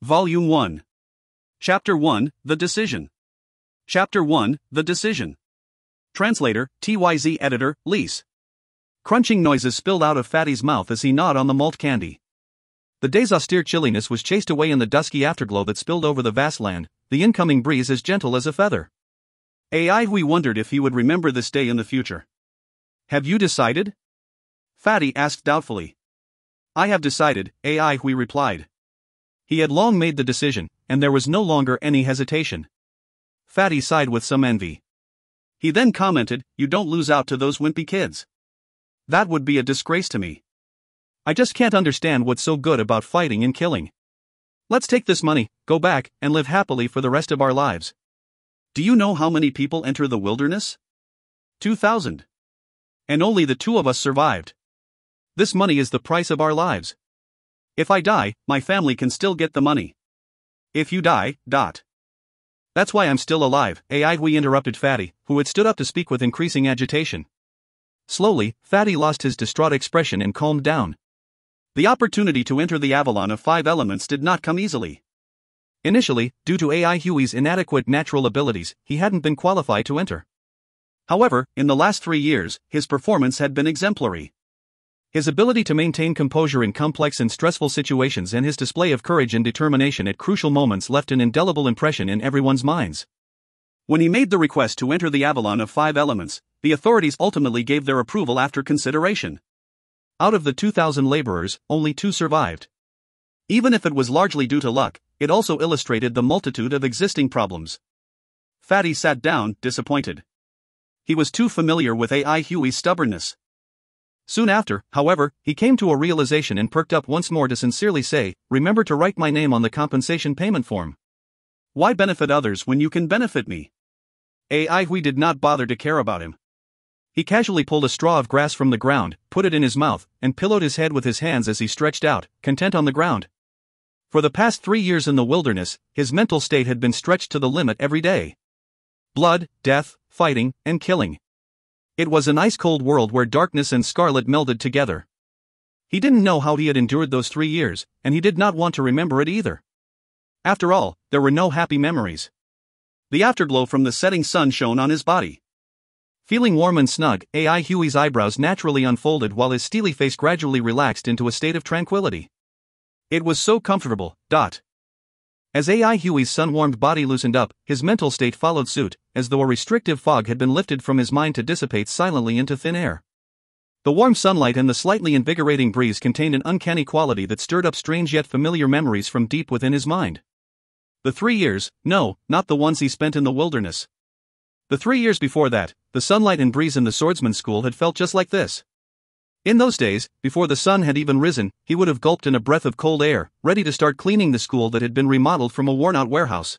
Volume 1. Chapter 1, The Decision. Chapter 1, The Decision. Translator, TYZ Editor, Lise. Crunching noises spilled out of Fatty's mouth as he gnawed on the malt candy. The day's austere chilliness was chased away in the dusky afterglow that spilled over the vast land, the incoming breeze as gentle as a feather. We wondered if he would remember this day in the future. Have you decided? Fatty asked doubtfully. I have decided, we replied. He had long made the decision, and there was no longer any hesitation. Fatty sighed with some envy. He then commented, You don't lose out to those wimpy kids. That would be a disgrace to me. I just can't understand what's so good about fighting and killing. Let's take this money, go back, and live happily for the rest of our lives. Do you know how many people enter the wilderness? 2,000. And only the two of us survived. This money is the price of our lives. If I die, my family can still get the money. If you die, That's why I'm still alive, we interrupted Fatty, who had stood up to speak with increasing agitation. Slowly, Fatty lost his distraught expression and calmed down. The opportunity to enter the Avalon of 5 elements did not come easily. Initially, due to Huey's inadequate natural abilities, he hadn't been qualified to enter. However, in the last 3 years, his performance had been exemplary. His ability to maintain composure in complex and stressful situations and his display of courage and determination at crucial moments left an indelible impression in everyone's minds. When he made the request to enter the Avalon of 5 elements, the authorities ultimately gave their approval after consideration. Out of the 2,000 laborers, only 2 survived. Even if it was largely due to luck, it also illustrated the multitude of existing problems. Fatty sat down, disappointed. He was too familiar with Huey's stubbornness. Soon after, however, he came to a realization and perked up once more to sincerely say, Remember to write my name on the compensation payment form. Why benefit others when you can benefit me? Huey did not bother to care about him. He casually pulled a straw of grass from the ground, put it in his mouth, and pillowed his head with his hands as he stretched out, content on the ground. For the past 3 years in the wilderness, his mental state had been stretched to the limit every day. Blood, death, fighting, and killing. It was an ice-cold world where darkness and scarlet melded together. He didn't know how he had endured those 3 years, and he did not want to remember it either. After all, there were no happy memories. The afterglow from the setting sun shone on his body. Feeling warm and snug, Huey's eyebrows naturally unfolded while his steely face gradually relaxed into a state of tranquility. It was so comfortable. As Huey's sun-warmed body loosened up, his mental state followed suit, as though a restrictive fog had been lifted from his mind to dissipate silently into thin air. The warm sunlight and the slightly invigorating breeze contained an uncanny quality that stirred up strange yet familiar memories from deep within his mind. The 3 years, no, not the ones he spent in the wilderness. The 3 years before that, the sunlight and breeze in the swordsman's school had felt just like this. In those days, before the sun had even risen, he would have gulped in a breath of cold air, ready to start cleaning the school that had been remodeled from a worn-out warehouse.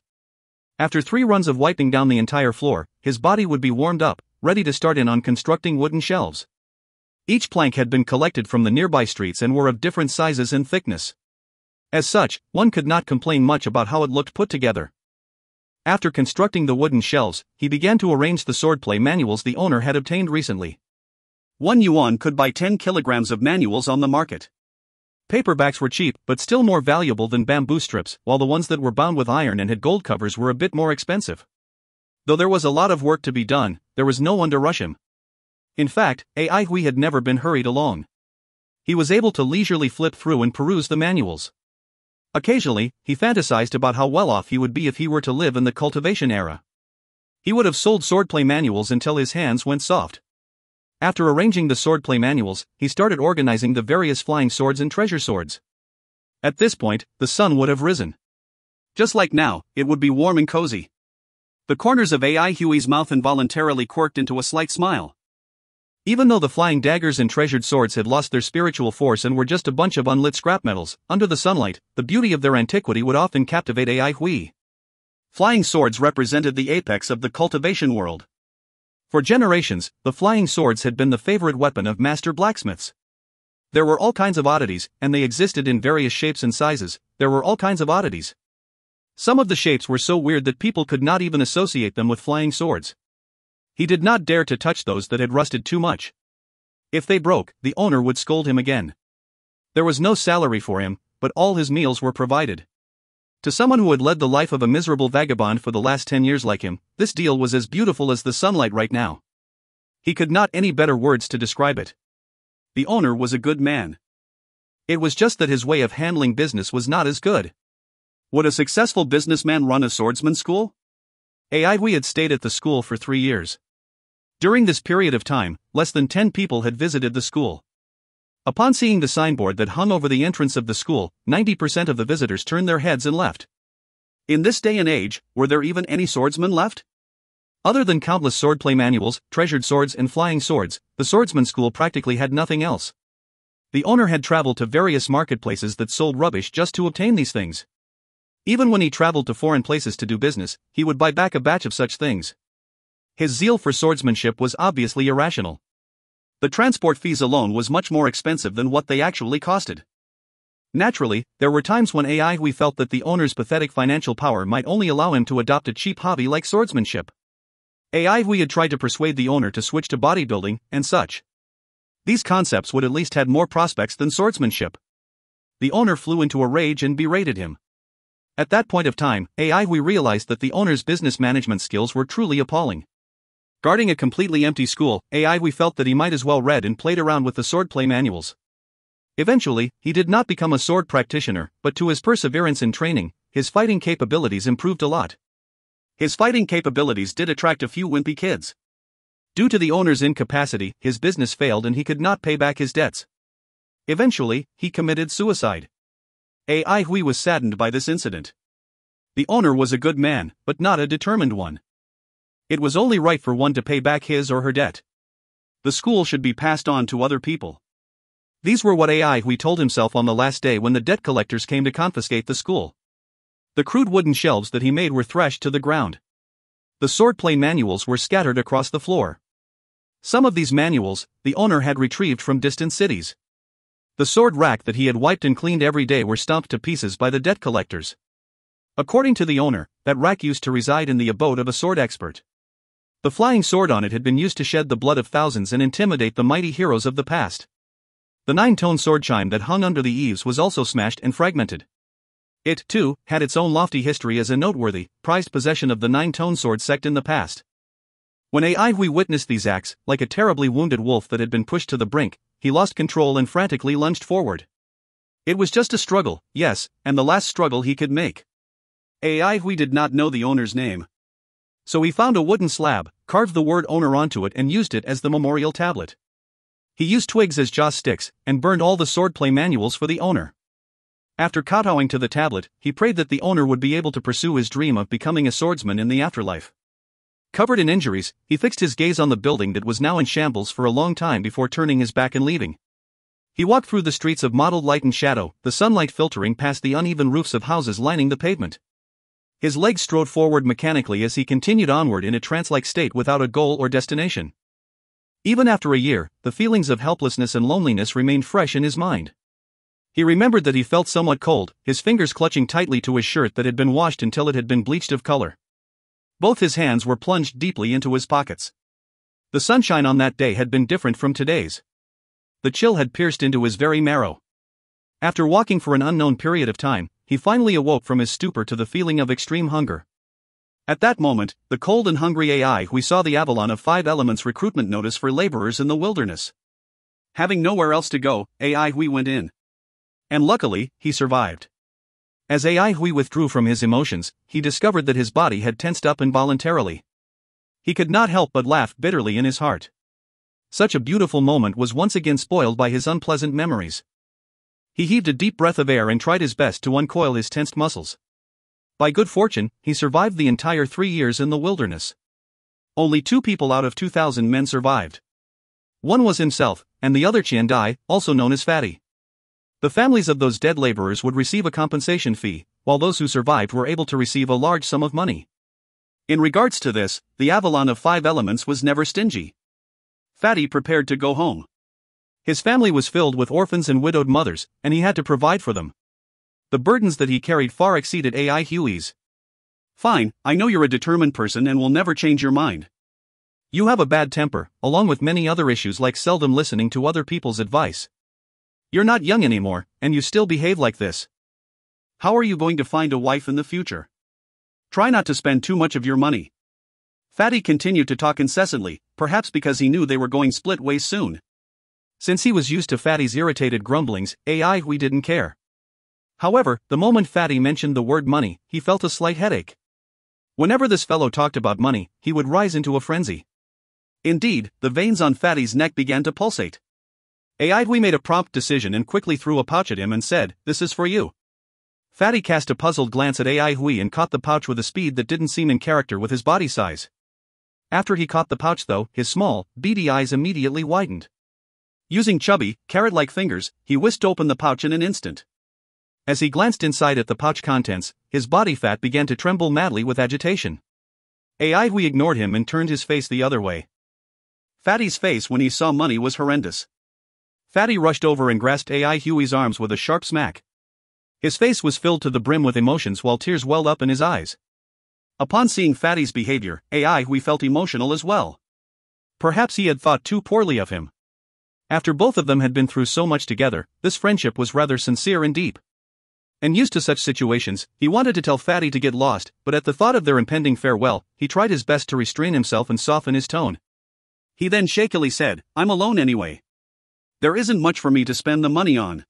After 3 runs of wiping down the entire floor, his body would be warmed up, ready to start in on constructing wooden shelves. Each plank had been collected from the nearby streets and were of different sizes and thickness. As such, one could not complain much about how it looked put together. After constructing the wooden shelves, he began to arrange the swordplay manuals the owner had obtained recently. 1 yuan could buy 10 kilograms of manuals on the market. Paperbacks were cheap but still more valuable than bamboo strips, while the ones that were bound with iron and had gold covers were a bit more expensive. Though there was a lot of work to be done, there was no one to rush him. In fact, Huey had never been hurried along. He was able to leisurely flip through and peruse the manuals. Occasionally, he fantasized about how well off he would be if he were to live in the cultivation era. He would have sold swordplay manuals until his hands went soft. After arranging the swordplay manuals, he started organizing the various flying swords and treasure swords. At this point, the sun would have risen. Just like now, it would be warm and cozy. The corners of Huey's mouth involuntarily quirked into a slight smile. Even though the flying daggers and treasured swords had lost their spiritual force and were just a bunch of unlit scrap metals, under the sunlight, the beauty of their antiquity would often captivate Huey. Flying swords represented the apex of the cultivation world. For generations, the flying swords had been the favorite weapon of master blacksmiths. There were all kinds of oddities, and they existed in various shapes and sizes. There were all kinds of oddities. Some of the shapes were so weird that people could not even associate them with flying swords. He did not dare to touch those that had rusted too much. If they broke, the owner would scold him again. There was no salary for him, but all his meals were provided. To someone who had led the life of a miserable vagabond for the last 10 years like him, this deal was as beautiful as the sunlight right now. He could not any better words to describe it. The owner was a good man. It was just that his way of handling business was not as good. Would a successful businessman run a swordsman school? We had stayed at the school for 3 years. During this period of time, less than 10 people had visited the school. Upon seeing the signboard that hung over the entrance of the school, 90% of the visitors turned their heads and left. In this day and age, were there even any swordsmen left? Other than countless swordplay manuals, treasured swords and flying swords, the swordsman school practically had nothing else. The owner had traveled to various marketplaces that sold rubbish just to obtain these things. Even when he traveled to foreign places to do business, he would buy back a batch of such things. His zeal for swordsmanship was obviously irrational. The transport fees alone was much more expensive than what they actually costed. Naturally, there were times when we felt that the owner's pathetic financial power might only allow him to adopt a cheap hobby like swordsmanship. We had tried to persuade the owner to switch to bodybuilding and such. These concepts would at least had more prospects than swordsmanship. The owner flew into a rage and berated him. At that point of time, we realized that the owner's business management skills were truly appalling. Guarding a completely empty school, we felt that he might as well read and played around with the swordplay manuals. Eventually, he did not become a sword practitioner, but to his perseverance in training, his fighting capabilities improved a lot. His fighting capabilities did attract a few wimpy kids. Due to the owner's incapacity, his business failed and he could not pay back his debts. Eventually, he committed suicide. Was saddened by this incident. The owner was a good man, but not a determined one. It was only right for one to pay back his or her debt. The school should be passed on to other people. These were what told himself on the last day when the debt collectors came to confiscate the school. The crude wooden shelves that he made were thrashed to the ground. The swordplay manuals were scattered across the floor. Some of these manuals, the owner had retrieved from distant cities. The sword rack that he had wiped and cleaned every day were stomped to pieces by the debt collectors. According to the owner, that rack used to reside in the abode of a sword expert. The flying sword on it had been used to shed the blood of thousands and intimidate the mighty heroes of the past. The 9-tone sword chime that hung under the eaves was also smashed and fragmented. It, too, had its own lofty history as a noteworthy, prized possession of the 9-tone sword sect in the past. When we witnessed these acts, like a terribly wounded wolf that had been pushed to the brink, he lost control and frantically lunged forward. It was just a struggle, yes, and the last struggle he could make. Did not know the owner's name. So he found a wooden slab, carved the word owner onto it and used it as the memorial tablet. He used twigs as joss sticks, and burned all the swordplay manuals for the owner. After kowtowing to the tablet, he prayed that the owner would be able to pursue his dream of becoming a swordsman in the afterlife. Covered in injuries, he fixed his gaze on the building that was now in shambles for a long time before turning his back and leaving. He walked through the streets of mottled light and shadow, the sunlight filtering past the uneven roofs of houses lining the pavement. His legs strode forward mechanically as he continued onward in a trance-like state without a goal or destination. Even after a year, the feelings of helplessness and loneliness remained fresh in his mind. He remembered that he felt somewhat cold, his fingers clutching tightly to his shirt that had been washed until it had been bleached of color. Both his hands were plunged deeply into his pockets. The sunshine on that day had been different from today's. The chill had pierced into his very marrow. After walking for an unknown period of time, he finally awoke from his stupor to the feeling of extreme hunger. At that moment, the cold and hungry we saw the Avalon of 5 Elements recruitment notice for laborers in the wilderness. Having nowhere else to go, we went in. And luckily, he survived. As withdrew from his emotions, he discovered that his body had tensed up involuntarily. He could not help but laugh bitterly in his heart. Such a beautiful moment was once again spoiled by his unpleasant memories. He heaved a deep breath of air and tried his best to uncoil his tensed muscles. By good fortune, he survived the entire 3 years in the wilderness. Only 2 people out of 2,000 men survived. One was himself, and the other Chiandai, also known as Fatty. The families of those dead laborers would receive a compensation fee, while those who survived were able to receive a large sum of money. In regards to this, the Avalon of 5 Elements was never stingy. Fatty prepared to go home. His family was filled with orphans and widowed mothers, and he had to provide for them. The burdens that he carried far exceeded Huey's. Fine, I know you're a determined person and will never change your mind. You have a bad temper, along with many other issues like seldom listening to other people's advice. You're not young anymore, and you still behave like this. How are you going to find a wife in the future? Try not to spend too much of your money. Fatty continued to talk incessantly, perhaps because he knew they were going split ways soon. Since he was used to Fatty's irritated grumblings, we didn't care. However, the moment Fatty mentioned the word money, he felt a slight headache. Whenever this fellow talked about money, he would rise into a frenzy. Indeed, the veins on Fatty's neck began to pulsate. We made a prompt decision and quickly threw a pouch at him and said, "This is for you." Fatty cast a puzzled glance at Hui and caught the pouch with a speed that didn't seem in character with his body size. After he caught the pouch though, his small, beady eyes immediately widened. Using chubby, carrot-like fingers, he whisked open the pouch in an instant. As he glanced inside at the pouch contents, his body fat began to tremble madly with agitation. Hui ignored him and turned his face the other way. Fatty's face when he saw money was horrendous. Fatty rushed over and grasped Hui's arms with a sharp smack. His face was filled to the brim with emotions while tears welled up in his eyes. Upon seeing Fatty's behavior, Hui felt emotional as well. Perhaps he had thought too poorly of him. After both of them had been through so much together, this friendship was rather sincere and deep. And used to such situations, he wanted to tell Fatty to get lost, but at the thought of their impending farewell, he tried his best to restrain himself and soften his tone. He then shakily said, "I'm alone anyway. There isn't much for me to spend the money on.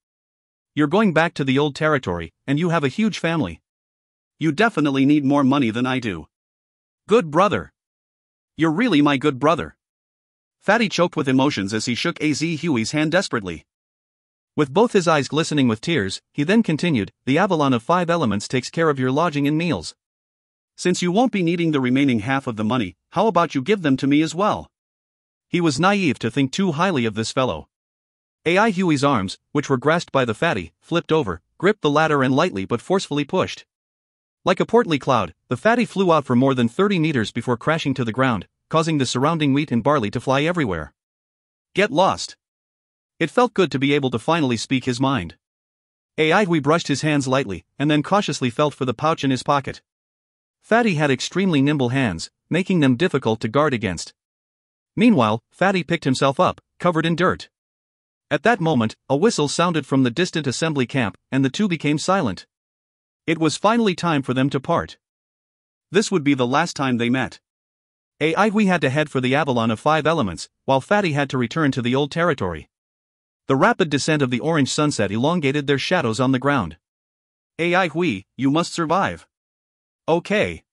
You're going back to the old territory, and you have a huge family. You definitely need more money than I do. Good brother. You're really my good brother." Fatty choked with emotions as he shook Hui's hand desperately. With both his eyes glistening with tears, he then continued, "The Avalon of 5 Elements takes care of your lodging and meals. Since you won't be needing the remaining half of the money, how about you give them to me as well?" He was naive to think too highly of this fellow. Hui's arms, which were grasped by the Fatty, flipped over, gripped the ladder and lightly but forcefully pushed. Like a portly cloud, the Fatty flew out for more than 30 meters before crashing to the ground, causing the surrounding wheat and barley to fly everywhere. Get lost. It felt good to be able to finally speak his mind. Hui brushed his hands lightly, and then cautiously felt for the pouch in his pocket. Fatty had extremely nimble hands, making them difficult to guard against. Meanwhile, Fatty picked himself up, covered in dirt. At that moment, a whistle sounded from the distant assembly camp, and the two became silent. It was finally time for them to part. This would be the last time they met. Hui had to head for the Avalon of 5 Elements, while Fatty had to return to the old territory. The rapid descent of the orange sunset elongated their shadows on the ground. Hui, you must survive. Okay.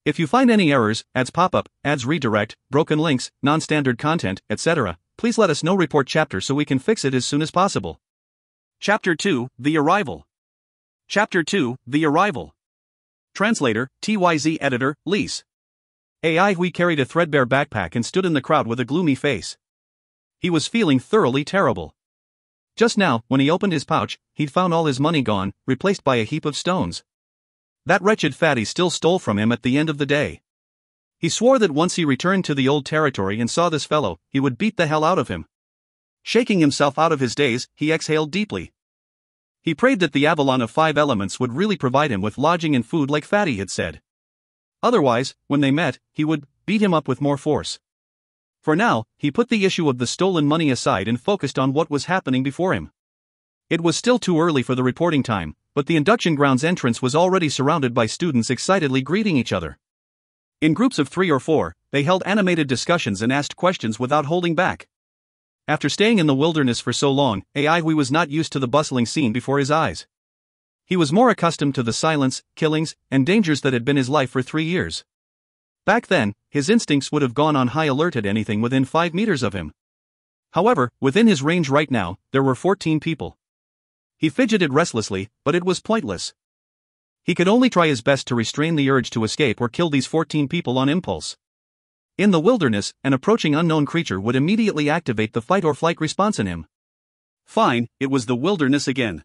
If you find any errors, ads pop up, ads redirect, broken links, non-standard content, etc., please let us know. Report chapter so we can fix it as soon as possible. Chapter 2, The Arrival. Chapter 2, The Arrival. Translator, TYZ Editor, Lise. Hui carried a threadbare backpack and stood in the crowd with a gloomy face. He was feeling thoroughly terrible. Just now, when he opened his pouch, he'd found all his money gone, replaced by a heap of stones. That wretched Fatty still stole from him at the end of the day. He swore that once he returned to the old territory and saw this fellow, he would beat the hell out of him. Shaking himself out of his daze, he exhaled deeply. He prayed that the Avalon of 5 Elements would really provide him with lodging and food like Fatty had said. Otherwise, when they met, he would beat him up with more force. For now, he put the issue of the stolen money aside and focused on what was happening before him. It was still too early for the reporting time, but the induction grounds entrance was already surrounded by students excitedly greeting each other. In groups of 3 or 4, they held animated discussions and asked questions without holding back. After staying in the wilderness for so long, Hui was not used to the bustling scene before his eyes. He was more accustomed to the silence, killings, and dangers that had been his life for 3 years. Back then, his instincts would have gone on high alert at anything within 5 meters of him. However, within his range right now, there were 14 people. He fidgeted restlessly, but it was pointless. He could only try his best to restrain the urge to escape or kill these 14 people on impulse. In the wilderness, an approaching unknown creature would immediately activate the fight-or-flight response in him. Fine, it was the wilderness again.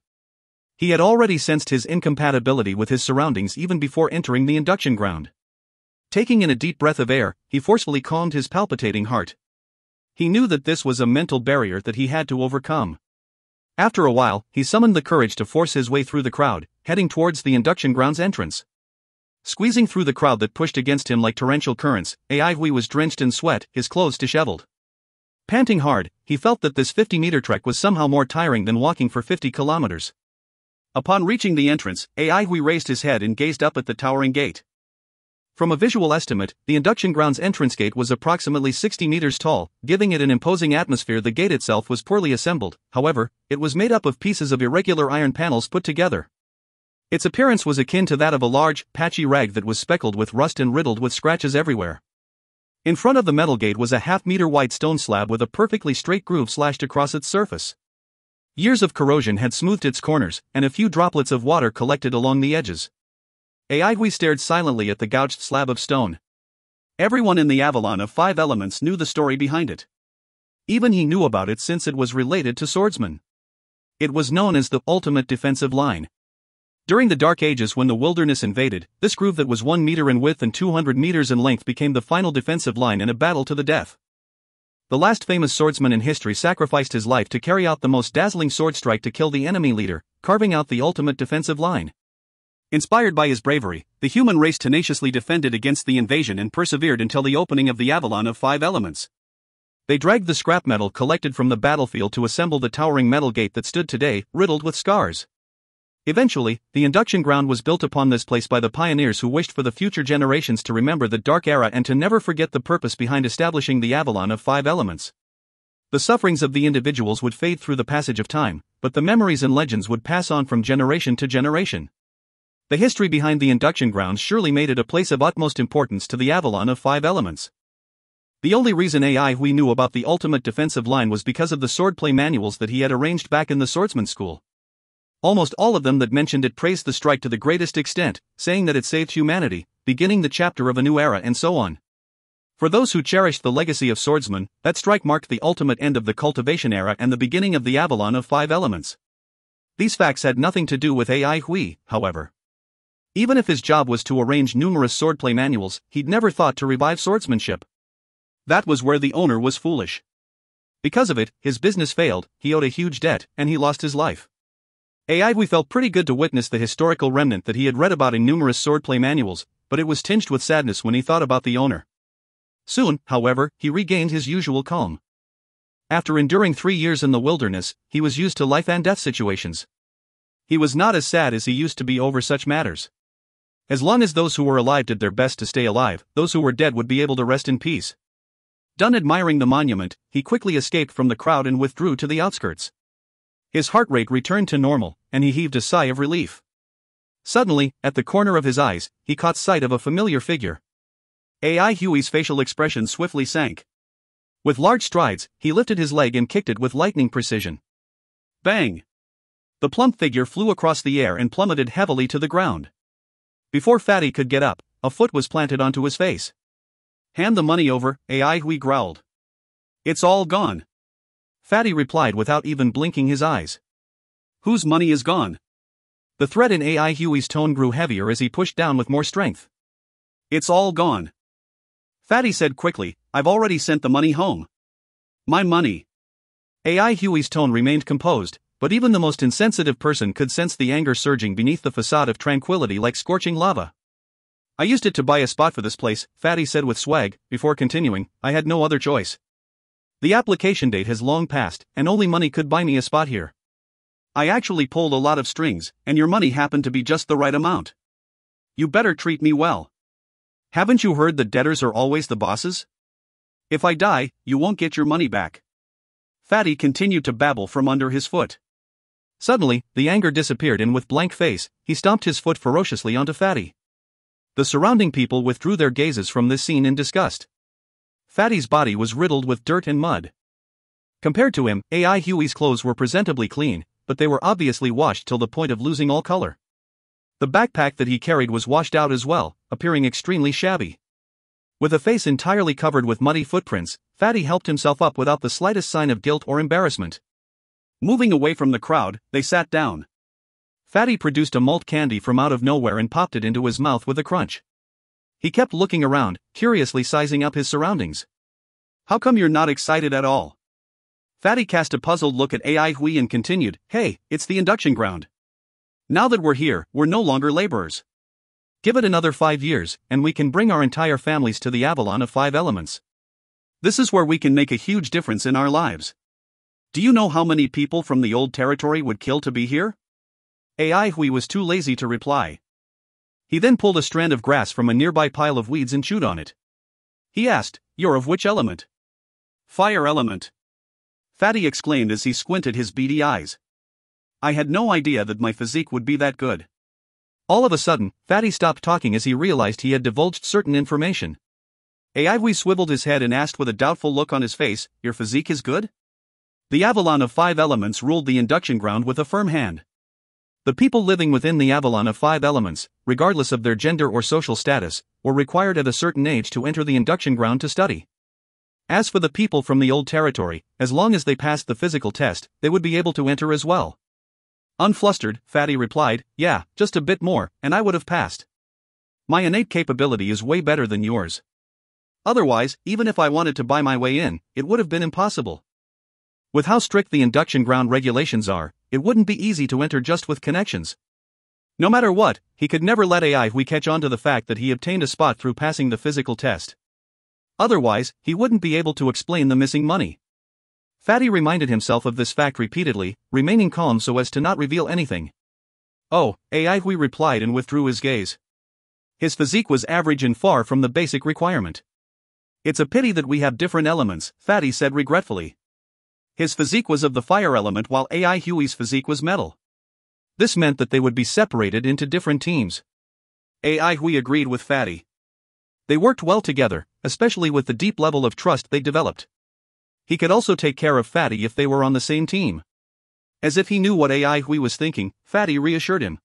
He had already sensed his incompatibility with his surroundings even before entering the induction ground. Taking in a deep breath of air, he forcefully calmed his palpitating heart. He knew that this was a mental barrier that he had to overcome. After a while, he summoned the courage to force his way through the crowd, heading towards the induction grounds entrance. Squeezing through the crowd that pushed against him like torrential currents, Hui was drenched in sweat, his clothes disheveled. Panting hard, he felt that this 50-meter trek was somehow more tiring than walking for 50 kilometers. Upon reaching the entrance, AI Hui raised his head and gazed up at the towering gate. From a visual estimate, the induction ground's entrance gate was approximately 60 meters tall, giving it an imposing atmosphere. The gate itself was poorly assembled, however, it was made up of pieces of irregular iron panels put together. Its appearance was akin to that of a large, patchy rag that was speckled with rust and riddled with scratches everywhere. In front of the metal gate was a half-meter wide stone slab with a perfectly straight groove slashed across its surface. Years of corrosion had smoothed its corners, and a few droplets of water collected along the edges. AI Hui stared silently at the gouged slab of stone. Everyone in the Avalon of 5 Elements knew the story behind it. Even he knew about it since it was related to swordsmen. It was known as the ultimate defensive line. During the Dark Ages, when the wilderness invaded, this groove that was 1 meter in width and 200 meters in length became the final defensive line in a battle to the death. The last famous swordsman in history sacrificed his life to carry out the most dazzling sword strike to kill the enemy leader, carving out the ultimate defensive line. Inspired by his bravery, the human race tenaciously defended against the invasion and persevered until the opening of the Avalon of 5 Elements. They dragged the scrap metal collected from the battlefield to assemble the towering metal gate that stood today, riddled with scars. Eventually, the induction ground was built upon this place by the pioneers who wished for the future generations to remember the dark era and to never forget the purpose behind establishing the Avalon of 5 Elements. The sufferings of the individuals would fade through the passage of time, but the memories and legends would pass on from generation to generation. The history behind the induction grounds surely made it a place of utmost importance to the Avalon of 5 Elements. The only reason AI Hui knew about the ultimate defensive line was because of the swordplay manuals that he had arranged back in the swordsman school. Almost all of them that mentioned it praised the strike to the greatest extent, saying that it saved humanity, beginning the chapter of a new era and so on. For those who cherished the legacy of swordsmen, that strike marked the ultimate end of the cultivation era and the beginning of the Avalon of 5 Elements. These facts had nothing to do with AI Hui, however. Even if his job was to arrange numerous swordplay manuals, he'd never thought to revive swordsmanship. That was where the owner was foolish. Because of it, his business failed, he owed a huge debt, and he lost his life. AI Hui felt pretty good to witness the historical remnant that he had read about in numerous swordplay manuals, but it was tinged with sadness when he thought about the owner. Soon, however, he regained his usual calm. After enduring 3 years in the wilderness, he was used to life and death situations. He was not as sad as he used to be over such matters. As long as those who were alive did their best to stay alive, those who were dead would be able to rest in peace. Done admiring the monument, he quickly escaped from the crowd and withdrew to the outskirts. His heart rate returned to normal, and he heaved a sigh of relief. Suddenly, at the corner of his eyes, he caught sight of a familiar figure. AI Hui's facial expression swiftly sank. With large strides, he lifted his leg and kicked it with lightning precision. Bang! The plump figure flew across the air and plummeted heavily to the ground. Before Fatty could get up, a foot was planted onto his face. Hand the money over, AI Hui growled. It's all gone. Fatty replied without even blinking his eyes. Whose money is gone? The threat in AI Hui's tone grew heavier as he pushed down with more strength. It's all gone. Fatty said quickly, I've already sent the money home. My money. AI Hui's tone remained composed, but even the most insensitive person could sense the anger surging beneath the facade of tranquility like scorching lava. I used it to buy a spot for this place, Fatty said with swag, before continuing, I had no other choice. The application date has long passed, and only money could buy me a spot here. I actually pulled a lot of strings, and your money happened to be just the right amount. You better treat me well. Haven't you heard that debtors are always the bosses? If I die, you won't get your money back. Fatty continued to babble from under his foot. Suddenly, the anger disappeared and with blank face, he stomped his foot ferociously onto Fatty. The surrounding people withdrew their gazes from this scene in disgust. Fatty's body was riddled with dirt and mud. Compared to him, AI Hui's clothes were presentably clean, but they were obviously washed till the point of losing all color. The backpack that he carried was washed out as well, appearing extremely shabby. With a face entirely covered with muddy footprints, Fatty helped himself up without the slightest sign of guilt or embarrassment. Moving away from the crowd, they sat down. Fatty produced a malt candy from out of nowhere and popped it into his mouth with a crunch. He kept looking around, curiously sizing up his surroundings. How come you're not excited at all? Fatty cast a puzzled look at AI Hui and continued, Hey, it's the induction ground. Now that we're here, we're no longer laborers. Give it another 5 years, and we can bring our entire families to the Avalon of 5 Elements. This is where we can make a huge difference in our lives. Do you know how many people from the old territory would kill to be here? AI Hui was too lazy to reply. He then pulled a strand of grass from a nearby pile of weeds and chewed on it. He asked, "You're of which element?" "Fire element," Fatty exclaimed as he squinted his beady eyes. "I had no idea that my physique would be that good." All of a sudden, Fatty stopped talking as he realized he had divulged certain information. AI Hui swiveled his head and asked with a doubtful look on his face, "Your physique is good?" The Avalon of 5 elements ruled the induction ground with a firm hand. The people living within the Avalon of 5 elements, regardless of their gender or social status, were required at a certain age to enter the induction ground to study. As for the people from the old territory, as long as they passed the physical test, they would be able to enter as well. Unflustered, Fatty replied, "Yeah, just a bit more, and I would have passed. My innate capability is way better than yours. Otherwise, even if I wanted to buy my way in, it would have been impossible. With how strict the induction ground regulations are, it wouldn't be easy to enter just with connections." No matter what, he could never let AI Hui catch on to the fact that he obtained a spot through passing the physical test. Otherwise, he wouldn't be able to explain the missing money. Fatty reminded himself of this fact repeatedly, remaining calm so as to not reveal anything. "Oh," AI Hui replied and withdrew his gaze. His physique was average and far from the basic requirement. "It's a pity that we have different elements," Fatty said regretfully. His physique was of the fire element while AI Hui's physique was metal. This meant that they would be separated into different teams. AI Hui agreed with Fatty. They worked well together, especially with the deep level of trust they developed. He could also take care of Fatty if they were on the same team. As if he knew what AI Hui was thinking, Fatty reassured him.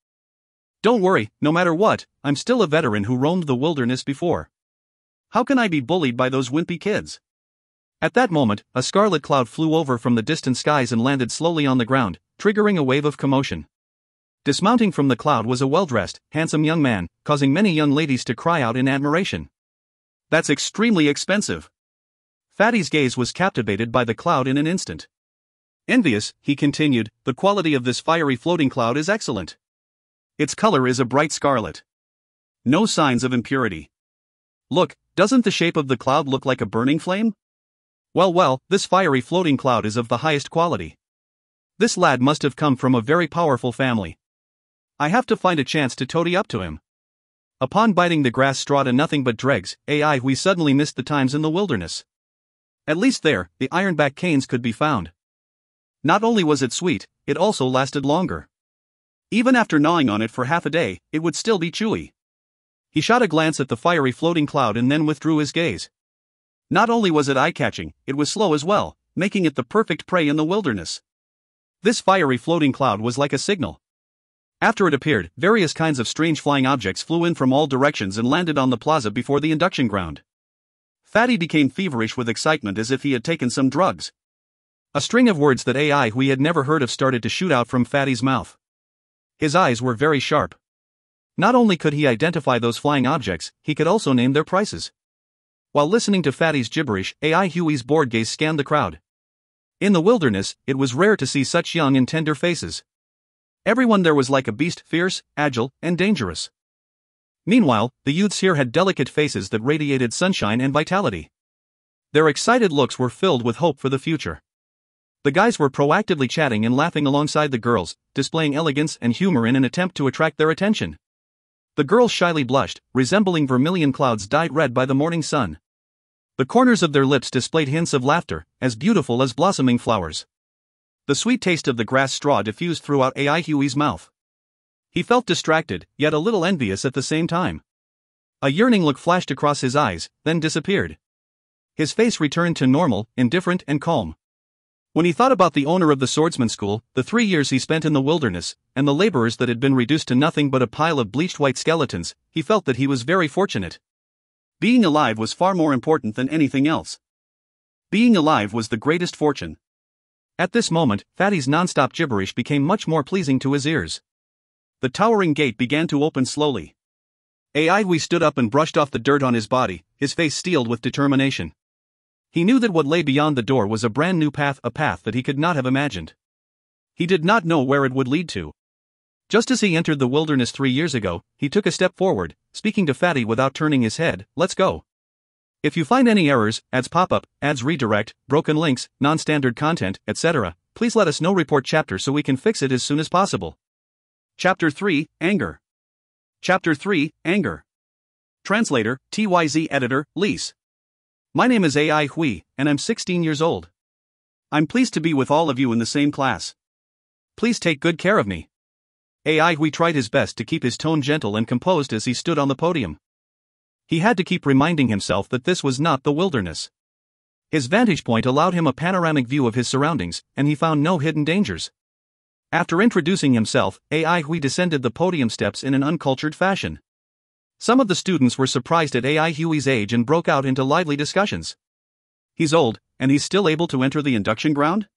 "Don't worry, no matter what, I'm still a veteran who roamed the wilderness before. How can I be bullied by those wimpy kids?" At that moment, a scarlet cloud flew over from the distant skies and landed slowly on the ground, triggering a wave of commotion. Dismounting from the cloud was a well-dressed, handsome young man, causing many young ladies to cry out in admiration. "That's extremely expensive." Fatty's gaze was captivated by the cloud in an instant. "Envious," he continued, "the quality of this fiery floating cloud is excellent. Its color is a bright scarlet. No signs of impurity. Look, doesn't the shape of the cloud look like a burning flame? Well, this fiery floating cloud is of the highest quality. This lad must have come from a very powerful family. I have to find a chance to toady up to him." Upon biting the grass straw to nothing but dregs, AI Hui suddenly missed the times in the wilderness. At least there, the ironback canes could be found. Not only was it sweet, it also lasted longer. Even after gnawing on it for half a day, it would still be chewy. He shot a glance at the fiery floating cloud and then withdrew his gaze. Not only was it eye-catching, it was slow as well, making it the perfect prey in the wilderness. This fiery floating cloud was like a signal. After it appeared, various kinds of strange flying objects flew in from all directions and landed on the plaza before the induction ground. Fatty became feverish with excitement as if he had taken some drugs. A string of words that AI Hui had never heard of started to shoot out from Fatty's mouth. His eyes were very sharp. Not only could he identify those flying objects, he could also name their prices. While listening to Fatty's gibberish, AI Hui's bored gaze scanned the crowd. In the wilderness, it was rare to see such young and tender faces. Everyone there was like a beast, fierce, agile, and dangerous. Meanwhile, the youths here had delicate faces that radiated sunshine and vitality. Their excited looks were filled with hope for the future. The guys were proactively chatting and laughing alongside the girls, displaying elegance and humor in an attempt to attract their attention. The girls shyly blushed, resembling vermilion clouds dyed red by the morning sun. The corners of their lips displayed hints of laughter, as beautiful as blossoming flowers. The sweet taste of the grass straw diffused throughout AI Hui's mouth. He felt distracted, yet a little envious at the same time. A yearning look flashed across his eyes, then disappeared. His face returned to normal, indifferent and calm. When he thought about the owner of the swordsman school, the 3 years he spent in the wilderness, and the laborers that had been reduced to nothing but a pile of bleached white skeletons, he felt that he was very fortunate. Being alive was far more important than anything else. Being alive was the greatest fortune. At this moment, Fatty's non-stop gibberish became much more pleasing to his ears. The towering gate began to open slowly. AI Hui stood up and brushed off the dirt on his body, his face steeled with determination. He knew that what lay beyond the door was a brand new path, a path that he could not have imagined. He did not know where it would lead to. Just as he entered the wilderness 3 years ago, he took a step forward, speaking to Fatty without turning his head, "Let's go. If you find any errors, ads pop up, ads redirect, broken links, non-standard content, etc., please let us know. Report chapter so we can fix it as soon as possible." Chapter 3, Anger. Chapter 3, Anger. Translator, TYZ Editor, Lise. My name is AI Hui, and I'm 16 years old. I'm pleased to be with all of you in the same class. Please take good care of me. AI Hui tried his best to keep his tone gentle and composed as he stood on the podium. He had to keep reminding himself that this was not the wilderness. His vantage point allowed him a panoramic view of his surroundings, and he found no hidden dangers. After introducing himself, AI Hui descended the podium steps in an uncultured fashion. Some of the students were surprised at AI Hui's age and broke out into lively discussions. He's old, and he's still able to enter the induction ground?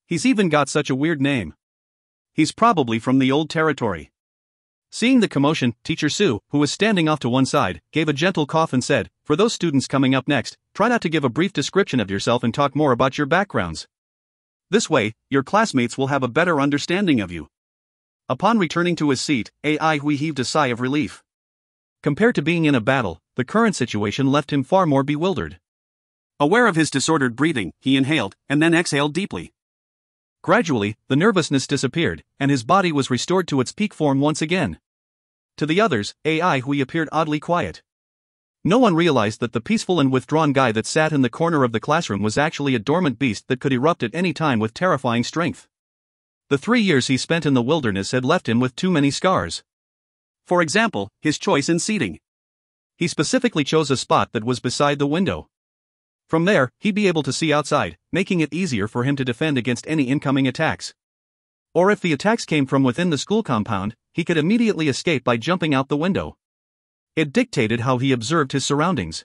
He's even got such a weird name. He's probably from the old territory. Seeing the commotion, Teacher Su, who was standing off to one side, gave a gentle cough and said, "For those students coming up next, try not to give a brief description of yourself and talk more about your backgrounds. This way, your classmates will have a better understanding of you." Upon returning to his seat, AI Hui heaved a sigh of relief. Compared to being in a battle, the current situation left him far more bewildered. Aware of his disordered breathing, he inhaled, and then exhaled deeply. Gradually, the nervousness disappeared, and his body was restored to its peak form once again. To the others, AI Hui appeared oddly quiet. No one realized that the peaceful and withdrawn guy that sat in the corner of the classroom was actually a dormant beast that could erupt at any time with terrifying strength. The 3 years he spent in the wilderness had left him with too many scars. For example, his choice in seating. He specifically chose a spot that was beside the window. From there, he'd be able to see outside, making it easier for him to defend against any incoming attacks. Or if the attacks came from within the school compound, he could immediately escape by jumping out the window. It dictated how he observed his surroundings.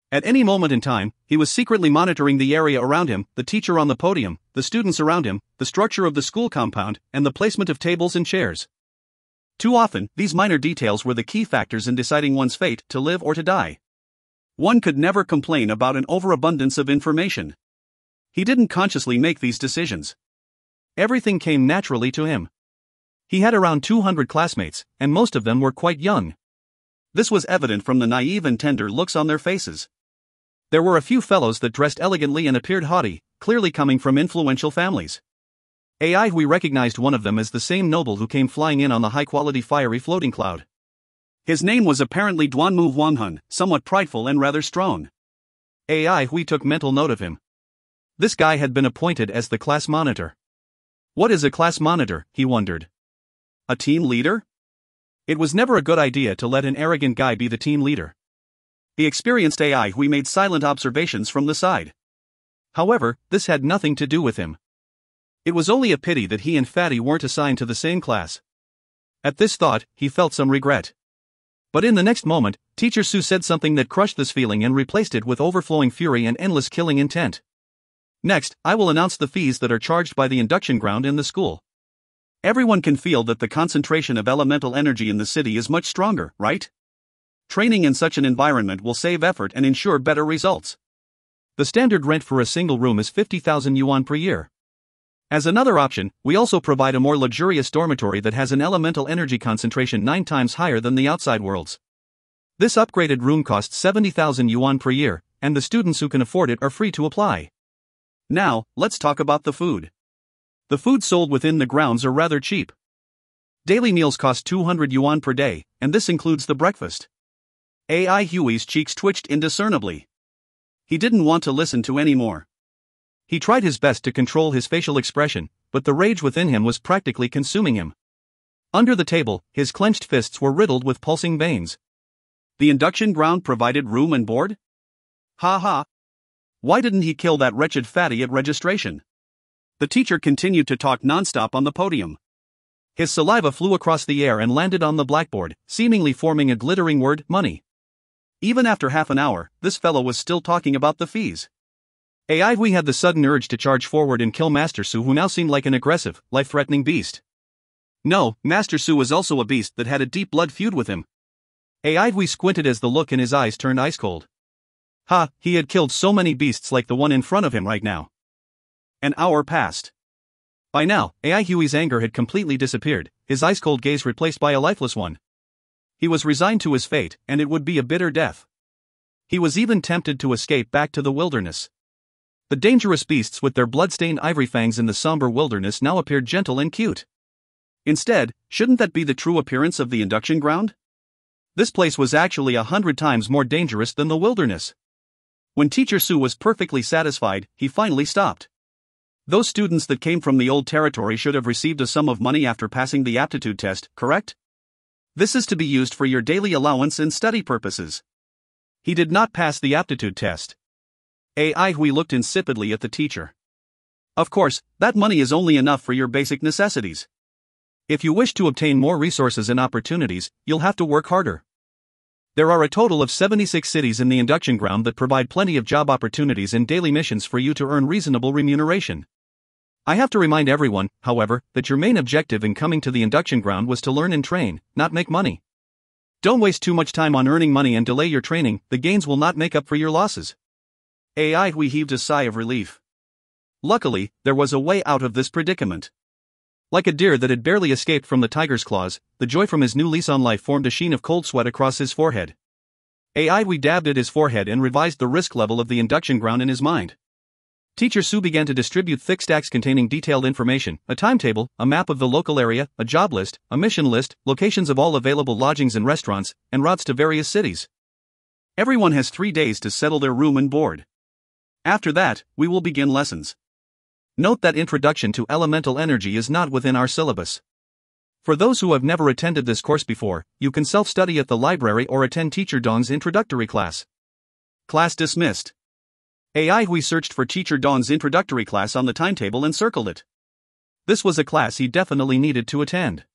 At any moment in time, he was secretly monitoring the area around him, the teacher on the podium, the students around him, the structure of the school compound, and the placement of tables and chairs. Too often, these minor details were the key factors in deciding one's fate, to live or to die. One could never complain about an overabundance of information. He didn't consciously make these decisions. Everything came naturally to him. He had around 200 classmates, and most of them were quite young. This was evident from the naive and tender looks on their faces. There were a few fellows that dressed elegantly and appeared haughty, clearly coming from influential families. AI Hui recognized one of them as the same noble who came flying in on the high-quality fiery floating cloud. His name was apparently Duanmu Huanghun, somewhat prideful and rather strong. AI Hui took mental note of him. This guy had been appointed as the class monitor. What is a class monitor, he wondered. A team leader? It was never a good idea to let an arrogant guy be the team leader. The experienced AI Hui made silent observations from the side. However, this had nothing to do with him. It was only a pity that he and Fatty weren't assigned to the same class. At this thought, he felt some regret. But in the next moment, Teacher Su said something that crushed this feeling and replaced it with overflowing fury and endless killing intent. Next, I will announce the fees that are charged by the induction ground in the school. Everyone can feel that the concentration of elemental energy in the city is much stronger, right? Training in such an environment will save effort and ensure better results. The standard rent for a single room is 50,000 yuan per year. As another option, we also provide a more luxurious dormitory that has an elemental energy concentration 9 times higher than the outside world's. This upgraded room costs 70,000 yuan per year, and the students who can afford it are free to apply. Now, let's talk about the food. The food sold within the grounds are rather cheap. Daily meals cost 200 yuan per day, and this includes the breakfast. AI Hui's cheeks twitched indiscernibly. He didn't want to listen to any more. He tried his best to control his facial expression, but the rage within him was practically consuming him. Under the table, his clenched fists were riddled with pulsing veins. The induction ground provided room and board? Ha ha. Why didn't he kill that wretched fatty at registration? The teacher continued to talk nonstop on the podium. His saliva flew across the air and landed on the blackboard, seemingly forming a glittering word, money. Even after half an hour, this fellow was still talking about the fees. AI Hui had the sudden urge to charge forward and kill Master Su, who now seemed like an aggressive, life-threatening beast. No, Master Su was also a beast that had a deep blood feud with him. AI Hui squinted as the look in his eyes turned ice cold. Ha, he had killed so many beasts like the one in front of him right now. An hour passed. By now, AI Hui's anger had completely disappeared, his ice-cold gaze replaced by a lifeless one. He was resigned to his fate, and it would be a bitter death. He was even tempted to escape back to the wilderness. The dangerous beasts with their blood-stained ivory fangs in the somber wilderness now appeared gentle and cute. Instead, shouldn't that be the true appearance of the induction ground? This place was actually 100 times more dangerous than the wilderness. When Teacher Sue was perfectly satisfied, he finally stopped. Those students that came from the old territory should have received a sum of money after passing the aptitude test, correct? This is to be used for your daily allowance and study purposes. He did not pass the aptitude test. We looked insipidly at the teacher. Of course, that money is only enough for your basic necessities. If you wish to obtain more resources and opportunities, you'll have to work harder. There are a total of 76 cities in the induction ground that provide plenty of job opportunities and daily missions for you to earn reasonable remuneration. I have to remind everyone, however, that your main objective in coming to the induction ground was to learn and train, not make money. Don't waste too much time on earning money and delay your training, the gains will not make up for your losses. We heaved a sigh of relief. Luckily, there was a way out of this predicament. Like a deer that had barely escaped from the tiger's claws, the joy from his new lease on life formed a sheen of cold sweat across his forehead. We dabbed at his forehead and revised the risk level of the induction ground in his mind. Teacher Sue began to distribute thick stacks containing detailed information, a timetable, a map of the local area, a job list, a mission list, locations of all available lodgings and restaurants, and routes to various cities. Everyone has 3 days to settle their room and board. After that, we will begin lessons. Note that Introduction to Elemental Energy is not within our syllabus. For those who have never attended this course before, you can self-study at the library or attend Teacher Dong's introductory class. Class dismissed. We searched for Teacher Dong's introductory class on the timetable and circled it. This was a class he definitely needed to attend.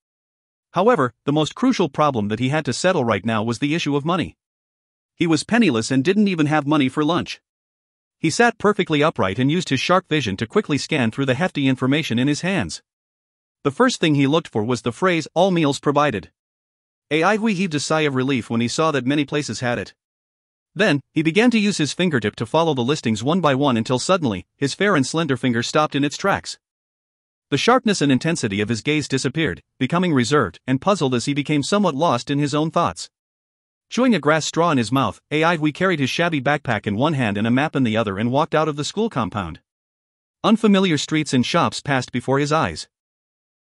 However, the most crucial problem that he had to settle right now was the issue of money. He was penniless and didn't even have money for lunch. He sat perfectly upright and used his sharp vision to quickly scan through the hefty information in his hands. The first thing he looked for was the phrase, "all meals provided." We heaved a sigh of relief when he saw that many places had it. Then, he began to use his fingertip to follow the listings one by one until suddenly, his fair and slender finger stopped in its tracks. The sharpness and intensity of his gaze disappeared, becoming reserved and puzzled as he became somewhat lost in his own thoughts. Chewing a grass straw in his mouth, we carried his shabby backpack in one hand and a map in the other and walked out of the school compound. Unfamiliar streets and shops passed before his eyes.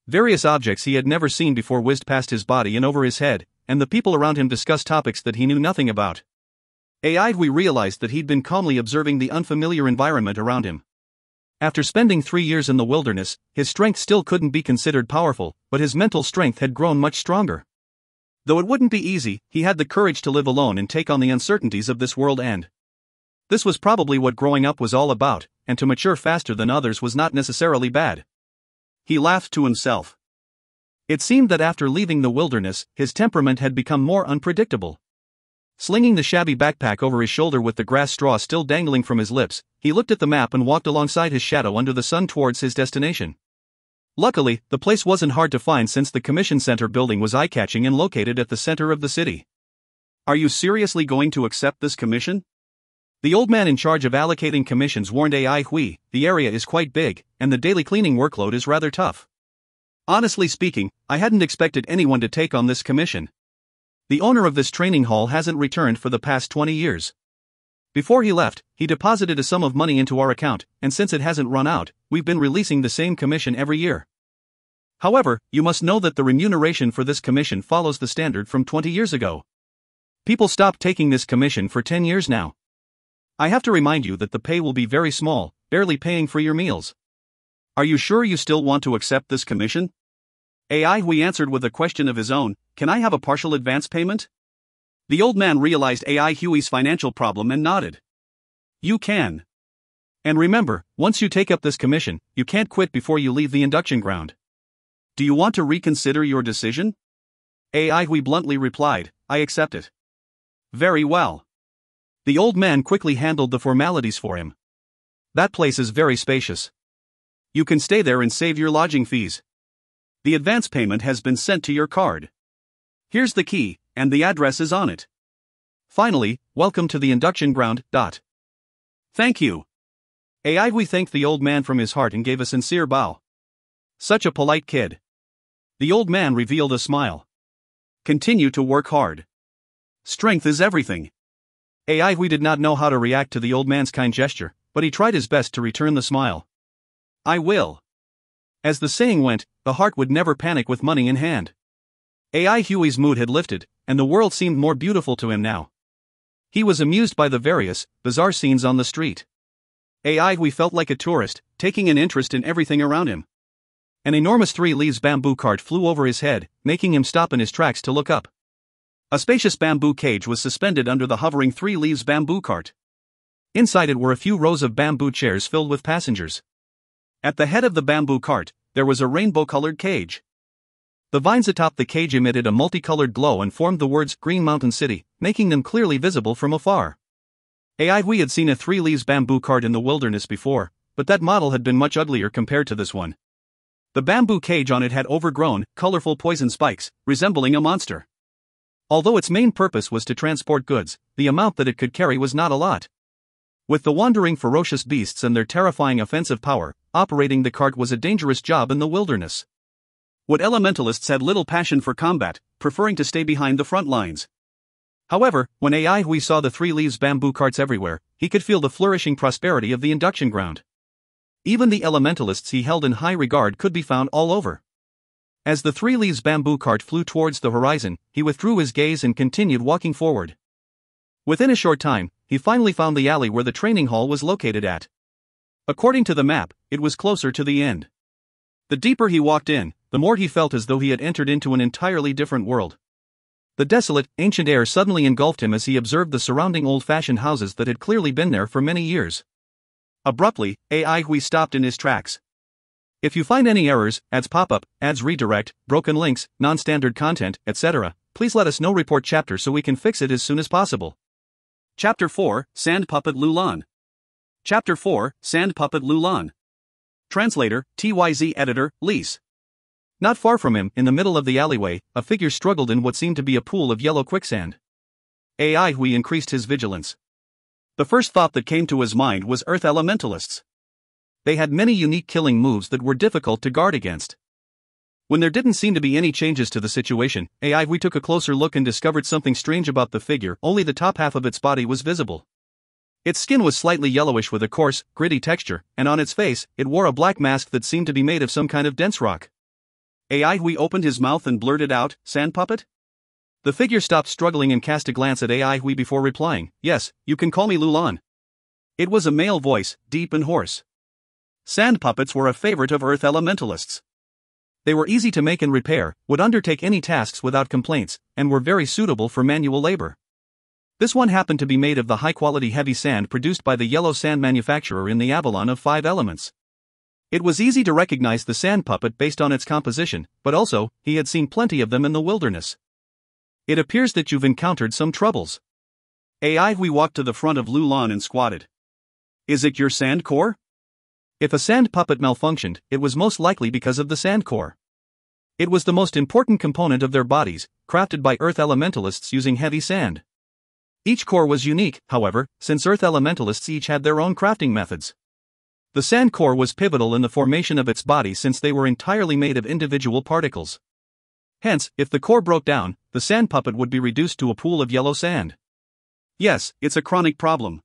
Various objects he had never seen before whizzed past his body and over his head, and the people around him discussed topics that he knew nothing about. We realized that he'd been calmly observing the unfamiliar environment around him. After spending 3 years in the wilderness, his strength still couldn't be considered powerful, but his mental strength had grown much stronger. Though it wouldn't be easy, he had the courage to live alone and take on the uncertainties of this world end. This was probably what growing up was all about, and to mature faster than others was not necessarily bad. He laughed to himself. It seemed that after leaving the wilderness, his temperament had become more unpredictable. Slinging the shabby backpack over his shoulder with the grass straw still dangling from his lips, he looked at the map and walked alongside his shadow under the sun towards his destination. Luckily, the place wasn't hard to find since the commission center building was eye-catching and located at the center of the city. "Are you seriously going to accept this commission?" The old man in charge of allocating commissions warned the area is quite big, and the daily cleaning workload is rather tough. Honestly speaking, I hadn't expected anyone to take on this commission. The owner of this training hall hasn't returned for the past 20 years. Before he left, he deposited a sum of money into our account, and since it hasn't run out, we've been releasing the same commission every year. However, you must know that the remuneration for this commission follows the standard from 20 years ago. People stopped taking this commission for 10 years now. I have to remind you that the pay will be very small, barely paying for your meals. Are you sure you still want to accept this commission? We answered with a question of his own, "Can I have a partial advance payment?" The old man realized Huey's financial problem and nodded. "You can. And remember, once you take up this commission, you can't quit before you leave the induction ground. Do you want to reconsider your decision?" Huey bluntly replied, "I accept it." "Very well." The old man quickly handled the formalities for him. "That place is very spacious. You can stay there and save your lodging fees. The advance payment has been sent to your card. Here's the key, and the address is on it. Finally, welcome to the induction ground. Thank you." We thanked the old man from his heart and gave a sincere bow. Such a polite kid. The old man revealed a smile. "Continue to work hard. Strength is everything." We did not know how to react to the old man's kind gesture, but he tried his best to return the smile. "I will." As the saying went, the heart would never panic with money in hand. AI Huey's mood had lifted, and the world seemed more beautiful to him now. He was amused by the various, bizarre scenes on the street. AI Hui felt like a tourist, taking an interest in everything around him. An enormous 3-leaves bamboo cart flew over his head, making him stop in his tracks to look up. A spacious bamboo cage was suspended under the hovering 3-leaves bamboo cart. Inside it were a few rows of bamboo chairs filled with passengers. At the head of the bamboo cart, there was a rainbow-colored cage. The vines atop the cage emitted a multicolored glow and formed the words Green Mountain City, making them clearly visible from afar. AI Hui had seen a 3-leaves bamboo cart in the wilderness before, but that model had been much uglier compared to this one. The bamboo cage on it had overgrown, colorful poison spikes, resembling a monster. Although its main purpose was to transport goods, the amount that it could carry was not a lot. With the wandering ferocious beasts and their terrifying offensive power, operating the cart was a dangerous job in the wilderness. Wood elementalists had little passion for combat, preferring to stay behind the front lines. However, when AI Hui saw the 3-leaves bamboo carts everywhere, he could feel the flourishing prosperity of the induction ground. Even the elementalists he held in high regard could be found all over. As the 3-leaves bamboo cart flew towards the horizon, he withdrew his gaze and continued walking forward. Within a short time, he finally found the alley where the training hall was located at. According to the map, it was closer to the end. The deeper he walked in, the more he felt as though he had entered into an entirely different world. The desolate, ancient air suddenly engulfed him as he observed the surrounding old-fashioned houses that had clearly been there for many years. Abruptly, AI Hui stopped in his tracks. If you find any errors, ads pop-up, ads redirect, broken links, non-standard content, etc., please let us know. Report chapter so we can fix it as soon as possible. Chapter 4, Sand Puppet Lulan. Chapter 4, Sand Puppet Lulan. Translator, TYZ Editor, Lise. Not far from him, in the middle of the alleyway, a figure struggled in what seemed to be a pool of yellow quicksand. AI Hui increased his vigilance. The first thought that came to his mind was Earth Elementalists. They had many unique killing moves that were difficult to guard against. When there didn't seem to be any changes to the situation, AI Hui took a closer look and discovered something strange about the figure. Only the top half of its body was visible. Its skin was slightly yellowish with a coarse, gritty texture, and on its face, it wore a black mask that seemed to be made of some kind of dense rock. AI Hui opened his mouth and blurted out, "Sand puppet?" The figure stopped struggling and cast a glance at AI Hui before replying, "Yes, you can call me Lulan." It was a male voice, deep and hoarse. Sand puppets were a favorite of Earth Elementalists. They were easy to make and repair, would undertake any tasks without complaints, and were very suitable for manual labor. This one happened to be made of the high-quality heavy sand produced by the yellow sand manufacturer in the Avalon of 5 elements. It was easy to recognize the sand puppet based on its composition, but also, he had seen plenty of them in the wilderness. "It appears that you've encountered some troubles." AI Hui walked to the front of Lulan and squatted. "Is it your sand core?" If a sand puppet malfunctioned, it was most likely because of the sand core. It was the most important component of their bodies, crafted by Earth Elementalists using heavy sand. Each core was unique, however, since Earth Elementalists each had their own crafting methods. The sand core was pivotal in the formation of its body since they were entirely made of individual particles. Hence, if the core broke down, the sand puppet would be reduced to a pool of yellow sand. "Yes, it's a chronic problem."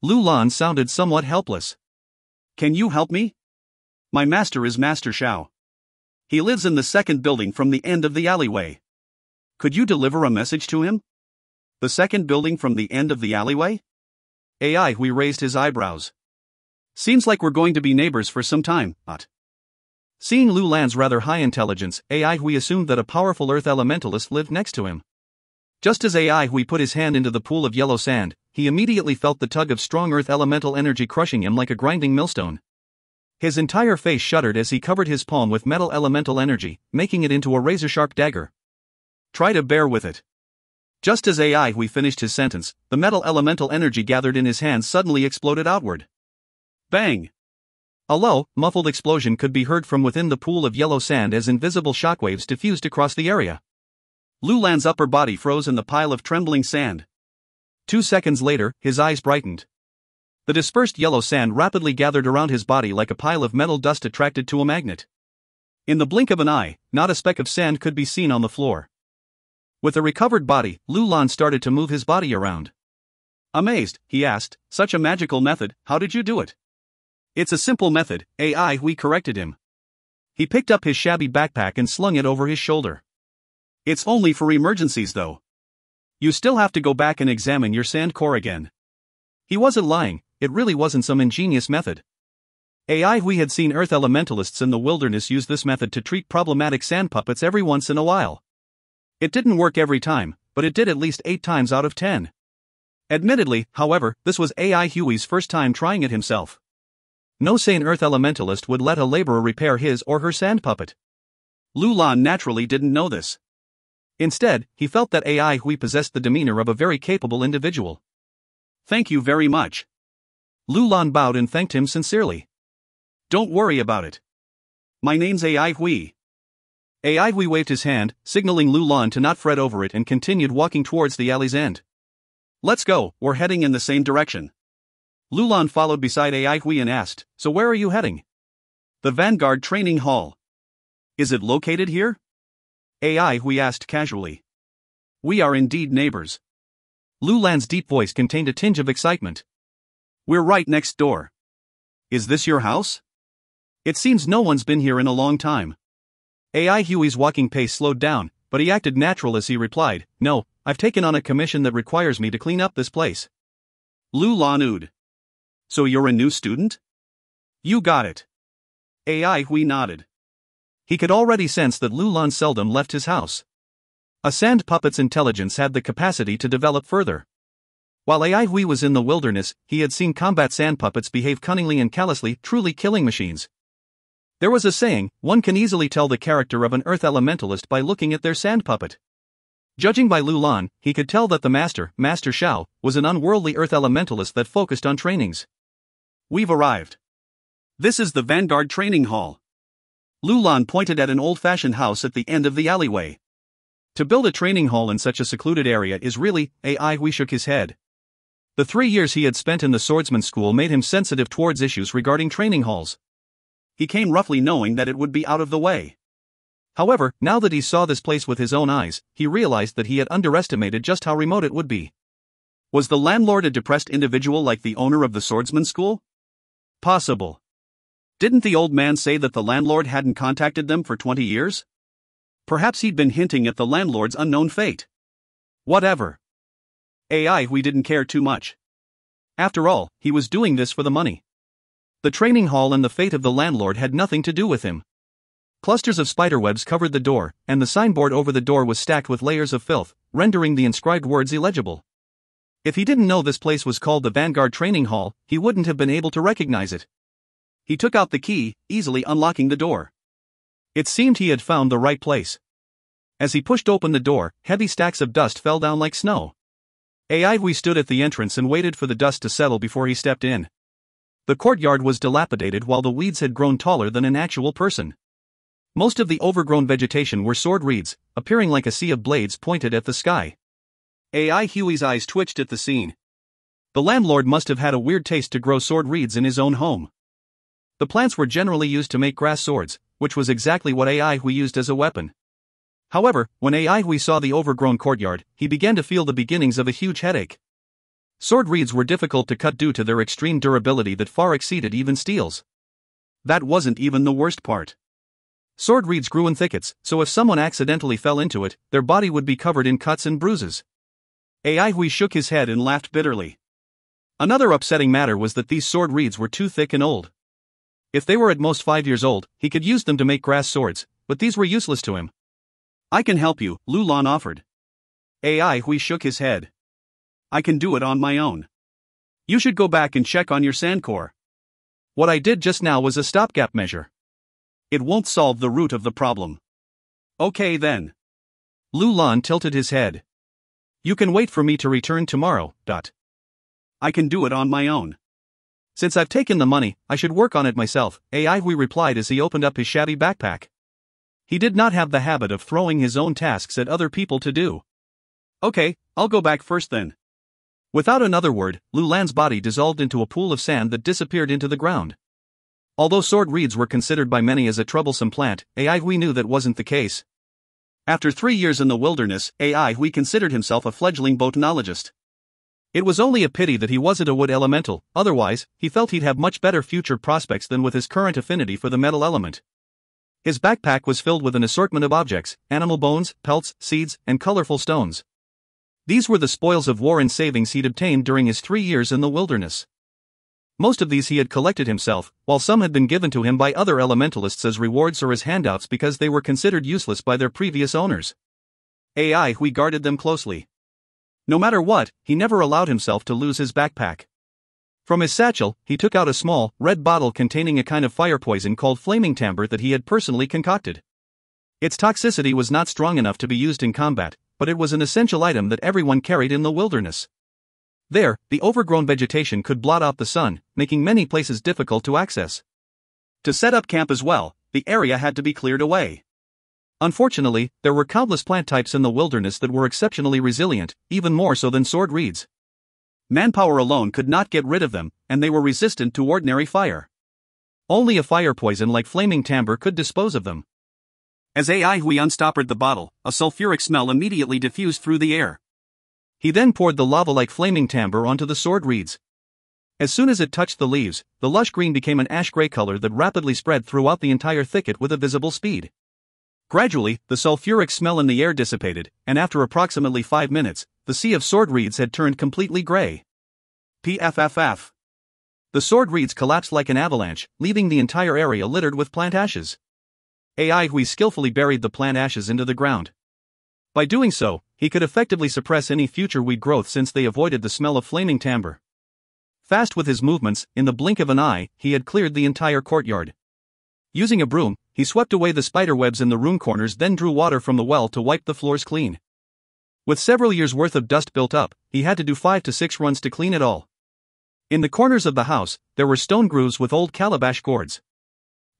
Lulan sounded somewhat helpless. "Can you help me? My master is Master Shao. He lives in the second building from the end of the alleyway. Could you deliver a message to him?" "The second building from the end of the alleyway?" AI Hui raised his eyebrows. "Seems like we're going to be neighbors for some time, but..." Seeing Lulan's rather high intelligence, AI Hui assumed that a powerful Earth Elementalist lived next to him. Just as AI Hui put his hand into the pool of yellow sand, he immediately felt the tug of strong Earth Elemental energy crushing him like a grinding millstone. His entire face shuddered as he covered his palm with metal elemental energy, making it into a razor-sharp dagger. "Try to bear with it." Just as AI Hui finished his sentence, the metal elemental energy gathered in his hands suddenly exploded outward. Bang! A low, muffled explosion could be heard from within the pool of yellow sand as invisible shockwaves diffused across the area. Lulan's upper body froze in the pile of trembling sand. 2 seconds later, his eyes brightened. The dispersed yellow sand rapidly gathered around his body like a pile of metal dust attracted to a magnet. In the blink of an eye, not a speck of sand could be seen on the floor. With a recovered body, Lulan started to move his body around. Amazed, he asked, "Such a magical method, how did you do it?" "It's a simple method," AI Hui corrected him. He picked up his shabby backpack and slung it over his shoulder. It's only for emergencies though. You still have to go back and examine your sand core again. He wasn't lying, it really wasn't some ingenious method. We had seen Earth elementalists in the wilderness use this method to treat problematic sand puppets every once in a while. It didn't work every time, but it did at least 8 times out of 10. Admittedly, however, this was Huey's first time trying it himself. No sane Earth elementalist would let a laborer repair his or her sand puppet. Lulan naturally didn't know this. Instead, he felt that Huey possessed the demeanor of a very capable individual. Thank you very much. Lulan bowed and thanked him sincerely. Don't worry about it. My name's Huey. Huey waved his hand, signaling Lulan to not fret over it, and continued walking towards the alley's end. Let's go, we're heading in the same direction. Lulan followed beside Huey and asked, so where are you heading? The Vanguard Training Hall. Is it located here? Huey asked casually. We are indeed neighbors. Lulan's deep voice contained a tinge of excitement. We're right next door. Is this your house? It seems no one's been here in a long time. Huey's walking pace slowed down, but he acted natural as he replied, no, I've taken on a commission that requires me to clean up this place. Lulan oohed. So you're a new student? You got it. Huey nodded. He could already sense that Lulan seldom left his house. A sand puppet's intelligence had the capacity to develop further. While Huey was in the wilderness, he had seen combat sand puppets behave cunningly and callously, truly killing machines. There was a saying, one can easily tell the character of an Earth elementalist by looking at their sand puppet. Judging by Lulan, he could tell that the Master Shao, was an unworldly Earth elementalist that focused on trainings. We've arrived. This is the Vanguard Training Hall. Lulan pointed at an old-fashioned house at the end of the alleyway. To build a training hall in such a secluded area is really, Huey shook his head. The 3 years he had spent in the swordsman school made him sensitive towards issues regarding training halls. He came roughly knowing that it would be out of the way. However, now that he saw this place with his own eyes, he realized that he had underestimated just how remote it would be. Was the landlord a depressed individual like the owner of the swordsman school? Possible. Didn't the old man say that the landlord hadn't contacted them for 20 years? Perhaps he'd been hinting at the landlord's unknown fate. Whatever. Huey didn't care too much. After all, he was doing this for the money. The training hall and the fate of the landlord had nothing to do with him. Clusters of spiderwebs covered the door, and the signboard over the door was stacked with layers of filth, rendering the inscribed words illegible. If he didn't know this place was called the Vanguard Training Hall, he wouldn't have been able to recognize it. He took out the key, easily unlocking the door. It seemed he had found the right place. As he pushed open the door, heavy stacks of dust fell down like snow. Huey stood at the entrance and waited for the dust to settle before he stepped in. The courtyard was dilapidated while the weeds had grown taller than an actual person. Most of the overgrown vegetation were sword reeds, appearing like a sea of blades pointed at the sky. Huey's eyes twitched at the scene. The landlord must have had a weird taste to grow sword reeds in his own home. The plants were generally used to make grass swords, which was exactly what Huey used as a weapon. However, when Huey saw the overgrown courtyard, he began to feel the beginnings of a huge headache. Sword reeds were difficult to cut due to their extreme durability that far exceeded even steel's. That wasn't even the worst part. Sword reeds grew in thickets, so if someone accidentally fell into it, their body would be covered in cuts and bruises. Huey shook his head and laughed bitterly. Another upsetting matter was that these sword reeds were too thick and old. If they were at most 5 years old, he could use them to make grass swords, but these were useless to him. I can help you, Lulan offered. Huey shook his head. I can do it on my own. You should go back and check on your sand core. What I did just now was a stopgap measure. It won't solve the root of the problem. Okay then. Lulan tilted his head. You can wait for me to return tomorrow. I can do it on my own. Since I've taken the money, I should work on it myself, Huey replied as he opened up his shabby backpack. He did not have the habit of throwing his own tasks at other people to do. Okay, I'll go back first then. Without another word, Lulan's body dissolved into a pool of sand that disappeared into the ground. Although sword reeds were considered by many as a troublesome plant, Huey knew that wasn't the case. After 3 years in the wilderness, Huey considered himself a fledgling botanologist. It was only a pity that he wasn't a wood elemental, otherwise, he felt he'd have much better future prospects than with his current affinity for the metal element. His backpack was filled with an assortment of objects: animal bones, pelts, seeds, and colorful stones. These were the spoils of war and savings he'd obtained during his 3 years in the wilderness. Most of these he had collected himself, while some had been given to him by other elementalists as rewards or as handouts because they were considered useless by their previous owners. We guarded them closely. No matter what, he never allowed himself to lose his backpack. From his satchel, he took out a small, red bottle containing a kind of fire poison called flaming timber that he had personally concocted. Its toxicity was not strong enough to be used in combat, but it was an essential item that everyone carried in the wilderness. There, the overgrown vegetation could blot out the sun, making many places difficult to access. To set up camp as well, the area had to be cleared away. Unfortunately, there were countless plant types in the wilderness that were exceptionally resilient, even more so than sword reeds. Manpower alone could not get rid of them, and they were resistant to ordinary fire. Only a fire poison like flaming timber could dispose of them. As Hui unstoppered the bottle, a sulfuric smell immediately diffused through the air. He then poured the lava-like flaming timber onto the sword reeds. As soon as it touched the leaves, the lush green became an ash-gray color that rapidly spread throughout the entire thicket with a visible speed. Gradually, the sulfuric smell in the air dissipated, and after approximately 5 minutes, the sea of sword reeds had turned completely gray. PFFF. The sword reeds collapsed like an avalanche, leaving the entire area littered with plant ashes. Hui skillfully buried the plant ashes into the ground. By doing so, he could effectively suppress any future weed growth since they avoided the smell of flaming timber. Fast with his movements, in the blink of an eye, he had cleared the entire courtyard. Using a broom, he swept away the spider webs in the room corners, then drew water from the well to wipe the floors clean. With several years' worth of dust built up, he had to do 5 to 6 runs to clean it all. In the corners of the house, there were stone grooves with old calabash gourds.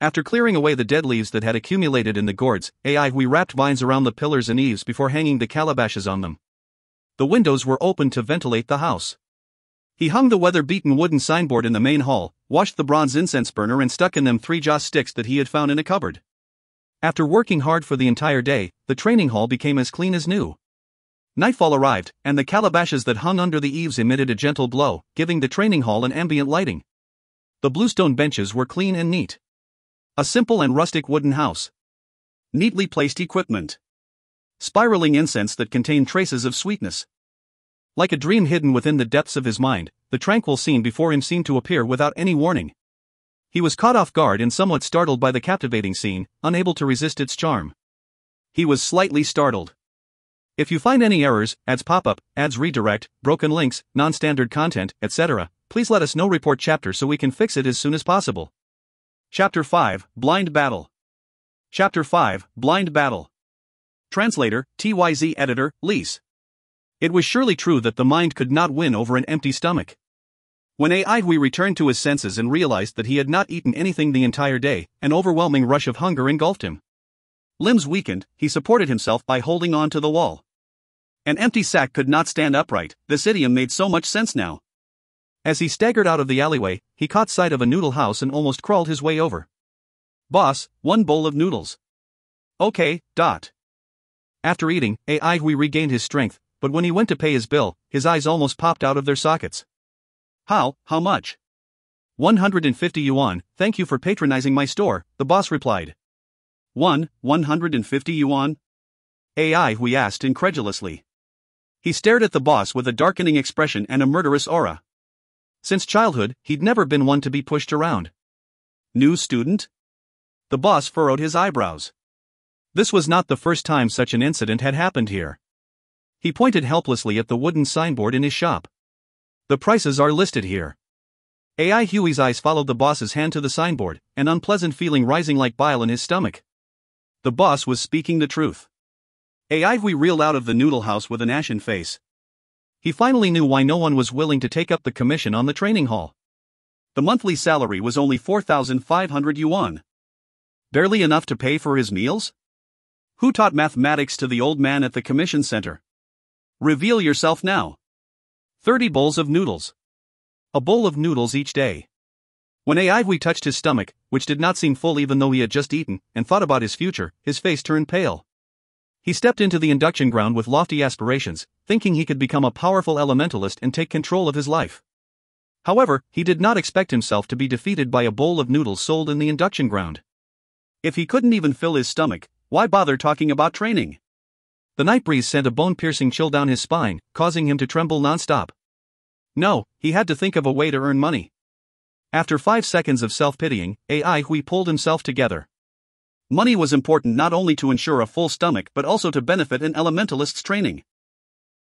After clearing away the dead leaves that had accumulated in the gourds, we wrapped vines around the pillars and eaves before hanging the calabashes on them. The windows were open to ventilate the house. He hung the weather-beaten wooden signboard in the main hall, washed the bronze incense burner and stuck in them 3 joss sticks that he had found in a cupboard. After working hard for the entire day, the training hall became as clean as new. Nightfall arrived, and the calabashes that hung under the eaves emitted a gentle glow, giving the training hall an ambient lighting. The bluestone benches were clean and neat. A simple and rustic wooden house. Neatly placed equipment. Spiraling incense that contained traces of sweetness. Like a dream hidden within the depths of his mind, the tranquil scene before him seemed to appear without any warning. He was caught off guard and somewhat startled by the captivating scene, unable to resist its charm. He was slightly startled. If you find any errors, ads pop up, ads redirect, broken links, non-standard content, etc., please let us know. Report chapter so we can fix it as soon as possible. Chapter 5, Blind Battle. Chapter 5, Blind Battle. Translator, TYZ Editor, Lise. It was surely true that the mind could not win over an empty stomach. When Hui returned to his senses and realized that he had not eaten anything the entire day, an overwhelming rush of hunger engulfed him. Limbs weakened, he supported himself by holding on to the wall. An empty sack could not stand upright. This idiom made so much sense now. As he staggered out of the alleyway, he caught sight of a noodle house and almost crawled his way over. Boss, 1 bowl of noodles. Okay. After eating, Hui regained his strength, but when he went to pay his bill, his eyes almost popped out of their sockets. How much? 150 yuan, thank you for patronizing my store, the boss replied. 150 yuan? Hui asked incredulously. He stared at the boss with a darkening expression and a murderous aura. Since childhood, he'd never been one to be pushed around. New student? The boss furrowed his eyebrows. This was not the first time such an incident had happened here. He pointed helplessly at the wooden signboard in his shop. The prices are listed here. Hui's eyes followed the boss's hand to the signboard, an unpleasant feeling rising like bile in his stomach. The boss was speaking the truth. Hui reeled out of the noodle house with an ashen face. He finally knew why no one was willing to take up the commission on the training hall. The monthly salary was only 4,500 yuan. Barely enough to pay for his meals? Who taught mathematics to the old man at the commission center? Reveal yourself now. 30 bowls of noodles. A bowl of noodles each day. When Hui touched his stomach, which did not seem full even though he had just eaten, and thought about his future, his face turned pale. He stepped into the induction ground with lofty aspirations, thinking he could become a powerful elementalist and take control of his life. However, he did not expect himself to be defeated by a bowl of noodles sold in the induction ground. If he couldn't even fill his stomach, why bother talking about training? The night breeze sent a bone-piercing chill down his spine, causing him to tremble non-stop. No, he had to think of a way to earn money. After 5 seconds of self-pitying, AI Hui pulled himself together. Money was important not only to ensure a full stomach but also to benefit an elementalist's training.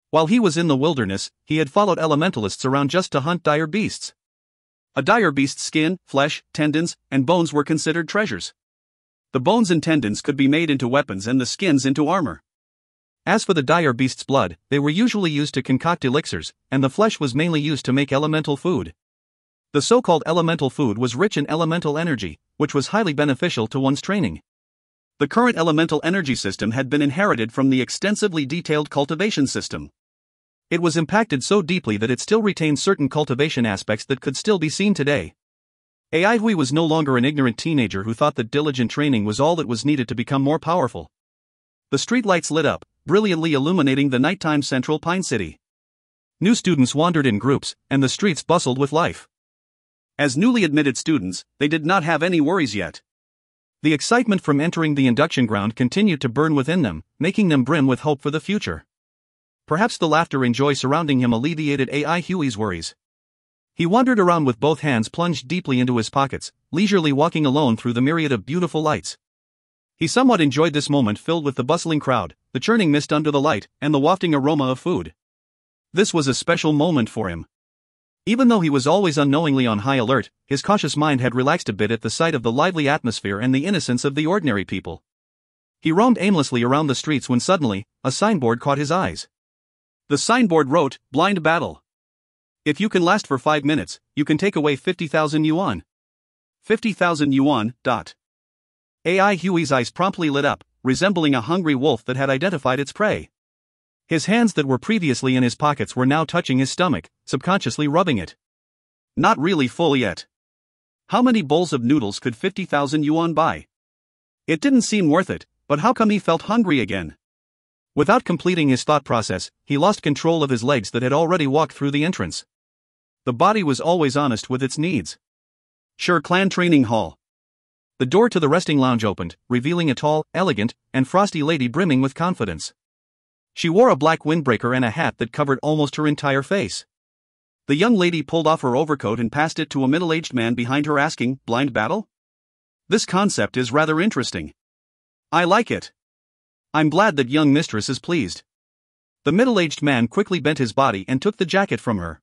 While he was in the wilderness, he had followed elementalists around just to hunt dire beasts. A dire beast's skin, flesh, tendons, and bones were considered treasures. The bones and tendons could be made into weapons and the skins into armor. As for the dire beast's blood, they were usually used to concoct elixirs, and the flesh was mainly used to make elemental food. The so-called elemental food was rich in elemental energy, which was highly beneficial to one's training. The current elemental energy system had been inherited from the extensively detailed cultivation system. It was impacted so deeply that it still retained certain cultivation aspects that could still be seen today. AI Hui was no longer an ignorant teenager who thought that diligent training was all that was needed to become more powerful. The streetlights lit up, brilliantly illuminating the nighttime central Pine City. New students wandered in groups, and the streets bustled with life. As newly admitted students, they did not have any worries yet. The excitement from entering the induction ground continued to burn within them, making them brim with hope for the future. Perhaps the laughter and joy surrounding him alleviated AI Huey's worries. He wandered around with both hands plunged deeply into his pockets, leisurely walking alone through the myriad of beautiful lights. He somewhat enjoyed this moment filled with the bustling crowd, the churning mist under the light, and the wafting aroma of food. This was a special moment for him. Even though he was always unknowingly on high alert, his cautious mind had relaxed a bit at the sight of the lively atmosphere and the innocence of the ordinary people. He roamed aimlessly around the streets when suddenly, a signboard caught his eyes. The signboard wrote, "Blind Battle. If you can last for 5 minutes, you can take away 50,000 yuan. 50,000 yuan. AI Huey's eyes promptly lit up, resembling a hungry wolf that had identified its prey. His hands that were previously in his pockets were now touching his stomach, subconsciously rubbing it. Not really full yet. How many bowls of noodles could 50,000 yuan buy? It didn't seem worth it, but how come he felt hungry again? Without completing his thought process, he lost control of his legs that had already walked through the entrance. The body was always honest with its needs. Sure Clan Training Hall. The door to the resting lounge opened, revealing a tall, elegant, and frosty lady brimming with confidence. She wore a black windbreaker and a hat that covered almost her entire face. The young lady pulled off her overcoat and passed it to a middle-aged man behind her asking, "Blind battle? This concept is rather interesting. I like it. I'm glad that young mistress is pleased." The middle-aged man quickly bent his body and took the jacket from her.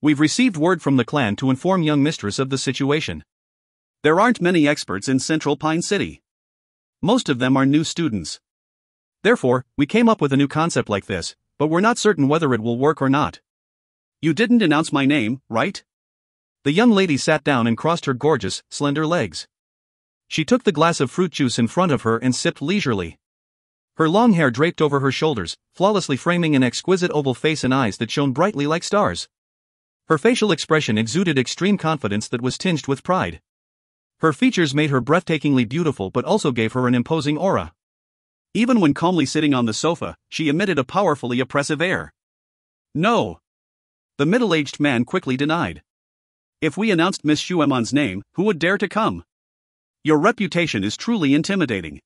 "We've received word from the clan to inform young mistress of the situation. There aren't many experts in Central Pine City. Most of them are new students. Therefore, we came up with a new concept like this, but we're not certain whether it will work or not. You didn't announce my name, right?" The young lady sat down and crossed her gorgeous, slender legs. She took the glass of fruit juice in front of her and sipped leisurely. Her long hair draped over her shoulders, flawlessly framing an exquisite oval face and eyes that shone brightly like stars. Her facial expression exuded extreme confidence that was tinged with pride. Her features made her breathtakingly beautiful but also gave her an imposing aura. Even when calmly sitting on the sofa, she emitted a powerfully oppressive air. "No." The middle-aged man quickly denied. "If we announced Miss Xuemon's name, who would dare to come? Your reputation is truly intimidating.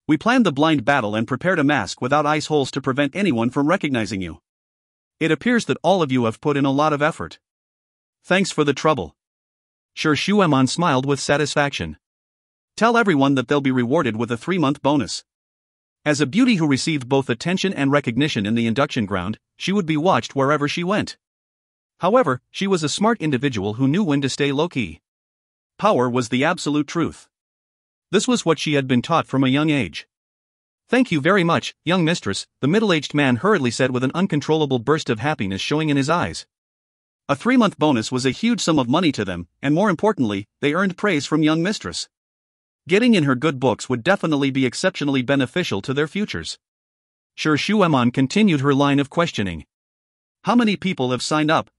We planned the blind battle and prepared a mask without ice holes to prevent anyone from recognizing you. It appears that all of you have put in a lot of effort. Thanks for the trouble." Sure Xuemon smiled with satisfaction. "Tell everyone that they'll be rewarded with a 3-month bonus. As a beauty who received both attention and recognition in the induction ground, she would be watched wherever she went. However, she was a smart individual who knew when to stay low-key. Power was the absolute truth. This was what she had been taught from a young age. "Thank you very much, young mistress," the middle-aged man hurriedly said with an uncontrollable burst of happiness showing in his eyes. A 3-month bonus was a huge sum of money to them, and more importantly, they earned praise from young mistress. Getting in her good books would definitely be exceptionally beneficial to their futures. Sure Xuemon continued her line of questioning. "How many people have signed up?"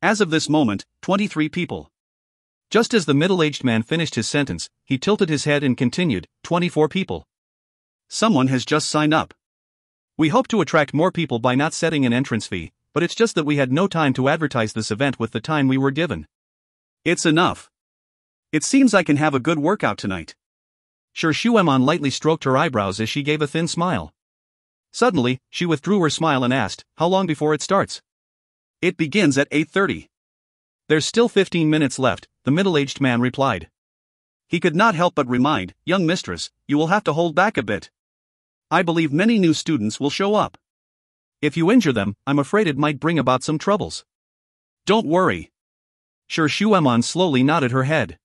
As of this moment, 23 people. Just as the middle-aged man finished his sentence, he tilted his head and continued, 24 people. Someone has just signed up. We hope to attract more people by not setting an entrance fee, but it's just that we had no time to advertise this event with the time we were given. It's enough. It seems I can have a good workout tonight. Sure Shuemon lightly stroked her eyebrows as she gave a thin smile. Suddenly, she withdrew her smile and asked, "How long before it starts?" "It begins at 8:30. There's still 15 minutes left," the middle-aged man replied. He could not help but remind, "Young mistress, you will have to hold back a bit. I believe many new students will show up. If you injure them, I'm afraid it might bring about some troubles." "Don't worry." Sure Shuemon slowly nodded her head.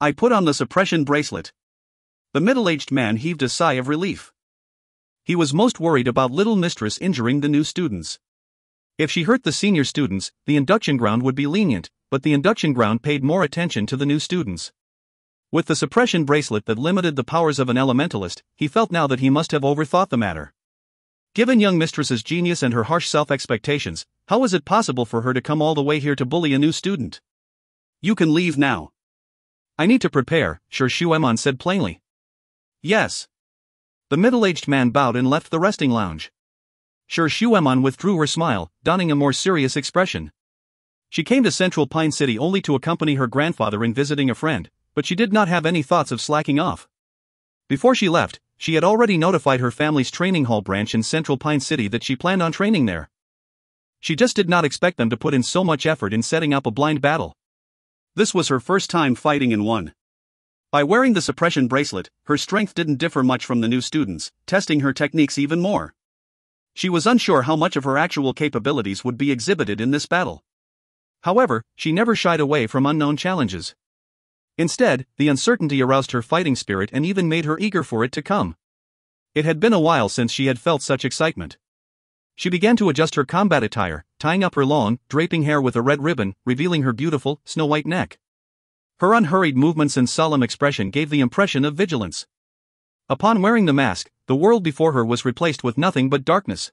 "I put on the suppression bracelet." The middle-aged man heaved a sigh of relief. He was most worried about little mistress injuring the new students. If she hurt the senior students, the induction ground would be lenient, but the induction ground paid more attention to the new students. With the suppression bracelet that limited the powers of an elementalist, he felt now that he must have overthought the matter. Given young mistress's genius and her harsh self-expectations, how was it possible for her to come all the way here to bully a new student? "You can leave now." "I need to prepare," Sure Shuemon said plainly. "Yes." The middle-aged man bowed and left the resting lounge. Sure Shuemon withdrew her smile, donning a more serious expression. She came to Central Pine City only to accompany her grandfather in visiting a friend, but she did not have any thoughts of slacking off. Before she left, she had already notified her family's training hall branch in Central Pine City that she planned on training there. She just did not expect them to put in so much effort in setting up a blind battle. This was her first time fighting in one. By wearing the suppression bracelet, her strength didn't differ much from the new students, testing her techniques even more. She was unsure how much of her actual capabilities would be exhibited in this battle. However, she never shied away from unknown challenges. Instead, the uncertainty aroused her fighting spirit and even made her eager for it to come. It had been a while since she had felt such excitement. She began to adjust her combat attire, tying up her long, draping hair with a red ribbon, revealing her beautiful, snow-white neck. Her unhurried movements and solemn expression gave the impression of vigilance. Upon wearing the mask, the world before her was replaced with nothing but darkness.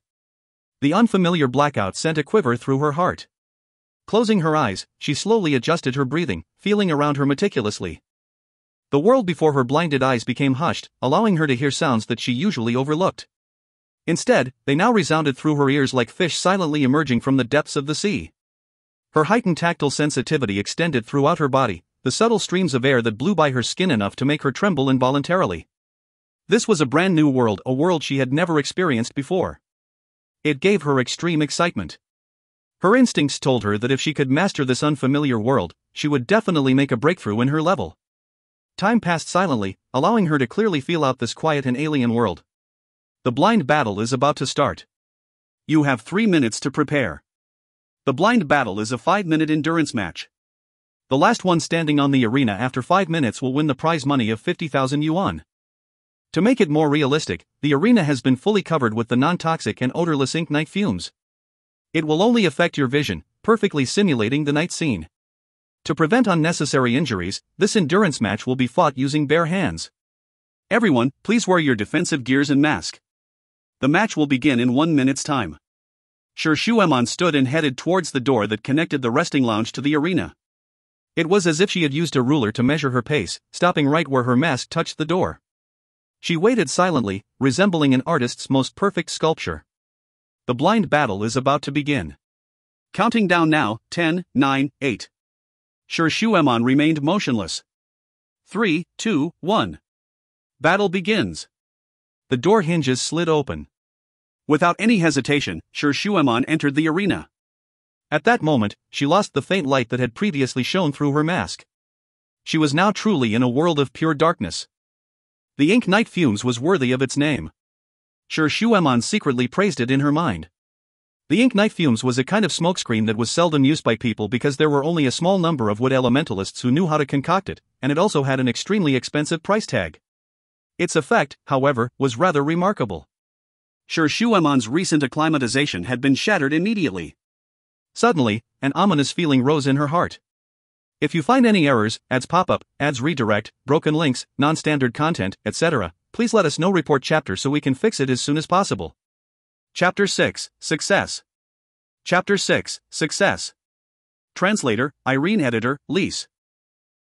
The unfamiliar blackout sent a quiver through her heart. Closing her eyes, she slowly adjusted her breathing, feeling around her meticulously. The world before her blinded eyes became hushed, allowing her to hear sounds that she usually overlooked. Instead, they now resounded through her ears like fish silently emerging from the depths of the sea. Her heightened tactile sensitivity extended throughout her body, the subtle streams of air that blew by her skin enough to make her tremble involuntarily. This was a brand new world, a world she had never experienced before. It gave her extreme excitement. Her instincts told her that if she could master this unfamiliar world, she would definitely make a breakthrough in her level. Time passed silently, allowing her to clearly feel out this quiet and alien world. The blind battle is about to start. You have 3 minutes to prepare. The blind battle is a 5-minute endurance match. The last one standing on the arena after 5 minutes will win the prize money of 50,000 yuan. To make it more realistic, the arena has been fully covered with the non-toxic and odorless ink night fumes. It will only affect your vision, perfectly simulating the night scene. To prevent unnecessary injuries, this endurance match will be fought using bare hands. Everyone, please wear your defensive gears and mask. The match will begin in 1 minute's time. Sure Shuemon stood and headed towards the door that connected the resting lounge to the arena. It was as if she had used a ruler to measure her pace, stopping right where her mask touched the door. She waited silently, resembling an artist's most perfect sculpture. The blind battle is about to begin. Counting down now, 10, 9, 8. Sure Shuemon remained motionless. 3, 2, 1. Battle begins. The door hinges slid open. Without any hesitation, Sure Shuemon entered the arena. At that moment, she lost the faint light that had previously shone through her mask. She was now truly in a world of pure darkness. The ink night fumes was worthy of its name. Sure Shuemon secretly praised it in her mind. The ink night fumes was a kind of smokescreen that was seldom used by people because there were only a small number of wood elementalists who knew how to concoct it, and it also had an extremely expensive price tag. Its effect, however, was rather remarkable. Sure Shuemon's recent acclimatization had been shattered immediately. Suddenly, an ominous feeling rose in her heart. If you find any errors, ads pop-up, ads redirect, broken links, non-standard content, etc., please let us know. Report chapter so we can fix it as soon as possible. Chapter 6, Success. Chapter 6, Success. Translator, Irene. Editor, Lise.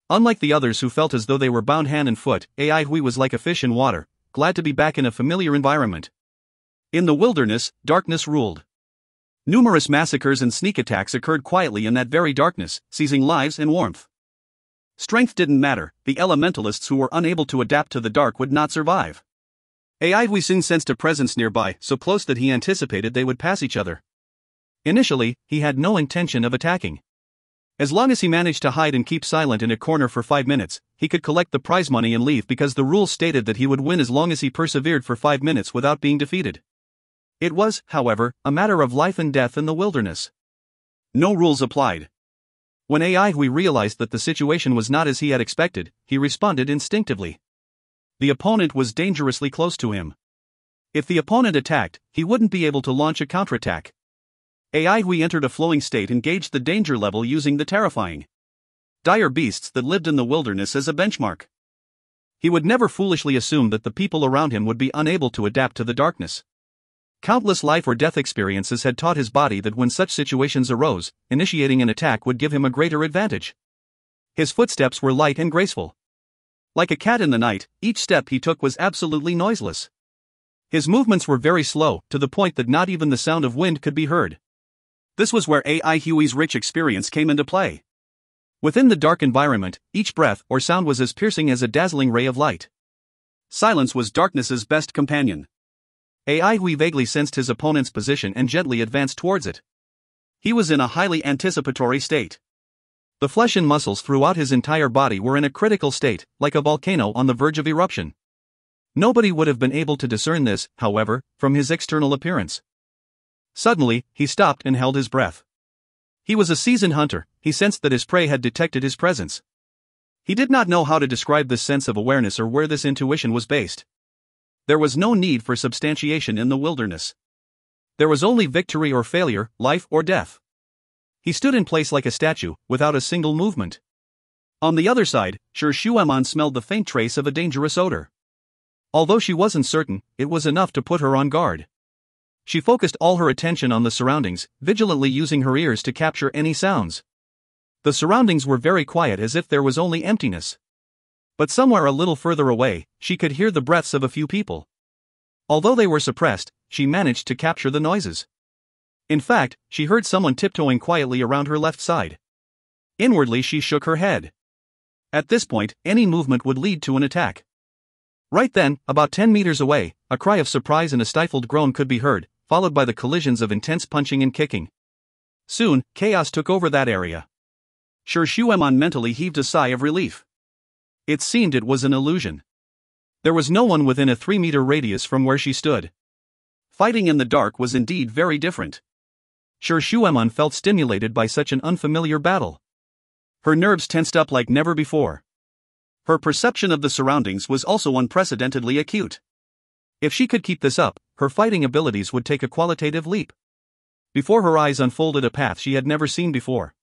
Unlike the others who felt as though they were bound hand and foot, Ai Hui was like a fish in water, glad to be back in a familiar environment. In the wilderness, darkness ruled. Numerous massacres and sneak attacks occurred quietly in that very darkness, seizing lives and warmth. Strength didn't matter, the elementalists who were unable to adapt to the dark would not survive. Ai Hui soon sensed a presence nearby, so close that he anticipated they would pass each other. Initially, he had no intention of attacking. As long as he managed to hide and keep silent in a corner for 5 minutes, he could collect the prize money and leave because the rules stated that he would win as long as he persevered for 5 minutes without being defeated. It was, however, a matter of life and death in the wilderness. No rules applied. When Ai Hui realized that the situation was not as he had expected, he responded instinctively. The opponent was dangerously close to him. If the opponent attacked, he wouldn't be able to launch a counterattack. Ai Hui entered a flowing state and gauged the danger level using the terrifying dire beasts that lived in the wilderness as a benchmark. He would never foolishly assume that the people around him would be unable to adapt to the darkness. Countless life or death experiences had taught his body that when such situations arose, initiating an attack would give him a greater advantage. His footsteps were light and graceful. Like a cat in the night, each step he took was absolutely noiseless. His movements were very slow, to the point that not even the sound of wind could be heard. This was where Ai Hui's rich experience came into play. Within the dark environment, each breath or sound was as piercing as a dazzling ray of light. Silence was darkness's best companion. Ai Hui vaguely sensed his opponent's position and gently advanced towards it. He was in a highly anticipatory state. The flesh and muscles throughout his entire body were in a critical state, like a volcano on the verge of eruption. Nobody would have been able to discern this, however, from his external appearance. Suddenly, he stopped and held his breath. He was a seasoned hunter, he sensed that his prey had detected his presence. He did not know how to describe this sense of awareness or where this intuition was based. There was no need for substantiation in the wilderness. There was only victory or failure, life or death. He stood in place like a statue, without a single movement. On the other side, Shueman smelled the faint trace of a dangerous odor. Although she wasn't certain, it was enough to put her on guard. She focused all her attention on the surroundings, vigilantly using her ears to capture any sounds. The surroundings were very quiet, as if there was only emptiness. But somewhere a little further away, she could hear the breaths of a few people. Although they were suppressed, she managed to capture the noises. In fact, she heard someone tiptoeing quietly around her left side. Inwardly, she shook her head. At this point, any movement would lead to an attack. Right then, about 10 meters away, a cry of surprise and a stifled groan could be heard, followed by the collisions of intense punching and kicking. Soon, chaos took over that area. Shueman mentally heaved a sigh of relief. It seemed it was an illusion. There was no one within a 3-meter radius from where she stood. Fighting in the dark was indeed very different. Shueman felt stimulated by such an unfamiliar battle. Her nerves tensed up like never before. Her perception of the surroundings was also unprecedentedly acute. If she could keep this up, her fighting abilities would take a qualitative leap. Before her eyes unfolded a path she had never seen before.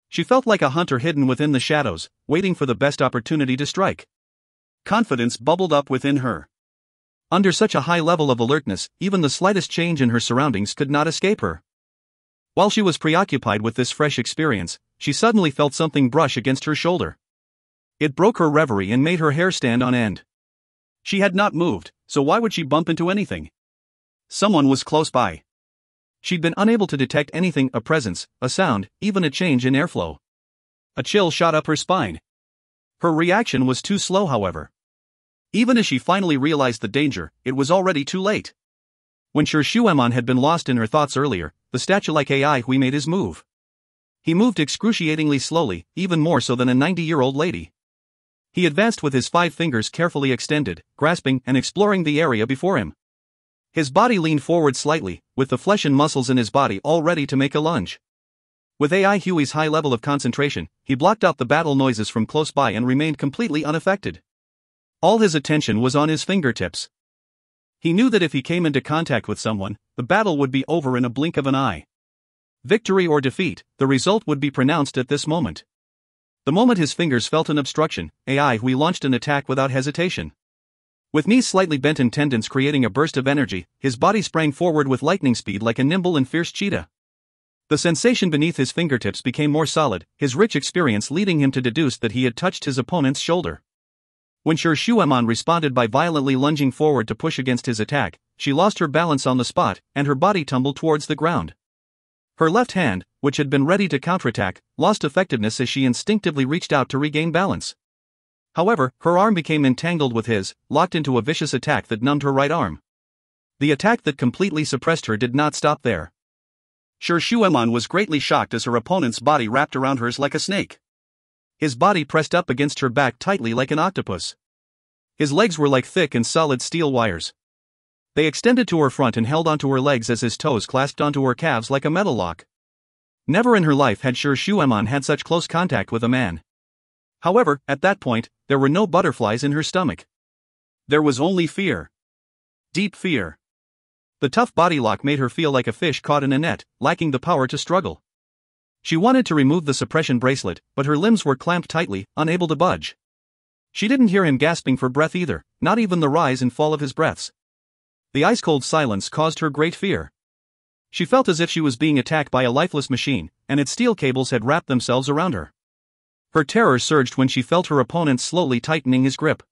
She felt like a hunter hidden within the shadows, waiting for the best opportunity to strike. Confidence bubbled up within her. Under such a high level of alertness, even the slightest change in her surroundings could not escape her. While she was preoccupied with this fresh experience, she suddenly felt something brush against her shoulder. It broke her reverie and made her hair stand on end. She had not moved, so why would she bump into anything? Someone was close by. She'd been unable to detect anything, a presence, a sound, even a change in airflow. A chill shot up her spine. Her reaction was too slow, however. Even as she finally realized the danger, it was already too late. When Shueman had been lost in her thoughts earlier, the statue-like Ai Hui made his move. He moved excruciatingly slowly, even more so than a 90-year-old lady. He advanced with his 5 fingers carefully extended, grasping and exploring the area before him. His body leaned forward slightly, with the flesh and muscles in his body all ready to make a lunge. With Ai Hui's high level of concentration, he blocked out the battle noises from close by and remained completely unaffected. All his attention was on his fingertips. He knew that if he came into contact with someone, the battle would be over in a blink of an eye. Victory or defeat, the result would be pronounced at this moment. The moment his fingers felt an obstruction, Ai Hui launched an attack without hesitation. With knees slightly bent and tendons creating a burst of energy, his body sprang forward with lightning speed like a nimble and fierce cheetah. The sensation beneath his fingertips became more solid, his rich experience leading him to deduce that he had touched his opponent's shoulder. When Shueman responded by violently lunging forward to push against his attack, she lost her balance on the spot, and her body tumbled towards the ground. Her left hand, which had been ready to counterattack, lost effectiveness as she instinctively reached out to regain balance. However, her arm became entangled with his, locked into a vicious attack that numbed her right arm. The attack that completely suppressed her did not stop there. Shuemon was greatly shocked as her opponent's body wrapped around hers like a snake. His body pressed up against her back tightly like an octopus. His legs were like thick and solid steel wires. They extended to her front and held onto her legs as his toes clasped onto her calves like a metal lock. Never in her life had Shuemon had such close contact with a man. However, at that point, there were no butterflies in her stomach. There was only fear. Deep fear. The tough body lock made her feel like a fish caught in a net, lacking the power to struggle. She wanted to remove the suppression bracelet, but her limbs were clamped tightly, unable to budge. She didn't hear him gasping for breath either, not even the rise and fall of his breaths. The ice-cold silence caused her great fear. She felt as if she was being attacked by a lifeless machine, and its steel cables had wrapped themselves around her. Her terror surged when she felt her opponent slowly tightening his grip.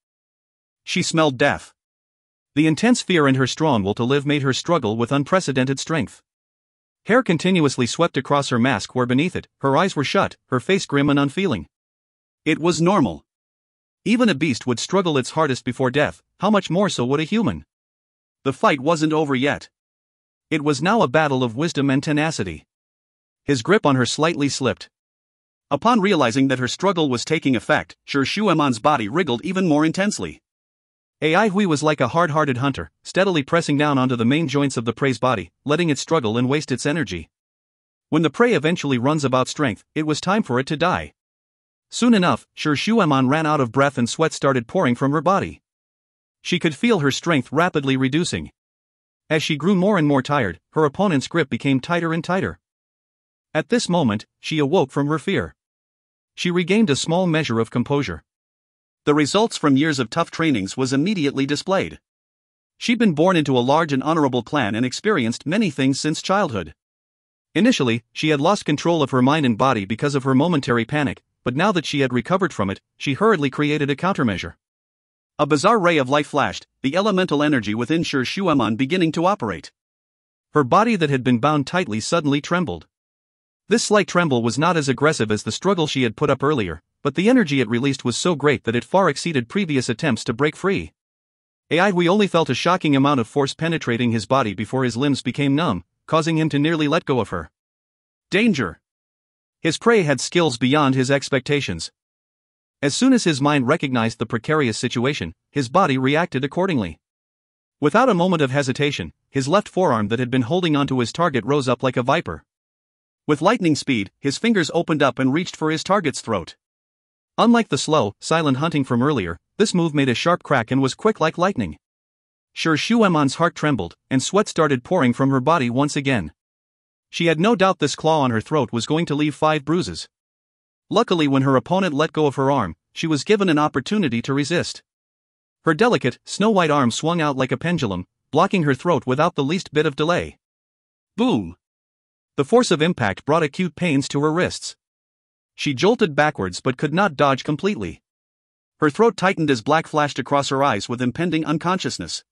She smelled death. The intense fear and her strong will to live made her struggle with unprecedented strength. Hair continuously swept across her mask where beneath it, her eyes were shut, her face grim and unfeeling. It was normal. Even a beast would struggle its hardest before death, how much more so would a human? The fight wasn't over yet. It was now a battle of wisdom and tenacity. His grip on her slightly slipped. Upon realizing that her struggle was taking effect, Shuemon's body wriggled even more intensely. Hui was like a hard-hearted hunter, steadily pressing down onto the main joints of the prey's body, letting it struggle and waste its energy. When the prey eventually runs about strength, it was time for it to die. Soon enough, Shuemon ran out of breath and sweat started pouring from her body. She could feel her strength rapidly reducing. As she grew more and more tired, her opponent's grip became tighter and tighter. At this moment, she awoke from her fear. She regained a small measure of composure. The results from years of tough trainings was immediately displayed. She'd been born into a large and honorable clan and experienced many things since childhood. Initially, she had lost control of her mind and body because of her momentary panic, but now that she had recovered from it, she hurriedly created a countermeasure. A bizarre ray of light flashed, the elemental energy within Shuemon beginning to operate. Her body that had been bound tightly suddenly trembled. This slight tremble was not as aggressive as the struggle she had put up earlier, but the energy it released was so great that it far exceeded previous attempts to break free. Hui only felt a shocking amount of force penetrating his body before his limbs became numb, causing him to nearly let go of her. Danger! His prey had skills beyond his expectations. As soon as his mind recognized the precarious situation, his body reacted accordingly. Without a moment of hesitation, his left forearm that had been holding onto his target rose up like a viper. With lightning speed, his fingers opened up and reached for his target's throat. Unlike the slow, silent hunting from earlier, this move made a sharp crack and was quick like lightning. Shuemon's heart trembled, and sweat started pouring from her body once again. She had no doubt this claw on her throat was going to leave 5 bruises. Luckily, when her opponent let go of her arm, she was given an opportunity to resist. Her delicate, snow-white arm swung out like a pendulum, blocking her throat without the least bit of delay. Boom! The force of impact brought acute pains to her wrists. She jolted backwards but could not dodge completely. Her throat tightened as black flashed across her eyes with impending unconsciousness.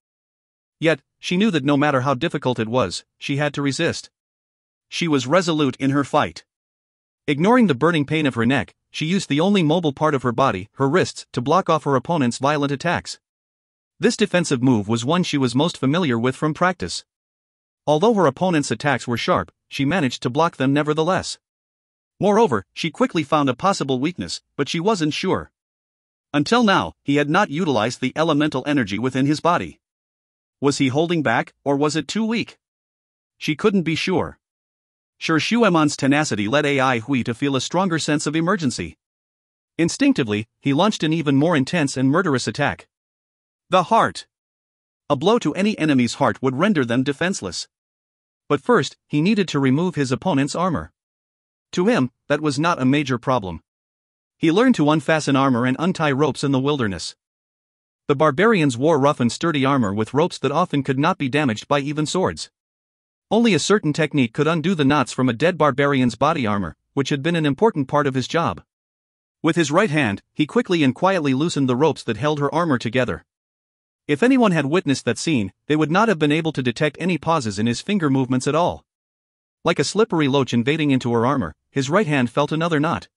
Yet, she knew that no matter how difficult it was, she had to resist. She was resolute in her fight. Ignoring the burning pain of her neck, she used the only mobile part of her body, her wrists, to block off her opponent's violent attacks. This defensive move was one she was most familiar with from practice. Although her opponent's attacks were sharp, she managed to block them nevertheless. Moreover, she quickly found a possible weakness, but she wasn't sure. Until now, he had not utilized the elemental energy within his body. Was he holding back, or was it too weak? She couldn't be sure. Shuemon's tenacity led Hui to feel a stronger sense of emergency. Instinctively, he launched an even more intense and murderous attack. The heart. A blow to any enemy's heart would render them defenseless. But first, he needed to remove his opponent's armor. To him, that was not a major problem. He learned to unfasten armor and untie ropes in the wilderness. The barbarians wore rough and sturdy armor with ropes that often could not be damaged by even swords. Only a certain technique could undo the knots from a dead barbarian's body armor, which had been an important part of his job. With his right hand, he quickly and quietly loosened the ropes that held her armor together. If anyone had witnessed that scene, they would not have been able to detect any pauses in his finger movements at all. Like a slippery loach invading into her armor, his right hand felt another knot.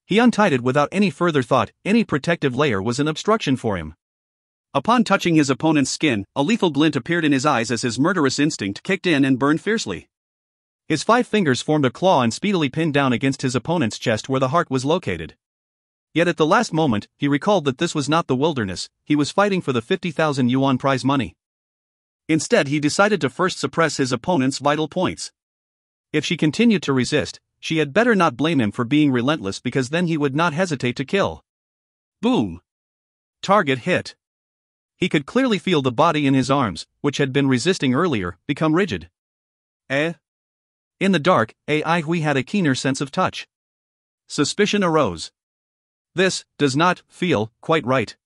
He untied it without any further thought. Any protective layer was an obstruction for him. Upon touching his opponent's skin, a lethal glint appeared in his eyes as his murderous instinct kicked in and burned fiercely. His 5 fingers formed a claw and speedily pinned down against his opponent's chest where the heart was located. Yet at the last moment, he recalled that this was not the wilderness, he was fighting for the 50,000 yuan prize money. Instead, he decided to first suppress his opponent's vital points. If she continued to resist, she had better not blame him for being relentless, because then he would not hesitate to kill. Boom! Target hit. He could clearly feel the body in his arms, which had been resisting earlier, become rigid. In the dark, Ai Hui had a keener sense of touch. Suspicion arose. This does not feel quite right.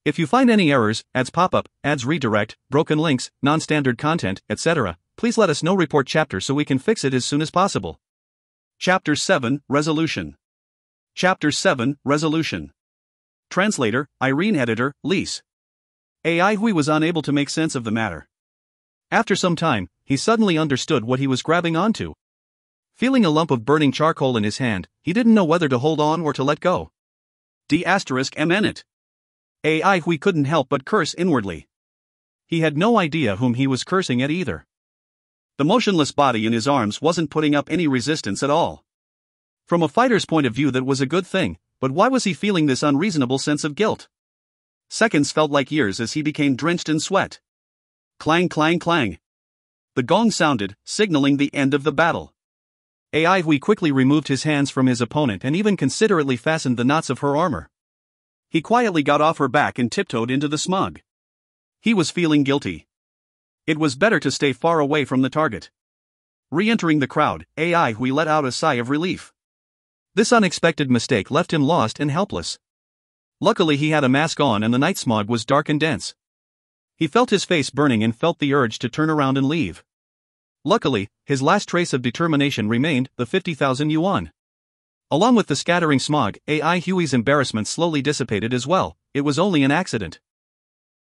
If you find any errors, ads pop up, ads redirect, broken links, non-standard content, etc., please let us know. Report chapter so we can fix it as soon as possible. Chapter 7, Resolution. Chapter 7, Resolution. Translator, Irene. Editor, Lise. Ai Hui was unable to make sense of the matter. After some time, he suddenly understood what he was grabbing onto. Feeling a lump of burning charcoal in his hand, he didn't know whether to hold on or to let go. D***it. Ai Hui couldn't help but curse inwardly. He had no idea whom he was cursing at either. The motionless body in his arms wasn't putting up any resistance at all. From a fighter's point of view, that was a good thing, but why was he feeling this unreasonable sense of guilt? Seconds felt like years as he became drenched in sweat. Clang, clang, clang. The gong sounded, signaling the end of the battle. Ai Hui quickly removed his hands from his opponent and even considerately fastened the knots of her armor. He quietly got off her back and tiptoed into the smog. He was feeling guilty. It was better to stay far away from the target. Re-entering the crowd, Ai Hui let out a sigh of relief. This unexpected mistake left him lost and helpless. Luckily, he had a mask on and the night smog was dark and dense. He felt his face burning and felt the urge to turn around and leave. Luckily, his last trace of determination remained, the 50,000 yuan. Along with the scattering smog, Ai Hui's embarrassment slowly dissipated as well. It was only an accident.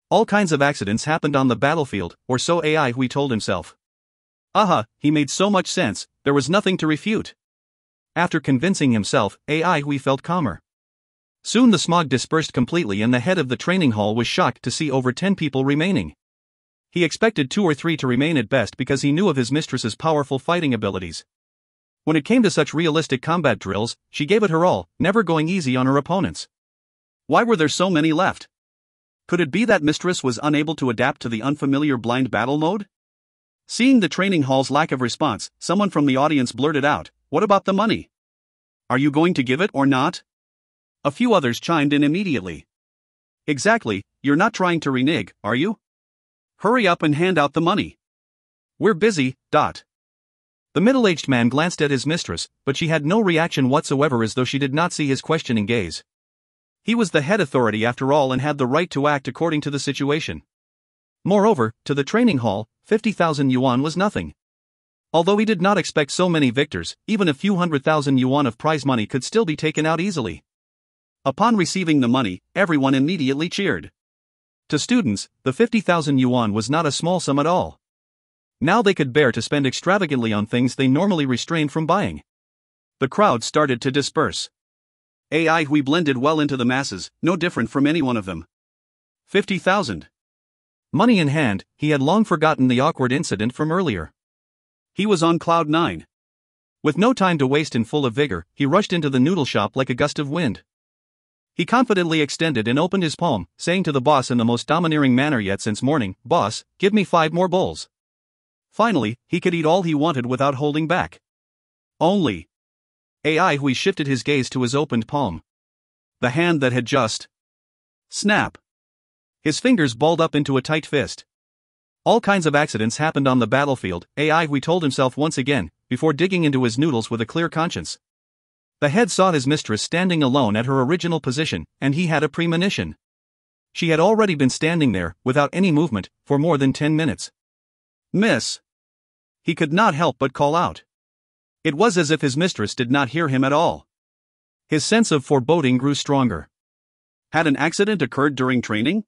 All kinds of accidents happened on the battlefield, or so Ai Hui told himself. Aha, he made so much sense, there was nothing to refute. After convincing himself, Ai Hui felt calmer. Soon the smog dispersed completely and the head of the training hall was shocked to see over 10 people remaining. He expected 2 or 3 to remain at best because he knew of his mistress's powerful fighting abilities. When it came to such realistic combat drills, she gave it her all, never going easy on her opponents. Why were there so many left? Could it be that mistress was unable to adapt to the unfamiliar blind battle mode? Seeing the training hall's lack of response, someone from the audience blurted out, "What about the money? Are you going to give it or not?" A few others chimed in immediately. Exactly, you're not trying to renege, are you? Hurry up and hand out the money. We're busy. The middle-aged man glanced at his mistress, but she had no reaction whatsoever, as though she did not see his questioning gaze. He was the head authority after all and had the right to act according to the situation. Moreover, to the training hall, 50,000 yuan was nothing. Although he did not expect so many victors, even a few 100,000 yuan of prize money could still be taken out easily. Upon receiving the money, everyone immediately cheered. To students, the 50,000 yuan was not a small sum at all. Now they could bear to spend extravagantly on things they normally refrained from buying. The crowd started to disperse. Ai Hui blended well into the masses, no different from any one of them. 50,000. Money in hand, he had long forgotten the awkward incident from earlier. He was on cloud 9. With no time to waste and full of vigor, he rushed into the noodle shop like a gust of wind. He confidently extended and opened his palm, saying to the boss in the most domineering manner yet since morning, "Boss, give me 5 more bowls." Finally, he could eat all he wanted without holding back. Only. Ai Hui shifted his gaze to his opened palm. The hand that had just. Snap. His fingers balled up into a tight fist. All kinds of accidents happened on the battlefield, Ai Hui told himself once again, before digging into his noodles with a clear conscience. The head saw his mistress standing alone at her original position, and he had a premonition. She had already been standing there, without any movement, for more than 10 minutes. "Miss." He could not help but call out. It was as if his mistress did not hear him at all. His sense of foreboding grew stronger. Had an accident occurred during training?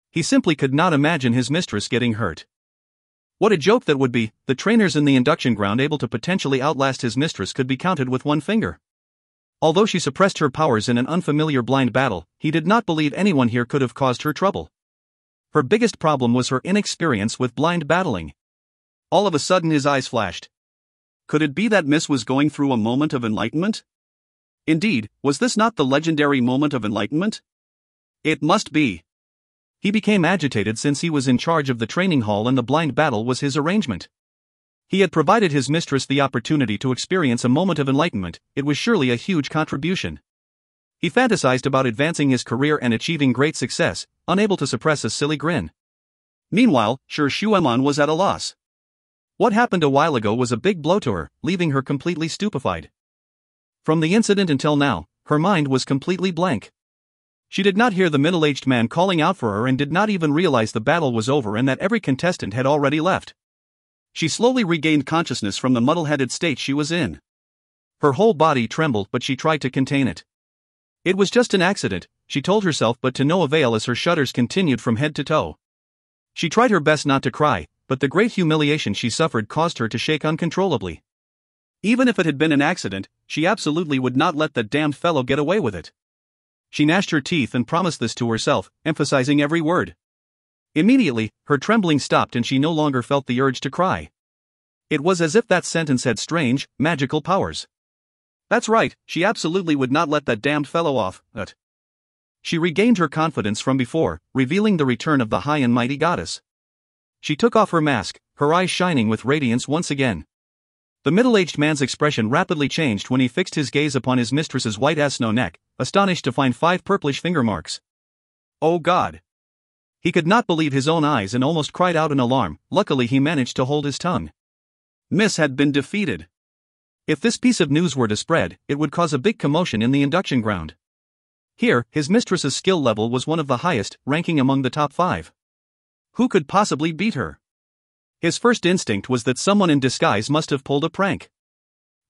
He simply could not imagine his mistress getting hurt. What a joke that would be. The trainers in the induction ground able to potentially outlast his mistress could be counted with one finger. Although she suppressed her powers in an unfamiliar blind battle, he did not believe anyone here could have caused her trouble. Her biggest problem was her inexperience with blind battling. All of a sudden his eyes flashed. Could it be that Miss was going through a moment of enlightenment? Indeed, was this not the legendary moment of enlightenment? It must be. He became agitated since he was in charge of the training hall and the blind battle was his arrangement. He had provided his mistress the opportunity to experience a moment of enlightenment. It was surely a huge contribution. He fantasized about advancing his career and achieving great success, unable to suppress a silly grin. Meanwhile, Sir Shuemon was at a loss. What happened a while ago was a big blow to her, leaving her completely stupefied. From the incident until now, her mind was completely blank. She did not hear the middle-aged man calling out for her and did not even realize the battle was over and that every contestant had already left. She slowly regained consciousness from the muddle-headed state she was in. Her whole body trembled, but she tried to contain it. It was just an accident, she told herself, but to no avail as her shudders continued from head to toe. She tried her best not to cry, but the great humiliation she suffered caused her to shake uncontrollably. Even if it had been an accident, she absolutely would not let that damned fellow get away with it. She gnashed her teeth and promised this to herself, emphasizing every word. Immediately, her trembling stopped and she no longer felt the urge to cry. It was as if that sentence had strange, magical powers. That's right, she absolutely would not let that damned fellow off. She regained her confidence from before, revealing the return of the high and mighty goddess. She took off her mask, her eyes shining with radiance once again. The middle-aged man's expression rapidly changed when he fixed his gaze upon his mistress's white-as-snow neck, astonished to find 5 purplish finger marks. Oh God! He could not believe his own eyes and almost cried out in alarm. Luckily he managed to hold his tongue. Miss had been defeated. If this piece of news were to spread, it would cause a big commotion in the induction ground. Here, his mistress's skill level was one of the highest, ranking among the top 5. Who could possibly beat her? His first instinct was that someone in disguise must have pulled a prank.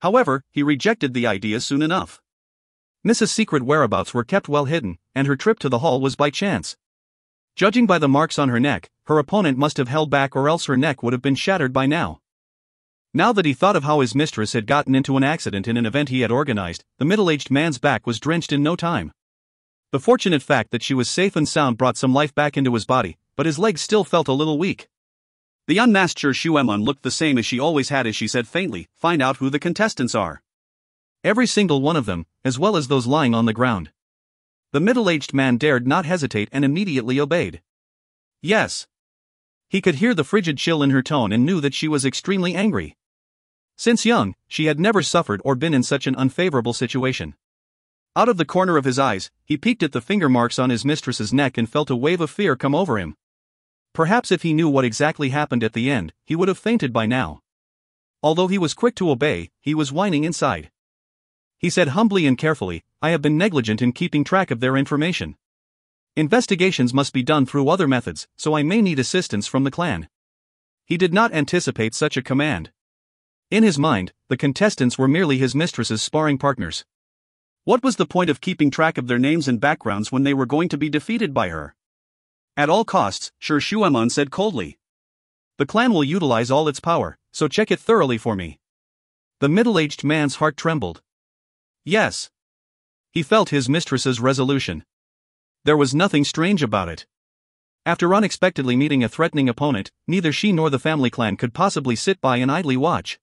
However, he rejected the idea soon enough. Mrs. Secret whereabouts were kept well hidden, and her trip to the hall was by chance. Judging by the marks on her neck, her opponent must have held back or else her neck would have been shattered by now. Now that he thought of how his mistress had gotten into an accident in an event he had organized, the middle-aged man's back was drenched in no time. The fortunate fact that she was safe and sound brought some life back into his body, but his legs still felt a little weak. The unmasked Sir Shuemon looked the same as she always had as she said faintly, "Find out who the contestants are." Every single one of them, as well as those lying on the ground. The middle-aged man dared not hesitate and immediately obeyed. Yes. He could hear the frigid chill in her tone and knew that she was extremely angry. Since young, she had never suffered or been in such an unfavorable situation. Out of the corner of his eyes, he peeked at the finger marks on his mistress's neck and felt a wave of fear come over him. Perhaps if he knew what exactly happened at the end, he would have fainted by now. Although he was quick to obey, he was whining inside. He said humbly and carefully, "I have been negligent in keeping track of their information. Investigations must be done through other methods, so I may need assistance from the clan." He did not anticipate such a command. In his mind, the contestants were merely his mistress's sparring partners. What was the point of keeping track of their names and backgrounds when they were going to be defeated by her? At all costs, Sir Shuemon said coldly. "The clan will utilize all its power, so check it thoroughly for me." The middle-aged man's heart trembled. Yes. He felt his mistress's resolution. There was nothing strange about it. After unexpectedly meeting a threatening opponent, neither she nor the family clan could possibly sit by and idly watch.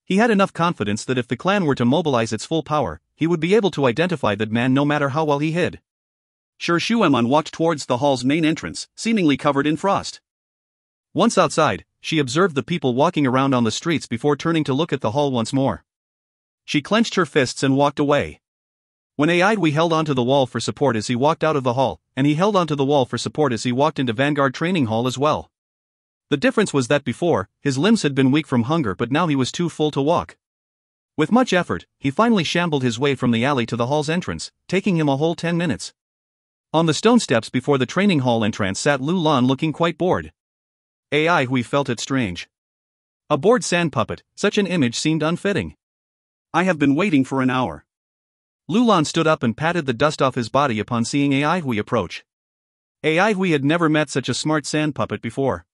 He had enough confidence that if the clan were to mobilize its full power, he would be able to identify that man no matter how well he hid. Sir Shuemon walked towards the hall's main entrance, seemingly covered in frost. Once outside, she observed the people walking around on the streets before turning to look at the hall once more. She clenched her fists and walked away. When Aidwi held onto the wall for support as he walked out of the hall, and he held onto the wall for support as he walked into Vanguard Training Hall as well. The difference was that before, his limbs had been weak from hunger, but now he was too full to walk. With much effort, he finally shambled his way from the alley to the hall's entrance, taking him a whole 10 minutes. On the stone steps before the training hall entrance sat Lu Lan looking quite bored. Aidwi felt it strange. A bored sand puppet, such an image seemed unfitting. "I have been waiting for an hour." Lu Lan stood up and patted the dust off his body upon seeing Aidwi approach. Aidwi had never met such a smart sand puppet before.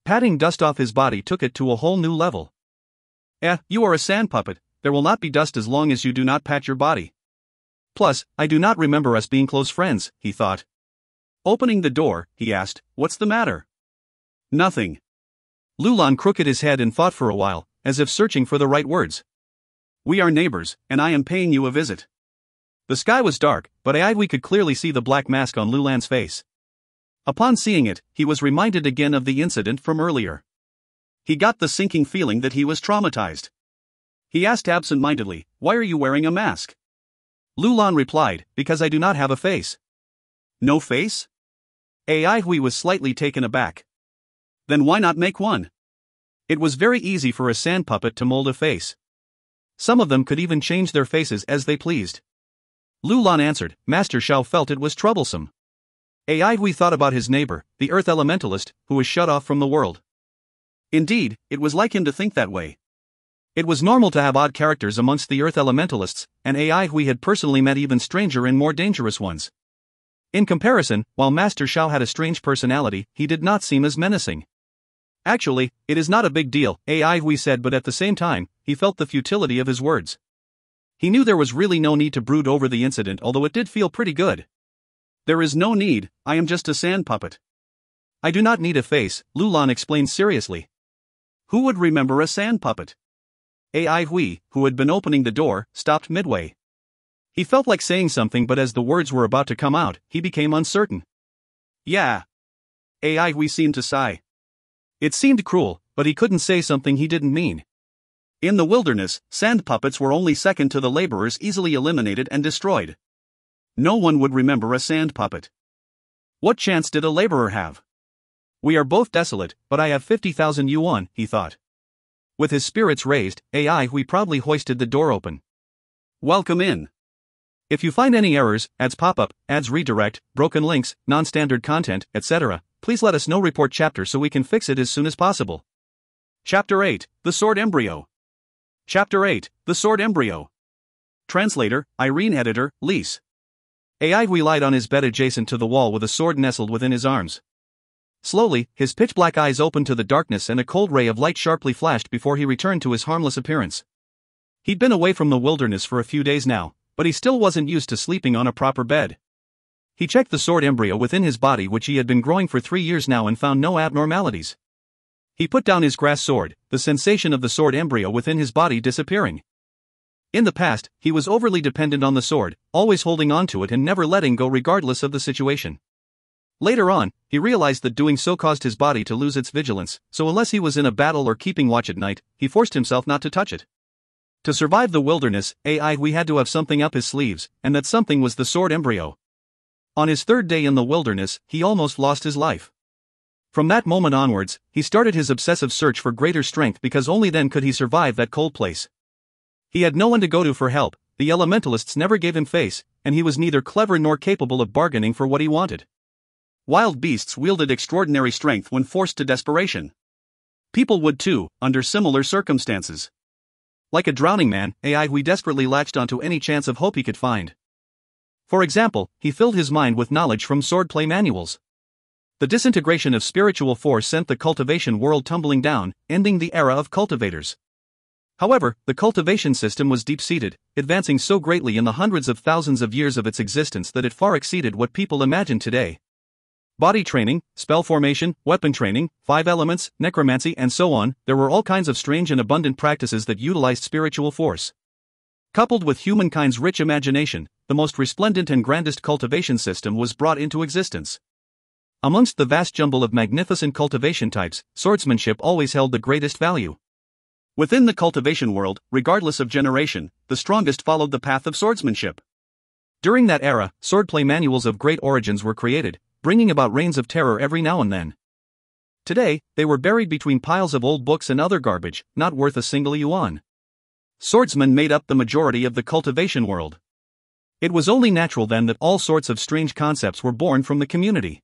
Patting dust off his body took it to a whole new level. You are a sand puppet, there will not be dust as long as you do not pat your body. Plus, I do not remember us being close friends, he thought. Opening the door, he asked, "What's the matter?" "Nothing." Lulan crooked his head and thought for a while, as if searching for the right words. "We are neighbors, and I am paying you a visit." The sky was dark, but we could clearly see the black mask on Lulan's face. Upon seeing it, he was reminded again of the incident from earlier. He got the sinking feeling that he was traumatized. He asked absent-mindedly, "Why are you wearing a mask?" Lulan replied, "Because I do not have a face." "No face?" Hui was slightly taken aback. "Then why not make one?" It was very easy for a sand puppet to mold a face. Some of them could even change their faces as they pleased. Lulan answered. Master Shao felt it was troublesome. Hui thought about his neighbor, the earth elementalist, who was shut off from the world. Indeed, it was like him to think that way. It was normal to have odd characters amongst the earth elementalists, and Hui had personally met even stranger and more dangerous ones. In comparison, while Master Shao had a strange personality, he did not seem as menacing. Actually, it is not a big deal, Hui said, but at the same time, he felt the futility of his words. He knew there was really no need to brood over the incident, although it did feel pretty good. "There is no need, I am just a sand puppet." "I do not need a face," Lulan explained seriously. Who would remember a sand puppet? Hui, who had been opening the door, stopped midway. He felt like saying something, but as the words were about to come out, he became uncertain. "Yeah." Hui seemed to sigh. It seemed cruel, but he couldn't say something he didn't mean. In the wilderness, sand puppets were only second to the laborers, easily eliminated and destroyed. No one would remember a sand puppet. What chance did a laborer have? "We are both desolate, but I have 50,000 yuan, he thought. With his spirits raised, Hui proudly hoisted the door open. "Welcome in. If you find any errors, ads pop up, ads redirect, broken links, non-standard content, etc., please let us know. Report chapter so we can fix it as soon as possible." Chapter 8, The Sword Embryo. Chapter 8, The Sword Embryo. Translator, Irene. Editor, Lise. Hui lied on his bed adjacent to the wall with a sword nestled within his arms. Slowly, his pitch-black eyes opened to the darkness and a cold ray of light sharply flashed before he returned to his harmless appearance. He'd been away from the wilderness for a few days now, but he still wasn't used to sleeping on a proper bed. He checked the sword embryo within his body, which he had been growing for 3 years now, and found no abnormalities. He put down his grass sword, the sensation of the sword embryo within his body disappearing. In the past, he was overly dependent on the sword, always holding on to it and never letting go regardless of the situation. Later on, he realized that doing so caused his body to lose its vigilance, so unless he was in a battle or keeping watch at night, he forced himself not to touch it. To survive the wilderness, Hui had to have something up his sleeves, and that something was the sword embryo. On his 3rd day in the wilderness, he almost lost his life. From that moment onwards, he started his obsessive search for greater strength, because only then could he survive that cold place. He had no one to go to for help, the elementalists never gave him face, and he was neither clever nor capable of bargaining for what he wanted. Wild beasts wielded extraordinary strength when forced to desperation. People would too, under similar circumstances. Like a drowning man, Hui desperately latched onto any chance of hope he could find. For example, he filled his mind with knowledge from swordplay manuals. The disintegration of spiritual force sent the cultivation world tumbling down, ending the era of cultivators. However, the cultivation system was deep-seated, advancing so greatly in the hundreds of thousands of years of its existence that it far exceeded what people imagine today. Body training, spell formation, weapon training, 5 elements, necromancy, and so on, there were all kinds of strange and abundant practices that utilized spiritual force. Coupled with humankind's rich imagination, the most resplendent and grandest cultivation system was brought into existence. Amongst the vast jumble of magnificent cultivation types, swordsmanship always held the greatest value. Within the cultivation world, regardless of generation, the strongest followed the path of swordsmanship. During that era, swordplay manuals of great origins were created, bringing about reigns of terror every now and then. Today, they were buried between piles of old books and other garbage, not worth a single yuan. Swordsmen made up the majority of the cultivation world. It was only natural then that all sorts of strange concepts were born from the community.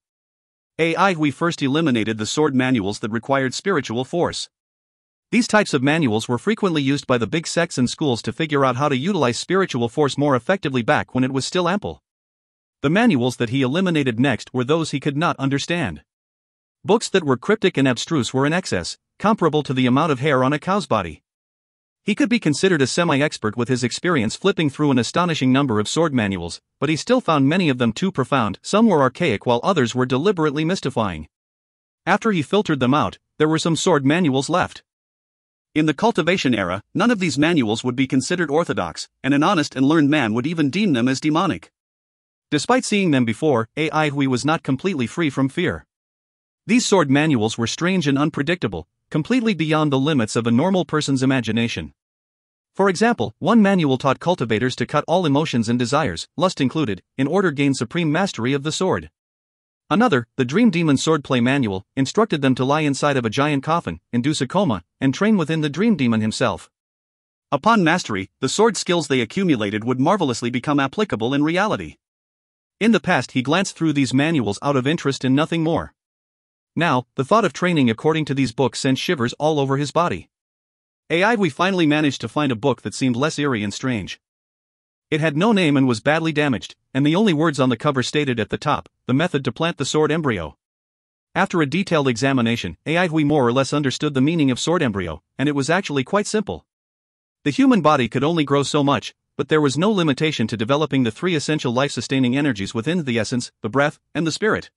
Hui first eliminated the sword manuals that required spiritual force. These types of manuals were frequently used by the big sects and schools to figure out how to utilize spiritual force more effectively back when it was still ample. The manuals that he eliminated next were those he could not understand. Books that were cryptic and abstruse were in excess, comparable to the amount of hair on a cow's body. He could be considered a semi-expert with his experience flipping through an astonishing number of sword manuals, but he still found many of them too profound. Some were archaic while others were deliberately mystifying. After he filtered them out, there were some sword manuals left. In the cultivation era, none of these manuals would be considered orthodox, and an honest and learned man would even deem them as demonic. Despite seeing them before, Hui was not completely free from fear. These sword manuals were strange and unpredictable, completely beyond the limits of a normal person's imagination. For example, one manual taught cultivators to cut all emotions and desires, lust included, in order to gain supreme mastery of the sword. Another, the Dream Demon Swordplay Manual, instructed them to lie inside of a giant coffin, induce a coma, and train within the Dream Demon himself. Upon mastery, the sword skills they accumulated would marvelously become applicable in reality. In the past, he glanced through these manuals out of interest and nothing more. Now, the thought of training according to these books sent shivers all over his body. We finally managed to find a book that seemed less eerie and strange. It had no name and was badly damaged, and the only words on the cover stated at the top, the method to plant the sword embryo. After a detailed examination, Hui more or less understood the meaning of sword embryo, and it was actually quite simple. The human body could only grow so much, but there was no limitation to developing the three essential life-sustaining energies within the essence, the breath, and the spirit.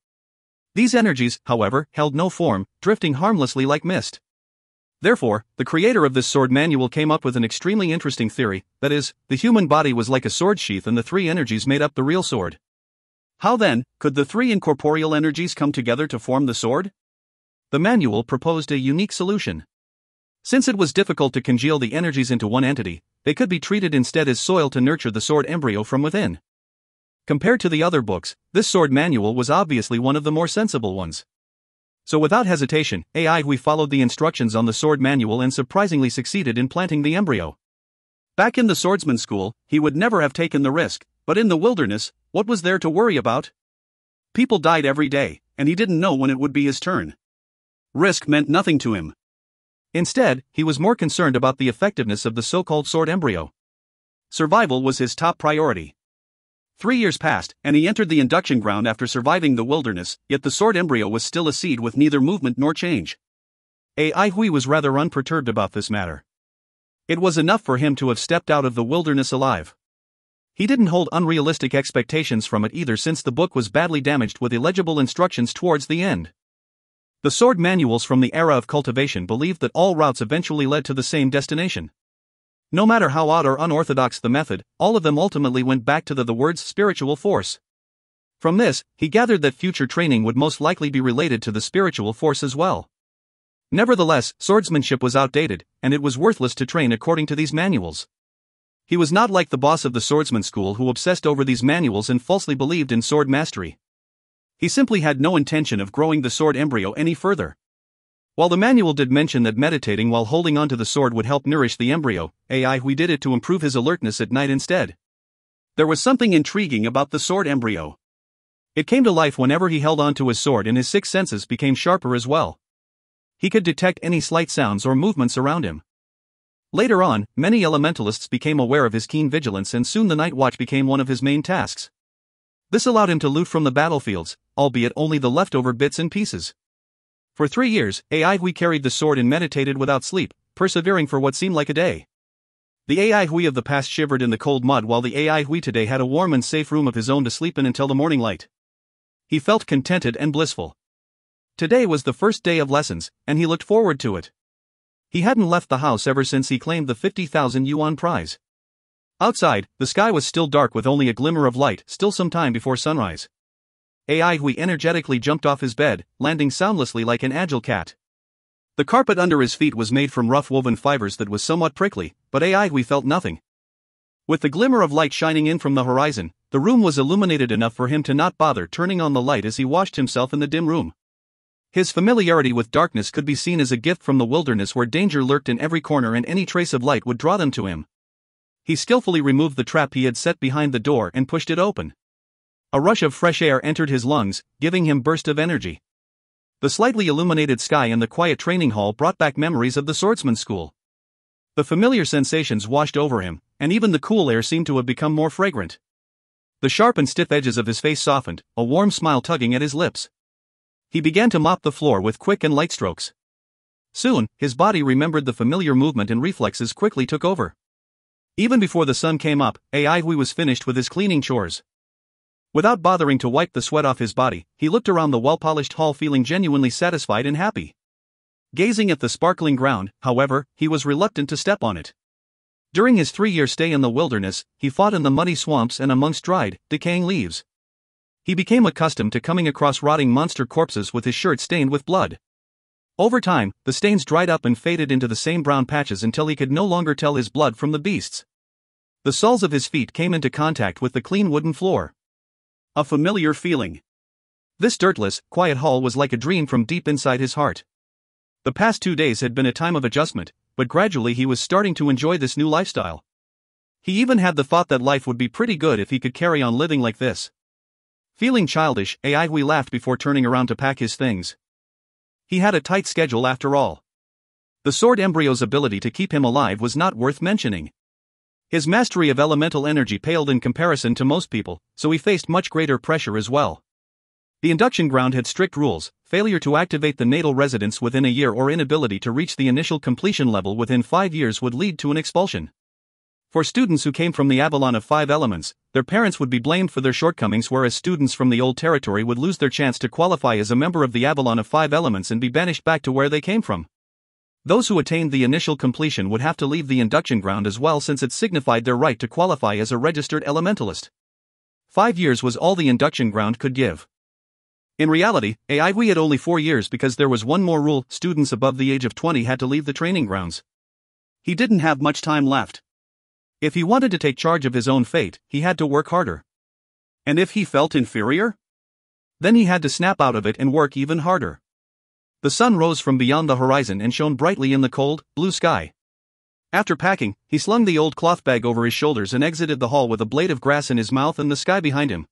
These energies, however, held no form, drifting harmlessly like mist. Therefore, the creator of this sword manual came up with an extremely interesting theory, that is, the human body was like a sword sheath and the three energies made up the real sword. How then, could the three incorporeal energies come together to form the sword? The manual proposed a unique solution. Since it was difficult to congeal the energies into one entity, they could be treated instead as soil to nurture the sword embryo from within. Compared to the other books, this sword manual was obviously one of the more sensible ones. So without hesitation, Hui followed the instructions on the sword manual and surprisingly succeeded in planting the embryo. Back in the swordsman school, he would never have taken the risk, but in the wilderness, what was there to worry about? People died every day, and he didn't know when it would be his turn. Risk meant nothing to him. Instead, he was more concerned about the effectiveness of the so-called sword embryo. Survival was his top priority. 3 years passed, and he entered the induction ground after surviving the wilderness, yet the sword embryo was still a seed with neither movement nor change. Hui was rather unperturbed about this matter. It was enough for him to have stepped out of the wilderness alive. He didn't hold unrealistic expectations from it either, since the book was badly damaged with illegible instructions towards the end. The sword manuals from the era of cultivation believed that all routes eventually led to the same destination. No matter how odd or unorthodox the method, all of them ultimately went back to the word's spiritual force. From this, he gathered that future training would most likely be related to the spiritual force as well. Nevertheless, swordsmanship was outdated, and it was worthless to train according to these manuals. He was not like the boss of the swordsman school who obsessed over these manuals and falsely believed in sword mastery. He simply had no intention of growing the sword embryo any further. While the manual did mention that meditating while holding onto the sword would help nourish the embryo, Hui did it to improve his alertness at night instead. There was something intriguing about the sword embryo. It came to life whenever he held onto his sword, and his sixth senses became sharper as well. He could detect any slight sounds or movements around him. Later on, many elementalists became aware of his keen vigilance, and soon the night watch became one of his main tasks. This allowed him to loot from the battlefields, albeit only the leftover bits and pieces. For 3 years, Hui carried the sword and meditated without sleep, persevering for what seemed like a day. The Hui of the past shivered in the cold mud, while the Hui today had a warm and safe room of his own to sleep in until the morning light. He felt contented and blissful. Today was the first day of lessons, and he looked forward to it. He hadn't left the house ever since he claimed the 50,000 yuan prize. Outside, the sky was still dark with only a glimmer of light, still some time before sunrise. Hui energetically jumped off his bed, landing soundlessly like an agile cat. The carpet under his feet was made from rough woven fibers that was somewhat prickly, but Hui felt nothing. With the glimmer of light shining in from the horizon, the room was illuminated enough for him to not bother turning on the light as he washed himself in the dim room. His familiarity with darkness could be seen as a gift from the wilderness, where danger lurked in every corner and any trace of light would draw them to him. He skillfully removed the trap he had set behind the door and pushed it open. A rush of fresh air entered his lungs, giving him a burst of energy. The slightly illuminated sky and the quiet training hall brought back memories of the swordsman school. The familiar sensations washed over him, and even the cool air seemed to have become more fragrant. The sharp and stiff edges of his face softened, a warm smile tugging at his lips. He began to mop the floor with quick and light strokes. Soon, his body remembered the familiar movement and reflexes quickly took over. Even before the sun came up, Aihui was finished with his cleaning chores. Without bothering to wipe the sweat off his body, he looked around the well-polished hall feeling genuinely satisfied and happy. Gazing at the sparkling ground, however, he was reluctant to step on it. During his 3-year stay in the wilderness, he fought in the muddy swamps and amongst dried, decaying leaves. He became accustomed to coming across rotting monster corpses with his shirt stained with blood. Over time, the stains dried up and faded into the same brown patches until he could no longer tell his blood from the beast's. The soles of his feet came into contact with the clean wooden floor. A familiar feeling. This dirtless, quiet hall was like a dream from deep inside his heart. The past 2 days had been a time of adjustment, but gradually he was starting to enjoy this new lifestyle. He even had the thought that life would be pretty good if he could carry on living like this. Feeling childish, Aihui laughed before turning around to pack his things. He had a tight schedule after all. The sword embryo's ability to keep him alive was not worth mentioning. His mastery of elemental energy paled in comparison to most people, so he faced much greater pressure as well. The induction ground had strict rules: failure to activate the natal residence within a year or inability to reach the initial completion level within 5 years would lead to an expulsion. For students who came from the Avalon of 5 elements, their parents would be blamed for their shortcomings, whereas students from the old territory would lose their chance to qualify as a member of the Avalon of 5 elements and be banished back to where they came from. Those who attained the initial completion would have to leave the induction ground as well, since it signified their right to qualify as a registered elementalist. 5 years was all the induction ground could give. In reality, Aihui had only 4 years because there was one more rule: students above the age of 20 had to leave the training grounds. He didn't have much time left. If he wanted to take charge of his own fate, he had to work harder. And if he felt inferior? Then he had to snap out of it and work even harder. The sun rose from beyond the horizon and shone brightly in the cold, blue sky. After packing, he slung the old cloth bag over his shoulders and exited the hall with a blade of grass in his mouth and the sky behind him.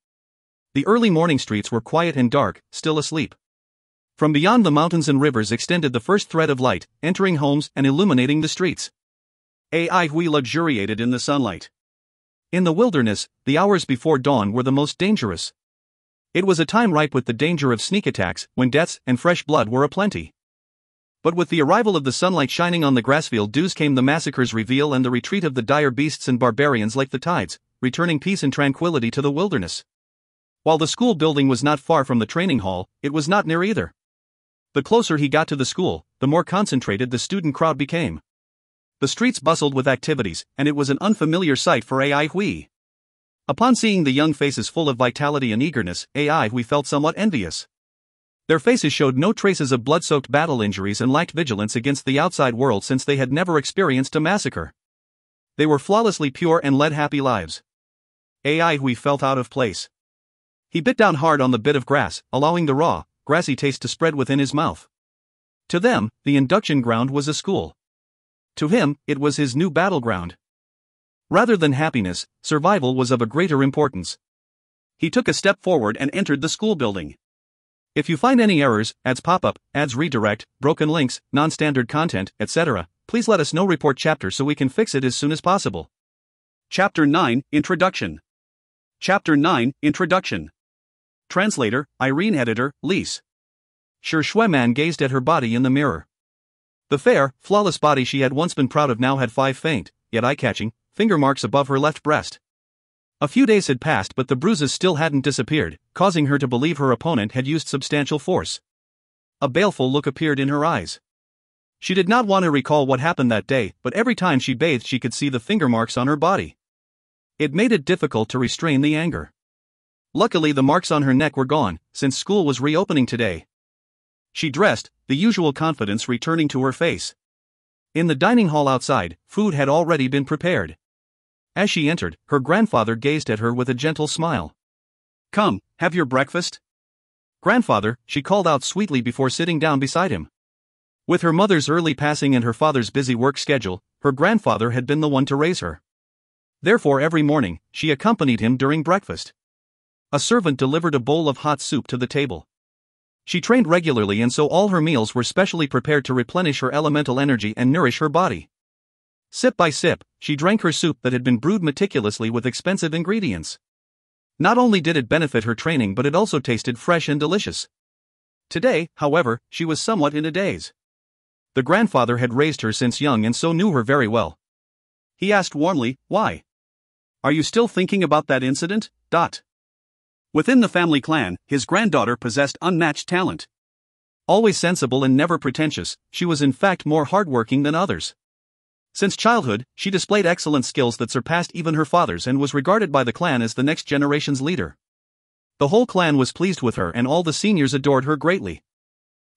The early morning streets were quiet and dark, still asleep. From beyond the mountains and rivers extended the first thread of light, entering homes and illuminating the streets. Aihui luxuriated in the sunlight. In the wilderness, the hours before dawn were the most dangerous. It was a time ripe with the danger of sneak attacks, when deaths and fresh blood were aplenty. But with the arrival of the sunlight shining on the grassfield dews came the massacre's reveal and the retreat of the dire beasts and barbarians like the tides, returning peace and tranquility to the wilderness. While the school building was not far from the training hall, it was not near either. The closer he got to the school, the more concentrated the student crowd became. The streets bustled with activities, and it was an unfamiliar sight for Aihui. Upon seeing the young faces full of vitality and eagerness, Aihui felt somewhat envious. Their faces showed no traces of blood-soaked battle injuries and lacked vigilance against the outside world, since they had never experienced a massacre. They were flawlessly pure and led happy lives. Aihui felt out of place. He bit down hard on the bit of grass, allowing the raw, grassy taste to spread within his mouth. To them, the induction ground was a school. To him, it was his new battleground. Rather than happiness, survival was of a greater importance. He took a step forward and entered the school building. If you find any errors, ads pop up, ads redirect, broken links, non-standard content, etc., please let us know. Report chapter so we can fix it as soon as possible. Chapter 9, Introduction. Chapter 9, Introduction. Translator, Irene. Editor, Lise. Shueman gazed at her body in the mirror. The fair, flawless body she had once been proud of now had 5 faint, yet eye-catching, finger marks above her left breast. A few days had passed, but the bruises still hadn't disappeared, causing her to believe her opponent had used substantial force. A baleful look appeared in her eyes. She did not want to recall what happened that day, but every time she bathed she could see the finger marks on her body. It made it difficult to restrain the anger. Luckily the marks on her neck were gone, since school was reopening today. She dressed, the usual confidence returning to her face. In the dining hall outside, food had already been prepared. As she entered, her grandfather gazed at her with a gentle smile. "Come, have your breakfast." "Grandfather," she called out sweetly before sitting down beside him. With her mother's early passing and her father's busy work schedule, her grandfather had been the one to raise her. Therefore every morning, she accompanied him during breakfast. A servant delivered a bowl of hot soup to the table. She trained regularly, and so all her meals were specially prepared to replenish her elemental energy and nourish her body. Sip by sip, she drank her soup that had been brewed meticulously with expensive ingredients. Not only did it benefit her training, but it also tasted fresh and delicious. Today, however, she was somewhat in a daze. The grandfather had raised her since young and so knew her very well. He asked warmly, "Why? Are you still thinking about that incident?" Within the family clan, his granddaughter possessed unmatched talent. Always sensible and never pretentious, she was in fact more hardworking than others. Since childhood, she displayed excellent skills that surpassed even her father's and was regarded by the clan as the next generation's leader. The whole clan was pleased with her and all the seniors adored her greatly.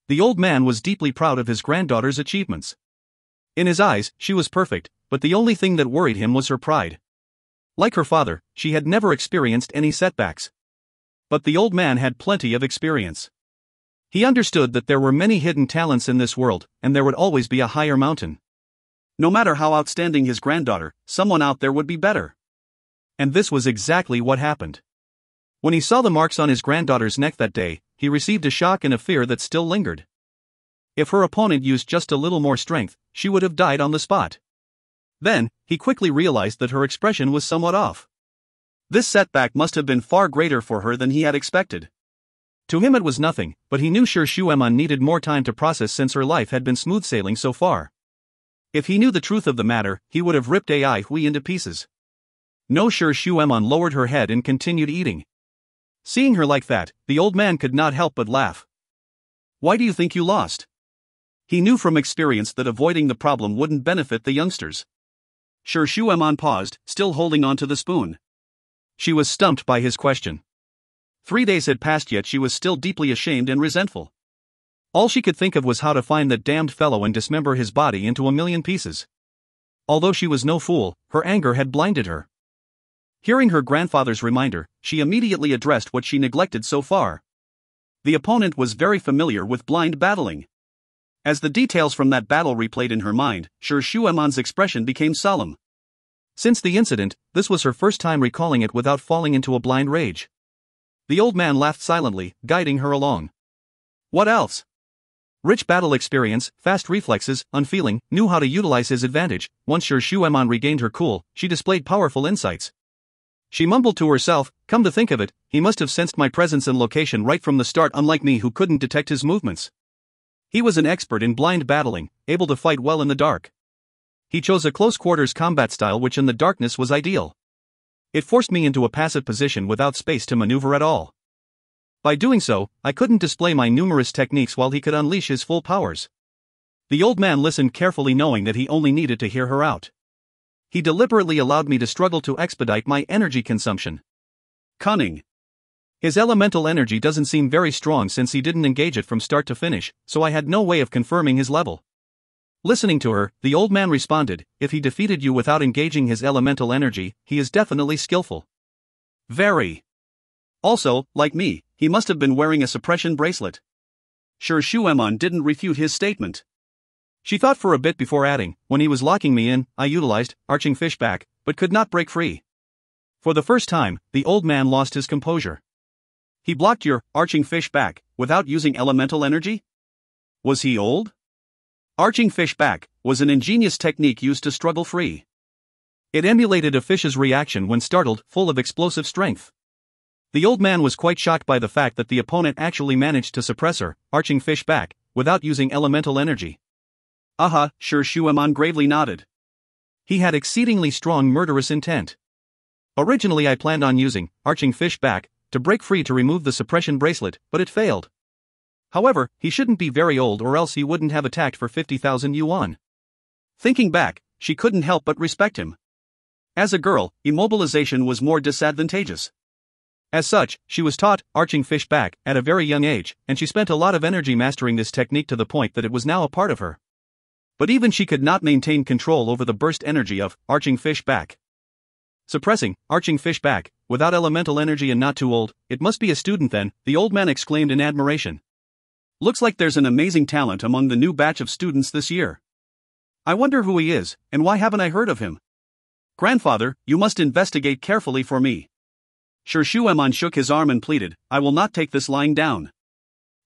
The old man was deeply proud of his granddaughter's achievements. In his eyes, she was perfect, but the only thing that worried him was her pride. Like her father, she had never experienced any setbacks. But the old man had plenty of experience. He understood that there were many hidden talents in this world, and there would always be a higher mountain. No matter how outstanding his granddaughter, someone out there would be better. And this was exactly what happened. When he saw the marks on his granddaughter's neck that day, he received a shock and a fear that still lingered. If her opponent used just a little more strength, she would have died on the spot. Then, he quickly realized that her expression was somewhat off. This setback must have been far greater for her than he had expected. To him it was nothing, but he knew Sir Shueman needed more time to process since her life had been smooth sailing so far. If he knew the truth of the matter, he would have ripped Ai Hui into pieces. No, Sir Shueman lowered her head and continued eating. Seeing her like that, the old man could not help but laugh. "Why do you think you lost?" He knew from experience that avoiding the problem wouldn't benefit the youngsters. Sir Shueman paused, still holding on to the spoon. She was stumped by his question. 3 days had passed yet she was still deeply ashamed and resentful. All she could think of was how to find that damned fellow and dismember his body into a million pieces. Although she was no fool, her anger had blinded her. Hearing her grandfather's reminder, she immediately addressed what she neglected so far. The opponent was very familiar with blind battling. As the details from that battle replayed in her mind, Sir Shueman's expression became solemn. Since the incident, this was her first time recalling it without falling into a blind rage. The old man laughed silently, guiding her along. What else? Rich battle experience, fast reflexes, unfeeling, knew how to utilize his advantage. Once Sir Shueman regained her cool, she displayed powerful insights. She mumbled to herself, "Come to think of it, he must have sensed my presence and location right from the start, unlike me who couldn't detect his movements." He was an expert in blind battling, able to fight well in the dark. He chose a close-quarters combat style which in the darkness was ideal. It forced me into a passive position without space to maneuver at all. By doing so, I couldn't display my numerous techniques while he could unleash his full powers. The old man listened carefully, knowing that he only needed to hear her out. He deliberately allowed me to struggle to expedite my energy consumption. Cunning. His elemental energy doesn't seem very strong since he didn't engage it from start to finish, so I had no way of confirming his level. Listening to her, the old man responded, "If he defeated you without engaging his elemental energy, he is definitely skillful." Very. Also, like me, he must have been wearing a suppression bracelet. Sir Shueman didn't refute his statement. She thought for a bit before adding, "When he was locking me in, I utilized arching fish back, but could not break free." For the first time, the old man lost his composure. He blocked your arching fish back without using elemental energy? Was he old? Arching fish back was an ingenious technique used to struggle free. It emulated a fish's reaction when startled, full of explosive strength. The old man was quite shocked by the fact that the opponent actually managed to suppress her arching fish back without using elemental energy. Sir Shueman gravely nodded. He had exceedingly strong murderous intent. Originally I planned on using arching fish back to break free to remove the suppression bracelet, but it failed. However, he shouldn't be very old or else he wouldn't have attacked for 50,000 yuan. Thinking back, she couldn't help but respect him. As a girl, immobilization was more disadvantageous. As such, she was taught arching fish back at a very young age, and she spent a lot of energy mastering this technique to the point that it was now a part of her. But even she could not maintain control over the burst energy of arching fish back. Suppressing arching fish back without elemental energy and not too old, it must be a student then, the old man exclaimed in admiration. Looks like there's an amazing talent among the new batch of students this year. I wonder who he is, and why haven't I heard of him? Grandfather, you must investigate carefully for me. Sir Shueman shook his arm and pleaded, I will not take this lying down.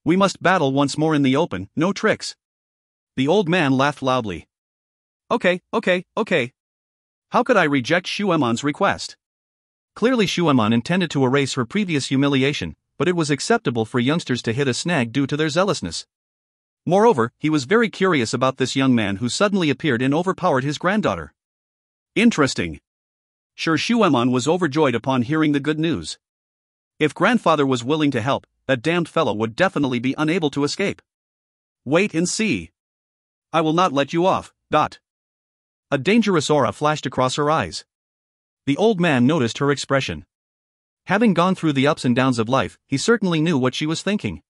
We must battle once more in the open, no tricks. The old man laughed loudly. Okay. How could I reject Shueman's request? Clearly Shueman intended to erase her previous humiliation, but it was acceptable for youngsters to hit a snag due to their zealousness. Moreover, he was very curious about this young man who suddenly appeared and overpowered his granddaughter. Interesting. Sure, Shuemon was overjoyed upon hearing the good news. If grandfather was willing to help, that damned fellow would definitely be unable to escape. Wait and see. I will not let you off. A dangerous aura flashed across her eyes. The old man noticed her expression. Having gone through the ups and downs of life, he certainly knew what she was thinking.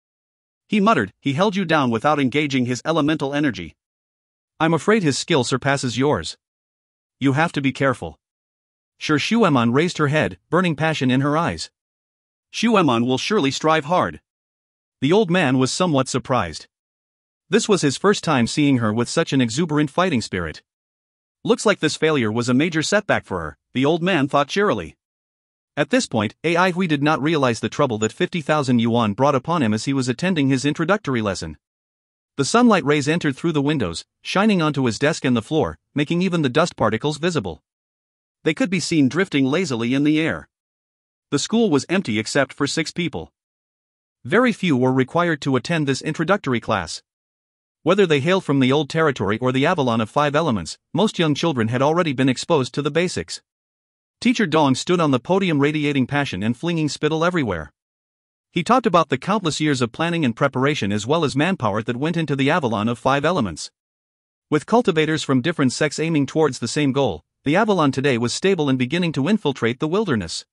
He muttered, "He held you down without engaging his elemental energy. I'm afraid his skill surpasses yours. You have to be careful." Sure, Shuemon raised her head, burning passion in her eyes. Shuemon will surely strive hard. The old man was somewhat surprised. This was his first time seeing her with such an exuberant fighting spirit. Looks like this failure was a major setback for her, the old man thought cheerily. At this point, Ai Hui did not realize the trouble that 50,000 yuan brought upon him as he was attending his introductory lesson. The sunlight rays entered through the windows, shining onto his desk and the floor, making even the dust particles visible. They could be seen drifting lazily in the air. The school was empty except for 6 people. Very few were required to attend this introductory class. Whether they hailed from the old territory or the Avalon of 5 elements, most young children had already been exposed to the basics. Teacher Dong stood on the podium radiating passion and flinging spittle everywhere. He talked about the countless years of planning and preparation as well as manpower that went into the Avalon of 5 elements. With cultivators from different sects aiming towards the same goal, the Avalon today was stable and beginning to infiltrate the wilderness.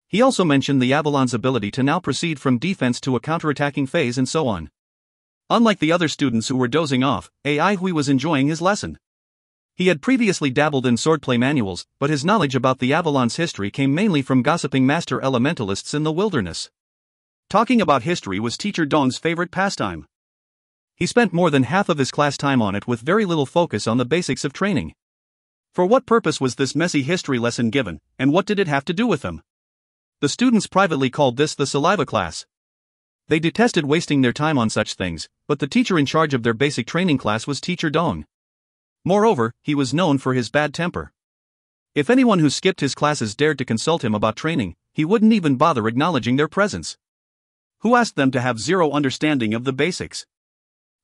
He also mentioned the Avalon's ability to now proceed from defense to a counterattacking phase and so on. Unlike the other students who were dozing off, Ai Hui was enjoying his lesson. He had previously dabbled in swordplay manuals, but his knowledge about the Avalon's history came mainly from gossiping master elementalists in the wilderness. Talking about history was Teacher Dong's favorite pastime. He spent more than half of his class time on it with very little focus on the basics of training. For what purpose was this messy history lesson given, and what did it have to do with them? The students privately called this the saliva class. They detested wasting their time on such things, but the teacher in charge of their basic training class was Teacher Dong. Moreover, he was known for his bad temper. If anyone who skipped his classes dared to consult him about training, he wouldn't even bother acknowledging their presence. Who asked them to have zero understanding of the basics?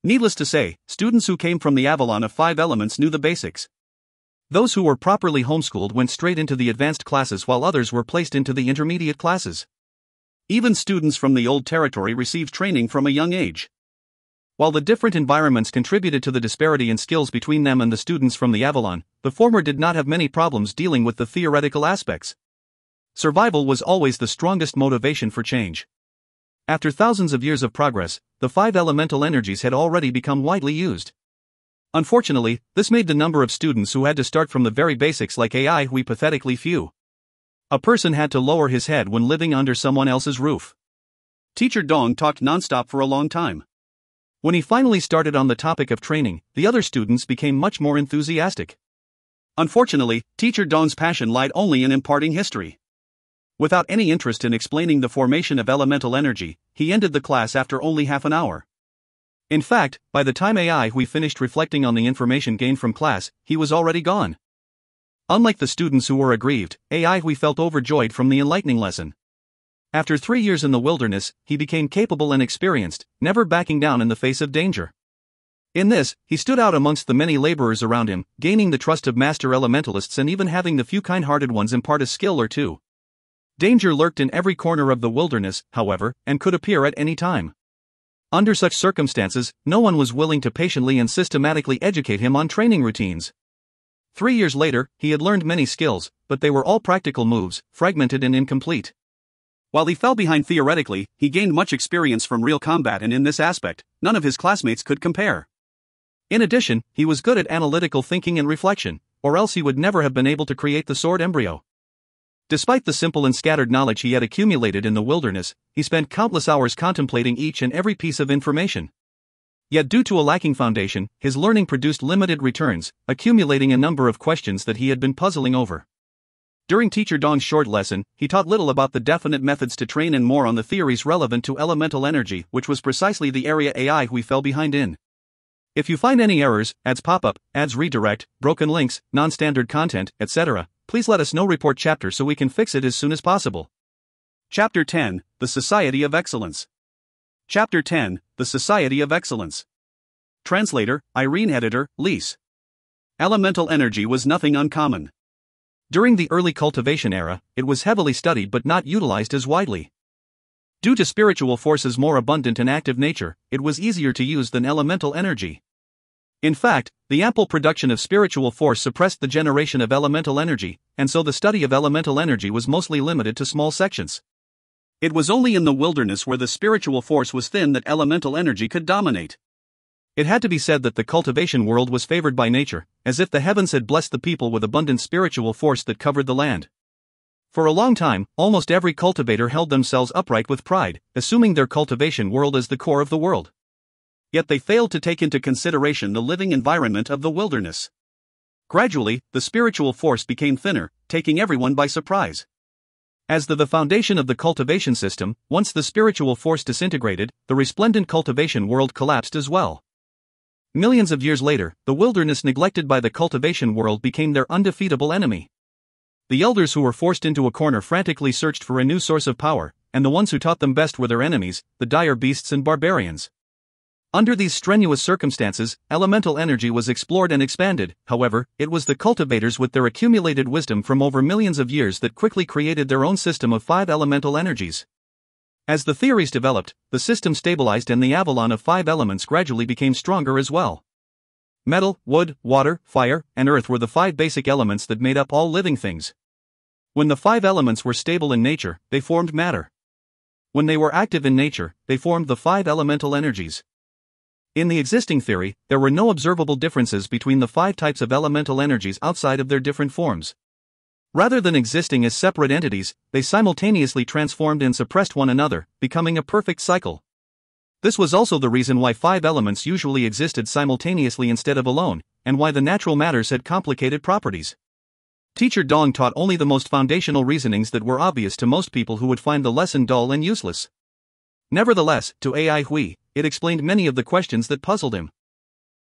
Needless to say, students who came from the Avalon of 5 elements knew the basics. Those who were properly homeschooled went straight into the advanced classes while others were placed into the intermediate classes. Even students from the old territory received training from a young age. While the different environments contributed to the disparity in skills between them and the students from the Avalon, the former did not have many problems dealing with the theoretical aspects. Survival was always the strongest motivation for change. After thousands of years of progress, the 5 elemental energies had already become widely used. Unfortunately, this made the number of students who had to start from the very basics like Ai Hui pathetically few. A person had to lower his head when living under someone else's roof. Teacher Dong talked nonstop for a long time. When he finally started on the topic of training, the other students became much more enthusiastic. Unfortunately, Teacher Dong's passion lied only in imparting history. Without any interest in explaining the formation of elemental energy, he ended the class after only half an hour. In fact, by the time Ai Hui finished reflecting on the information gained from class, he was already gone. Unlike the students who were aggrieved, Ai Hui felt overjoyed from the enlightening lesson. After 3 years in the wilderness, he became capable and experienced, never backing down in the face of danger. In this, he stood out amongst the many laborers around him, gaining the trust of master elementalists and even having the few kind-hearted ones impart a skill or two. Danger lurked in every corner of the wilderness, however, and could appear at any time. Under such circumstances, no one was willing to patiently and systematically educate him on training routines. 3 years later, he had learned many skills, but they were all practical moves, fragmented and incomplete. While he fell behind theoretically, he gained much experience from real combat, and in this aspect, none of his classmates could compare. In addition, he was good at analytical thinking and reflection, or else he would never have been able to create the sword embryo. Despite the simple and scattered knowledge he had accumulated in the wilderness, he spent countless hours contemplating each and every piece of information. Yet due to a lacking foundation, his learning produced limited returns, accumulating a number of questions that he had been puzzling over. During Teacher Dong's short lesson, he taught little about the definite methods to train and more on the theories relevant to elemental energy, which was precisely the area Ai Hui fell behind in. If you find any errors, ads pop up, ads redirect, broken links, non-standard content, etc., please let us know. Report chapter so we can fix it as soon as possible. Chapter 10, The Society of Excellence. Chapter 10, The Society of Excellence. Translator, Irene. Editor, Lise. Elemental energy was nothing uncommon. During the early cultivation era, it was heavily studied but not utilized as widely. Due to spiritual forces' more abundant and active nature, it was easier to use than elemental energy. In fact, the ample production of spiritual force suppressed the generation of elemental energy, and so the study of elemental energy was mostly limited to small sections. It was only in the wilderness where the spiritual force was thin that elemental energy could dominate. It had to be said that the cultivation world was favored by nature, as if the heavens had blessed the people with abundant spiritual force that covered the land. For a long time, almost every cultivator held themselves upright with pride, assuming their cultivation world as the core of the world. Yet they failed to take into consideration the living environment of the wilderness. Gradually, the spiritual force became thinner, taking everyone by surprise. As the foundation of the cultivation system, once the spiritual force disintegrated, the resplendent cultivation world collapsed as well. Millions of years later, the wilderness neglected by the cultivation world became their undefeatable enemy. The elders who were forced into a corner frantically searched for a new source of power, and the ones who taught them best were their enemies, the dire beasts and barbarians. Under these strenuous circumstances, elemental energy was explored and expanded. However, it was the cultivators with their accumulated wisdom from over millions of years that quickly created their own system of 5 elemental energies. As the theories developed, the system stabilized and the avalon of 5 elements gradually became stronger as well. Metal, wood, water, fire, and earth were the 5 basic elements that made up all living things. When the 5 elements were stable in nature, they formed matter. When they were active in nature, they formed the 5 elemental energies. In the existing theory, there were no observable differences between the 5 types of elemental energies outside of their different forms. Rather than existing as separate entities, they simultaneously transformed and suppressed one another, becoming a perfect cycle. This was also the reason why 5 elements usually existed simultaneously instead of alone, and why the natural matters had complicated properties. Teacher Dong taught only the most foundational reasonings that were obvious to most people who would find the lesson dull and useless. Nevertheless, to Ai Hui, it explained many of the questions that puzzled him.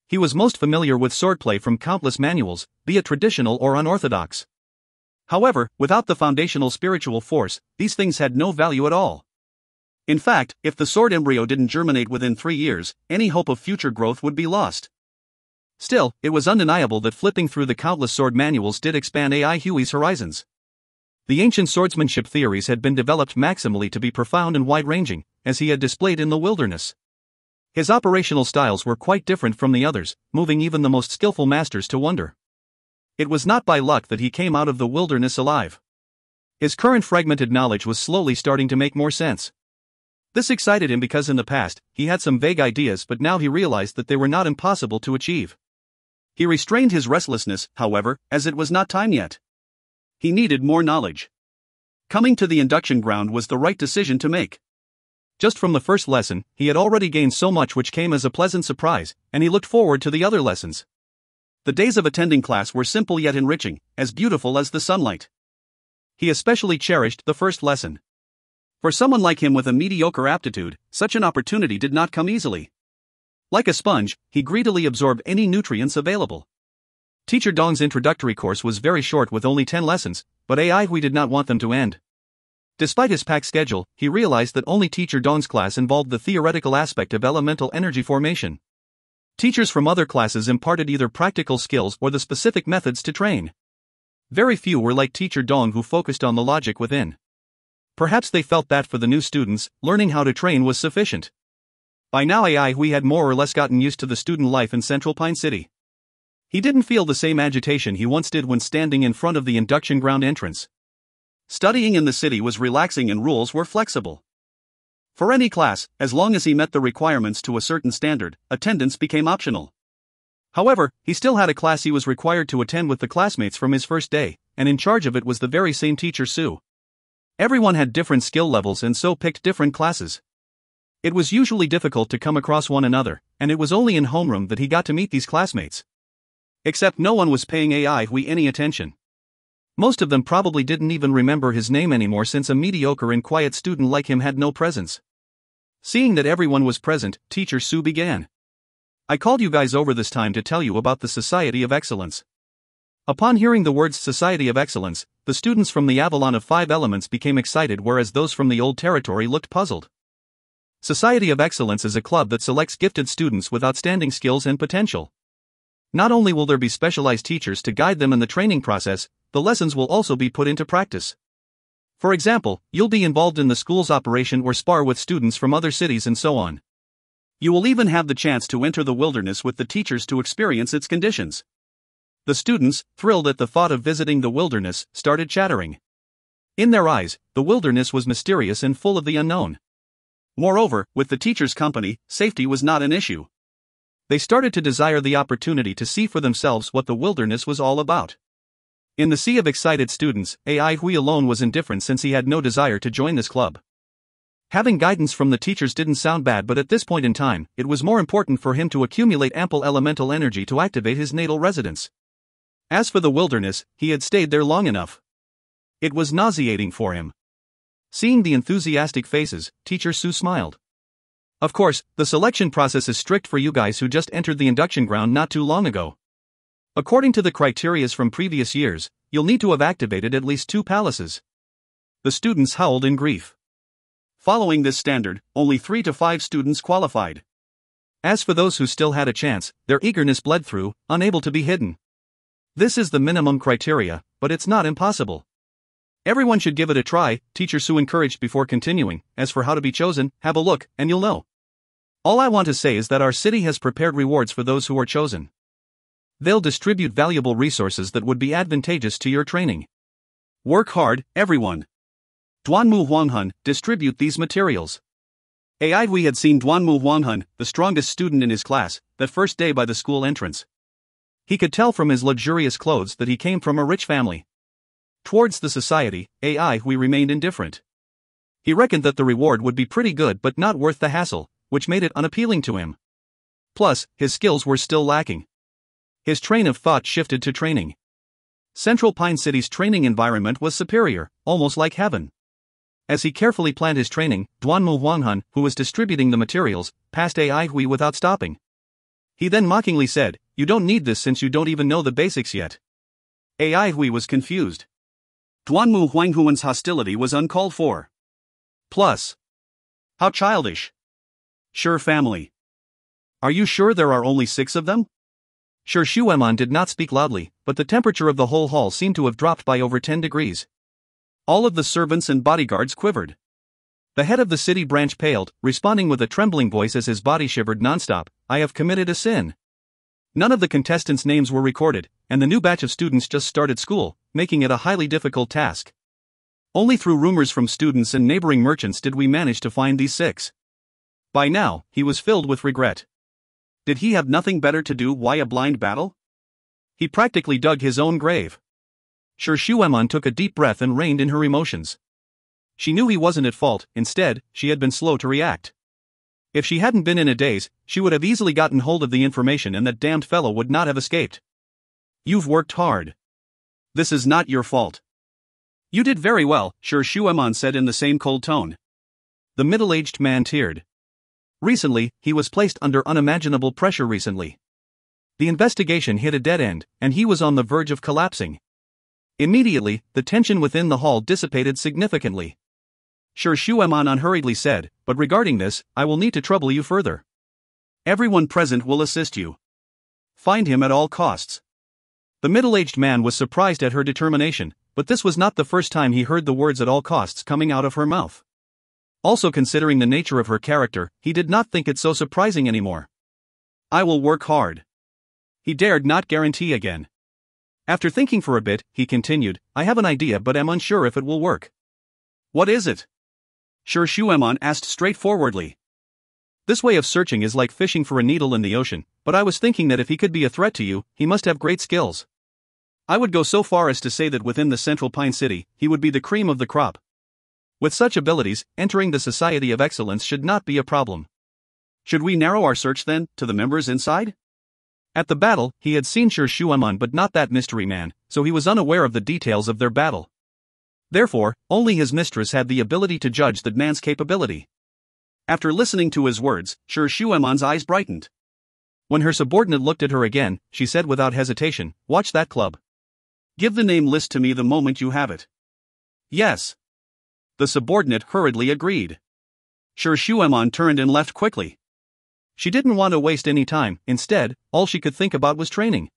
He was most familiar with swordplay from countless manuals, be it traditional or unorthodox. However, without the foundational spiritual force, these things had no value at all. In fact, if the sword embryo didn't germinate within 3 years, any hope of future growth would be lost. Still, it was undeniable that flipping through the countless sword manuals did expand Ai Hui's horizons. The ancient swordsmanship theories had been developed maximally to be profound and wide-ranging, as he had displayed in the wilderness. His operational styles were quite different from the others, moving even the most skillful masters to wonder. It was not by luck that he came out of the wilderness alive. His current fragmented knowledge was slowly starting to make more sense. This excited him because in the past, he had some vague ideas, but now he realized that they were not impossible to achieve. He restrained his restlessness, however, as it was not time yet. He needed more knowledge. Coming to the induction ground was the right decision to make. Just from the first lesson, he had already gained so much which came as a pleasant surprise, and he looked forward to the other lessons. The days of attending class were simple yet enriching, as beautiful as the sunlight. He especially cherished the first lesson. For someone like him with a mediocre aptitude, such an opportunity did not come easily. Like a sponge, he greedily absorbed any nutrients available. Teacher Dong's introductory course was very short with only 10 lessons, but Ai Hui did not want them to end. Despite his packed schedule, he realized that only Teacher Dong's class involved the theoretical aspect of elemental energy formation. Teachers from other classes imparted either practical skills or the specific methods to train. Very few were like Teacher Dong, who focused on the logic within. Perhaps they felt that for the new students, learning how to train was sufficient. By now Ai Hui had more or less gotten used to the student life in Central Pine City. He didn't feel the same agitation he once did when standing in front of the induction ground entrance. Studying in the city was relaxing and rules were flexible. For any class, as long as he met the requirements to a certain standard, attendance became optional. However, he still had a class he was required to attend with the classmates from his first day, and in charge of it was the very same teacher Sue. Everyone had different skill levels and so picked different classes. It was usually difficult to come across one another, and it was only in homeroom that he got to meet these classmates. Except no one was paying Ai Hui any attention. Most of them probably didn't even remember his name anymore, since a mediocre and quiet student like him had no presence. Seeing that everyone was present, Teacher Sue began. I called you guys over this time to tell you about the Society of Excellence. Upon hearing the words Society of Excellence, the students from the Avalon of 5 Elements became excited, whereas those from the Old Territory looked puzzled. Society of Excellence is a club that selects gifted students with outstanding skills and potential. Not only will there be specialized teachers to guide them in the training process, the lessons will also be put into practice. For example, you'll be involved in the school's operation or spar with students from other cities and so on. You will even have the chance to enter the wilderness with the teachers to experience its conditions. The students, thrilled at the thought of visiting the wilderness, started chattering. In their eyes, the wilderness was mysterious and full of the unknown. Moreover, with the teachers' company, safety was not an issue. They started to desire the opportunity to see for themselves what the wilderness was all about. In the sea of excited students, Ai Hui alone was indifferent since he had no desire to join this club. Having guidance from the teachers didn't sound bad, but at this point in time, it was more important for him to accumulate ample elemental energy to activate his natal residence. As for the wilderness, he had stayed there long enough. It was nauseating for him. Seeing the enthusiastic faces, Teacher Su smiled. Of course, the selection process is strict for you guys who just entered the induction ground not too long ago. According to the criterias from previous years, you'll need to have activated at least 2 palaces. The students howled in grief. Following this standard, only 3 to 5 students qualified. As for those who still had a chance, their eagerness bled through, unable to be hidden. This is the minimum criteria, but it's not impossible. Everyone should give it a try, Teacher Su encouraged before continuing. As for how to be chosen, have a look, and you'll know. All I want to say is that our city has prepared rewards for those who are chosen. They'll distribute valuable resources that would be advantageous to your training. Work hard, everyone. Duanmu Huanghun, distribute these materials. Ai Hui had seen Duanmu Huanghun, the strongest student in his class, that first day by the school entrance. He could tell from his luxurious clothes that he came from a rich family. Towards the society, Ai Hui remained indifferent. He reckoned that the reward would be pretty good but not worth the hassle, which made it unappealing to him. Plus, his skills were still lacking. His train of thought shifted to training. Central Pine City's training environment was superior, almost like heaven. As he carefully planned his training, Duanmu Huanghun, who was distributing the materials, passed Ai Hui without stopping. He then mockingly said, "You don't need this since you don't even know the basics yet." Ai Hui was confused. Duanmu Huanghuan's hostility was uncalled for. Plus, how childish. Sure, family. Are you sure there are only 6 of them? Sure, Shueman did not speak loudly, but the temperature of the whole hall seemed to have dropped by over 10 degrees. All of the servants and bodyguards quivered. The head of the city branch paled, responding with a trembling voice as his body shivered nonstop, "I have committed a sin." None of the contestants' names were recorded, and the new batch of students just started school, making it a highly difficult task. Only through rumors from students and neighboring merchants did we manage to find these 6. By now, he was filled with regret. Did he have nothing better to do? Why a blind battle? He practically dug his own grave. Sure, Shueman took a deep breath and reined in her emotions. She knew he wasn't at fault, instead, she had been slow to react. If she hadn't been in a daze, she would have easily gotten hold of the information and that damned fellow would not have escaped. You've worked hard. This is not your fault. You did very well, Sure, Shueman said in the same cold tone. The middle-aged man teared. Recently, he was placed under unimaginable pressure recently. The investigation hit a dead end, and he was on the verge of collapsing. Immediately, the tension within the hall dissipated significantly. Sure, Shueman unhurriedly said, "But regarding this, I will need to trouble you further. Everyone present will assist you. Find him at all costs." The middle-aged man was surprised at her determination, but this was not the first time he heard the words "at all costs" coming out of her mouth. Also, considering the nature of her character, he did not think it so surprising anymore. "I will work hard." He dared not guarantee again. After thinking for a bit, he continued, "I have an idea but am unsure if it will work." "What is it?" Sure, Shueman asked straightforwardly. "This way of searching is like fishing for a needle in the ocean, but I was thinking that if he could be a threat to you, he must have great skills. I would go so far as to say that within the Central Pine City, he would be the cream of the crop. With such abilities, entering the Society of Excellence should not be a problem. Should we narrow our search then, to the members inside?" At the battle, he had seen Sure Shueman but not that mystery man, so he was unaware of the details of their battle. Therefore, only his mistress had the ability to judge the man's capability. After listening to his words, Sure Shueman's eyes brightened. When her subordinate looked at her again, she said without hesitation, "Watch that club. Give the name list to me the moment you have it. Yes. The subordinate hurriedly agreed. Sure, Shuemon turned and left quickly. She didn't want to waste any time. Instead, all she could think about was training.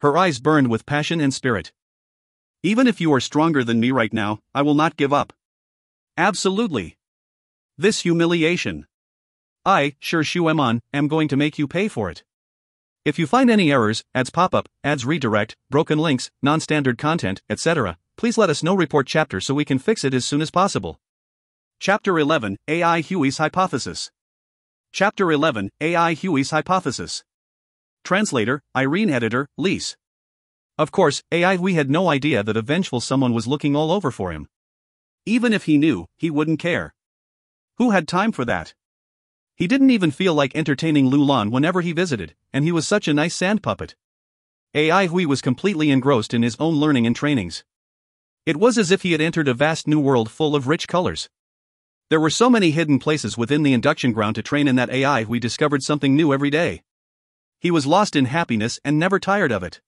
Her eyes burned with passion and spirit. Even if you are stronger than me right now, I will not give up. Absolutely. This humiliation. I, Sure Shuemon, am going to make you pay for it. If you find any errors, ads pop-up, ads redirect, broken links, non-standard content, etc., please let us know. Report chapter so we can fix it as soon as possible. Chapter 11, AI Huey's Hypothesis. Chapter 11, AI Huey's Hypothesis. Translator, Irene. Editor, Lise. Of course, AI Huey had no idea that a vengeful someone was looking all over for him. Even if he knew, he wouldn't care. Who had time for that? He didn't even feel like entertaining Lulan whenever he visited, and he was such a nice sand puppet. AI Huey was completely engrossed in his own learning and trainings. It was as if he had entered a vast new world full of rich colors. There were so many hidden places within the induction ground to train in that AI Huey discovered something new every day. He was lost in happiness and never tired of it.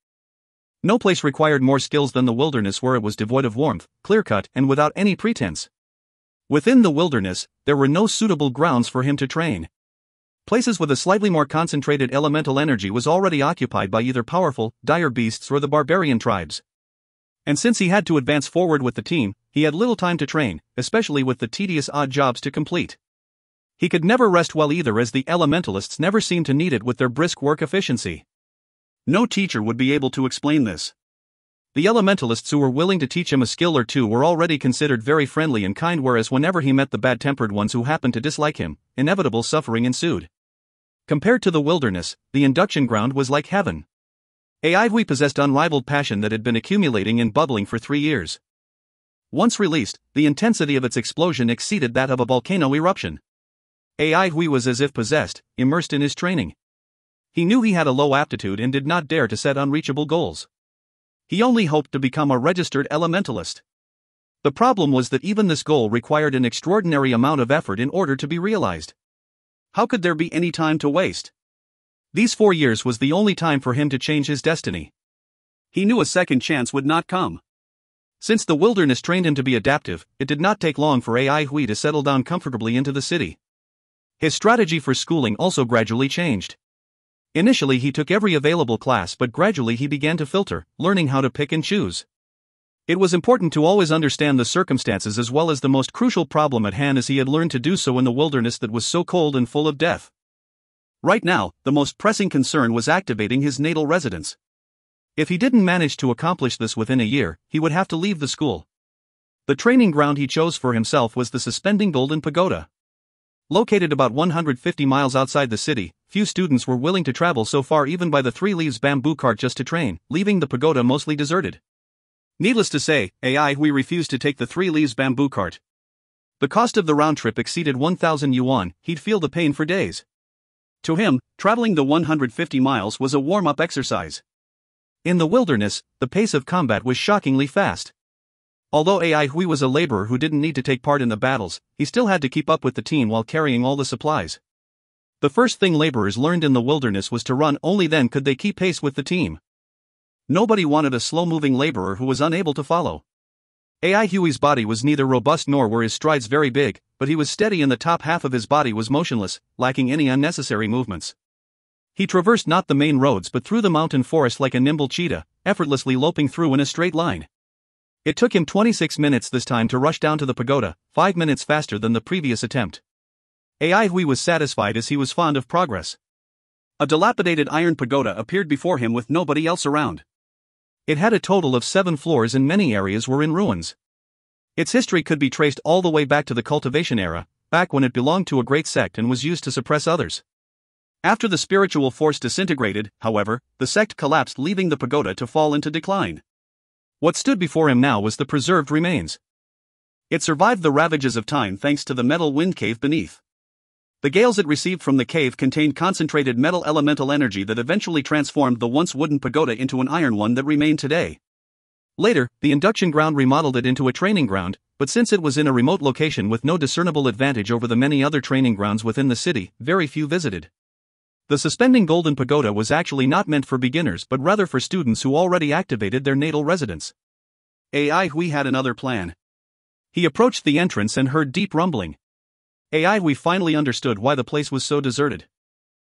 No place required more skills than the wilderness, where it was devoid of warmth, clear-cut, and without any pretense. Within the wilderness, there were no suitable grounds for him to train. Places with a slightly more concentrated elemental energy was already occupied by either powerful, dire beasts or the barbarian tribes. And since he had to advance forward with the team, he had little time to train, especially with the tedious odd jobs to complete. He could never rest well either, as the elementalists never seemed to need it with their brisk work efficiency. No teacher would be able to explain this. The elementalists who were willing to teach him a skill or two were already considered very friendly and kind, whereas whenever he met the bad-tempered ones who happened to dislike him, inevitable suffering ensued. Compared to the wilderness, the induction ground was like heaven. AI Huey possessed unrivaled passion that had been accumulating and bubbling for 3 years. Once released, the intensity of its explosion exceeded that of a volcano eruption. AI Huey was as if possessed, immersed in his training. He knew he had a low aptitude and did not dare to set unreachable goals. He only hoped to become a registered elementalist. The problem was that even this goal required an extraordinary amount of effort in order to be realized. How could there be any time to waste? These 4 years was the only time for him to change his destiny. He knew a second chance would not come. Since the wilderness trained him to be adaptive, it did not take long for AI Huey to settle down comfortably into the city. His strategy for schooling also gradually changed. Initially he took every available class, but gradually he began to filter, learning how to pick and choose. It was important to always understand the circumstances as well as the most crucial problem at hand, as he had learned to do so in the wilderness that was so cold and full of death. Right now, the most pressing concern was activating his natal residence. If he didn't manage to accomplish this within a year, he would have to leave the school. The training ground he chose for himself was the Suspending Golden Pagoda. Located about 150 miles outside the city, few students were willing to travel so far even by the 3 Leaves bamboo cart just to train, leaving the pagoda mostly deserted. Needless to say, AI Huey refused to take the 3 Leaves bamboo cart. The cost of the round trip exceeded 1,000 yuan, he'd feel the pain for days. To him, traveling the 150 miles was a warm-up exercise. In the wilderness, the pace of combat was shockingly fast. Although AI Huey was a laborer who didn't need to take part in the battles, he still had to keep up with the team while carrying all the supplies. The first thing laborers learned in the wilderness was to run, only then could they keep pace with the team. Nobody wanted a slow-moving laborer who was unable to follow. AI Huey's body was neither robust nor were his strides very big, but he was steady and the top half of his body was motionless, lacking any unnecessary movements. He traversed not the main roads but through the mountain forest like a nimble cheetah, effortlessly loping through in a straight line. It took him 26 minutes this time to rush down to the pagoda, 5 minutes faster than the previous attempt. AI Huey was satisfied as he was fond of progress. A dilapidated iron pagoda appeared before him with nobody else around. It had a total of 7 floors and many areas were in ruins. Its history could be traced all the way back to the cultivation era, back when it belonged to a great sect and was used to suppress others. After the spiritual force disintegrated, however, the sect collapsed, leaving the pagoda to fall into decline. What stood before him now was the preserved remains. It survived the ravages of time thanks to the metal wind cave beneath. The gales it received from the cave contained concentrated metal elemental energy that eventually transformed the once wooden pagoda into an iron one that remained today. Later, the induction ground remodeled it into a training ground, but since it was in a remote location with no discernible advantage over the many other training grounds within the city, very few visited. The suspending golden pagoda was actually not meant for beginners but rather for students who already activated their natal residence. AI Hui had another plan. He approached the entrance and heard deep rumbling. AI Hui finally understood why the place was so deserted.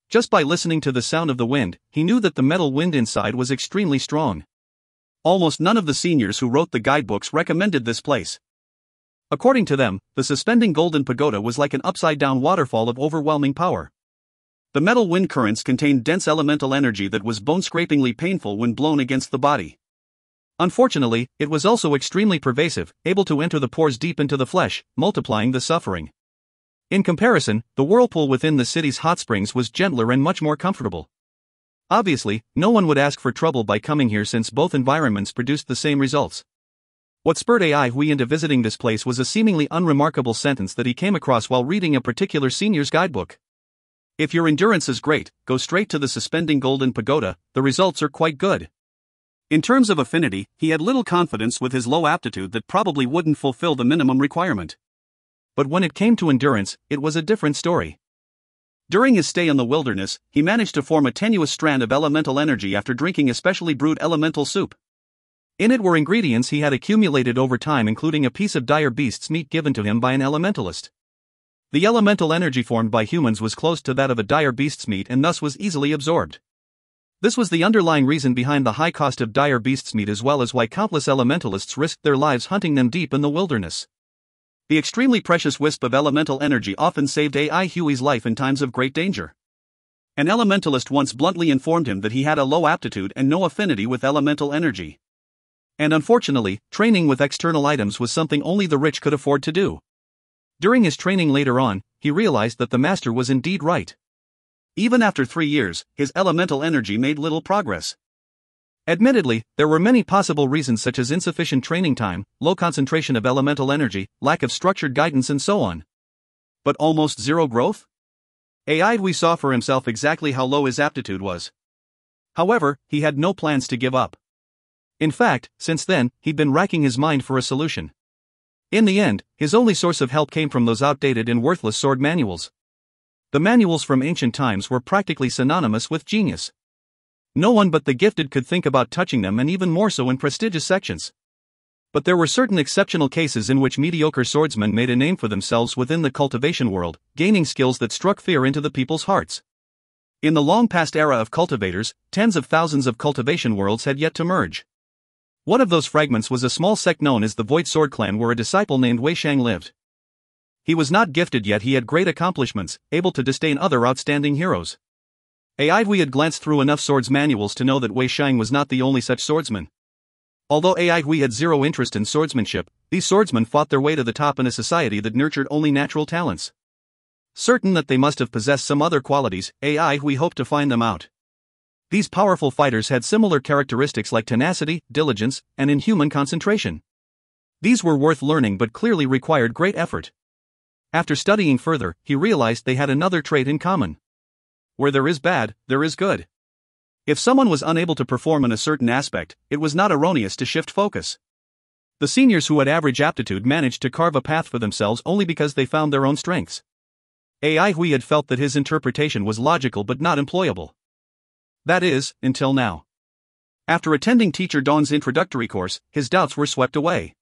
Just by listening to the sound of the wind, he knew that the metal wind inside was extremely strong. Almost none of the seniors who wrote the guidebooks recommended this place. According to them, the suspending golden pagoda was like an upside-down waterfall of overwhelming power. The metal wind currents contained dense elemental energy that was bone-scrapingly painful when blown against the body. Unfortunately, it was also extremely pervasive, able to enter the pores deep into the flesh, multiplying the suffering. In comparison, the whirlpool within the city's hot springs was gentler and much more comfortable. Obviously, no one would ask for trouble by coming here since both environments produced the same results. What spurred AI Hui into visiting this place was a seemingly unremarkable sentence that he came across while reading a particular senior's guidebook. If your endurance is great, go straight to the suspending golden pagoda, the results are quite good. In terms of affinity, he had little confidence with his low aptitude that probably wouldn't fulfill the minimum requirement. But when it came to endurance, it was a different story. During his stay in the wilderness, he managed to form a tenuous strand of elemental energy after drinking a specially brewed elemental soup. In it were ingredients he had accumulated over time, including a piece of dire beast's meat given to him by an elementalist. The elemental energy formed by humans was close to that of a dire beast's meat and thus was easily absorbed. This was the underlying reason behind the high cost of dire beast's meat, as well as why countless elementalists risked their lives hunting them deep in the wilderness. The extremely precious wisp of elemental energy often saved AI Hui's life in times of great danger. An elementalist once bluntly informed him that he had a low aptitude and no affinity with elemental energy. And unfortunately, training with external items was something only the rich could afford to do. During his training later on, he realized that the master was indeed right. Even after 3 years, his elemental energy made little progress. Admittedly, there were many possible reasons such as insufficient training time, low concentration of elemental energy, lack of structured guidance and so on. But almost zero growth? AI Hui saw for himself exactly how low his aptitude was. However, he had no plans to give up. In fact, since then, he'd been racking his mind for a solution. In the end, his only source of help came from those outdated and worthless sword manuals. The manuals from ancient times were practically synonymous with genius. No one but the gifted could think about touching them, and even more so in prestigious sections. But there were certain exceptional cases in which mediocre swordsmen made a name for themselves within the cultivation world, gaining skills that struck fear into the people's hearts. In the long-past era of cultivators, tens of thousands of cultivation worlds had yet to merge. One of those fragments was a small sect known as the Void Sword Clan, where a disciple named Wei Shang lived. He was not gifted, yet he had great accomplishments, able to disdain other outstanding heroes. AI Hui had glanced through enough swords manuals to know that Wei Shang was not the only such swordsman. Although AI Hui had zero interest in swordsmanship, these swordsmen fought their way to the top in a society that nurtured only natural talents. Certain that they must have possessed some other qualities, AI Hui hoped to find them out. These powerful fighters had similar characteristics like tenacity, diligence, and inhuman concentration. These were worth learning but clearly required great effort. After studying further, he realized they had another trait in common. Where there is bad, there is good. If someone was unable to perform in a certain aspect, it was not erroneous to shift focus. The seniors who had average aptitude managed to carve a path for themselves only because they found their own strengths. AI Hui had felt that his interpretation was logical but not employable. That is, until now. After attending Teacher Dawn's introductory course, his doubts were swept away.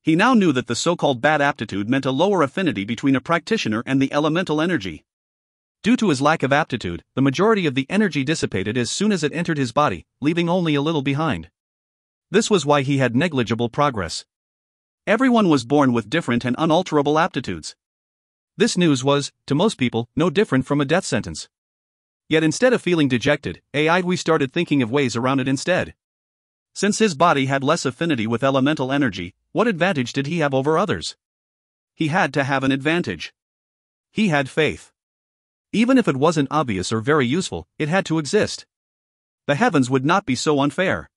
He now knew that the so-called bad aptitude meant a lower affinity between a practitioner and the elemental energy. Due to his lack of aptitude, the majority of the energy dissipated as soon as it entered his body, leaving only a little behind. This was why he had negligible progress. Everyone was born with different and unalterable aptitudes. This news was, to most people, no different from a death sentence. Yet instead of feeling dejected, AI Hui started thinking of ways around it instead. Since his body had less affinity with elemental energy, what advantage did he have over others? He had to have an advantage. He had faith. Even if it wasn't obvious or very useful, it had to exist. The heavens would not be so unfair.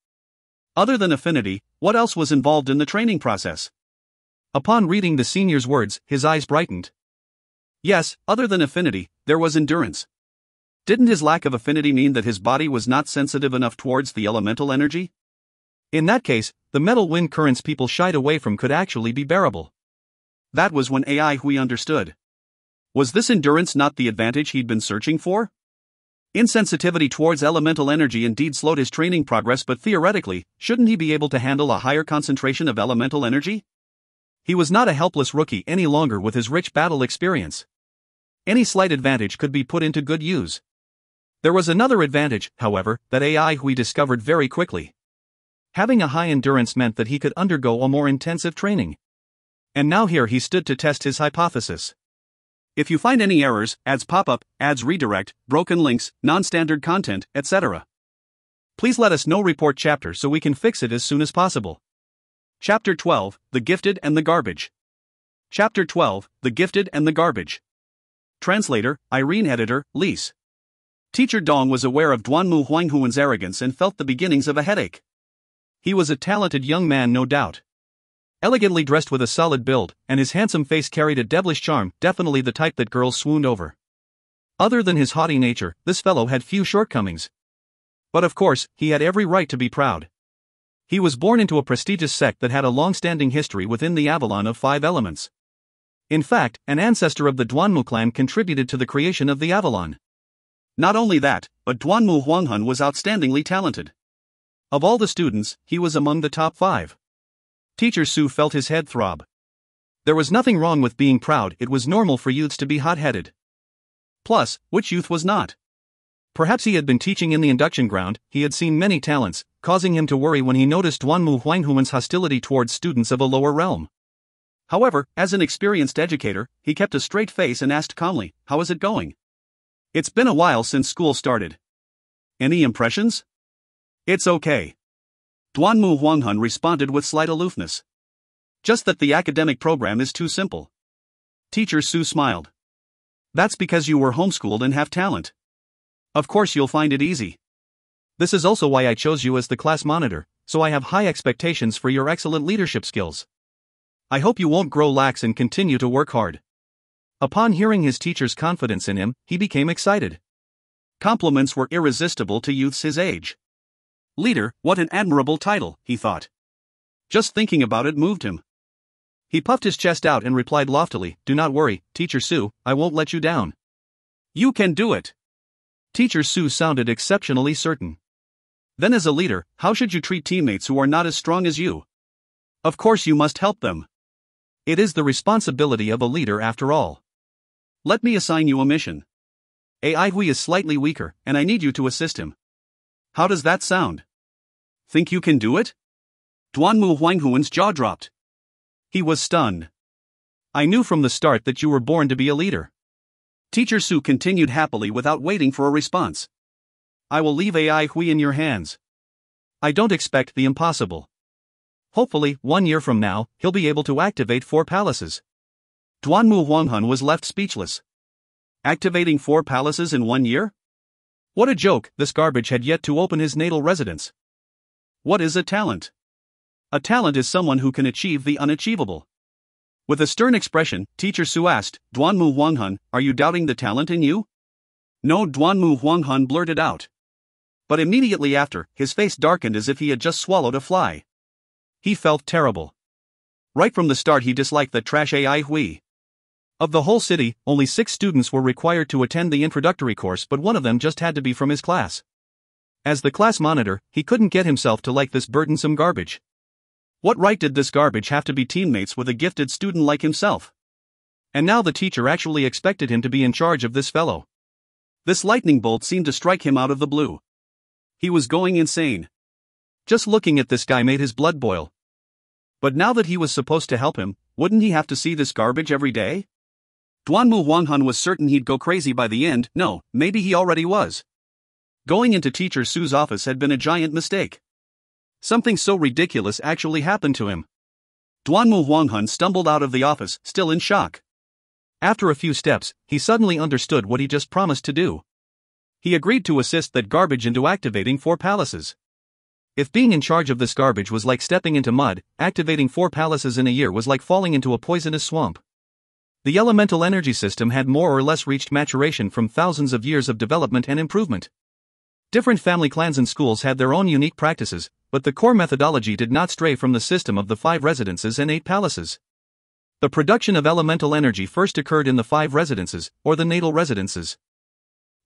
Other than affinity, what else was involved in the training process? Upon reading the senior's words, his eyes brightened. Yes, other than affinity, there was endurance. Didn't his lack of affinity mean that his body was not sensitive enough towards the elemental energy? In that case, the metal wind currents people shied away from could actually be bearable. That was when AI Hui understood. Was this endurance not the advantage he'd been searching for? Insensitivity towards elemental energy indeed slowed his training progress, but theoretically, shouldn't he be able to handle a higher concentration of elemental energy? He was not a helpless rookie any longer with his rich battle experience. Any slight advantage could be put into good use. There was another advantage, however, that AI Hui discovered very quickly. Having a high endurance meant that he could undergo a more intensive training. And now here he stood to test his hypothesis. If you find any errors, ads pop up, ads redirect, broken links, non-standard content, etc., please let us know. Report chapter so we can fix it as soon as possible. Chapter 12, The Gifted and the Garbage. Chapter 12, The Gifted and the Garbage. Translator, Irene. Editor, Lise. Teacher Dong was aware of Duanmu Huanghuan's arrogance and felt the beginnings of a headache. He was a talented young man, no doubt. Elegantly dressed with a solid build, and his handsome face carried a devilish charm, definitely the type that girls swooned over. Other than his haughty nature, this fellow had few shortcomings. But of course, he had every right to be proud. He was born into a prestigious sect that had a long-standing history within the Avalon of Five Elements. In fact, an ancestor of the Duanmu clan contributed to the creation of the Avalon. Not only that, but Duanmu Huanghun was outstandingly talented. Of all the students, he was among the top 5. Teacher Su felt his head throb. There was nothing wrong with being proud, it was normal for youths to be hot-headed. Plus, which youth was not? Perhaps he had been teaching in the induction ground, he had seen many talents, causing him to worry when he noticed Duanmu Huanghuan's hostility towards students of a lower realm. However, as an experienced educator, he kept a straight face and asked calmly, "How is it going? It's been a while since school started. Any impressions?" "It's okay." Duanmu Huanghun responded with slight aloofness. "Just that the academic program is too simple." Teacher Su smiled. "That's because you were homeschooled and have talent. Of course you'll find it easy. This is also why I chose you as the class monitor, so I have high expectations for your excellent leadership skills. I hope you won't grow lax and continue to work hard." Upon hearing his teacher's confidence in him, he became excited. Compliments were irresistible to youths his age. Leader, what an admirable title, he thought. Just thinking about it moved him. He puffed his chest out and replied loftily, "Do not worry, Teacher Su, I won't let you down. You can do it." Teacher Su sounded exceptionally certain. "Then as a leader, how should you treat teammates who are not as strong as you? Of course you must help them. It is the responsibility of a leader after all. Let me assign you a mission. AI Hui is slightly weaker, and I need you to assist him. How does that sound? Think you can do it?" Duanmu Huanghuan's jaw dropped. He was stunned. "I knew from the start that you were born to be a leader." Teacher Su continued happily without waiting for a response. "I will leave AI Hui in your hands. I don't expect the impossible. Hopefully, 1 year from now, he'll be able to activate 4 palaces." Duanmu Huanghun was left speechless. Activating 4 palaces in 1 year? What a joke, this garbage had yet to open his natal residence. What is a talent? A talent is someone who can achieve the unachievable. With a stern expression, Teacher Su asked, "Duanmu Huanghun, are you doubting the talent in you?" "No," Duanmu Huanghun blurted out. But immediately after, his face darkened as if he had just swallowed a fly. He felt terrible. Right from the start he disliked that trash AI Hui. Of the whole city, only 6 students were required to attend the introductory course, but one of them just had to be from his class. As the class monitor, he couldn't get himself to like this burdensome garbage. What right did this garbage have to be teammates with a gifted student like himself? And now the teacher actually expected him to be in charge of this fellow. This lightning bolt seemed to strike him out of the blue. He was going insane. Just looking at this guy made his blood boil. But now that he was supposed to help him, wouldn't he have to see this garbage every day? Duanmu Huanghun was certain he'd go crazy by the end. No, maybe he already was. Going into Teacher Su's office had been a giant mistake. Something so ridiculous actually happened to him. Duanmu Huanghun stumbled out of the office, still in shock. After a few steps, he suddenly understood what he just promised to do. He agreed to assist that garbage into activating 4 palaces. If being in charge of this garbage was like stepping into mud, activating 4 palaces in a year was like falling into a poisonous swamp. The elemental energy system had more or less reached maturation from thousands of years of development and improvement. Different family clans and schools had their own unique practices, but the core methodology did not stray from the system of the 5 residences and 8 palaces. The production of elemental energy first occurred in the 5 residences, or the natal residences.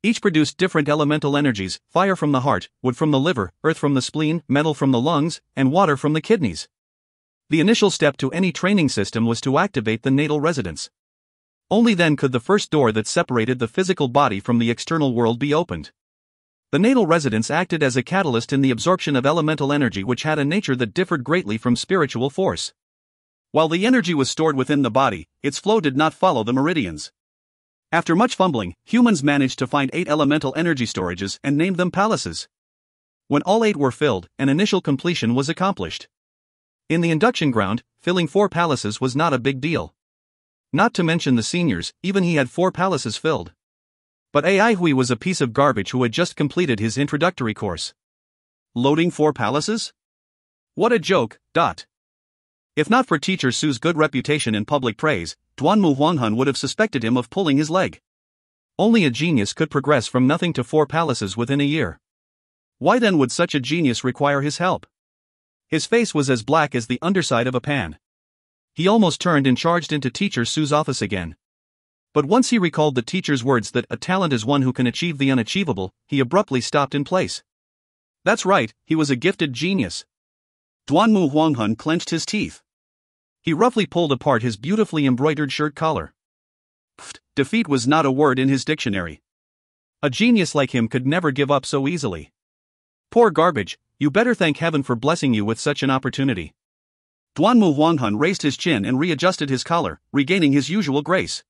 Each produced different elemental energies: fire from the heart, wood from the liver, earth from the spleen, metal from the lungs, and water from the kidneys. The initial step to any training system was to activate the natal residence. Only then could the first door that separated the physical body from the external world be opened. The natal residence acted as a catalyst in the absorption of elemental energy, which had a nature that differed greatly from spiritual force. While the energy was stored within the body, its flow did not follow the meridians. After much fumbling, humans managed to find 8 elemental energy storages and named them palaces. When all 8 were filled, an initial completion was accomplished. In the induction ground, filling 4 palaces was not a big deal. Not to mention the seniors, even he had 4 palaces filled. But Ai Hui was a piece of garbage who had just completed his introductory course. Loading 4 palaces? What a joke. If not for teacher Su's good reputation and public praise, Duanmu Huanghun would have suspected him of pulling his leg. Only a genius could progress from nothing to 4 palaces within a year. Why then would such a genius require his help? His face was as black as the underside of a pan. He almost turned and charged into teacher Su's office again. But once he recalled the teacher's words that a talent is one who can achieve the unachievable, he abruptly stopped in place. That's right, he was a gifted genius. Duanmu Huanghun clenched his teeth. He roughly pulled apart his beautifully embroidered shirt collar. Defeat was not a word in his dictionary. A genius like him could never give up so easily. Poor garbage, you better thank heaven for blessing you with such an opportunity. Duanmu Huanghun raised his chin and readjusted his collar, regaining his usual grace.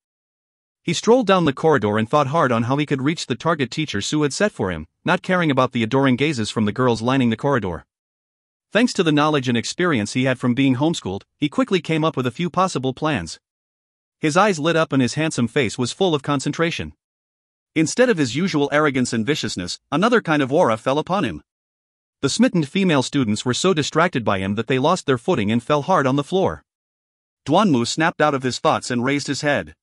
He strolled down the corridor and thought hard on how he could reach the target teacher Su had set for him, not caring about the adoring gazes from the girls lining the corridor. Thanks to the knowledge and experience he had from being homeschooled, he quickly came up with a few possible plans. His eyes lit up and his handsome face was full of concentration. Instead of his usual arrogance and viciousness, another kind of aura fell upon him. The smitten female students were so distracted by him that they lost their footing and fell hard on the floor. Duanmu snapped out of his thoughts and raised his head.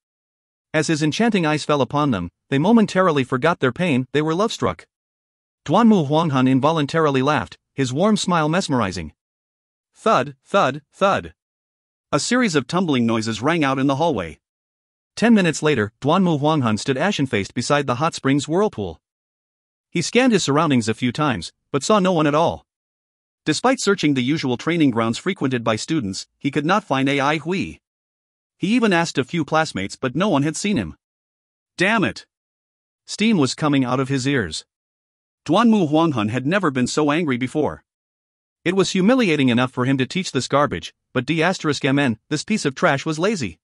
As his enchanting eyes fell upon them, they momentarily forgot their pain. They were love-struck. Duanmu Huanghun involuntarily laughed, his warm smile mesmerizing. Thud, thud, thud. A series of tumbling noises rang out in the hallway. 10 minutes later, Duanmu Huanghun stood ashen-faced beside the hot springs whirlpool. He scanned his surroundings a few times, but saw no one at all. Despite searching the usual training grounds frequented by students, he could not find Ai Hui. He even asked a few classmates, but no one had seen him. Damn it! Steam was coming out of his ears. Duanmu Huanghun had never been so angry before. It was humiliating enough for him to teach this garbage, but D*MN, this piece of trash was lazy.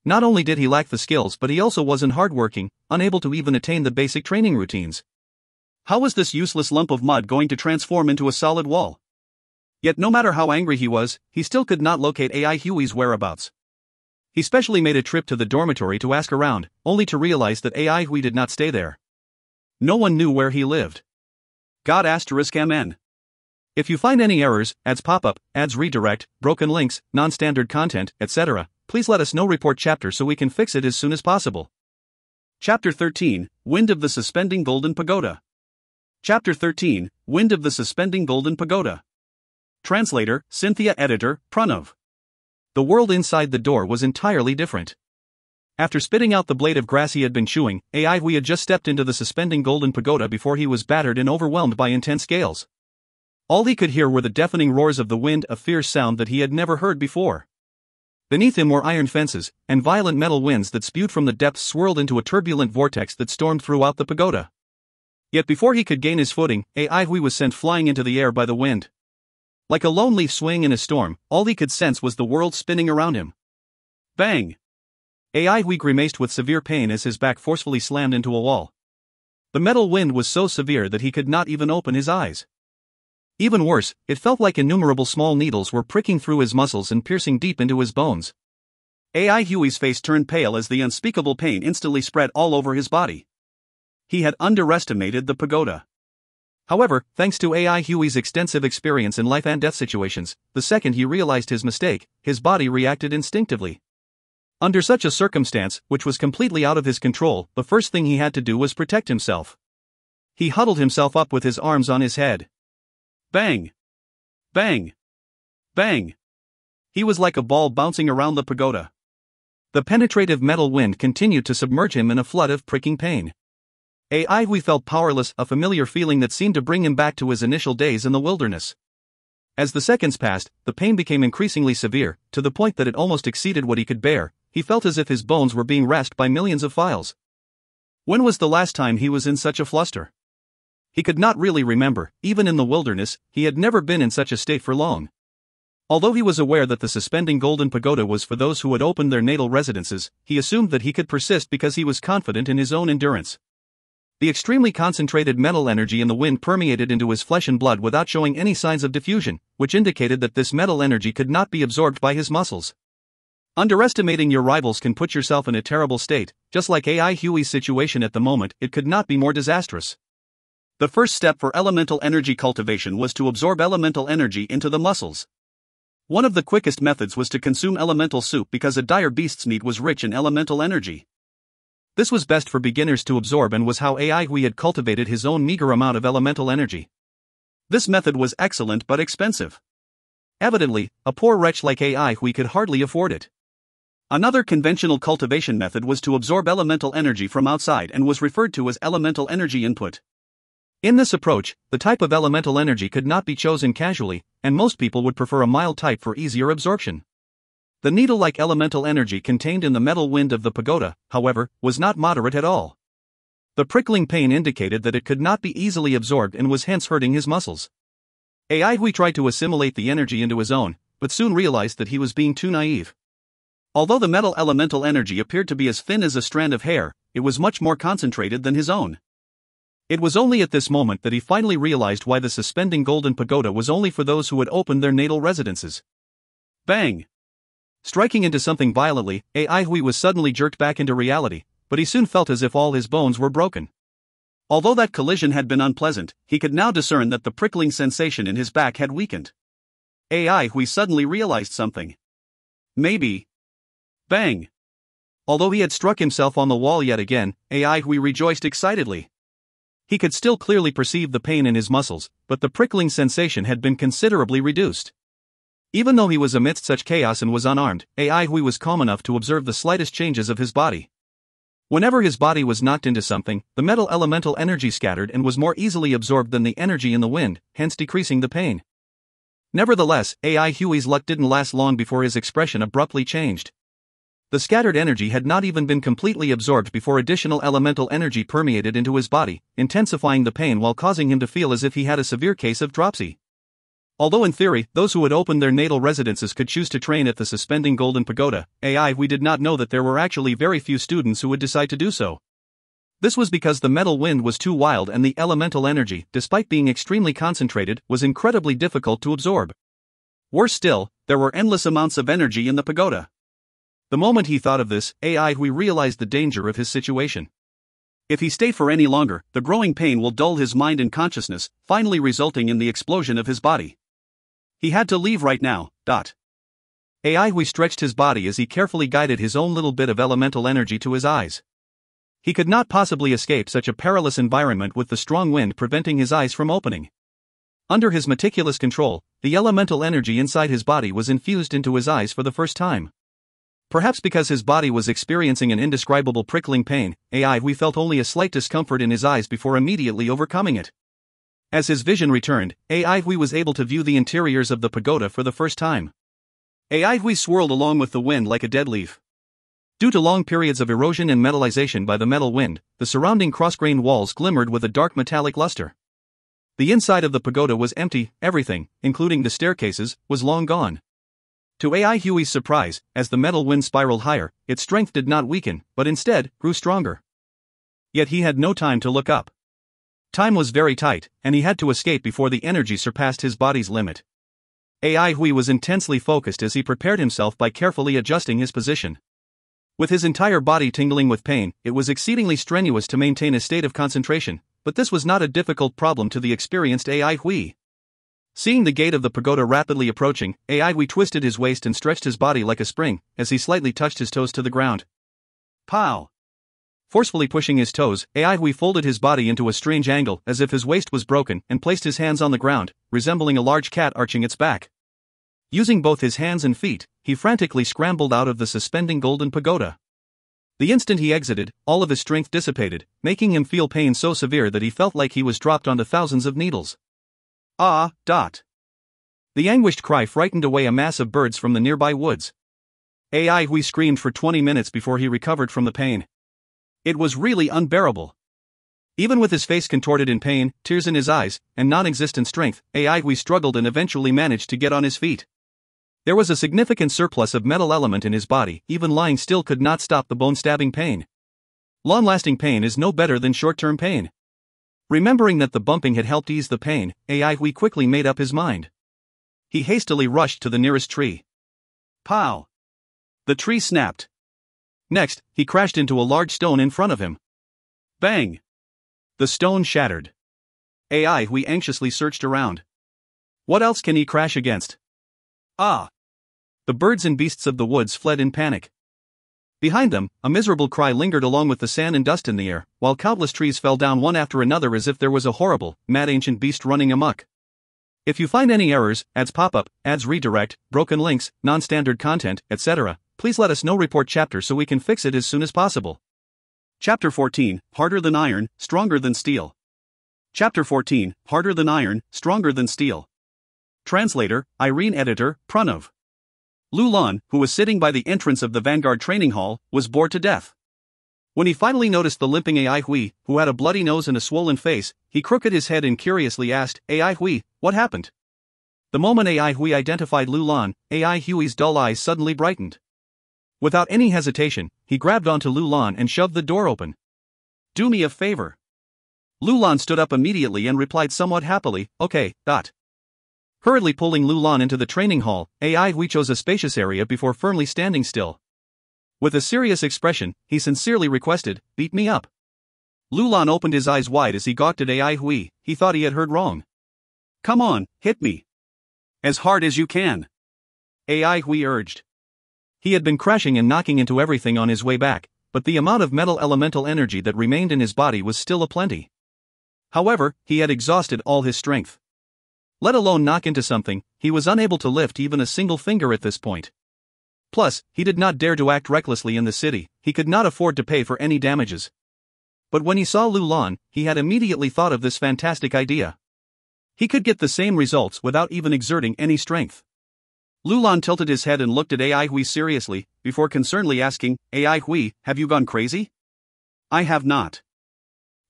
Not only did he lack the skills, but he also wasn't hardworking, unable to even attain the basic training routines. How was this useless lump of mud going to transform into a solid wall? Yet no matter how angry he was, he still could not locate Ai Hui's whereabouts. He specially made a trip to the dormitory to ask around, only to realize that Ai Hui did not stay there. No one knew where he lived. God*MN. If you find any errors, ads pop-up, ads redirect, broken links, non-standard content, etc., please let us know. Report chapter so we can fix it as soon as possible. Chapter 13, Wind of the Suspending Golden Pagoda. Chapter 13, Wind of the Suspending Golden Pagoda. Translator, Cynthia. Editor, Pranav. The world inside the door was entirely different. After spitting out the blade of grass he had been chewing, Ai Hui had just stepped into the suspending golden pagoda before he was battered and overwhelmed by intense gales. All he could hear were the deafening roars of the wind, a fierce sound that he had never heard before. Beneath him were iron fences, and violent metal winds that spewed from the depths swirled into a turbulent vortex that stormed throughout the pagoda. Yet before he could gain his footing, Ai Hui was sent flying into the air by the wind. Like a lone leaf swaying in a storm, all he could sense was the world spinning around him. Bang! Ai Hui grimaced with severe pain as his back forcefully slammed into a wall. The metal wind was so severe that he could not even open his eyes. Even worse, it felt like innumerable small needles were pricking through his muscles and piercing deep into his bones. Ai Hui's face turned pale as the unspeakable pain instantly spread all over his body. He had underestimated the pagoda. However, thanks to Ai Hui's extensive experience in life and death situations, the second he realized his mistake, his body reacted instinctively. Under such a circumstance, which was completely out of his control, the first thing he had to do was protect himself. He huddled himself up with his arms on his head. Bang! Bang! Bang! He was like a ball bouncing around the pagoda. The penetrative metal wind continued to submerge him in a flood of pricking pain. AI Hui felt powerless, a familiar feeling that seemed to bring him back to his initial days in the wilderness. As the seconds passed, the pain became increasingly severe, to the point that it almost exceeded what he could bear. He felt as if his bones were being rasped by millions of files. When was the last time he was in such a fluster? He could not really remember. Even in the wilderness, he had never been in such a state for long. Although he was aware that the suspending golden pagoda was for those who had opened their natal residences, he assumed that he could persist because he was confident in his own endurance. The extremely concentrated metal energy in the wind permeated into his flesh and blood without showing any signs of diffusion, which indicated that this metal energy could not be absorbed by his muscles. Underestimating your rivals can put yourself in a terrible state. Just like AI Huey's situation at the moment, it could not be more disastrous. The first step for elemental energy cultivation was to absorb elemental energy into the muscles. One of the quickest methods was to consume elemental soup because a dire beast's meat was rich in elemental energy. This was best for beginners to absorb and was how AI Hui had cultivated his own meager amount of elemental energy. This method was excellent but expensive. Evidently, a poor wretch like AI Hui could hardly afford it. Another conventional cultivation method was to absorb elemental energy from outside and was referred to as elemental energy input. In this approach, the type of elemental energy could not be chosen casually, and most people would prefer a mild type for easier absorption. The needle-like elemental energy contained in the metal wind of the pagoda, however, was not moderate at all. The prickling pain indicated that it could not be easily absorbed and was hence hurting his muscles. AI Hui tried to assimilate the energy into his own, but soon realized that he was being too naive. Although the metal elemental energy appeared to be as thin as a strand of hair, it was much more concentrated than his own. It was only at this moment that he finally realized why the suspending golden pagoda was only for those who had opened their natal residences. Bang! Striking into something violently, AI Hui was suddenly jerked back into reality, but he soon felt as if all his bones were broken. Although that collision had been unpleasant, he could now discern that the prickling sensation in his back had weakened. AI Hui suddenly realized something. Maybe. Bang! Although he had struck himself on the wall yet again, AI Hui rejoiced excitedly. He could still clearly perceive the pain in his muscles, but the prickling sensation had been considerably reduced. Even though he was amidst such chaos and was unarmed, AI Hui was calm enough to observe the slightest changes of his body. Whenever his body was knocked into something, the metal elemental energy scattered and was more easily absorbed than the energy in the wind, hence decreasing the pain. Nevertheless, AI Huey's luck didn't last long before his expression abruptly changed. The scattered energy had not even been completely absorbed before additional elemental energy permeated into his body, intensifying the pain while causing him to feel as if he had a severe case of dropsy. Although in theory, those who had opened their natal residences could choose to train at the suspending golden pagoda, AI Hui did not know that there were actually very few students who would decide to do so. This was because the metal wind was too wild and the elemental energy, despite being extremely concentrated, was incredibly difficult to absorb. Worse still, there were endless amounts of energy in the pagoda. The moment he thought of this, AI Hui realized the danger of his situation. If he stayed for any longer, the growing pain will dull his mind and consciousness, finally resulting in the explosion of his body. He had to leave right now. AI Hui stretched his body as he carefully guided his own little bit of elemental energy to his eyes. He could not possibly escape such a perilous environment with the strong wind preventing his eyes from opening. Under his meticulous control, the elemental energy inside his body was infused into his eyes for the first time. Perhaps because his body was experiencing an indescribable prickling pain, AI Hui felt only a slight discomfort in his eyes before immediately overcoming it. As his vision returned, AI Hui was able to view the interiors of the pagoda for the first time. AI Hui swirled along with the wind like a dead leaf. Due to long periods of erosion and metallization by the metal wind, the surrounding cross-grained walls glimmered with a dark metallic luster. The inside of the pagoda was empty, everything, including the staircases, was long gone. To AI Huey's surprise, as the metal wind spiraled higher, its strength did not weaken, but instead, grew stronger. Yet he had no time to look up. Time was very tight, and he had to escape before the energy surpassed his body's limit. AI Hui was intensely focused as he prepared himself by carefully adjusting his position. With his entire body tingling with pain, it was exceedingly strenuous to maintain a state of concentration, but this was not a difficult problem to the experienced AI Hui. Seeing the gate of the pagoda rapidly approaching, AI Hui twisted his waist and stretched his body like a spring, as he slightly touched his toes to the ground. Pow! Forcefully pushing his toes, AI Hui folded his body into a strange angle as if his waist was broken and placed his hands on the ground, resembling a large cat arching its back. Using both his hands and feet, he frantically scrambled out of the suspending golden pagoda. The instant he exited, all of his strength dissipated, making him feel pain so severe that he felt like he was dropped onto thousands of needles. Ah! The anguished cry frightened away a mass of birds from the nearby woods. Ai Hui screamed for 20 minutes before he recovered from the pain. It was really unbearable. Even with his face contorted in pain, tears in his eyes, and non-existent strength, Ai Hui struggled and eventually managed to get on his feet. There was a significant surplus of metal element in his body, even lying still could not stop the bone-stabbing pain. Long-lasting pain is no better than short-term pain. Remembering that the bumping had helped ease the pain, Ai Hui quickly made up his mind. He hastily rushed to the nearest tree. Pow! The tree snapped. Next, he crashed into a large stone in front of him. Bang! The stone shattered. Ai Hui anxiously searched around. What else can he crash against? Ah! The birds and beasts of the woods fled in panic. Behind them, a miserable cry lingered along with the sand and dust in the air, while countless trees fell down one after another as if there was a horrible, mad ancient beast running amok. If you find any errors, ads pop up, ads redirect, broken links, non-standard content, etc., please let us know. Report chapter so we can fix it as soon as possible. Chapter 14, Harder Than Iron, Stronger Than Steel. Chapter 14, Harder Than Iron, Stronger Than Steel. Translator, Irene. Editor, Pranav. Lu Lan, who was sitting by the entrance of the Vanguard training hall, was bored to death. When he finally noticed the limping Ai Hui, who had a bloody nose and a swollen face, he crooked his head and curiously asked, Ai Hui, what happened? The moment Ai Hui identified Lu Lan, Ai Hui's dull eyes suddenly brightened. Without any hesitation, he grabbed onto Lu Lan and shoved the door open. Do me a favor. Lu Lan stood up immediately and replied somewhat happily, okay. Hurriedly pulling Lu Lan into the training hall, Ai Hui chose a spacious area before firmly standing still. With a serious expression, he sincerely requested, beat me up. Lu Lan opened his eyes wide as he gawked at Ai Hui. He thought he had heard wrong. Come on, hit me. As hard as you can. Ai Hui urged. He had been crashing and knocking into everything on his way back, but the amount of metal elemental energy that remained in his body was still aplenty. However, he had exhausted all his strength. Let alone knock into something, he was unable to lift even a single finger at this point. Plus, he did not dare to act recklessly in the city. He could not afford to pay for any damages. But when he saw Lu Lan, he had immediately thought of this fantastic idea. He could get the same results without even exerting any strength. Lu Lan tilted his head and looked at Ai Hui seriously, before concernedly asking, Ai Hui, have you gone crazy? I have not.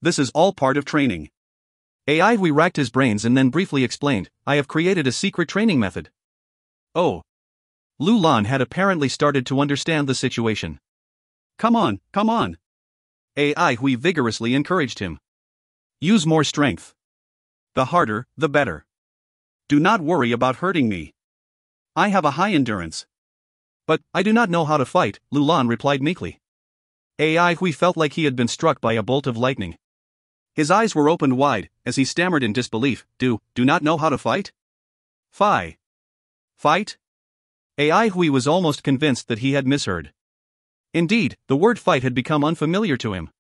This is all part of training. Ai Hui racked his brains and then briefly explained, I have created a secret training method. Oh. Lu Lan had apparently started to understand the situation. Come on. Ai Hui vigorously encouraged him. Use more strength. The harder, the better. Do not worry about hurting me. I have a high endurance. But, I do not know how to fight, Lu Lan replied meekly. Ai Hui felt like he had been struck by a bolt of lightning. His eyes were opened wide, as he stammered in disbelief, do not know how to fight? Fight? Ai Hui was almost convinced that he had misheard. Indeed, the word fight had become unfamiliar to him.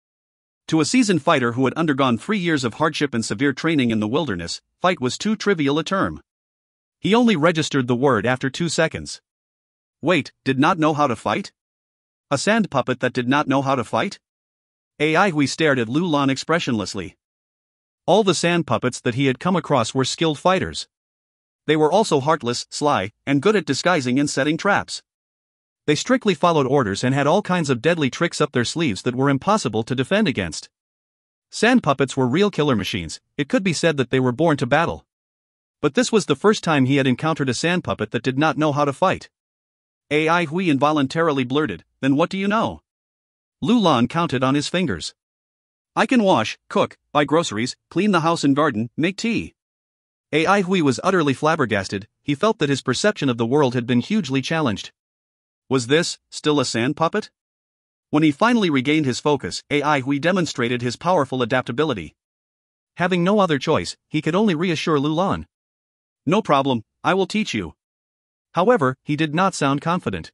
To a seasoned fighter who had undergone 3 years of hardship and severe training in the wilderness, fight was too trivial a term. He only registered the word after 2 seconds. Wait, did not know how to fight? A sand puppet that did not know how to fight? Ai Hui stared at Lu Lan expressionlessly. All the sand puppets that he had come across were skilled fighters. They were also heartless, sly, and good at disguising and setting traps. They strictly followed orders and had all kinds of deadly tricks up their sleeves that were impossible to defend against. Sand puppets were real killer machines. It could be said that they were born to battle. But this was the first time he had encountered a sand puppet that did not know how to fight. Ai Hui involuntarily blurted, then what do you know? Lu Lan counted on his fingers. I can wash, cook, buy groceries, clean the house and garden, make tea. Ai Hui was utterly flabbergasted. He felt that his perception of the world had been hugely challenged. Was this still a sand puppet? When he finally regained his focus, Ai Hui demonstrated his powerful adaptability. Having no other choice, he could only reassure Lu Lan. No problem, I will teach you. However, he did not sound confident.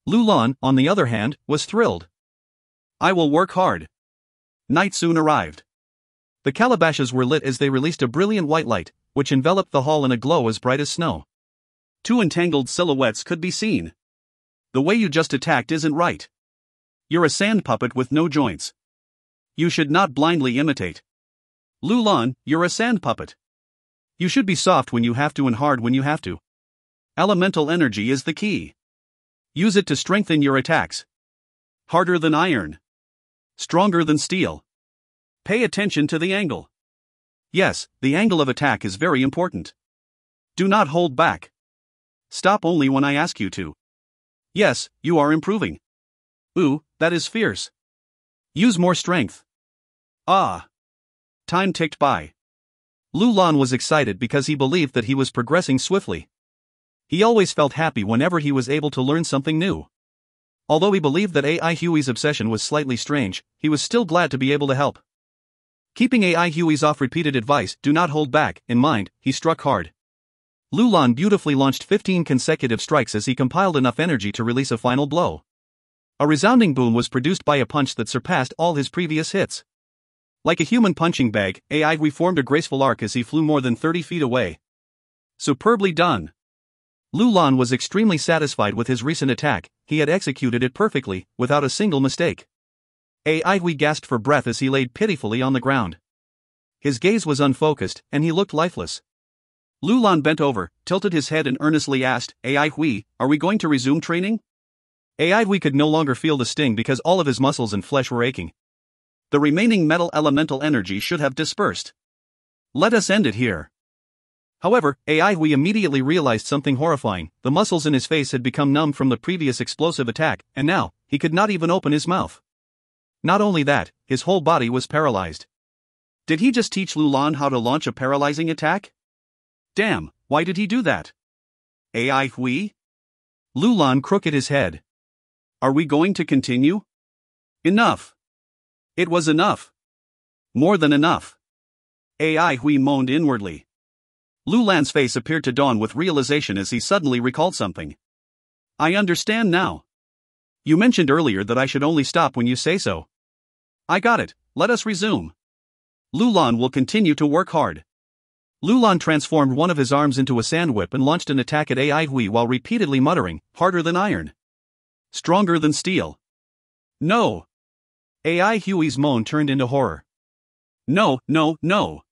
Lu Lan, on the other hand, was thrilled. I will work hard. Night soon arrived. The calabashes were lit as they released a brilliant white light, which enveloped the hall in a glow as bright as snow. 2 entangled silhouettes could be seen. The way you just attacked isn't right. You're a sand puppet with no joints. You should not blindly imitate. Lu Lan, you're a sand puppet. You should be soft when you have to and hard when you have to. Elemental energy is the key. Use it to strengthen your attacks. Harder than iron. Stronger than steel. Pay attention to the angle. Yes, the angle of attack is very important. Do not hold back. Stop only when I ask you to. Yes, you are improving. Ooh, that is fierce. Use more strength. Ah. Time ticked by. Lu Lan was excited because he believed that he was progressing swiftly. He always felt happy whenever he was able to learn something new. Although he believed that AI Huey's obsession was slightly strange, he was still glad to be able to help. Keeping AI Huey's oft-repeated advice, do not hold back, in mind, he struck hard. Lu Lan beautifully launched 15 consecutive strikes as he compiled enough energy to release a final blow. A resounding boom was produced by a punch that surpassed all his previous hits. Like a human punching bag, AI Huey formed a graceful arc as he flew more than 30 feet away. Superbly done. Lu Lan was extremely satisfied with his recent attack. He had executed it perfectly, without a single mistake. AI Huey gasped for breath as he laid pitifully on the ground. His gaze was unfocused, and he looked lifeless. Lu Lan bent over, tilted his head and earnestly asked, AI Huey, are we going to resume training? AI Huey could no longer feel the sting because all of his muscles and flesh were aching. The remaining metal elemental energy should have dispersed. Let us end it here. However, AI Huey immediately realized something horrifying. The muscles in his face had become numb from the previous explosive attack, and now, he could not even open his mouth. Not only that, his whole body was paralyzed. Did he just teach Lu Lan how to launch a paralyzing attack? Damn, why did he do that? AI Huey? Lu Lan crooked his head. Are we going to continue? Enough. It was enough. More than enough. AI Huey moaned inwardly. Lu Lan's face appeared to dawn with realization as he suddenly recalled something. I understand now. You mentioned earlier that I should only stop when you say so. I got it, let us resume. Lu Lan will continue to work hard. Lu Lan transformed one of his arms into a sand whip and launched an attack at AI Huey while repeatedly muttering, harder than iron. Stronger than steel. No. AI Huey's moan turned into horror. No, no, no.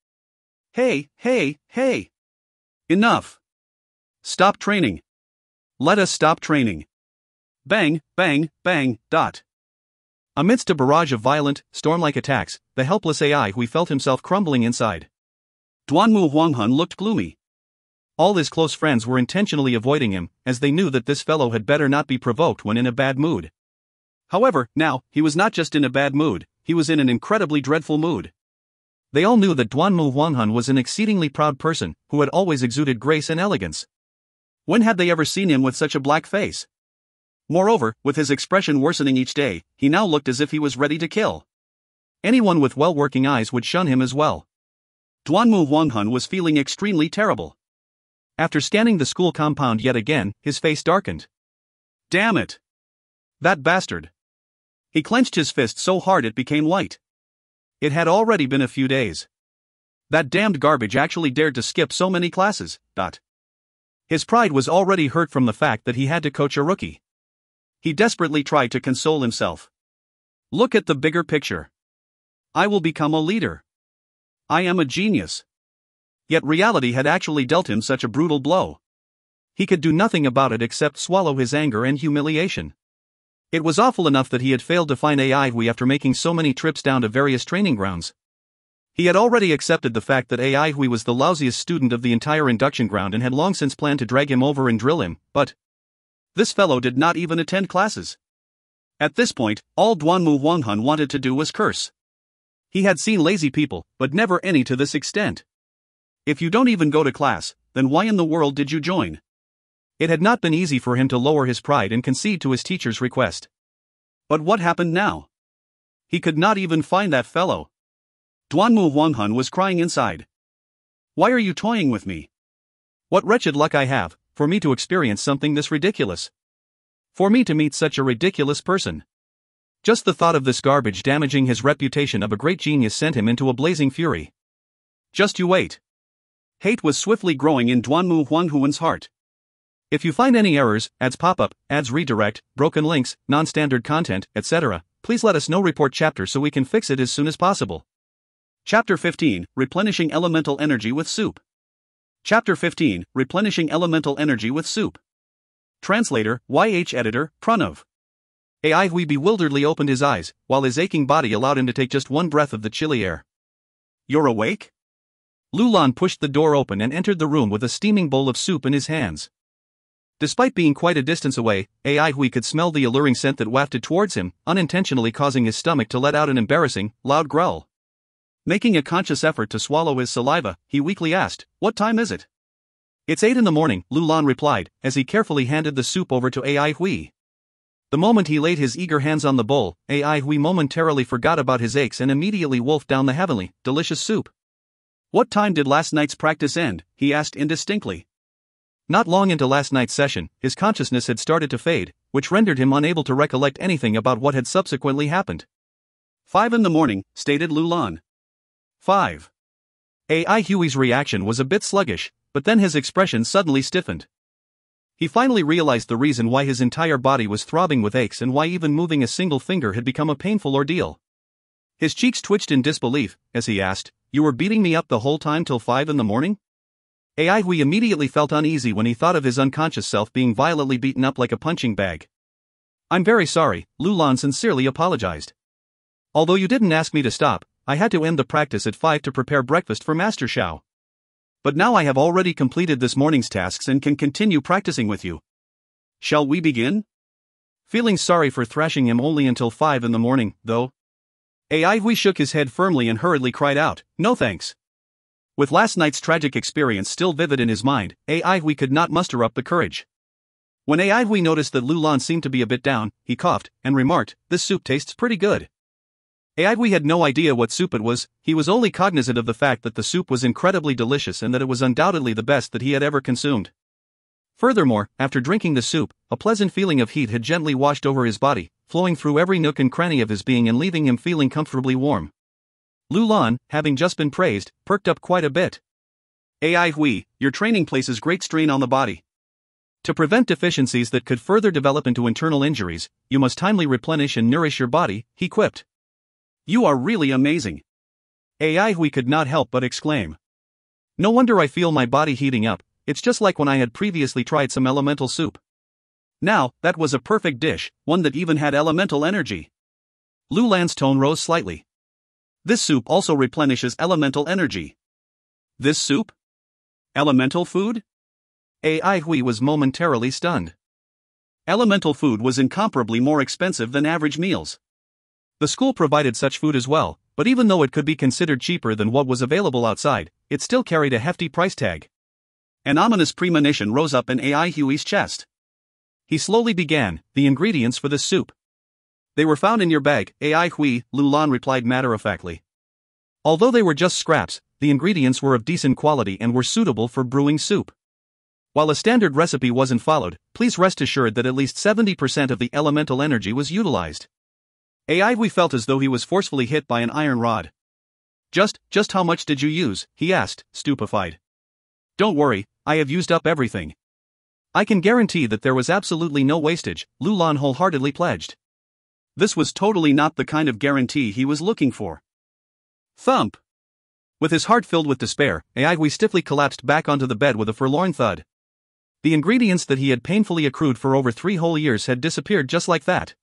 Hey, hey, hey. Enough. Stop training. Let us stop training. Bang, bang, bang, dot. Amidst a barrage of violent, storm-like attacks, the helpless AI Huey felt himself crumbling inside. Duanmu Huanghun looked gloomy. All his close friends were intentionally avoiding him, as they knew that this fellow had better not be provoked when in a bad mood. However, now, he was not just in a bad mood, he was in an incredibly dreadful mood. They all knew that Duanmu Huanghun was an exceedingly proud person, who had always exuded grace and elegance. When had they ever seen him with such a black face? Moreover, with his expression worsening each day, he now looked as if he was ready to kill. Anyone with well-working eyes would shun him as well. Duanmu Huanghun was feeling extremely terrible. After scanning the school compound yet again, his face darkened. Damn it! That bastard! He clenched his fist so hard it became white. It had already been a few days. That damned garbage actually dared to skip so many classes, His pride was already hurt from the fact that he had to coach a rookie. He desperately tried to console himself. Look at the bigger picture. I will become a leader. I am a genius. Yet reality had actually dealt him such a brutal blow. He could do nothing about it except swallow his anger and humiliation. It was awful enough that he had failed to find AI Huey after making so many trips down to various training grounds. He had already accepted the fact that AI Huey was the lousiest student of the entire induction ground and had long since planned to drag him over and drill him, but this fellow did not even attend classes. At this point, all Duanmu Huanghun wanted to do was curse. He had seen lazy people, but never any to this extent. If you don't even go to class, then why in the world did you join? It had not been easy for him to lower his pride and concede to his teacher's request. But what happened now? He could not even find that fellow. Duanmu Huanghun was crying inside. Why are you toying with me? What wretched luck I have, for me to experience something this ridiculous. For me to meet such a ridiculous person. Just the thought of this garbage damaging his reputation of a great genius sent him into a blazing fury. Just you wait. Hate was swiftly growing in Duanmu Huanghun's heart. If you find any errors, ads pop-up, ads redirect, broken links, non-standard content, etc., please let us know report chapter so we can fix it as soon as possible. Chapter 15, Replenishing Elemental Energy with Soup. Chapter 15, Replenishing Elemental Energy with Soup. Translator, YH Editor, Pranav. Aihui bewilderedly opened his eyes, while his aching body allowed him to take just one breath of the chilly air. You're awake? Lulan pushed the door open and entered the room with a steaming bowl of soup in his hands. Despite being quite a distance away, Aihui could smell the alluring scent that wafted towards him, unintentionally causing his stomach to let out an embarrassing, loud growl. Making a conscious effort to swallow his saliva, he weakly asked, "What time is it?" "It's 8 in the morning," Lulan replied, as he carefully handed the soup over to Aihui. The moment he laid his eager hands on the bowl, Aihui momentarily forgot about his aches and immediately wolfed down the heavenly, delicious soup. "What time did last night's practice end?" he asked indistinctly. Not long into last night's session, his consciousness had started to fade, which rendered him unable to recollect anything about what had subsequently happened. 5 in the morning, stated Lulan. 5. Aihui's reaction was a bit sluggish, but then his expression suddenly stiffened. He finally realized the reason why his entire body was throbbing with aches and why even moving a single finger had become a painful ordeal. His cheeks twitched in disbelief, as he asked, "You were beating me up the whole time till 5 in the morning?" Aihui immediately felt uneasy when he thought of his unconscious self being violently beaten up like a punching bag. "I'm very sorry," Lulan sincerely apologized. "Although you didn't ask me to stop, I had to end the practice at 5 to prepare breakfast for Master Shao. But now I have already completed this morning's tasks and can continue practicing with you. Shall we begin?" Feeling sorry for thrashing him only until 5 in the morning, though, Aihui shook his head firmly and hurriedly cried out, "No thanks." With last night's tragic experience still vivid in his mind, Aihui could not muster up the courage. When Aihui noticed that Lulan seemed to be a bit down, he coughed and remarked, "This soup tastes pretty good." Aihui had no idea what soup it was. He was only cognizant of the fact that the soup was incredibly delicious and that it was undoubtedly the best that he had ever consumed. Furthermore, after drinking the soup, a pleasant feeling of heat had gently washed over his body, flowing through every nook and cranny of his being and leaving him feeling comfortably warm. Lulan, having just been praised, perked up quite a bit. "Aihui, your training places great strain on the body. To prevent deficiencies that could further develop into internal injuries, you must timely replenish and nourish your body," he quipped. "You are really amazing." Aihui could not help but exclaim. "No wonder I feel my body heating up, it's just like when I had previously tried some elemental soup. Now, that was a perfect dish, one that even had elemental energy." Lulan's tone rose slightly. "This soup also replenishes elemental energy." "This soup? Elemental food?" Aihui was momentarily stunned. Elemental food was incomparably more expensive than average meals. The school provided such food as well, but even though it could be considered cheaper than what was available outside, it still carried a hefty price tag. An ominous premonition rose up in Aihui's chest. He slowly began, "The ingredients for this soup. They were found in your bag, Aihui," Lulan replied matter-of-factly. Although they were just scraps, the ingredients were of decent quality and were suitable for brewing soup. While a standard recipe wasn't followed, please rest assured that at least 70% of the elemental energy was utilized. Aihui felt as though he was forcefully hit by an iron rod. Just how much did you use?" he asked, stupefied. "Don't worry, I have used up everything. I can guarantee that there was absolutely no wastage," Lulan wholeheartedly pledged. This was totally not the kind of guarantee he was looking for. Thump! With his heart filled with despair, Aihui stiffly collapsed back onto the bed with a forlorn thud. The ingredients that he had painfully accrued for over 3 whole years had disappeared just like that.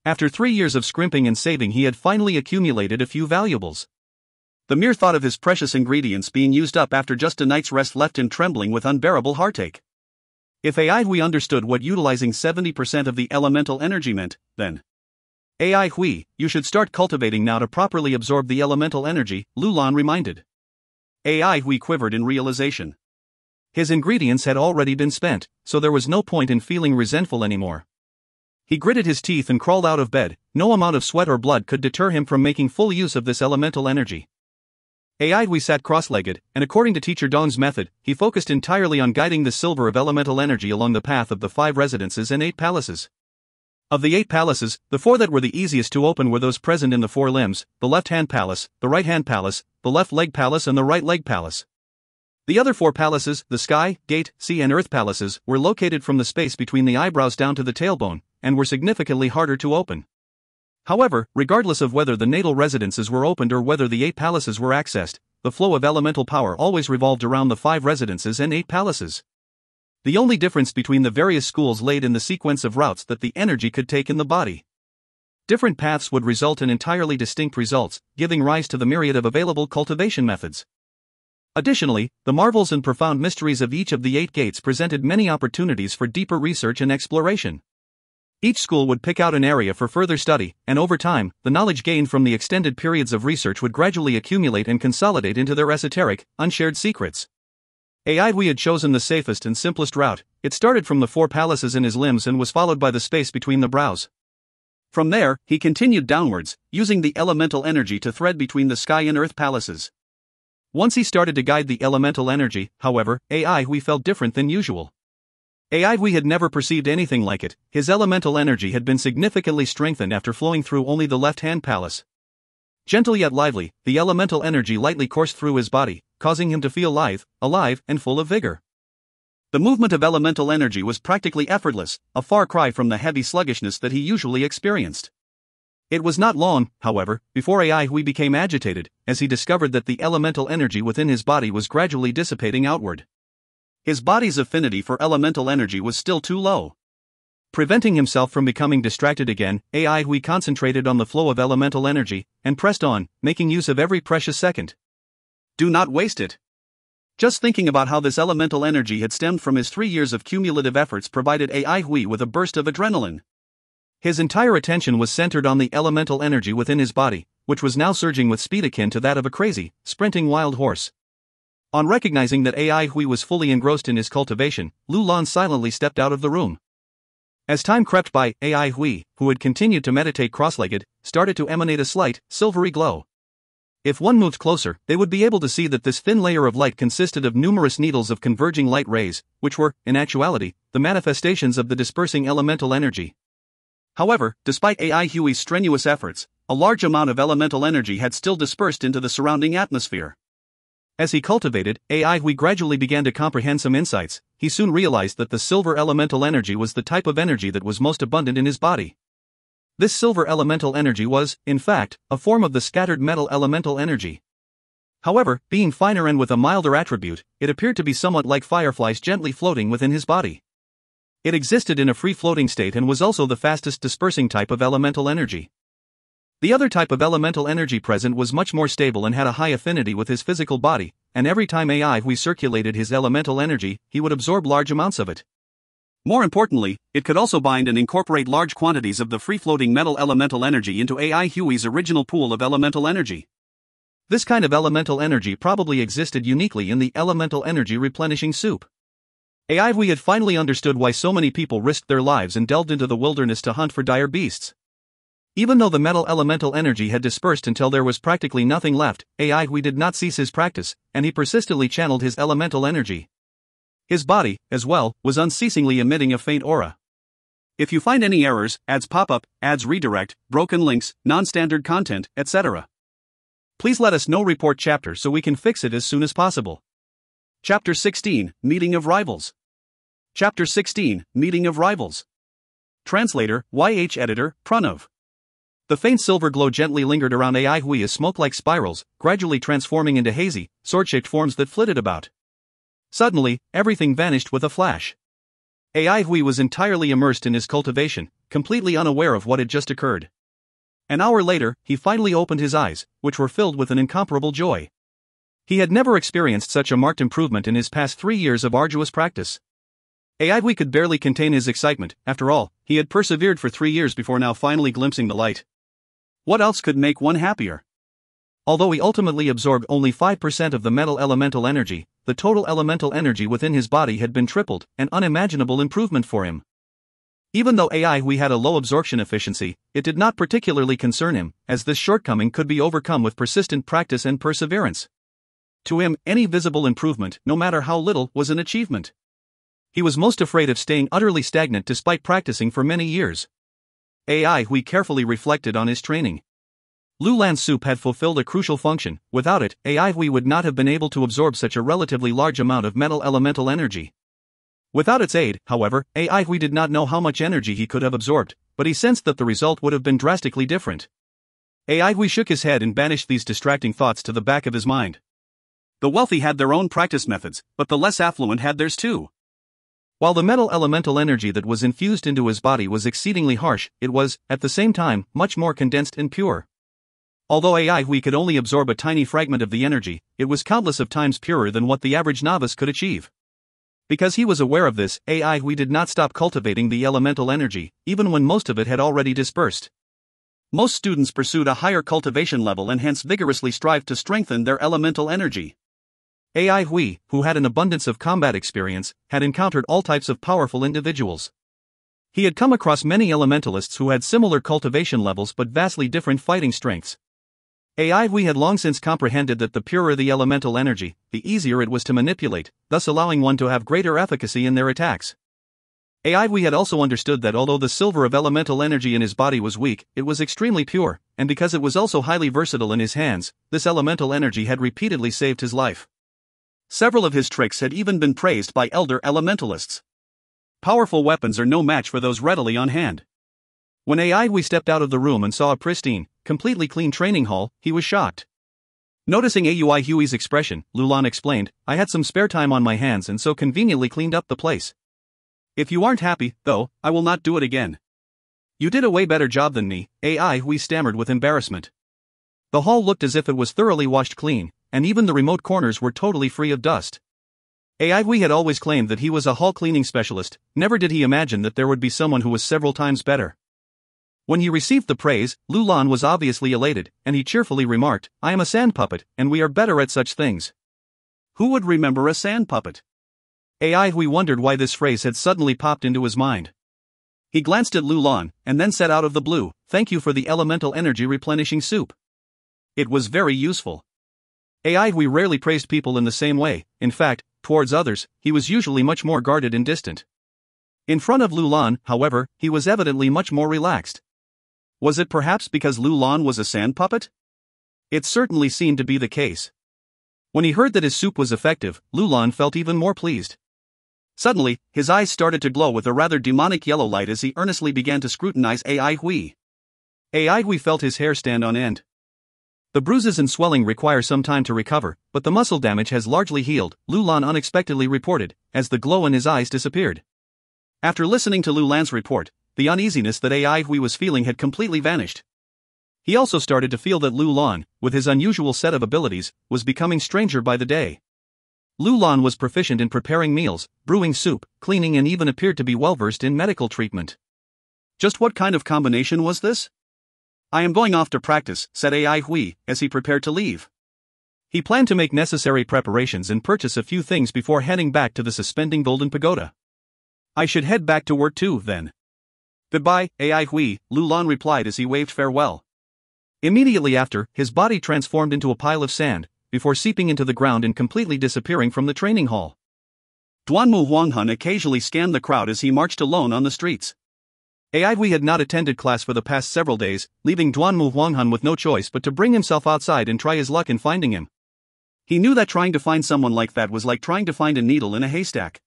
After 3 years of scrimping and saving, he had finally accumulated a few valuables. The mere thought of his precious ingredients being used up after just a night's rest left him trembling with unbearable heartache. If Aihui understood what utilizing 70% of the elemental energy meant, then Aihui, you should start cultivating now to properly absorb the elemental energy, Lulan reminded. Aihui quivered in realization. His ingredients had already been spent, so there was no point in feeling resentful anymore. He gritted his teeth and crawled out of bed. No amount of sweat or blood could deter him from making full use of this elemental energy. Aihui sat cross-legged, and according to Teacher Dong's method, he focused entirely on guiding the silver of elemental energy along the path of the 5 residences and 8 palaces. Of the 8 palaces, the 4 that were the easiest to open were those present in the 4 limbs, the left-hand palace, the right-hand palace, the left leg palace and the right leg palace. The other 4 palaces, the sky, gate, sea and earth palaces, were located from the space between the eyebrows down to the tailbone, and were significantly harder to open. However, regardless of whether the natal residences were opened or whether the 8 palaces were accessed, the flow of elemental power always revolved around the 5 residences and 8 palaces. The only difference between the various schools laid in the sequence of routes that the energy could take in the body. Different paths would result in entirely distinct results, giving rise to the myriad of available cultivation methods. Additionally, the marvels and profound mysteries of each of the 8 gates presented many opportunities for deeper research and exploration. Each school would pick out an area for further study, and over time, the knowledge gained from the extended periods of research would gradually accumulate and consolidate into their esoteric, unshared secrets. Aidhui had chosen the safest and simplest route. It started from the 4 palaces in his limbs and was followed by the space between the brows. From there, he continued downwards, using the elemental energy to thread between the sky and earth palaces. Once he started to guide the elemental energy, however, Aidhui felt different than usual. Aidhui had never perceived anything like it. His elemental energy had been significantly strengthened after flowing through only the left-hand palace. Gentle yet lively, the elemental energy lightly coursed through his body, causing him to feel lithe, alive, and full of vigor. The movement of elemental energy was practically effortless, a far cry from the heavy sluggishness that he usually experienced. It was not long, however, before Aidhui became agitated, as he discovered that the elemental energy within his body was gradually dissipating outward. His body's affinity for elemental energy was still too low. Preventing himself from becoming distracted again, Aidhui concentrated on the flow of elemental energy, and pressed on, making use of every precious second. Do not waste it. Just thinking about how this elemental energy had stemmed from his 3 years of cumulative efforts provided Aidhui with a burst of adrenaline. His entire attention was centered on the elemental energy within his body, which was now surging with speed akin to that of a crazy, sprinting wild horse. On recognizing that Aidhui was fully engrossed in his cultivation, Lu Lan silently stepped out of the room. As time crept by, Aidhui, who had continued to meditate cross-legged, started to emanate a slight, silvery glow. If one moved closer, they would be able to see that this thin layer of light consisted of numerous needles of converging light rays, which were, in actuality, the manifestations of the dispersing elemental energy. However, despite Aidhui's strenuous efforts, a large amount of elemental energy had still dispersed into the surrounding atmosphere. As he cultivated, Aidhui gradually began to comprehend some insights. He soon realized that the silver elemental energy was the type of energy that was most abundant in his body. This silver elemental energy was, in fact, a form of the scattered metal elemental energy. However, being finer and with a milder attribute, it appeared to be somewhat like fireflies gently floating within his body. It existed in a free-floating state and was also the fastest dispersing type of elemental energy. The other type of elemental energy present was much more stable and had a high affinity with his physical body, and every time Aidhui circulated his elemental energy, he would absorb large amounts of it. More importantly, it could also bind and incorporate large quantities of the free-floating metal elemental energy into Aidhui's original pool of elemental energy. This kind of elemental energy probably existed uniquely in the elemental energy replenishing soup. Aidhui had finally understood why so many people risked their lives and delved into the wilderness to hunt for dire beasts. Even though the metal elemental energy had dispersed until there was practically nothing left, Aidhui did not cease his practice, and he persistently channeled his elemental energy. His body, as well, was unceasingly emitting a faint aura. If you find any errors, ads pop up, ads redirect, broken links, non-standard content, etc., please let us know. Report chapter so we can fix it as soon as possible. Chapter 16, Meeting of Rivals. Chapter 16, Meeting of Rivals. Translator, YH Editor, Pranav. The faint silver glow gently lingered around Aidhui as smoke-like spirals, gradually transforming into hazy, sword-shaped forms that flitted about. Suddenly, everything vanished with a flash. Aidhui was entirely immersed in his cultivation, completely unaware of what had just occurred. An hour later, he finally opened his eyes, which were filled with an incomparable joy. He had never experienced such a marked improvement in his past 3 years of arduous practice. Aidhui could barely contain his excitement. After all, he had persevered for 3 years before now finally glimpsing the light. What else could make one happier? Although he ultimately absorbed only 5% of the metal elemental energy, the total elemental energy within his body had been tripled, an unimaginable improvement for him. Even though Aidhui had a low absorption efficiency, it did not particularly concern him, as this shortcoming could be overcome with persistent practice and perseverance. To him, any visible improvement, no matter how little, was an achievement. He was most afraid of staying utterly stagnant despite practicing for many years. Aidhui carefully reflected on his training. Lu Lan's soup had fulfilled a crucial function. Without it, Aidhui would not have been able to absorb such a relatively large amount of metal elemental energy. Without its aid, however, Ai Hui did not know how much energy he could have absorbed, but he sensed that the result would have been drastically different. Ai Hui shook his head and banished these distracting thoughts to the back of his mind. The wealthy had their own practice methods, but the less affluent had theirs too. While the metal elemental energy that was infused into his body was exceedingly harsh, it was, at the same time, much more condensed and pure. Although Ai Hui could only absorb a tiny fragment of the energy, it was countless of times purer than what the average novice could achieve. Because he was aware of this, Ai Hui did not stop cultivating the elemental energy, even when most of it had already dispersed. Most students pursued a higher cultivation level and hence vigorously strived to strengthen their elemental energy. Ai Hui, who had an abundance of combat experience, had encountered all types of powerful individuals. He had come across many elementalists who had similar cultivation levels but vastly different fighting strengths. Ai Hui had long since comprehended that the purer the elemental energy, the easier it was to manipulate, thus allowing one to have greater efficacy in their attacks. Ai Hui had also understood that although the silver of elemental energy in his body was weak, it was extremely pure, and because it was also highly versatile in his hands, this elemental energy had repeatedly saved his life. Several of his tricks had even been praised by elder elementalists. Powerful weapons are no match for those readily on hand. When Ai Hui stepped out of the room and saw a pristine, completely clean training hall, he was shocked. Noticing Ai Hui's expression, Lulan explained, "I had some spare time on my hands and so conveniently cleaned up the place. If you aren't happy, though, I will not do it again." "You did a way better job than me," Ai Hui stammered with embarrassment. The hall looked as if it was thoroughly washed clean, and even the remote corners were totally free of dust. Ai Hui had always claimed that he was a hall cleaning specialist, never did he imagine that there would be someone who was several times better. When he received the praise, Lulan was obviously elated, and he cheerfully remarked, "I am a sand puppet, and we are better at such things." Who would remember a sand puppet? Ai Hui wondered why this phrase had suddenly popped into his mind. He glanced at Lulan, and then said out of the blue, "Thank you for the elemental energy replenishing soup. It was very useful." Ai Hui rarely praised people in the same way, in fact, towards others, he was usually much more guarded and distant. In front of Lulan, however, he was evidently much more relaxed. Was it perhaps because Lulan was a sand puppet? It certainly seemed to be the case. When he heard that his soup was effective, Lulan felt even more pleased. Suddenly, his eyes started to glow with a rather demonic yellow light as he earnestly began to scrutinize Ai Hui. Ai Hui felt his hair stand on end. The bruises and swelling require some time to recover, but the muscle damage has largely healed, Lulan unexpectedly reported, as the glow in his eyes disappeared. After listening to Lulan's report, the uneasiness that Ai Hui was feeling had completely vanished. He also started to feel that Lulan, with his unusual set of abilities, was becoming stranger by the day. Lulan was proficient in preparing meals, brewing soup, cleaning, and even appeared to be well-versed in medical treatment. Just what kind of combination was this? "I am going off to practice," said Ai Hui, as he prepared to leave. He planned to make necessary preparations and purchase a few things before heading back to the suspending golden pagoda. "I should head back to work too, then." "Goodbye, Ai Hui," Lulan replied as he waved farewell. Immediately after, his body transformed into a pile of sand, before seeping into the ground and completely disappearing from the training hall. Duanmu Huanghan occasionally scanned the crowd as he marched alone on the streets. Ai Hui had not attended class for the past several days, leaving Duanmu Huanghan with no choice but to bring himself outside and try his luck in finding him. He knew that trying to find someone like that was like trying to find a needle in a haystack.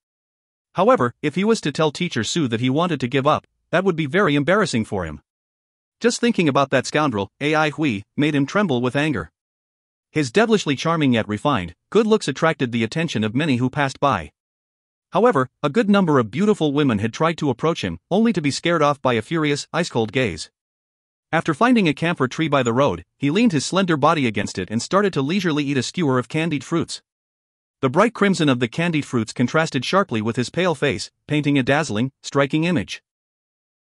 However, if he was to tell Teacher Su that he wanted to give up, that would be very embarrassing for him. Just thinking about that scoundrel, Ai Hui, made him tremble with anger. His devilishly charming yet refined, good looks attracted the attention of many who passed by. However, a good number of beautiful women had tried to approach him, only to be scared off by a furious, ice-cold gaze. After finding a camphor tree by the road, he leaned his slender body against it and started to leisurely eat a skewer of candied fruits. The bright crimson of the candied fruits contrasted sharply with his pale face, painting a dazzling, striking image.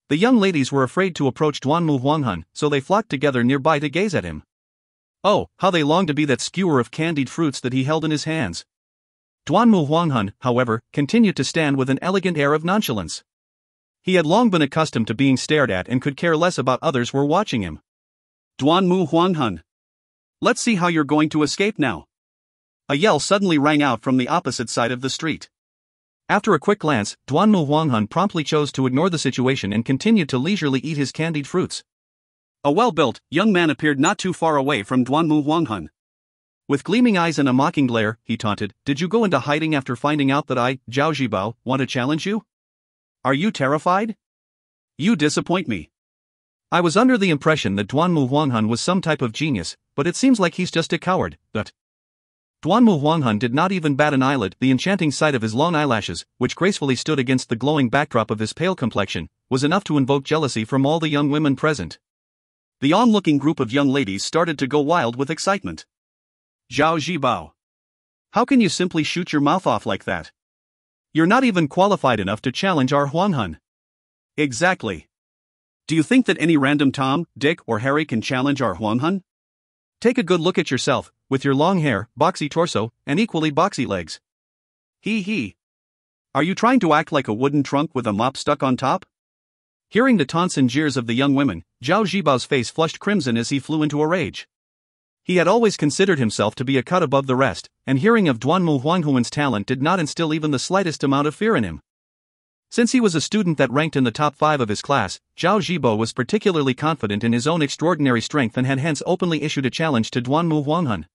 The young ladies were afraid to approach Duanmu Huanghan, so they flocked together nearby to gaze at him. Oh, how they longed to be that skewer of candied fruits that he held in his hands. Duanmu Huanghan, however, continued to stand with an elegant air of nonchalance. He had long been accustomed to being stared at and could care less about others were watching him. "Duanmu Huanghan. Let's see how you're going to escape now." A yell suddenly rang out from the opposite side of the street. After a quick glance, Duanmu Huanghan promptly chose to ignore the situation and continued to leisurely eat his candied fruits. A well-built, young man appeared not too far away from Duanmu Huanghan. With gleaming eyes and a mocking glare, he taunted, "Did you go into hiding after finding out that I, Zhao Zhibao, want to challenge you? Are you terrified? You disappoint me. I was under the impression that Duanmu Huanghan was some type of genius, but it seems like he's just a coward." But Duanmu Huanghan did not even bat an eyelid. The enchanting sight of his long eyelashes, which gracefully stood against the glowing backdrop of his pale complexion, was enough to invoke jealousy from all the young women present. The onlooking group of young ladies started to go wild with excitement. "Zhao Zhibao, how can you simply shoot your mouth off like that? You're not even qualified enough to challenge our Huanghan." "Exactly. Do you think that any random Tom, Dick, or Harry can challenge our Huanghan? Take a good look at yourself, with your long hair, boxy torso, and equally boxy legs. He. Are you trying to act like a wooden trunk with a mop stuck on top?" Hearing the taunts and jeers of the young women, Zhao Zhibao's face flushed crimson as he flew into a rage. He had always considered himself to be a cut above the rest, and hearing of Duanmu Huanghuan's talent did not instill even the slightest amount of fear in him. Since he was a student that ranked in the top 5 of his class, Zhao Zhibao was particularly confident in his own extraordinary strength and had hence openly issued a challenge to Duanmu Huanghan.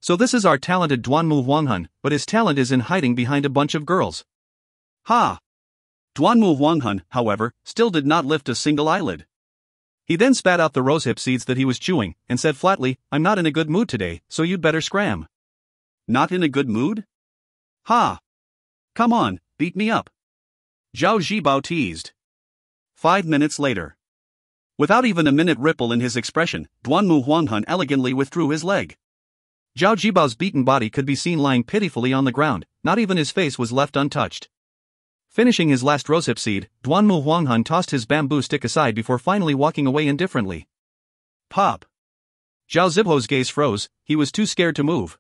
"So this is our talented Duanmu Huanghan, but his talent is in hiding behind a bunch of girls." Ha! Duanmu Huanghan, however, still did not lift a single eyelid. He then spat out the rosehip seeds that he was chewing, and said flatly, "I'm not in a good mood today, so you'd better scram." "Not in a good mood? Ha! Come on, beat me up," Zhao Zhibao teased. 5 minutes later. Without even a minute ripple in his expression, Duanmu Huanghan elegantly withdrew his leg. Zhao Zhibao's beaten body could be seen lying pitifully on the ground, not even his face was left untouched. Finishing his last rosehip seed, Duanmu Huanghan tossed his bamboo stick aside before finally walking away indifferently. Pop! Zhao Zhibao's gaze froze, he was too scared to move.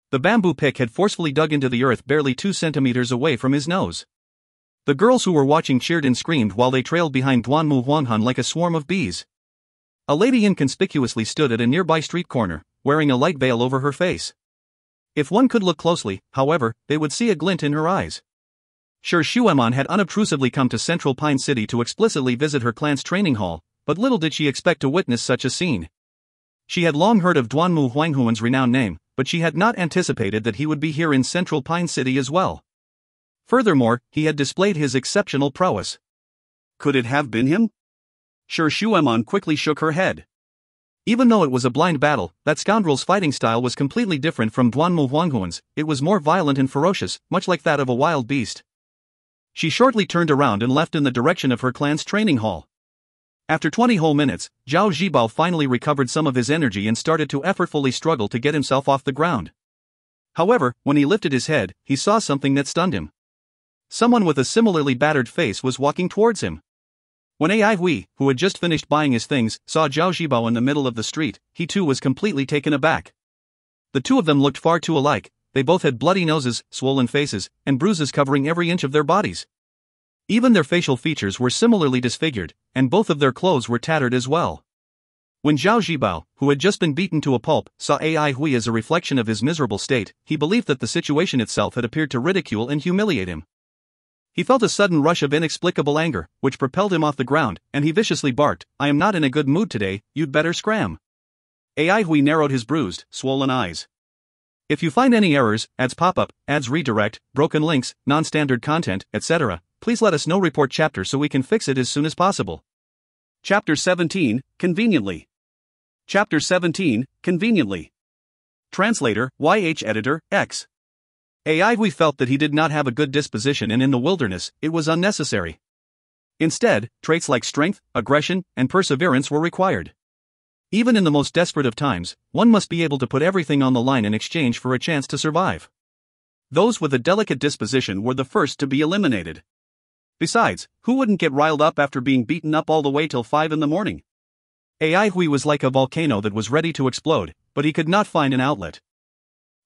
The bamboo pick had forcefully dug into the earth barely 2 centimeters away from his nose. The girls who were watching cheered and screamed while they trailed behind Duanmu Huanghan like a swarm of bees. A lady inconspicuously stood at a nearby street corner, wearing a light veil over her face. If one could look closely, however, they would see a glint in her eyes. Sure, Xuemon had unobtrusively come to Central Pine City to explicitly visit her clan's training hall, but little did she expect to witness such a scene. She had long heard of Duanmu Huanghuan's renowned name, but she had not anticipated that he would be here in Central Pine City as well. Furthermore, he had displayed his exceptional prowess. Could it have been him? Sure, Xuemon quickly shook her head. Even though it was a blind battle, that scoundrel's fighting style was completely different from Duanmu Huanghuan's. It was more violent and ferocious, much like that of a wild beast. She shortly turned around and left in the direction of her clan's training hall. After 20 whole minutes, Zhao Zhibao finally recovered some of his energy and started to effortfully struggle to get himself off the ground. However, when he lifted his head, he saw something that stunned him. Someone with a similarly battered face was walking towards him. When Ai Hui, who had just finished buying his things, saw Zhao Zhibao in the middle of the street, he too was completely taken aback. The two of them looked far too alike. They both had bloody noses, swollen faces, and bruises covering every inch of their bodies. Even their facial features were similarly disfigured, and both of their clothes were tattered as well. When Zhao Zhibao, who had just been beaten to a pulp, saw Ai Hui as a reflection of his miserable state, he believed that the situation itself had appeared to ridicule and humiliate him. He felt a sudden rush of inexplicable anger, which propelled him off the ground, and he viciously barked, "I am not in a good mood today, you'd better scram." Ai Hui narrowed his bruised, swollen eyes. If you find any errors, ads pop up, ads redirect, broken links, non-standard content, etc., please let us know. Report chapter so we can fix it as soon as possible. Chapter 17, Conveniently. Chapter 17, Conveniently. Translator, YH Editor, X. Ai Hui felt that he did not have a good disposition, and in the wilderness, it was unnecessary. Instead, traits like strength, aggression, and perseverance were required. Even in the most desperate of times, one must be able to put everything on the line in exchange for a chance to survive. Those with a delicate disposition were the first to be eliminated. Besides, who wouldn't get riled up after being beaten up all the way till 5 in the morning? Ai Hui was like a volcano that was ready to explode, but he could not find an outlet.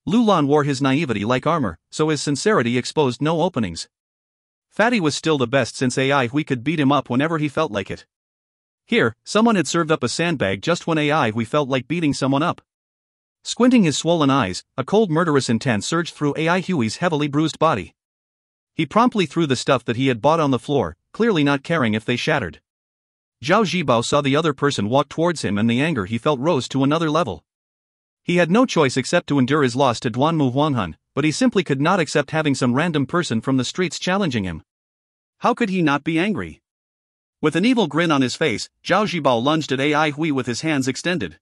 Lulan wore his naivety like armor, so his sincerity exposed no openings. Fatty was still the best since Ai Hui could beat him up whenever he felt like it. Here, someone had served up a sandbag just when Ai Hui felt like beating someone up. Squinting his swollen eyes, a cold murderous intent surged through Ai Hui's heavily bruised body. He promptly threw the stuff that he had bought on the floor, clearly not caring if they shattered. Zhao Zhibao saw the other person walk towards him, and the anger he felt rose to another level. He had no choice except to endure his loss to Duanmu Huanghan, but he simply could not accept having some random person from the streets challenging him. How could he not be angry? With an evil grin on his face, Zhao Zhibao lunged at Ai Hui with his hands extended.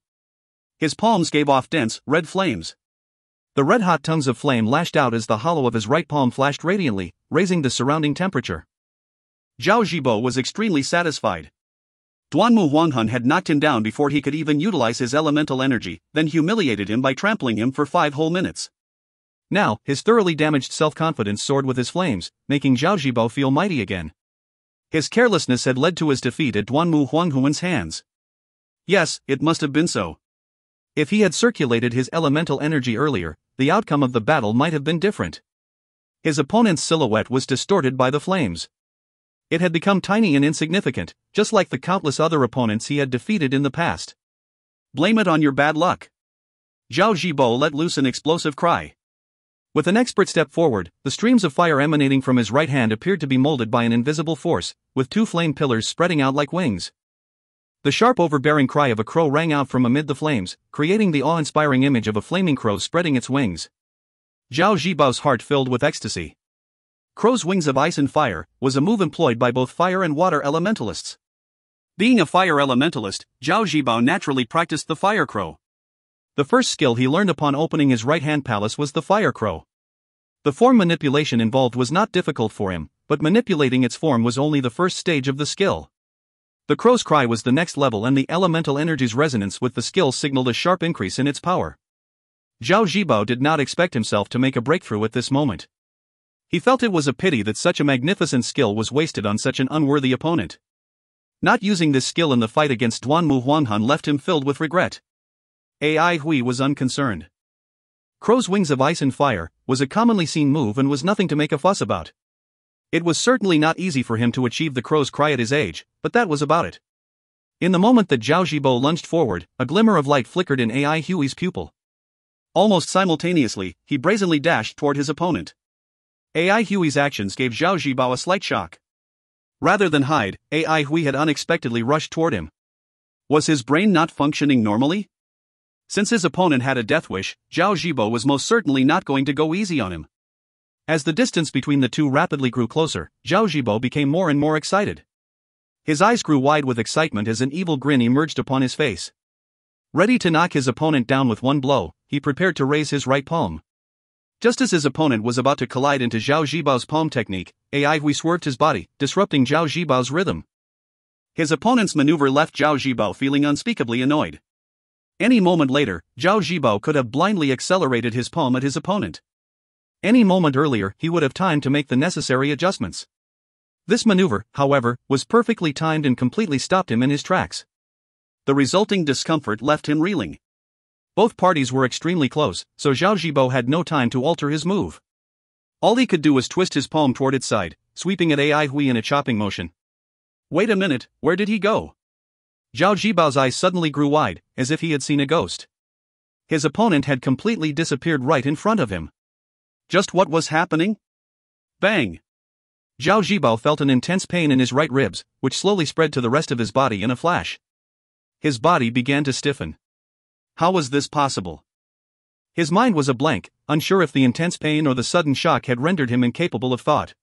His palms gave off dense, red flames. The red-hot tongues of flame lashed out as the hollow of his right palm flashed radiantly, raising the surrounding temperature. Zhao Zhibao was extremely satisfied. Duanmu Huanghan had knocked him down before he could even utilize his elemental energy, then humiliated him by trampling him for 5 whole minutes. Now, his thoroughly damaged self-confidence soared with his flames, making Zhao Zhibao feel mighty again. His carelessness had led to his defeat at Duanmu Huanghuan's hands. Yes, it must have been so. If he had circulated his elemental energy earlier, the outcome of the battle might have been different. His opponent's silhouette was distorted by the flames. It had become tiny and insignificant, just like the countless other opponents he had defeated in the past. Blame it on your bad luck. Zhao Zhibao let loose an explosive cry. With an expert step forward, the streams of fire emanating from his right hand appeared to be molded by an invisible force, with 2 flame pillars spreading out like wings. The sharp overbearing cry of a crow rang out from amid the flames, creating the awe-inspiring image of a flaming crow spreading its wings. Zhao Zhibao's heart filled with ecstasy. Crow's wings of ice and fire was a move employed by both fire and water elementalists. Being a fire elementalist, Zhao Zhibao naturally practiced the fire crow. The first skill he learned upon opening his right-hand palace was the fire crow. The form manipulation involved was not difficult for him, but manipulating its form was only the first stage of the skill. The crow's cry was the next level, and the elemental energy's resonance with the skill signaled a sharp increase in its power. Zhao Zhibao did not expect himself to make a breakthrough at this moment. He felt it was a pity that such a magnificent skill was wasted on such an unworthy opponent. Not using this skill in the fight against Duanmu Huanghan left him filled with regret. Ai Hui was unconcerned. Crow's wings of ice and fire was a commonly seen move and was nothing to make a fuss about. It was certainly not easy for him to achieve the crow's cry at his age, but that was about it. In the moment that Zhao Zhibao lunged forward, a glimmer of light flickered in Ai Hui's pupil. Almost simultaneously, he brazenly dashed toward his opponent. Ai Hui's actions gave Zhao Zhibao a slight shock. Rather than hide, Ai Hui had unexpectedly rushed toward him. Was his brain not functioning normally? Since his opponent had a death wish, Zhao Zhibao was most certainly not going to go easy on him. As the distance between the two rapidly grew closer, Zhao Zhibao became more and more excited. His eyes grew wide with excitement as an evil grin emerged upon his face. Ready to knock his opponent down with one blow, he prepared to raise his right palm. Just as his opponent was about to collide into Zhao Zhibao's palm technique, Ai Hui swerved his body, disrupting Zhao Zhibao's rhythm. His opponent's maneuver left Zhao Zhibao feeling unspeakably annoyed. Any moment later, Zhao Zhibao could have blindly accelerated his palm at his opponent. Any moment earlier, he would have time to make the necessary adjustments. This maneuver, however, was perfectly timed and completely stopped him in his tracks. The resulting discomfort left him reeling. Both parties were extremely close, so Zhao Zhibao had no time to alter his move. All he could do was twist his palm toward its side, sweeping at Ai Hui in a chopping motion. Wait a minute, where did he go? Zhao Zhibao's eyes suddenly grew wide, as if he had seen a ghost. His opponent had completely disappeared right in front of him. Just what was happening? Bang! Zhao Zhibao felt an intense pain in his right ribs, which slowly spread to the rest of his body in a flash. His body began to stiffen. How was this possible? His mind was a blank, unsure if the intense pain or the sudden shock had rendered him incapable of thought.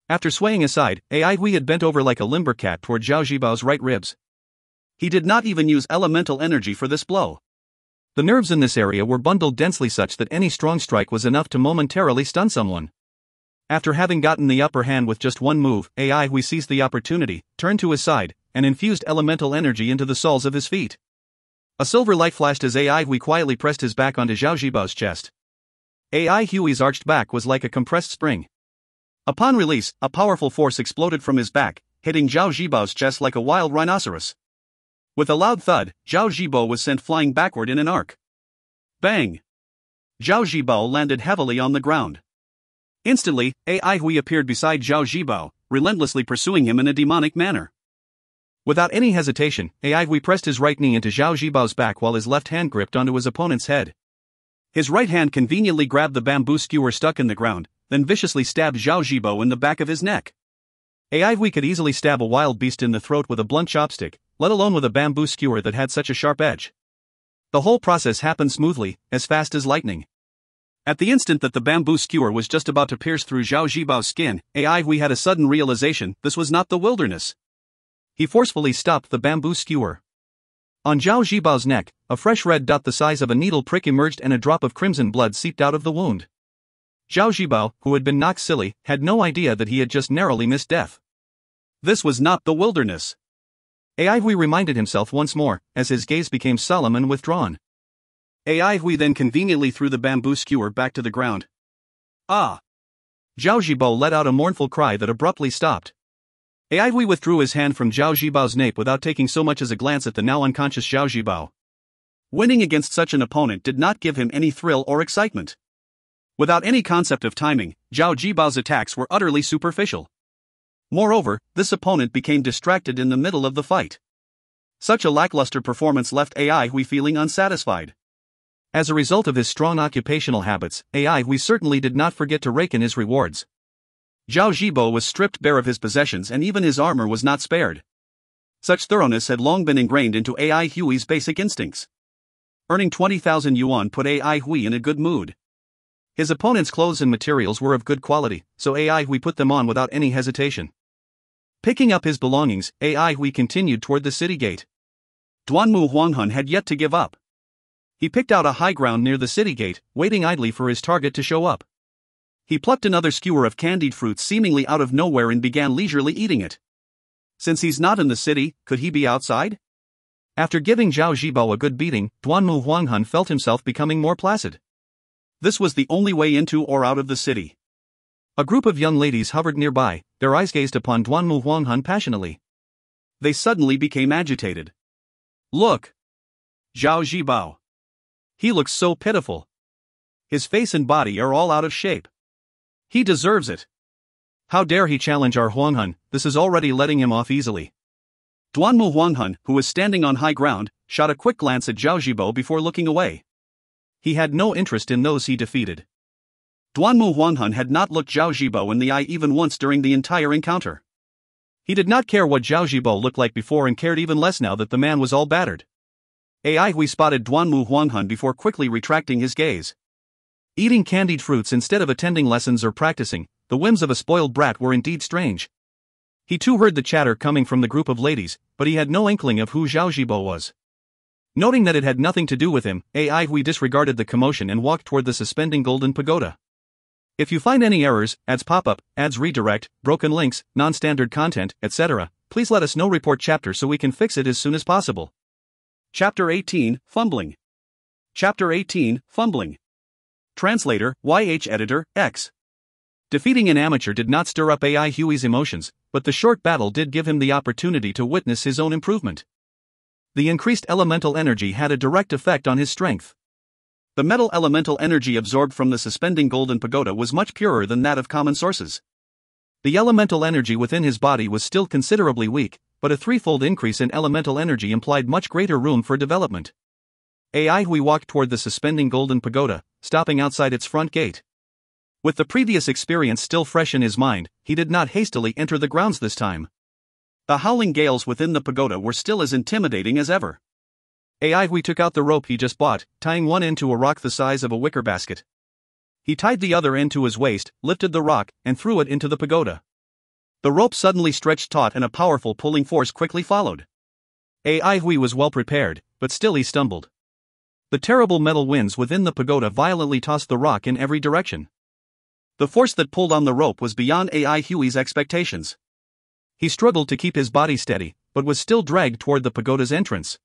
After swaying aside, Ai Hui had bent over like a limber cat toward Zhao Zhibao's right ribs. He did not even use elemental energy for this blow. The nerves in this area were bundled densely such that any strong strike was enough to momentarily stun someone. After having gotten the upper hand with just one move, Ai Hui seized the opportunity, turned to his side, and infused elemental energy into the soles of his feet. A silver light flashed as Ai Hui quietly pressed his back onto Zhao Zhibao's chest. Ai Hui's arched back was like a compressed spring. Upon release, a powerful force exploded from his back, hitting Zhao Zhibao's chest like a wild rhinoceros. With a loud thud, Zhao Zhibao was sent flying backward in an arc. Bang! Zhao Zhibao landed heavily on the ground. Instantly, Ai Hui appeared beside Zhao Zhibao, relentlessly pursuing him in a demonic manner. Without any hesitation, Ai Hui pressed his right knee into Zhao Zhibao's back while his left hand gripped onto his opponent's head. His right hand conveniently grabbed the bamboo skewer stuck in the ground, then viciously stabbed Zhao Zhibao in the back of his neck. Ai Hui could easily stab a wild beast in the throat with a blunt chopstick, let alone with a bamboo skewer that had such a sharp edge. The whole process happened smoothly, as fast as lightning. At the instant that the bamboo skewer was just about to pierce through Zhao Jibao's skin, Ai Hui had a sudden realization this was not the wilderness. He forcefully stopped the bamboo skewer. On Zhao Jibao's neck, a fresh red dot the size of a needle prick emerged and a drop of crimson blood seeped out of the wound. Zhao Jibao, who had been knocked silly, had no idea that he had just narrowly missed death. This was not the wilderness. Ai Hui reminded himself once more, as his gaze became solemn and withdrawn. Ai Hui then conveniently threw the bamboo skewer back to the ground. Ah! Zhao Jibao let out a mournful cry that abruptly stopped. Ai Hui withdrew his hand from Zhao Jibao's nape without taking so much as a glance at the now unconscious Zhao Jibao. Winning against such an opponent did not give him any thrill or excitement. Without any concept of timing, Zhao Jibao's attacks were utterly superficial. Moreover, this opponent became distracted in the middle of the fight. Such a lackluster performance left Ai Hui feeling unsatisfied. As a result of his strong occupational habits, Ai Hui certainly did not forget to rake in his rewards. Zhao Jibo was stripped bare of his possessions and even his armor was not spared. Such thoroughness had long been ingrained into Ai Hui's basic instincts. Earning 20,000 yuan put Ai Hui in a good mood. His opponent's clothes and materials were of good quality, so Ai Hui put them on without any hesitation. Picking up his belongings, Ai Hui continued toward the city gate. Duanmu Huanghun had yet to give up. He picked out a high ground near the city gate, waiting idly for his target to show up. He plucked another skewer of candied fruits seemingly out of nowhere and began leisurely eating it. Since he's not in the city, could he be outside? After giving Zhao Jibao a good beating, Duanmu Huanghun felt himself becoming more placid. This was the only way into or out of the city. A group of young ladies hovered nearby, their eyes gazed upon Duanmu Huanghun passionately. They suddenly became agitated. Look! Zhao Jibao. He looks so pitiful. His face and body are all out of shape. He deserves it. How dare he challenge our Huanghun, this is already letting him off easily. Duanmu Huanghun, who was standing on high ground, shot a quick glance at Zhao Jibo before looking away. He had no interest in those he defeated. Duanmu Huanghun had not looked Zhao Jibo in the eye even once during the entire encounter. He did not care what Zhao Jibo looked like before and cared even less now that the man was all battered. Ai Hui spotted Duanmu Huanghun before quickly retracting his gaze. Eating candied fruits instead of attending lessons or practicing, the whims of a spoiled brat were indeed strange. He too heard the chatter coming from the group of ladies, but he had no inkling of who Zhao Jibo was. Noting that it had nothing to do with him, Ai Hui disregarded the commotion and walked toward the suspending golden pagoda. If you find any errors, ads pop-up, ads redirect, broken links, non-standard content, etc., please let us know. Report chapter so we can fix it as soon as possible. Chapter 18, Fumbling. Chapter 18, Fumbling. Translator, YH Editor, X. Defeating an amateur did not stir up Ai Hui's emotions, but the short battle did give him the opportunity to witness his own improvement. The increased elemental energy had a direct effect on his strength. The metal elemental energy absorbed from the suspending golden pagoda was much purer than that of common sources. The elemental energy within his body was still considerably weak, but a threefold increase in elemental energy implied much greater room for development. Ai Hui walked toward the suspending golden pagoda, stopping outside its front gate. With the previous experience still fresh in his mind, he did not hastily enter the grounds this time. The howling gales within the pagoda were still as intimidating as ever. Ai Hui took out the rope he just bought, tying one end to a rock the size of a wicker basket. He tied the other end to his waist, lifted the rock, and threw it into the pagoda. The rope suddenly stretched taut and a powerful pulling force quickly followed. Ai Hui was well prepared, but still he stumbled. The terrible metal winds within the pagoda violently tossed the rock in every direction. The force that pulled on the rope was beyond Ai Hui's expectations. He struggled to keep his body steady, but was still dragged toward the pagoda's entrance.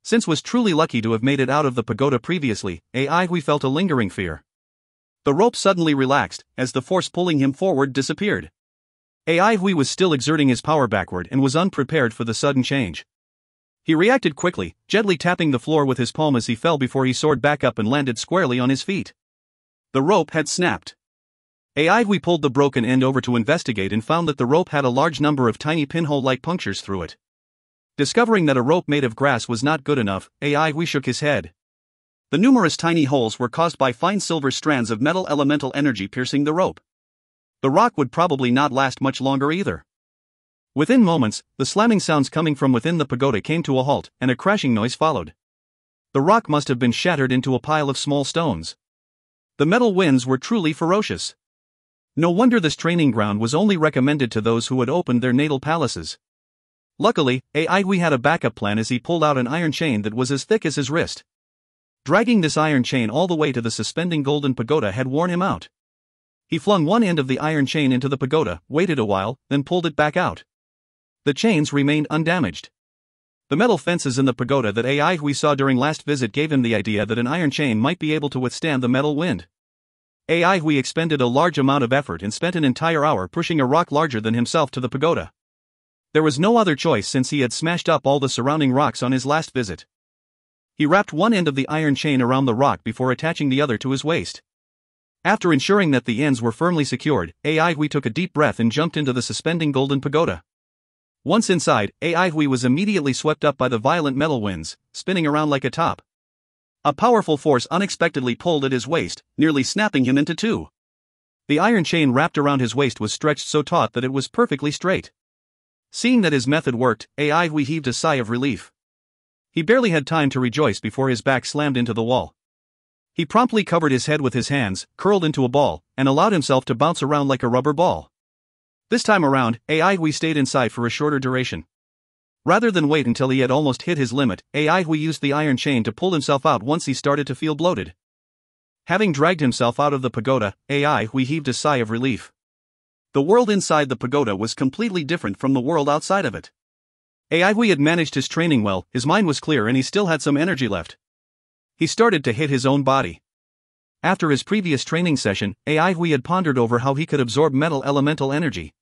Since was truly lucky to have made it out of the pagoda previously, Ai Hui felt a lingering fear. The rope suddenly relaxed, as the force pulling him forward disappeared. Ai Hui was still exerting his power backward and was unprepared for the sudden change. He reacted quickly, gently tapping the floor with his palm as he fell before he soared back up and landed squarely on his feet. The rope had snapped. Ai Hui pulled the broken end over to investigate and found that the rope had a large number of tiny pinhole-like punctures through it. Discovering that a rope made of grass was not good enough, Ai Hui shook his head. The numerous tiny holes were caused by fine silver strands of metal elemental energy piercing the rope. The rock would probably not last much longer either. Within moments, the slamming sounds coming from within the pagoda came to a halt, and a crashing noise followed. The rock must have been shattered into a pile of small stones. The metal winds were truly ferocious. No wonder this training ground was only recommended to those who had opened their natal palaces. Luckily, Aihui had a backup plan as he pulled out an iron chain that was as thick as his wrist. Dragging this iron chain all the way to the suspending golden pagoda had worn him out. He flung one end of the iron chain into the pagoda, waited a while, then pulled it back out. The chains remained undamaged. The metal fences in the pagoda that Aihui saw during last visit gave him the idea that an iron chain might be able to withstand the metal wind. Aihui expended a large amount of effort and spent an entire hour pushing a rock larger than himself to the pagoda. There was no other choice since he had smashed up all the surrounding rocks on his last visit. He wrapped one end of the iron chain around the rock before attaching the other to his waist. After ensuring that the ends were firmly secured, Aihui took a deep breath and jumped into the suspending golden pagoda. Once inside, Aihui was immediately swept up by the violent metal winds, spinning around like a top. A powerful force unexpectedly pulled at his waist, nearly snapping him into two. The iron chain wrapped around his waist was stretched so taut that it was perfectly straight. Seeing that his method worked, Aihui heaved a sigh of relief. He barely had time to rejoice before his back slammed into the wall. He promptly covered his head with his hands, curled into a ball, and allowed himself to bounce around like a rubber ball. This time around, Aihui stayed inside for a shorter duration. Rather than wait until he had almost hit his limit, Aihui used the iron chain to pull himself out once he started to feel bloated. Having dragged himself out of the pagoda, Aihui heaved a sigh of relief. The world inside the pagoda was completely different from the world outside of it. Aihui had managed his training well, his mind was clear and he still had some energy left. He started to hit his own body. After his previous training session, Aihui had pondered over how he could absorb metal elemental energy.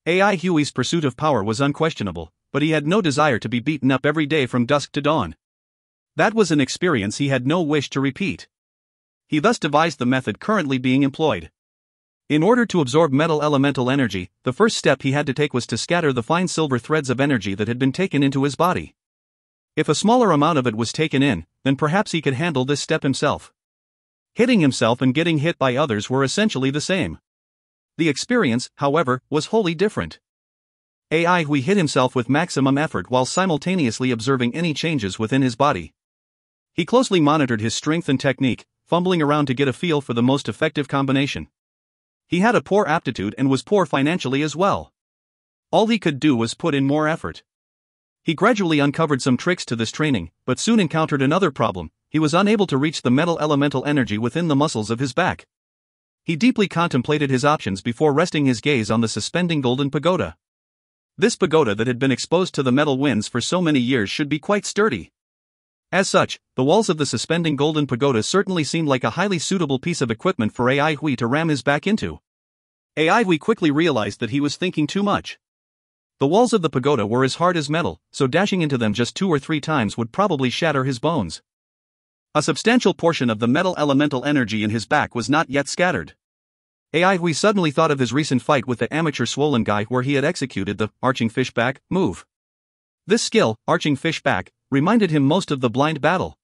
Aihui's pursuit of power was unquestionable, but he had no desire to be beaten up every day from dusk to dawn. That was an experience he had no wish to repeat. He thus devised the method currently being employed. In order to absorb metal elemental energy, the first step he had to take was to scatter the fine silver threads of energy that had been taken into his body. If a smaller amount of it was taken in, then perhaps he could handle this step himself. Hitting himself and getting hit by others were essentially the same. The experience, however, was wholly different. Aihui hit himself with maximum effort while simultaneously observing any changes within his body. He closely monitored his strength and technique, fumbling around to get a feel for the most effective combination. He had a poor aptitude and was poor financially as well. All he could do was put in more effort. He gradually uncovered some tricks to this training, but soon encountered another problem: he was unable to reach the metal elemental energy within the muscles of his back. He deeply contemplated his options before resting his gaze on the suspending golden pagoda. This pagoda that had been exposed to the metal winds for so many years should be quite sturdy. As such, the walls of the suspending golden pagoda certainly seemed like a highly suitable piece of equipment for Aihui to ram his back into. Aihui quickly realized that he was thinking too much. The walls of the pagoda were as hard as metal, so dashing into them just 2 or 3 times would probably shatter his bones. A substantial portion of the metal elemental energy in his back was not yet scattered. Aihui suddenly thought of his recent fight with the amateur swollen guy where he had executed the arching fish back move. This skill, arching fish back, reminded him most of the blind battle.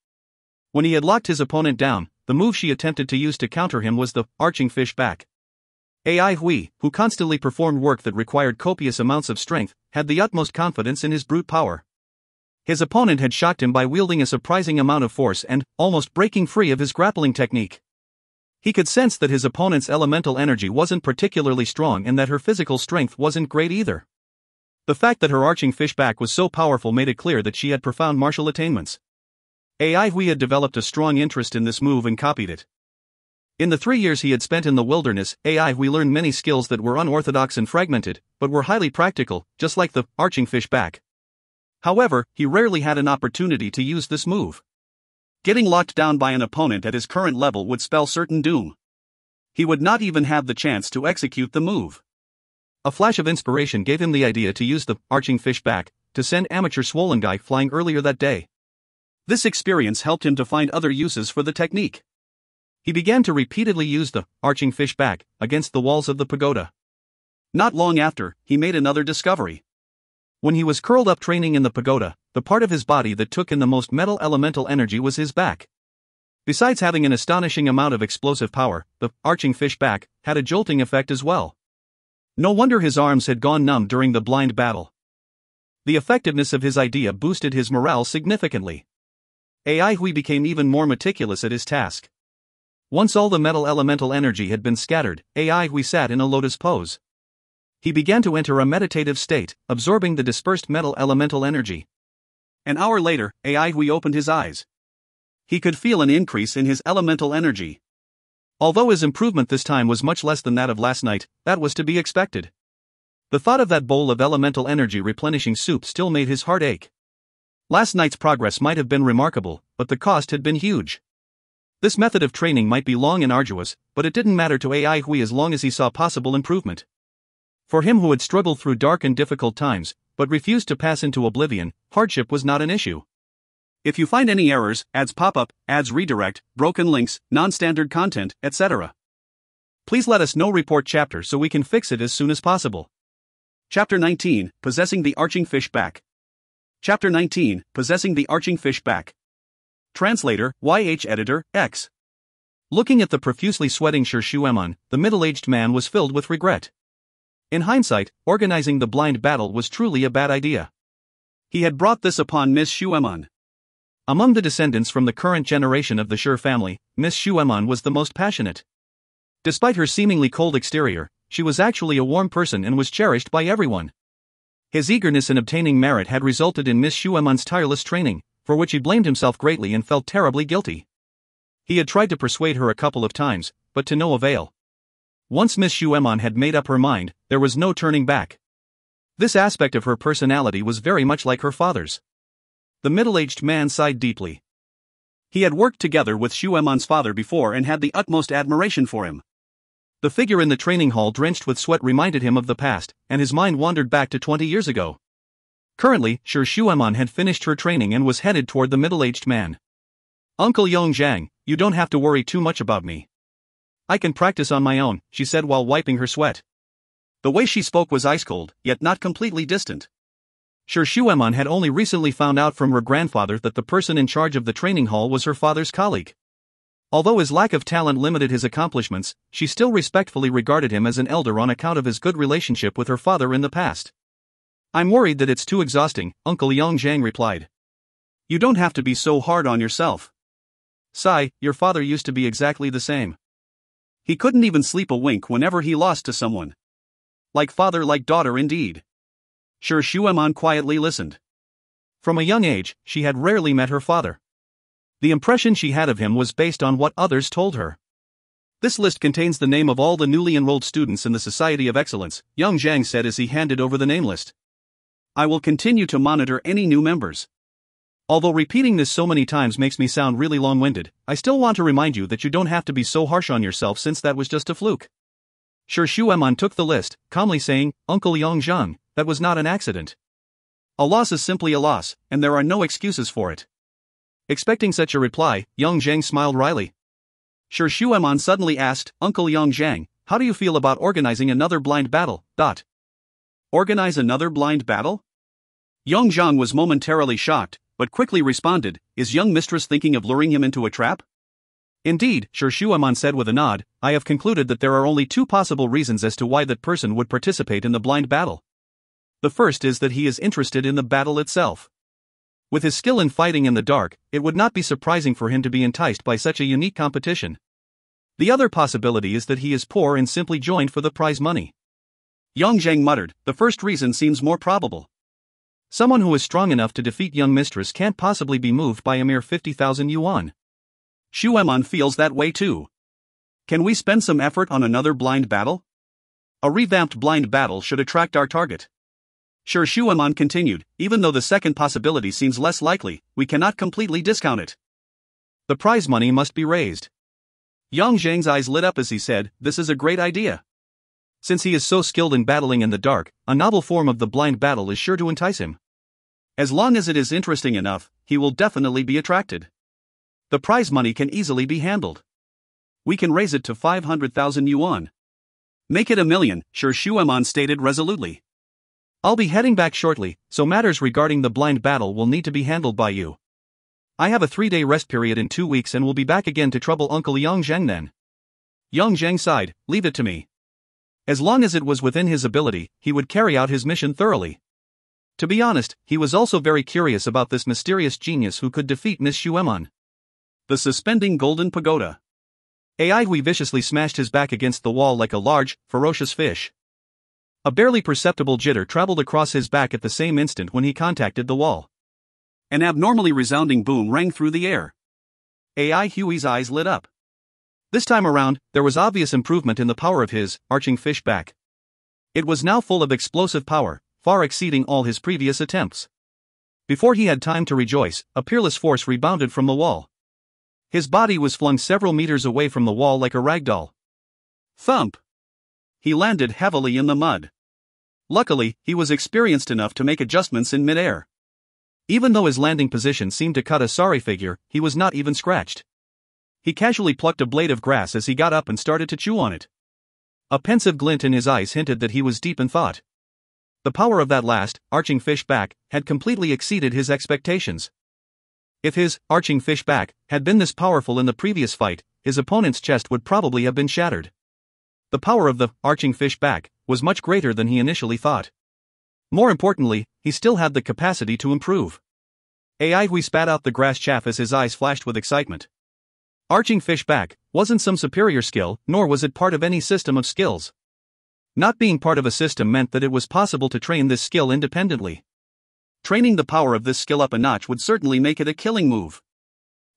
When he had locked his opponent down, the move she attempted to use to counter him was the arching fish back. Aihui, who constantly performed work that required copious amounts of strength, had the utmost confidence in his brute power. His opponent had shocked him by wielding a surprising amount of force and almost breaking free of his grappling technique. He could sense that his opponent's elemental energy wasn't particularly strong and that her physical strength wasn't great either. The fact that her arching fish back was so powerful made it clear that she had profound martial attainments. Aihui had developed a strong interest in this move and copied it. In the 3 years he had spent in the wilderness, Aihui learned many skills that were unorthodox and fragmented, but were highly practical, just like the arching fish back. However, he rarely had an opportunity to use this move. Getting locked down by an opponent at his current level would spell certain doom. He would not even have the chance to execute the move. A flash of inspiration gave him the idea to use the arching fish back to send amateur swollen guy flying earlier that day. This experience helped him to find other uses for the technique. He began to repeatedly use the arching fish back against the walls of the pagoda. Not long after, he made another discovery. When he was curled up training in the pagoda, the part of his body that took in the most metal elemental energy was his back. Besides having an astonishing amount of explosive power, the arching fish back had a jolting effect as well. No wonder his arms had gone numb during the blind battle. The effectiveness of his idea boosted his morale significantly. AI Hui became even more meticulous at his task. Once all the metal elemental energy had been scattered, AI Hui sat in a lotus pose. He began to enter a meditative state, absorbing the dispersed metal elemental energy. An hour later, AI Hui opened his eyes. He could feel an increase in his elemental energy. Although his improvement this time was much less than that of last night, that was to be expected. The thought of that bowl of elemental energy replenishing soup still made his heart ache. Last night's progress might have been remarkable, but the cost had been huge. This method of training might be long and arduous, but it didn't matter to AI Hui as long as he saw possible improvement. For him who had struggled through dark and difficult times, but refused to pass into oblivion, hardship was not an issue. If you find any errors, ads pop up, ads redirect, broken links, non-standard content, etc., please let us know. Report chapter so we can fix it as soon as possible. Chapter 19, Possessing the Arching Fish Back. Chapter 19, Possessing the Arching Fish Back. Translator, YH Editor, X. Looking at the profusely sweating Sir Shuemon, the middle-aged man was filled with regret. In hindsight, organizing the blind battle was truly a bad idea. He had brought this upon Miss Shuemon. Among the descendants from the current generation of the Sher family, Miss Shuemon was the most passionate. Despite her seemingly cold exterior, she was actually a warm person and was cherished by everyone. His eagerness in obtaining merit had resulted in Miss Shuemon's tireless training, for which he blamed himself greatly and felt terribly guilty. He had tried to persuade her a couple of times, but to no avail. Once Miss Shuemon had made up her mind, there was no turning back. This aspect of her personality was very much like her father's. The middle-aged man sighed deeply. He had worked together with Shuemon's father before and had the utmost admiration for him. The figure in the training hall drenched with sweat reminded him of the past, and his mind wandered back to 20 years ago. Currently, Sher Shuemon had finished her training and was headed toward the middle-aged man. Uncle Yong Zhang, you don't have to worry too much about me. I can practice on my own, she said while wiping her sweat. The way she spoke was ice-cold, yet not completely distant. Sher Shuemon had only recently found out from her grandfather that the person in charge of the training hall was her father's colleague. Although his lack of talent limited his accomplishments, she still respectfully regarded him as an elder on account of his good relationship with her father in the past. I'm worried that it's too exhausting, Uncle Yong Zhang replied. You don't have to be so hard on yourself. Sigh, your father used to be exactly the same. He couldn't even sleep a wink whenever he lost to someone. Like father, like daughter indeed. Sher Shuemon quietly listened. From a young age, she had rarely met her father. The impression she had of him was based on what others told her. This list contains the name of all the newly enrolled students in the Society of Excellence, Yong Zhang said as he handed over the name list. I will continue to monitor any new members. Although repeating this so many times makes me sound really long-winded, I still want to remind you that you don't have to be so harsh on yourself since that was just a fluke. Sher Shuemon took the list, calmly saying, Uncle Yong Zhang, that was not an accident. A loss is simply a loss, and there are no excuses for it. Expecting such a reply, Yong Zhang smiled wryly. Sher Shuemon suddenly asked, Uncle Yong Zhang, how do you feel about organizing another blind battle? Organize another blind battle? Yong Zhang was momentarily shocked, but quickly responded, is young mistress thinking of luring him into a trap? Indeed, Sher Shuemon said with a nod, I have concluded that there are only two possible reasons as to why that person would participate in the blind battle. The first is that he is interested in the battle itself. With his skill in fighting in the dark, it would not be surprising for him to be enticed by such a unique competition. The other possibility is that he is poor and simply joined for the prize money. Yong Zhang muttered, the first reason seems more probable. Someone who is strong enough to defeat young mistress can't possibly be moved by a mere 50,000 yuan. Shuemon feels that way too. Can we spend some effort on another blind battle? A revamped blind battle should attract our target. Sher Shuemon continued, even though the second possibility seems less likely, we cannot completely discount it. The prize money must be raised. Yong Zhang's eyes lit up as he said, this is a great idea. Since he is so skilled in battling in the dark, a novel form of the blind battle is sure to entice him. As long as it is interesting enough, he will definitely be attracted. The prize money can easily be handled. We can raise it to 500,000 yuan. Make it 1 million, Sher Shuemon stated resolutely. I'll be heading back shortly, so matters regarding the blind battle will need to be handled by you. I have a 3-day rest period in 2 weeks and will be back again to trouble Uncle Yong Zhang then. Yong Zhang sighed, leave it to me. As long as it was within his ability, he would carry out his mission thoroughly. To be honest, he was also very curious about this mysterious genius who could defeat Miss Shuemon. The suspending golden pagoda. Aihui viciously smashed his back against the wall like a large, ferocious fish. A barely perceptible jitter traveled across his back at the same instant when he contacted the wall. An abnormally resounding boom rang through the air. Aihui's eyes lit up. This time around, there was obvious improvement in the power of his arching fish back. It was now full of explosive power, far exceeding all his previous attempts. Before he had time to rejoice, a peerless force rebounded from the wall. His body was flung several meters away from the wall like a ragdoll. Thump! He landed heavily in the mud. Luckily, he was experienced enough to make adjustments in midair. Even though his landing position seemed to cut a sorry figure, he was not even scratched. He casually plucked a blade of grass as he got up and started to chew on it. A pensive glint in his eyes hinted that he was deep in thought. The power of that last, arching fish back, had completely exceeded his expectations. If his arching fish back had been this powerful in the previous fight, his opponent's chest would probably have been shattered. The power of the arching fish back was much greater than he initially thought. More importantly, he still had the capacity to improve. Aihui spat out the grass chaff as his eyes flashed with excitement. Arching fish back wasn't some superior skill, nor was it part of any system of skills. Not being part of a system meant that it was possible to train this skill independently. Training the power of this skill up a notch would certainly make it a killing move.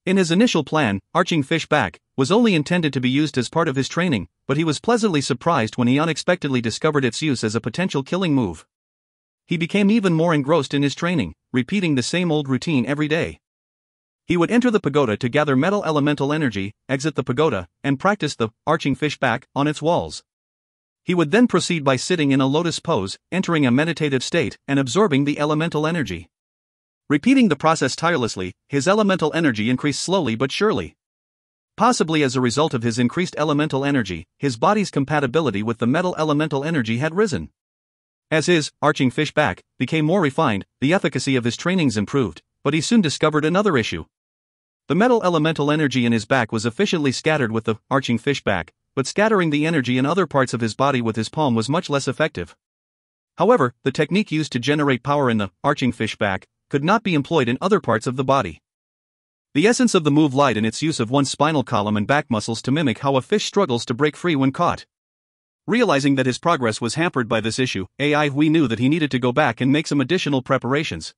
In his initial plan, arching fish back was only intended to be used as part of his training, but he was pleasantly surprised when he unexpectedly discovered its use as a potential killing move. He became even more engrossed in his training, repeating the same old routine every day. He would enter the pagoda to gather metal elemental energy, exit the pagoda, and practice the arching fish back on its walls. He would then proceed by sitting in a lotus pose, entering a meditative state, and absorbing the elemental energy. Repeating the process tirelessly, his elemental energy increased slowly but surely. Possibly as a result of his increased elemental energy, his body's compatibility with the metal elemental energy had risen. As his arching fish back became more refined, the efficacy of his trainings improved, but he soon discovered another issue. The metal elemental energy in his back was efficiently scattered with the arching fish back, but scattering the energy in other parts of his body with his palm was much less effective. However, the technique used to generate power in the arching fish back could not be employed in other parts of the body. The essence of the move lied in its use of one's spinal column and back muscles to mimic how a fish struggles to break free when caught. Realizing that his progress was hampered by this issue, Aihui knew that he needed to go back and make some additional preparations.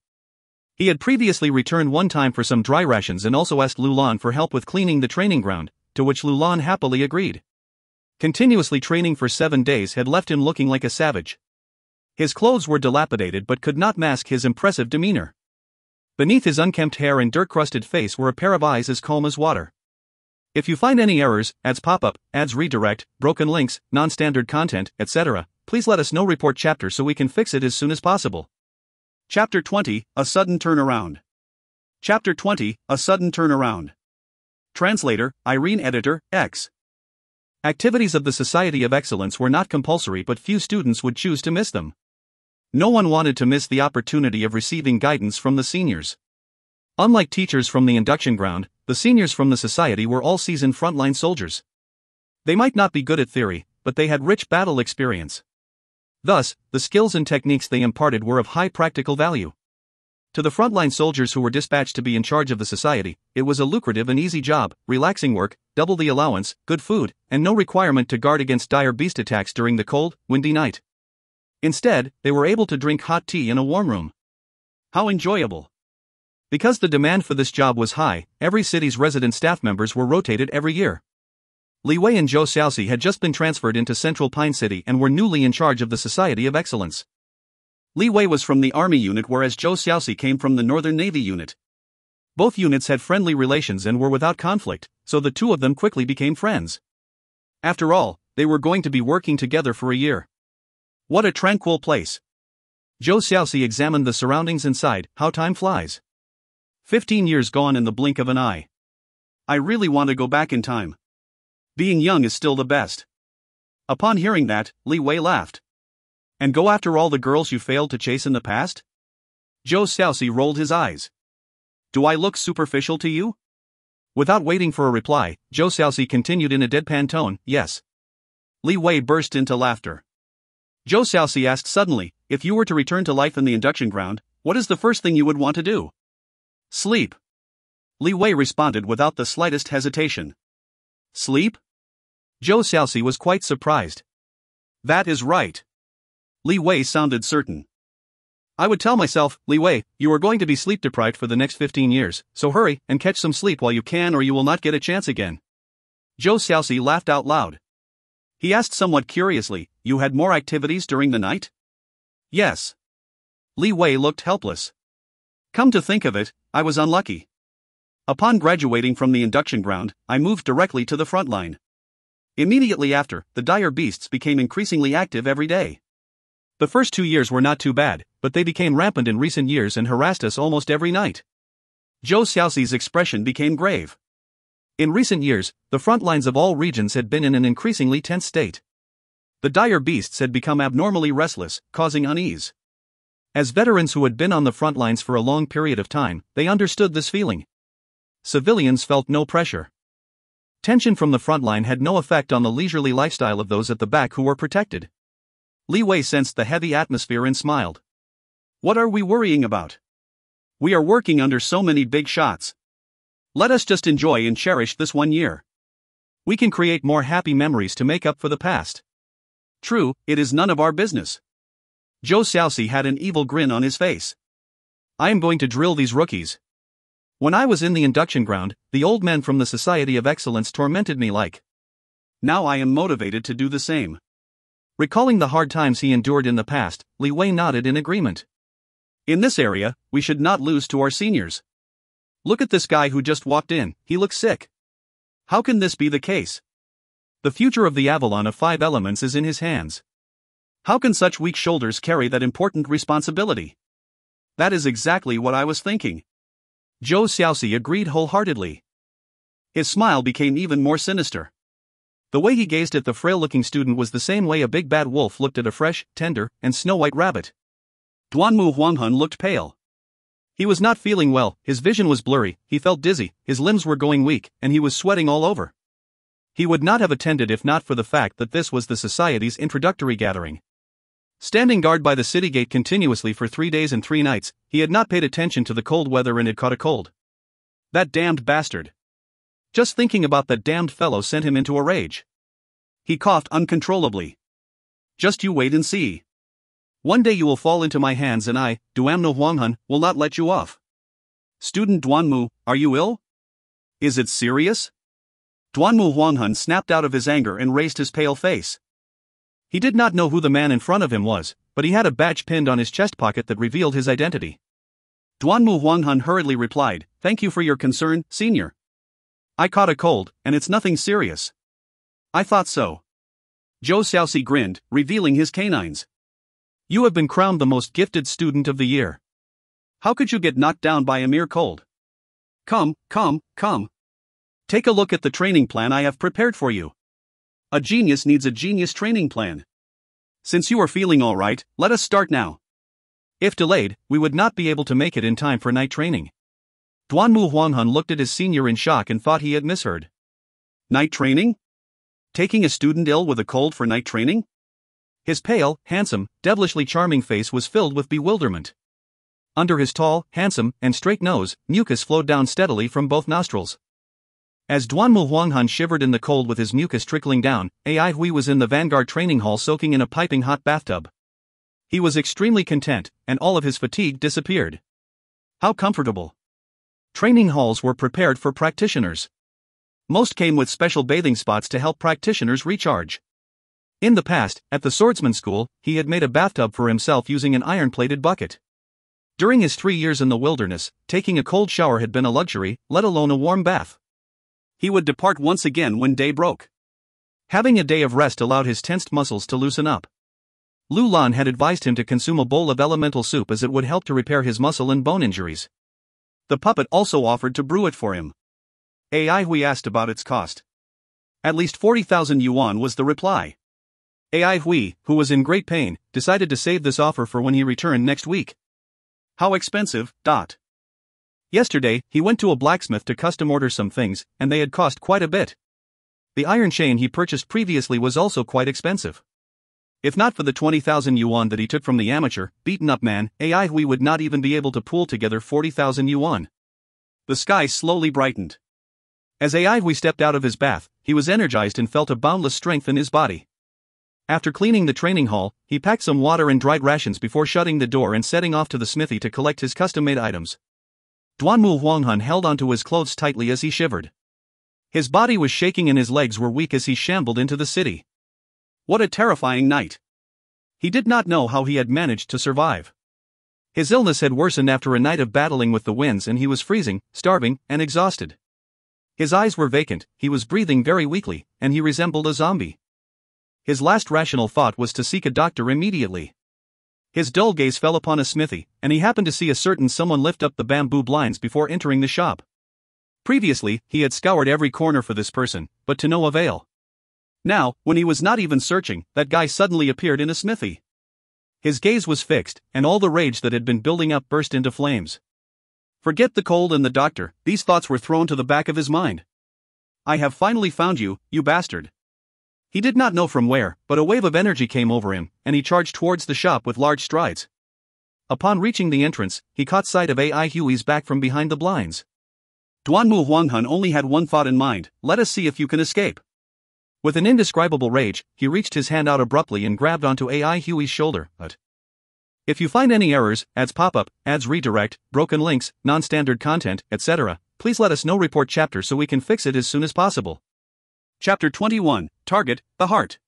He had previously returned one time for some dry rations and also asked Lulan for help with cleaning the training ground, to which Lulan happily agreed. Continuously training for 7 days had left him looking like a savage. His clothes were dilapidated but could not mask his impressive demeanor. Beneath his unkempt hair and dirt-crusted face were a pair of eyes as calm as water. If you find any errors, ads pop up, ads redirect, broken links, non-standard content, etc., please let us know. Report chapter so we can fix it as soon as possible. Chapter 20, A Sudden Turnaround. Chapter 20, A Sudden Turnaround. Translator, Irene. Editor, X. Activities of the Society of Excellence were not compulsory, but few students would choose to miss them. No one wanted to miss the opportunity of receiving guidance from the seniors. Unlike teachers from the induction ground, the seniors from the society were all seasoned frontline soldiers. They might not be good at theory, but they had rich battle experience. Thus, the skills and techniques they imparted were of high practical value. To the frontline soldiers who were dispatched to be in charge of the society, it was a lucrative and easy job, relaxing work, double the allowance, good food, and no requirement to guard against dire beast attacks during the cold, windy night. Instead, they were able to drink hot tea in a warm room. How enjoyable! Because the demand for this job was high, every city's resident staff members were rotated every year. Li Wei and Zhou Xiaoxi had just been transferred into Central Pine City and were newly in charge of the Society of Excellence. Li Wei was from the Army unit, whereas Zhou Xiaoxi came from the Northern Navy unit. Both units had friendly relations and were without conflict, so the two of them quickly became friends. After all, they were going to be working together for a year. What a tranquil place! Zhou Xiaoxi examined the surroundings and sighed. How time flies. 15 years gone in the blink of an eye. I really want to go back in time. Being young is still the best. Upon hearing that, Li Wei laughed. And go after all the girls you failed to chase in the past? Zhou Xiaoxi rolled his eyes. Do I look superficial to you? Without waiting for a reply, Zhou Xiaoxi continued in a deadpan tone, yes. Li Wei burst into laughter. Zhou Xiaoxi asked suddenly, if you were to return to life in the induction ground, what is the first thing you would want to do? Sleep. Li Wei responded without the slightest hesitation. Sleep? Zhou Xiaoxi was quite surprised. That is right. Li Wei sounded certain. I would tell myself, Li Wei, you are going to be sleep deprived for the next 15 years, so hurry and catch some sleep while you can or you will not get a chance again. Zhou Xiaoxi laughed out loud. He asked somewhat curiously, you had more activities during the night? Yes. Li Wei looked helpless. Come to think of it, I was unlucky. Upon graduating from the induction ground, I moved directly to the front line. Immediately after, the dire beasts became increasingly active every day. The first 2 years were not too bad, but they became rampant in recent years and harassed us almost every night. Zhou Xiaoxi's expression became grave. In recent years, the front lines of all regions had been in an increasingly tense state. The dire beasts had become abnormally restless, causing unease. As veterans who had been on the front lines for a long period of time, they understood this feeling. Civilians felt no pressure. Tension from the front line had no effect on the leisurely lifestyle of those at the back who were protected. Li Wei sensed the heavy atmosphere and smiled. What are we worrying about? We are working under so many big shots. Let us just enjoy and cherish this 1 year. We can create more happy memories to make up for the past. True, it is none of our business. Zhou Xiaoxi had an evil grin on his face. I am going to drill these rookies. When I was in the induction ground, the old men from the Society of Excellence tormented me like. Now I am motivated to do the same. Recalling the hard times he endured in the past, Li Wei nodded in agreement. In this area, we should not lose to our seniors. Look at this guy who just walked in, he looks sick. How can this be the case? The future of the Avalon of 5 elements is in his hands. How can such weak shoulders carry that important responsibility? That is exactly what I was thinking. Zhou Xiaoxi agreed wholeheartedly. His smile became even more sinister. The way he gazed at the frail-looking student was the same way a big bad wolf looked at a fresh, tender, and snow-white rabbit. Duanmu Huanghan looked pale. He was not feeling well, his vision was blurry, he felt dizzy, his limbs were going weak, and he was sweating all over. He would not have attended if not for the fact that this was the society's introductory gathering. Standing guard by the city gate continuously for 3 days and 3 nights, he had not paid attention to the cold weather and had caught a cold. That damned bastard. Just thinking about that damned fellow sent him into a rage. He coughed uncontrollably. Just you wait and see. One day you will fall into my hands and I, Duanmu Huanghan, will not let you off. Student Duanmu, are you ill? Is it serious? Duanmu Huanghan snapped out of his anger and raised his pale face. He did not know who the man in front of him was, but he had a badge pinned on his chest pocket that revealed his identity. Duanmu Huanghan hurriedly replied, Thank you for your concern, senior. I caught a cold, and it's nothing serious. I thought so. Zhou Xiaoxi grinned, revealing his canines. You have been crowned the most gifted student of the year. How could you get knocked down by a mere cold? Come. Take a look at the training plan I have prepared for you. A genius needs a genius training plan. Since you are feeling all right, let us start now. If delayed, we would not be able to make it in time for night training. Duanmu Huanghan looked at his senior in shock and thought he had misheard. Night training? Taking a student ill with a cold for night training? His pale, handsome, devilishly charming face was filled with bewilderment. Under his tall, handsome, and straight nose, mucus flowed down steadily from both nostrils. As Duanmu Huanghan shivered in the cold with his mucus trickling down, Ai Hui was in the Vanguard training hall soaking in a piping hot bathtub. He was extremely content, and all of his fatigue disappeared. How comfortable. Training halls were prepared for practitioners. Most came with special bathing spots to help practitioners recharge. In the past, at the swordsman school, he had made a bathtub for himself using an iron-plated bucket. During his 3 years in the wilderness, taking a cold shower had been a luxury, let alone a warm bath. He would depart once again when day broke. Having a day of rest allowed his tensed muscles to loosen up. Lu Lan had advised him to consume a bowl of elemental soup as it would help to repair his muscle and bone injuries. The puppet also offered to brew it for him. Ai Hui asked about its cost. At least 40,000 yuan was the reply. Ai Hui, who was in great pain, decided to save this offer for when he returned next week. How expensive? Yesterday, he went to a blacksmith to custom order some things, and they had cost quite a bit. The iron chain he purchased previously was also quite expensive. If not for the 20,000 yuan that he took from the amateur, beaten-up man, AI Hui would not even be able to pool together 40,000 yuan. The sky slowly brightened. As AI Hui stepped out of his bath, he was energized and felt a boundless strength in his body. After cleaning the training hall, he packed some water and dried rations before shutting the door and setting off to the smithy to collect his custom-made items. Duanmu Huanghun held onto his clothes tightly as he shivered. His body was shaking and his legs were weak as he shambled into the city. What a terrifying night! He did not know how he had managed to survive. His illness had worsened after a night of battling with the winds and he was freezing, starving, and exhausted. His eyes were vacant, he was breathing very weakly, and he resembled a zombie. His last rational thought was to seek a doctor immediately. His dull gaze fell upon a smithy, and he happened to see a certain someone lift up the bamboo blinds before entering the shop. Previously, he had scoured every corner for this person, but to no avail. Now, when he was not even searching, that guy suddenly appeared in a smithy. His gaze was fixed, and all the rage that had been building up burst into flames. Forget the cold and the doctor, these thoughts were thrown to the back of his mind. I have finally found you, you bastard. He did not know from where, but a wave of energy came over him, and he charged towards the shop with large strides. Upon reaching the entrance, he caught sight of AI Hui's back from behind the blinds. Duanmu Huanghun only had one thought in mind: let us see if you can escape. With an indescribable rage, he reached his hand out abruptly and grabbed onto AI Hui's shoulder. But if you find any errors, ads pop up, ads redirect, broken links, non-standard content, etc., please let us know. Report chapter so we can fix it as soon as possible. Chapter 21, Target, the Heart.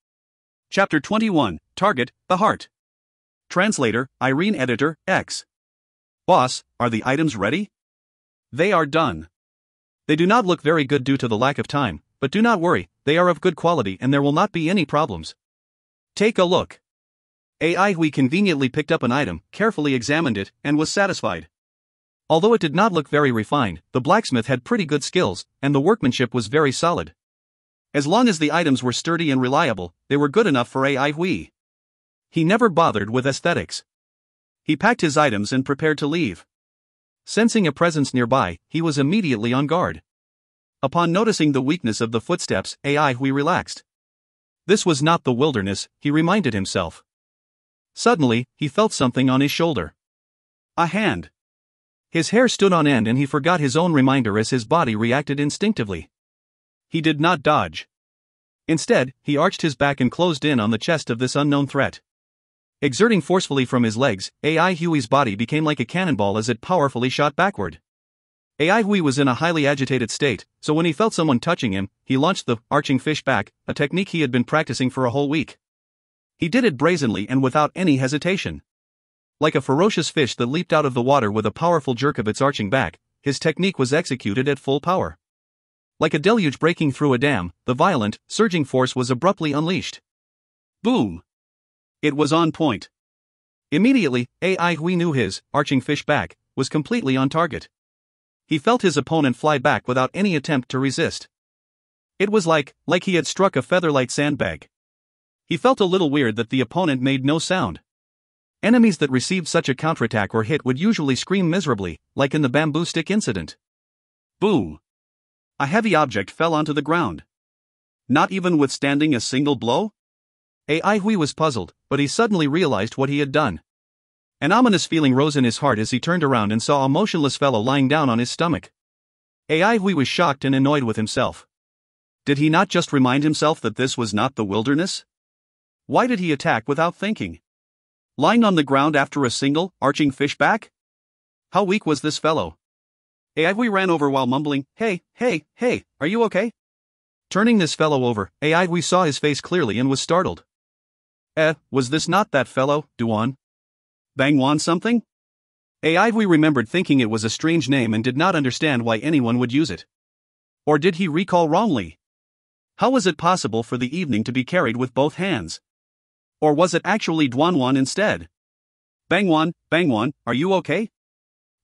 Chapter 21, Target, the Heart. Translator, Irene. Editor, X. Boss, are the items ready? They are done. They do not look very good due to the lack of time, but do not worry, they are of good quality and there will not be any problems. Take a look. AI Hui conveniently picked up an item, carefully examined it, and was satisfied. Although it did not look very refined, the blacksmith had pretty good skills, and the workmanship was very solid. As long as the items were sturdy and reliable, they were good enough for AI Hui. He never bothered with aesthetics. He packed his items and prepared to leave. Sensing a presence nearby, he was immediately on guard. Upon noticing the weakness of the footsteps, AI Hui relaxed. This was not the wilderness, he reminded himself. Suddenly, he felt something on his shoulder. A hand. His hair stood on end and he forgot his own reminder as his body reacted instinctively. He did not dodge. Instead, he arched his back and closed in on the chest of this unknown threat. Exerting forcefully from his legs, AI Hui's body became like a cannonball as it powerfully shot backward. AI Hui was in a highly agitated state, so when he felt someone touching him, he launched the arching fish back, a technique he had been practicing for a whole week. He did it brazenly and without any hesitation. Like a ferocious fish that leaped out of the water with a powerful jerk of its arching back, his technique was executed at full power. Like a deluge breaking through a dam, the violent, surging force was abruptly unleashed. Boom! It was on point. Immediately, AI Hui knew his arching fish back was completely on target. He felt his opponent fly back without any attempt to resist. It was like he had struck a featherlight sandbag. He felt a little weird that the opponent made no sound. Enemies that received such a counterattack or hit would usually scream miserably, like in the bamboo stick incident. Boom! A heavy object fell onto the ground. Not even withstanding a single blow? AI Hui was puzzled, but he suddenly realized what he had done. An ominous feeling rose in his heart as he turned around and saw a motionless fellow lying down on his stomach. AI Hui was shocked and annoyed with himself. Did he not just remind himself that this was not the wilderness? Why did he attack without thinking? Lying on the ground after a single, arching fish back? How weak was this fellow? AI Hui ran over while mumbling, hey, are you okay? Turning this fellow over, AI Hui saw his face clearly and was startled. Was this not that fellow, Duan? Bangwan something? AI Hui remembered thinking it was a strange name and did not understand why anyone would use it. Or did he recall wrongly? How was it possible for the evening to be carried with both hands? Or was it actually Duanwan instead? Bangwan, are you okay?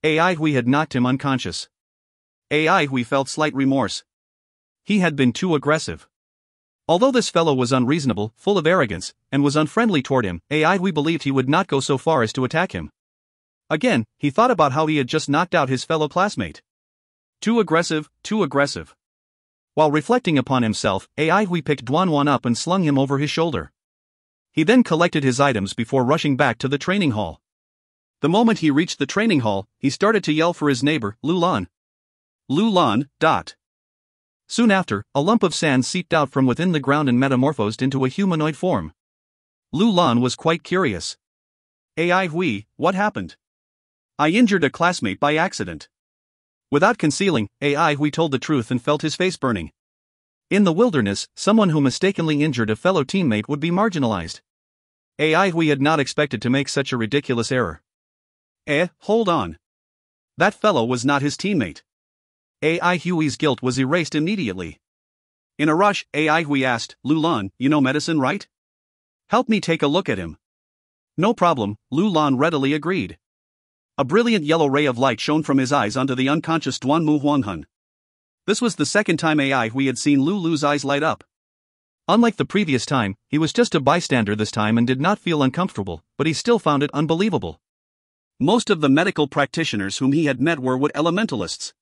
AI Hui had knocked him unconscious. AI Hui felt slight remorse. He had been too aggressive. Although this fellow was unreasonable, full of arrogance, and was unfriendly toward him, AI Hui believed he would not go so far as to attack him. Again, he thought about how he had just knocked out his fellow classmate. Too aggressive. While reflecting upon himself, AI Hui picked Duanwan up and slung him over his shoulder. He then collected his items before rushing back to the training hall. The moment he reached the training hall, he started to yell for his neighbor, Lulan. Lulan. Soon after, a lump of sand seeped out from within the ground and metamorphosed into a humanoid form. Lulan was quite curious. "Ai Hui, what happened? I injured a classmate by accident." Without concealing, Ai Hui told the truth and felt his face burning. In the wilderness, someone who mistakenly injured a fellow teammate would be marginalized. Ai Hui had not expected to make such a ridiculous error. Hold on. That fellow was not his teammate. Ai Hui's guilt was erased immediately. In a rush, Ai Hui asked, "Lulan, you know medicine, right? Help me take a look at him." "No problem," Lulan readily agreed. A brilliant yellow ray of light shone from his eyes onto the unconscious Duanmu Huanghun. This was the second time Ai Hui had seen Lulu's eyes light up. Unlike the previous time, he was just a bystander this time and did not feel uncomfortable, but he still found it unbelievable. Most of the medical practitioners whom he had met were wood elementalists.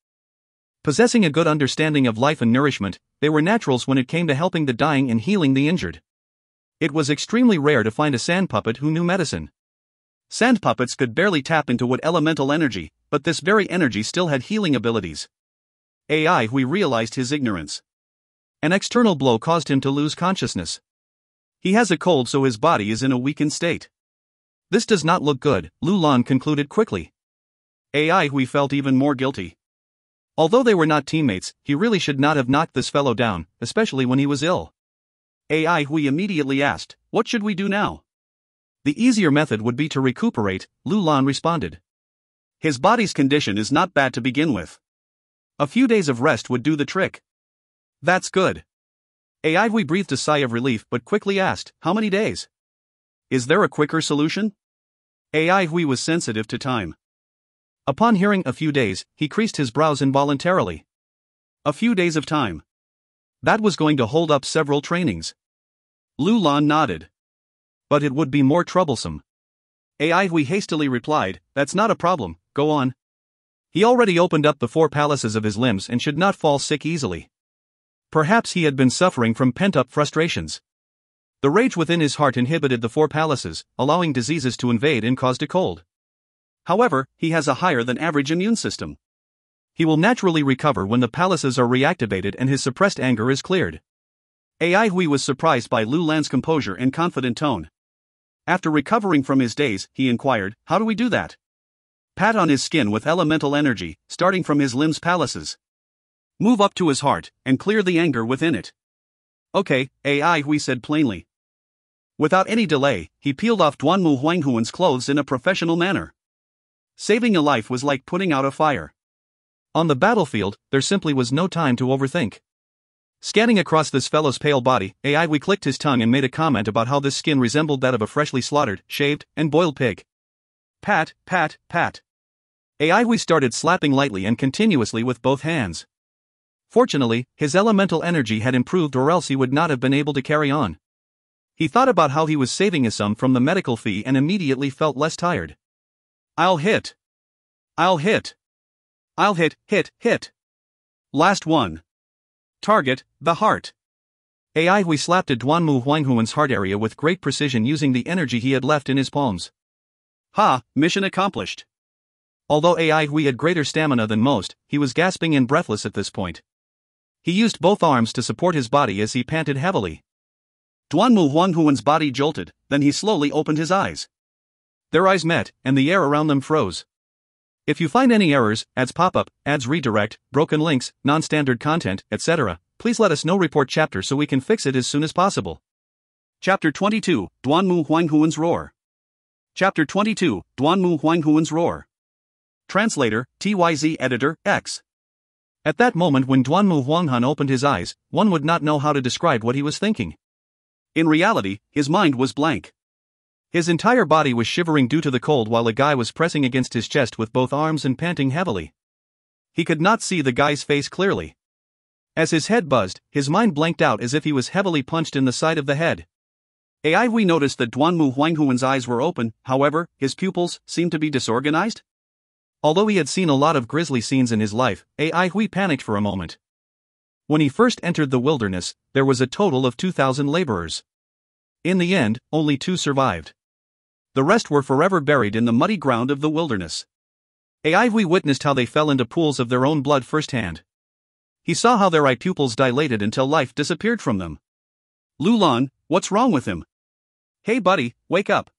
Possessing a good understanding of life and nourishment, they were naturals when it came to helping the dying and healing the injured. It was extremely rare to find a sand puppet who knew medicine. Sand puppets could barely tap into wood elemental energy, but this very energy still had healing abilities. Ai Hui realized his ignorance. An external blow caused him to lose consciousness. He has a cold, so his body is in a weakened state. This does not look good, Lulan concluded quickly. Ai Hui felt even more guilty. Although they were not teammates, he really should not have knocked this fellow down, especially when he was ill. Ai Hui immediately asked, "What should we do now?" "The easier method would be to recuperate," Lulan responded. "His body's condition is not bad to begin with. A few days of rest would do the trick." "That's good." Ai Hui breathed a sigh of relief but quickly asked, "How many days? Is there a quicker solution?" Ai Hui was sensitive to time. Upon hearing "a few days," he creased his brows involuntarily. A few days of time. That was going to hold up several trainings. Lulan nodded. But it would be more troublesome. Ai Hui hastily replied, "That's not a problem, go on." He already opened up the 4 palaces of his limbs and should not fall sick easily. Perhaps he had been suffering from pent-up frustrations. The rage within his heart inhibited the 4 palaces, allowing diseases to invade and caused a cold. However, he has a higher than average immune system. He will naturally recover when the palaces are reactivated and his suppressed anger is cleared. Ai Hui was surprised by Lulan's composure and confident tone. After recovering from his daze, he inquired, "How do we do that?" "Pat on his skin with elemental energy, starting from his limbs' palaces. Move up to his heart, and clear the anger within it." "Okay," Ai Hui said plainly. Without any delay, he peeled off Duanmu Huanghuan's clothes in a professional manner. Saving a life was like putting out a fire. On the battlefield, there simply was no time to overthink. Scanning across this fellow's pale body, Ai Hui clicked his tongue and made a comment about how this skin resembled that of a freshly slaughtered, shaved, and boiled pig. Pat, pat, pat. Ai Hui started slapping lightly and continuously with both hands. Fortunately, his elemental energy had improved, or else he would not have been able to carry on. He thought about how he was saving a sum from the medical fee and immediately felt less tired. I'll hit. Hit. Last one. Target, the heart. Ai Hui slapped at Duanmu Huanghuan's heart area with great precision using the energy he had left in his palms. Ha, mission accomplished. Although Ai Hui had greater stamina than most, he was gasping and breathless at this point. He used both arms to support his body as he panted heavily. Duanmu Huanghuan's body jolted, then he slowly opened his eyes. Their eyes met, and the air around them froze. If you find any errors, ads pop up, ads redirect, broken links, non-standard content, etc., please let us know. Report chapter so we can fix it as soon as possible. Chapter 22, Duanmu Huanghuan's Roar. Chapter 22, Duanmu Huanghuan's Roar. Translator, TYZ Editor, X. At that moment when Duanmu Huanghan opened his eyes, one would not know how to describe what he was thinking. In reality, his mind was blank. His entire body was shivering due to the cold while a guy was pressing against his chest with both arms and panting heavily. He could not see the guy's face clearly. As his head buzzed, his mind blanked out as if he was heavily punched in the side of the head. Ai Hui noticed that Duanmu Huanghuan's eyes were open, however, his pupils seemed to be disorganized. Although he had seen a lot of grisly scenes in his life, Ai Hui panicked for a moment. When he first entered the wilderness, there was a total of 2,000 laborers. In the end, only 2 survived. The rest were forever buried in the muddy ground of the wilderness. Aivui witnessed how they fell into pools of their own blood firsthand. He saw how their eye pupils dilated until life disappeared from them. Lulan, what's wrong with him? Hey buddy, wake up.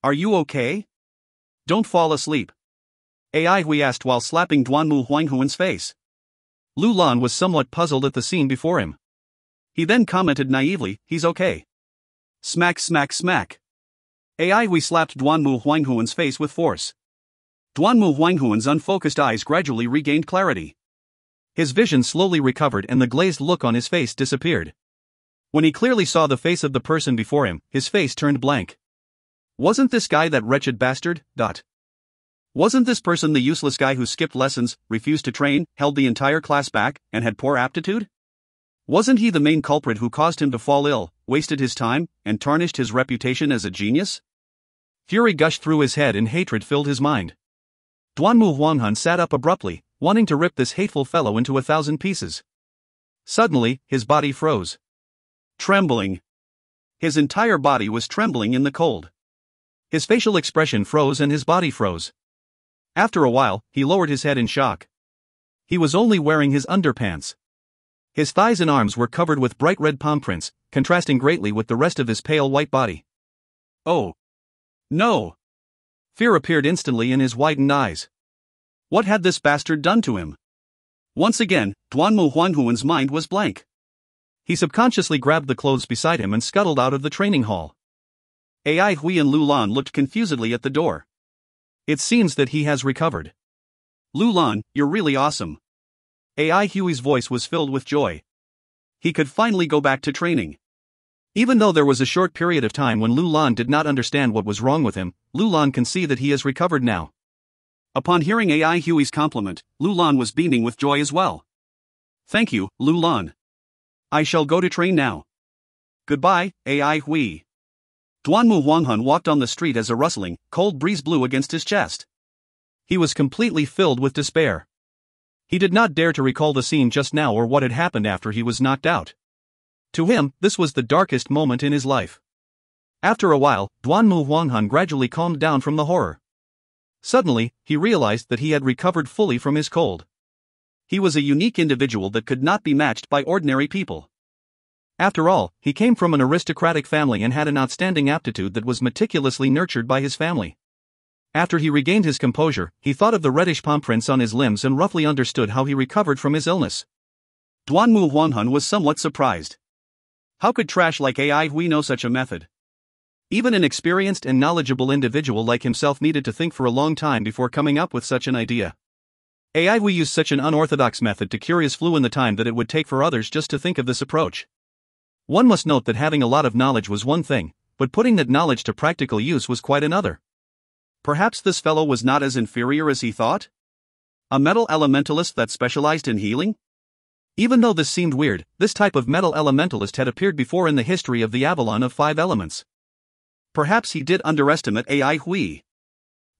Are you okay? Don't fall asleep. Aivui asked while slapping Duanmu Huanghuan's face. Lulan was somewhat puzzled at the scene before him. He then commented naively, he's okay. Smack smack smack. Aivui slapped Duanmu Huanghuan's face with force. Duanmu Huanghuan's unfocused eyes gradually regained clarity. His vision slowly recovered and the glazed look on his face disappeared. When he clearly saw the face of the person before him, his face turned blank. Wasn't this guy that wretched bastard? Wasn't this person the useless guy who skipped lessons, refused to train, held the entire class back, and had poor aptitude? Wasn't he the main culprit who caused him to fall ill, wasted his time, and tarnished his reputation as a genius? Fury gushed through his head and hatred filled his mind. Duanmu Huanghan sat up abruptly, wanting to rip this hateful fellow into 1,000 pieces. Suddenly, his body froze. Trembling. His entire body was trembling in the cold. His facial expression froze and his body froze. After a while, he lowered his head in shock. He was only wearing his underpants. His thighs and arms were covered with bright red palm prints, contrasting greatly with the rest of his pale white body. Oh. No. Fear appeared instantly in his widened eyes. What had this bastard done to him? Once again, Duanmu Huanghuan's mind was blank. He subconsciously grabbed the clothes beside him and scuttled out of the training hall. Aivui and Lulan looked confusedly at the door. It seems that he has recovered. Lulan, you're really awesome. Aihui's voice was filled with joy. He could finally go back to training. Even though there was a short period of time when Lulan did not understand what was wrong with him, Lulan can see that he has recovered now. Upon hearing Aihui's compliment, Lulan was beaming with joy as well. Thank you, Lulan. I shall go to train now. Goodbye, Aihui. Duanmu Huanghan walked on the street as a rustling, cold breeze blew against his chest. He was completely filled with despair. He did not dare to recall the scene just now or what had happened after he was knocked out. To him, this was the darkest moment in his life. After a while, Duanmu Huanghan gradually calmed down from the horror. Suddenly, he realized that he had recovered fully from his cold. He was a unique individual that could not be matched by ordinary people. After all, he came from an aristocratic family and had an outstanding aptitude that was meticulously nurtured by his family. After he regained his composure, he thought of the reddish palm prints on his limbs and roughly understood how he recovered from his illness. Duanmu Huanghan was somewhat surprised. How could trash like Aihui know such a method? Even an experienced and knowledgeable individual like himself needed to think for a long time before coming up with such an idea. Aihui used such an unorthodox method to cure his flu in the time that it would take for others just to think of this approach. One must note that having a lot of knowledge was one thing, but putting that knowledge to practical use was quite another. Perhaps this fellow was not as inferior as he thought? A metal elementalist that specialized in healing? Even though this seemed weird, this type of metal elementalist had appeared before in the history of the Avalon of 5 elements. Perhaps he did underestimate Aihui.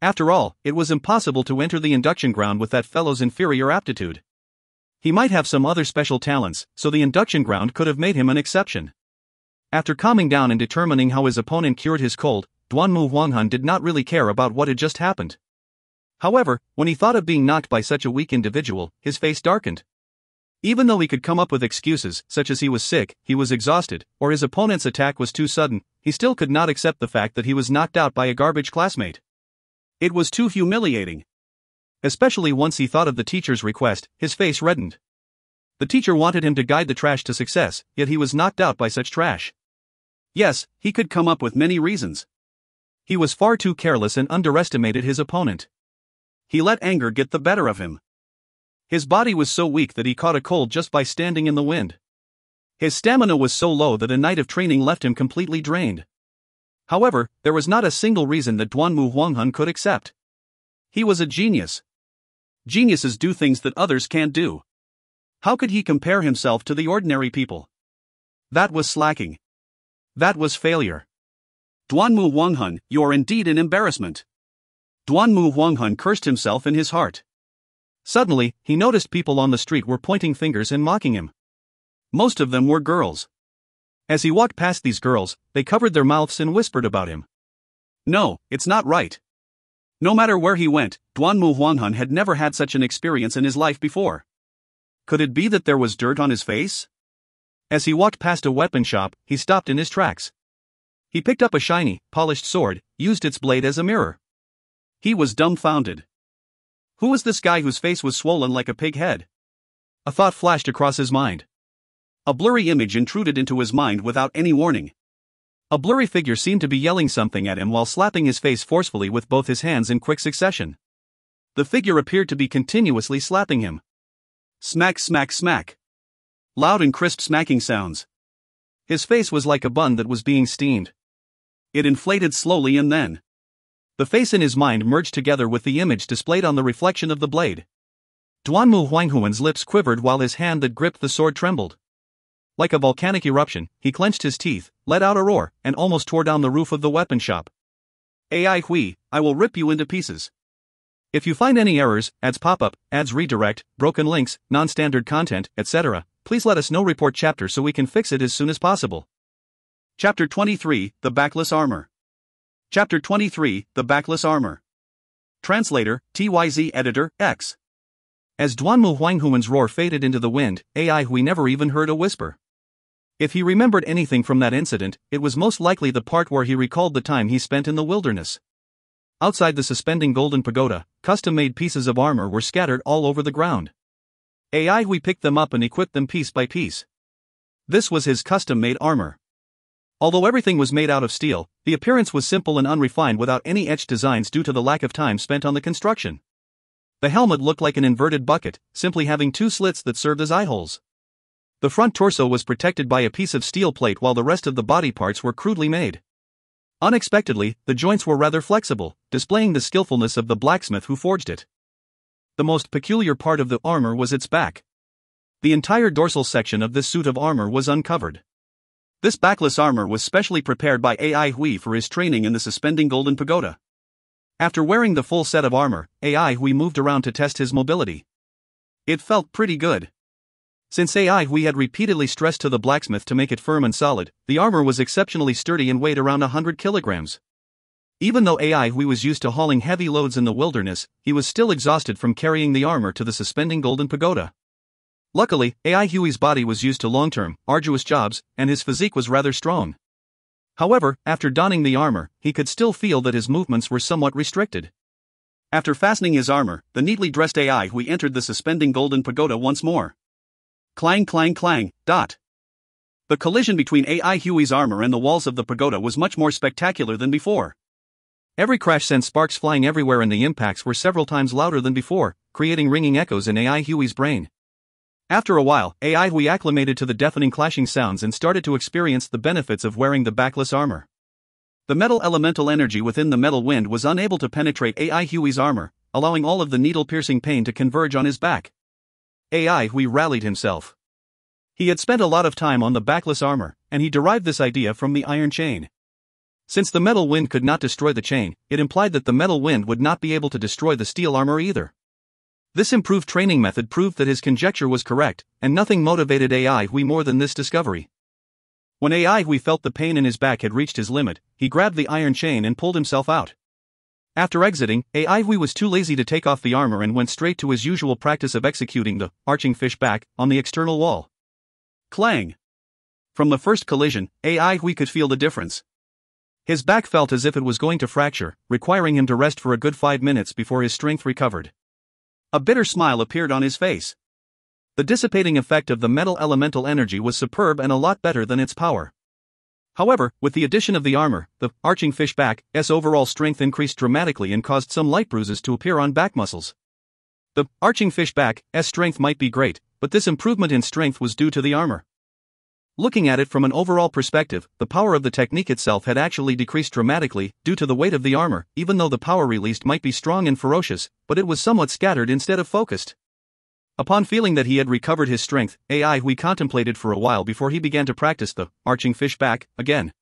After all, it was impossible to enter the induction ground with that fellow's inferior aptitude. He might have some other special talents, so the induction ground could have made him an exception. After calming down and determining how his opponent cured his cold, Duanmu Huanghan did not really care about what had just happened. However, when he thought of being knocked by such a weak individual, his face darkened. Even though he could come up with excuses, such as he was sick, he was exhausted, or his opponent's attack was too sudden, he still could not accept the fact that he was knocked out by a garbage classmate. It was too humiliating. Especially once he thought of the teacher's request, his face reddened. The teacher wanted him to guide the trash to success, yet he was knocked out by such trash. Yes, he could come up with many reasons. He was far too careless and underestimated his opponent. He let anger get the better of him. His body was so weak that he caught a cold just by standing in the wind. His stamina was so low that a night of training left him completely drained. However, there was not a single reason that Duanmu Huanghan could accept. He was a genius. Geniuses do things that others can't do. How could he compare himself to the ordinary people? That was slacking. That was failure. Duanmu Huanghan, you're indeed an embarrassment. Duanmu Huanghan cursed himself in his heart. Suddenly, he noticed people on the street were pointing fingers and mocking him. Most of them were girls. As he walked past these girls, they covered their mouths and whispered about him. No, it's not right. No matter where he went, Duanmu Huanghun had never had such an experience in his life before. Could it be that there was dirt on his face? As he walked past a weapon shop, he stopped in his tracks. He picked up a shiny, polished sword, used its blade as a mirror. He was dumbfounded. Who was this guy whose face was swollen like a pig head? A thought flashed across his mind. A blurry image intruded into his mind without any warning. A blurry figure seemed to be yelling something at him while slapping his face forcefully with both his hands in quick succession. The figure appeared to be continuously slapping him. Smack, smack, smack. Loud and crisp smacking sounds. His face was like a bun that was being steamed. It inflated slowly and then. The face in his mind merged together with the image displayed on the reflection of the blade. Duanmu Huanghuan's lips quivered while his hand that gripped the sword trembled. Like a volcanic eruption, he clenched his teeth, let out a roar, and almost tore down the roof of the weapon shop. AI Hui, I will rip you into pieces. If you find any errors, ads pop up, ads redirect, broken links, non-standard content, etc., please let us know. Report chapter so we can fix it as soon as possible. Chapter 23, The Backless Armor. Chapter 23, The Backless Armor. Translator, TYZ Editor, X. As Duanmu Huanghuan's roar faded into the wind, AI Hui never even heard a whisper. If he remembered anything from that incident, it was most likely the part where he recalled the time he spent in the wilderness. Outside the suspending golden pagoda, custom-made pieces of armor were scattered all over the ground. AI Hui picked them up and equipped them piece by piece. This was his custom-made armor. Although everything was made out of steel, the appearance was simple and unrefined without any etched designs due to the lack of time spent on the construction. The helmet looked like an inverted bucket, simply having two slits that served as eye holes. The front torso was protected by a piece of steel plate while the rest of the body parts were crudely made. Unexpectedly, the joints were rather flexible, displaying the skillfulness of the blacksmith who forged it. The most peculiar part of the armor was its back. The entire dorsal section of this suit of armor was uncovered. This backless armor was specially prepared by AI Hui for his training in the suspending golden pagoda. After wearing the full set of armor, AI Hui moved around to test his mobility. It felt pretty good. Since AI Hui had repeatedly stressed to the blacksmith to make it firm and solid, the armor was exceptionally sturdy and weighed around 100 kilograms. Even though AI Hui was used to hauling heavy loads in the wilderness, he was still exhausted from carrying the armor to the suspending golden pagoda. Luckily, AI Hui's body was used to long-term, arduous jobs, and his physique was rather strong. However, after donning the armor, he could still feel that his movements were somewhat restricted. After fastening his armor, the neatly dressed AI Hui entered the suspending golden pagoda once more. Clang clang clang, dot. The collision between AI Hui's armor and the walls of the pagoda was much more spectacular than before. Every crash sent sparks flying everywhere and the impacts were several times louder than before, creating ringing echoes in AI Hui's brain. After a while, AI Hui acclimated to the deafening clashing sounds and started to experience the benefits of wearing the backless armor. The metal elemental energy within the metal wind was unable to penetrate AI Hui's armor, allowing all of the needle-piercing pain to converge on his back. AI Hui rallied himself. He had spent a lot of time on the backless armor, and he derived this idea from the iron chain. Since the metal wind could not destroy the chain, it implied that the metal wind would not be able to destroy the steel armor either. This improved training method proved that his conjecture was correct, and nothing motivated AI Hui more than this discovery. When AI Hui felt the pain in his back had reached his limit, he grabbed the iron chain and pulled himself out. After exiting, AI Hui was too lazy to take off the armor and went straight to his usual practice of executing the arching fish back on the external wall. Clang! From the first collision, AI Hui could feel the difference. His back felt as if it was going to fracture, requiring him to rest for a good 5 minutes before his strength recovered. A bitter smile appeared on his face. The dissipating effect of the metal elemental energy was superb and a lot better than its power. However, with the addition of the armor, the arching fish back's overall strength increased dramatically and caused some light bruises to appear on back muscles. The arching fish back's strength might be great, but this improvement in strength was due to the armor. Looking at it from an overall perspective, the power of the technique itself had actually decreased dramatically due to the weight of the armor, even though the power released might be strong and ferocious, but it was somewhat scattered instead of focused. Upon feeling that he had recovered his strength, AI Hui contemplated for a while before he began to practice the arching fish back again.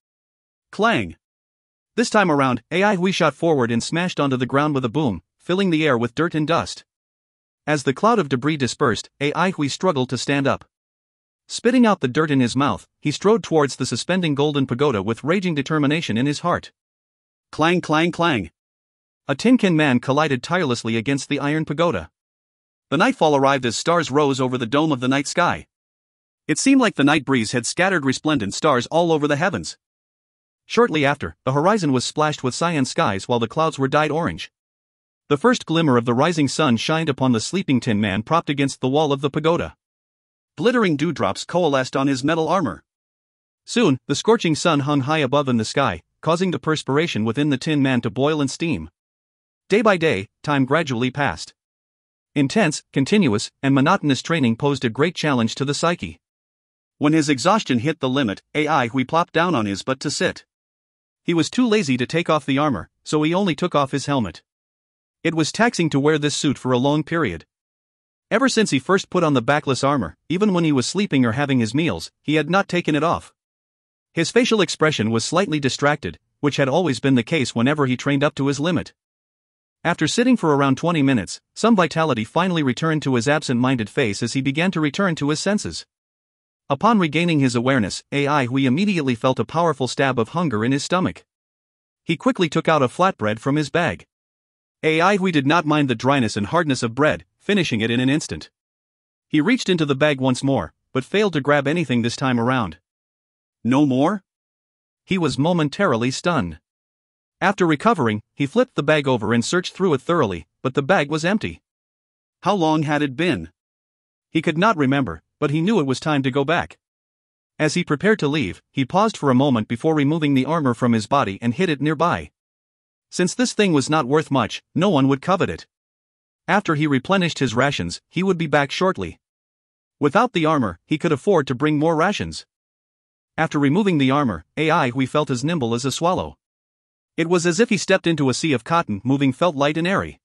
Clang! This time around, AI Hui shot forward and smashed onto the ground with a boom, filling the air with dirt and dust. As the cloud of debris dispersed, AI Hui struggled to stand up. Spitting out the dirt in his mouth, he strode towards the suspending golden pagoda with raging determination in his heart. Clang, clang, clang. A tin man collided tirelessly against the iron pagoda. The nightfall arrived as stars rose over the dome of the night sky. It seemed like the night breeze had scattered resplendent stars all over the heavens. Shortly after, the horizon was splashed with cyan skies while the clouds were dyed orange. The first glimmer of the rising sun shined upon the sleeping tin man propped against the wall of the pagoda. Glittering dewdrops coalesced on his metal armor. Soon, the scorching sun hung high above in the sky, causing the perspiration within the tin man to boil and steam. Day by day, time gradually passed. Intense, continuous, and monotonous training posed a great challenge to the psyche. When his exhaustion hit the limit, he plopped down on his butt to sit. He was too lazy to take off the armor, so he only took off his helmet. It was taxing to wear this suit for a long period. Ever since he first put on the backless armor, even when he was sleeping or having his meals, he had not taken it off. His facial expression was slightly distracted, which had always been the case whenever he trained up to his limit. After sitting for around 20 minutes, some vitality finally returned to his absent-minded face as he began to return to his senses. Upon regaining his awareness, Hui immediately felt a powerful stab of hunger in his stomach. He quickly took out a flatbread from his bag. Hui did not mind the dryness and hardness of bread, finishing it in an instant. He reached into the bag once more, but failed to grab anything this time around. No more? He was momentarily stunned. After recovering, he flipped the bag over and searched through it thoroughly, but the bag was empty. How long had it been? He could not remember, but he knew it was time to go back. As he prepared to leave, he paused for a moment before removing the armor from his body and hid it nearby. Since this thing was not worth much, no one would covet it. After he replenished his rations, he would be back shortly. Without the armor, he could afford to bring more rations. After removing the armor, Hui felt as nimble as a swallow. It was as if he stepped into a sea of cotton, moving felt light and airy.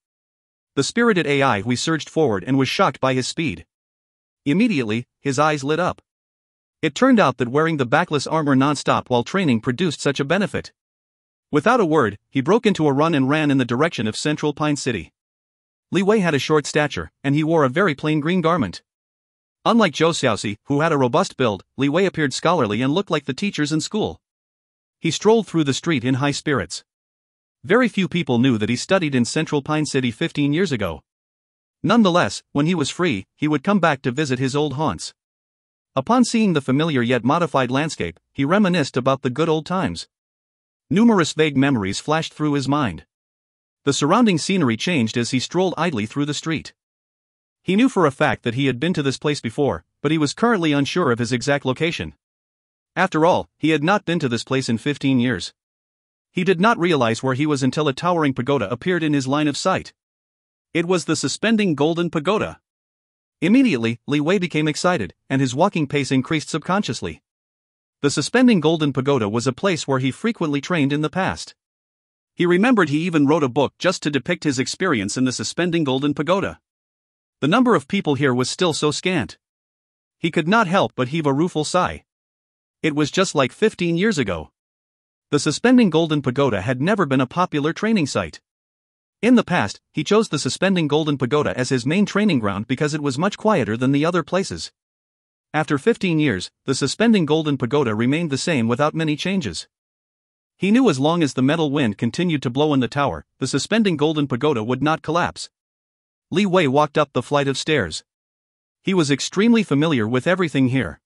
The spirited Hui surged forward and was shocked by his speed. Immediately, his eyes lit up. It turned out that wearing the backless armor non-stop while training produced such a benefit. Without a word, he broke into a run and ran in the direction of Central Pine City. Li Wei had a short stature, and he wore a very plain green garment. Unlike Zhou Xiaoxi, who had a robust build, Li Wei appeared scholarly and looked like the teachers in school. He strolled through the street in high spirits. Very few people knew that he studied in Central Pine City 15 years ago. Nonetheless, when he was free, he would come back to visit his old haunts. Upon seeing the familiar yet modified landscape, he reminisced about the good old times. Numerous vague memories flashed through his mind. The surrounding scenery changed as he strolled idly through the street. He knew for a fact that he had been to this place before, but he was currently unsure of his exact location. After all, he had not been to this place in 15 years. He did not realize where he was until a towering pagoda appeared in his line of sight. It was the suspending golden pagoda. Immediately, Li Wei became excited, and his walking pace increased subconsciously. The suspending golden pagoda was a place where he frequently trained in the past. He remembered he even wrote a book just to depict his experience in the suspending golden pagoda. The number of people here was still so scant. He could not help but heave a rueful sigh. It was just like 15 years ago. The suspending golden pagoda had never been a popular training site. In the past, he chose the suspending golden pagoda as his main training ground because it was much quieter than the other places. After 15 years, the suspending golden pagoda remained the same without many changes. He knew as long as the metal wind continued to blow in the tower, the suspending golden pagoda would not collapse. Li Wei walked up the flight of stairs. He was extremely familiar with everything here.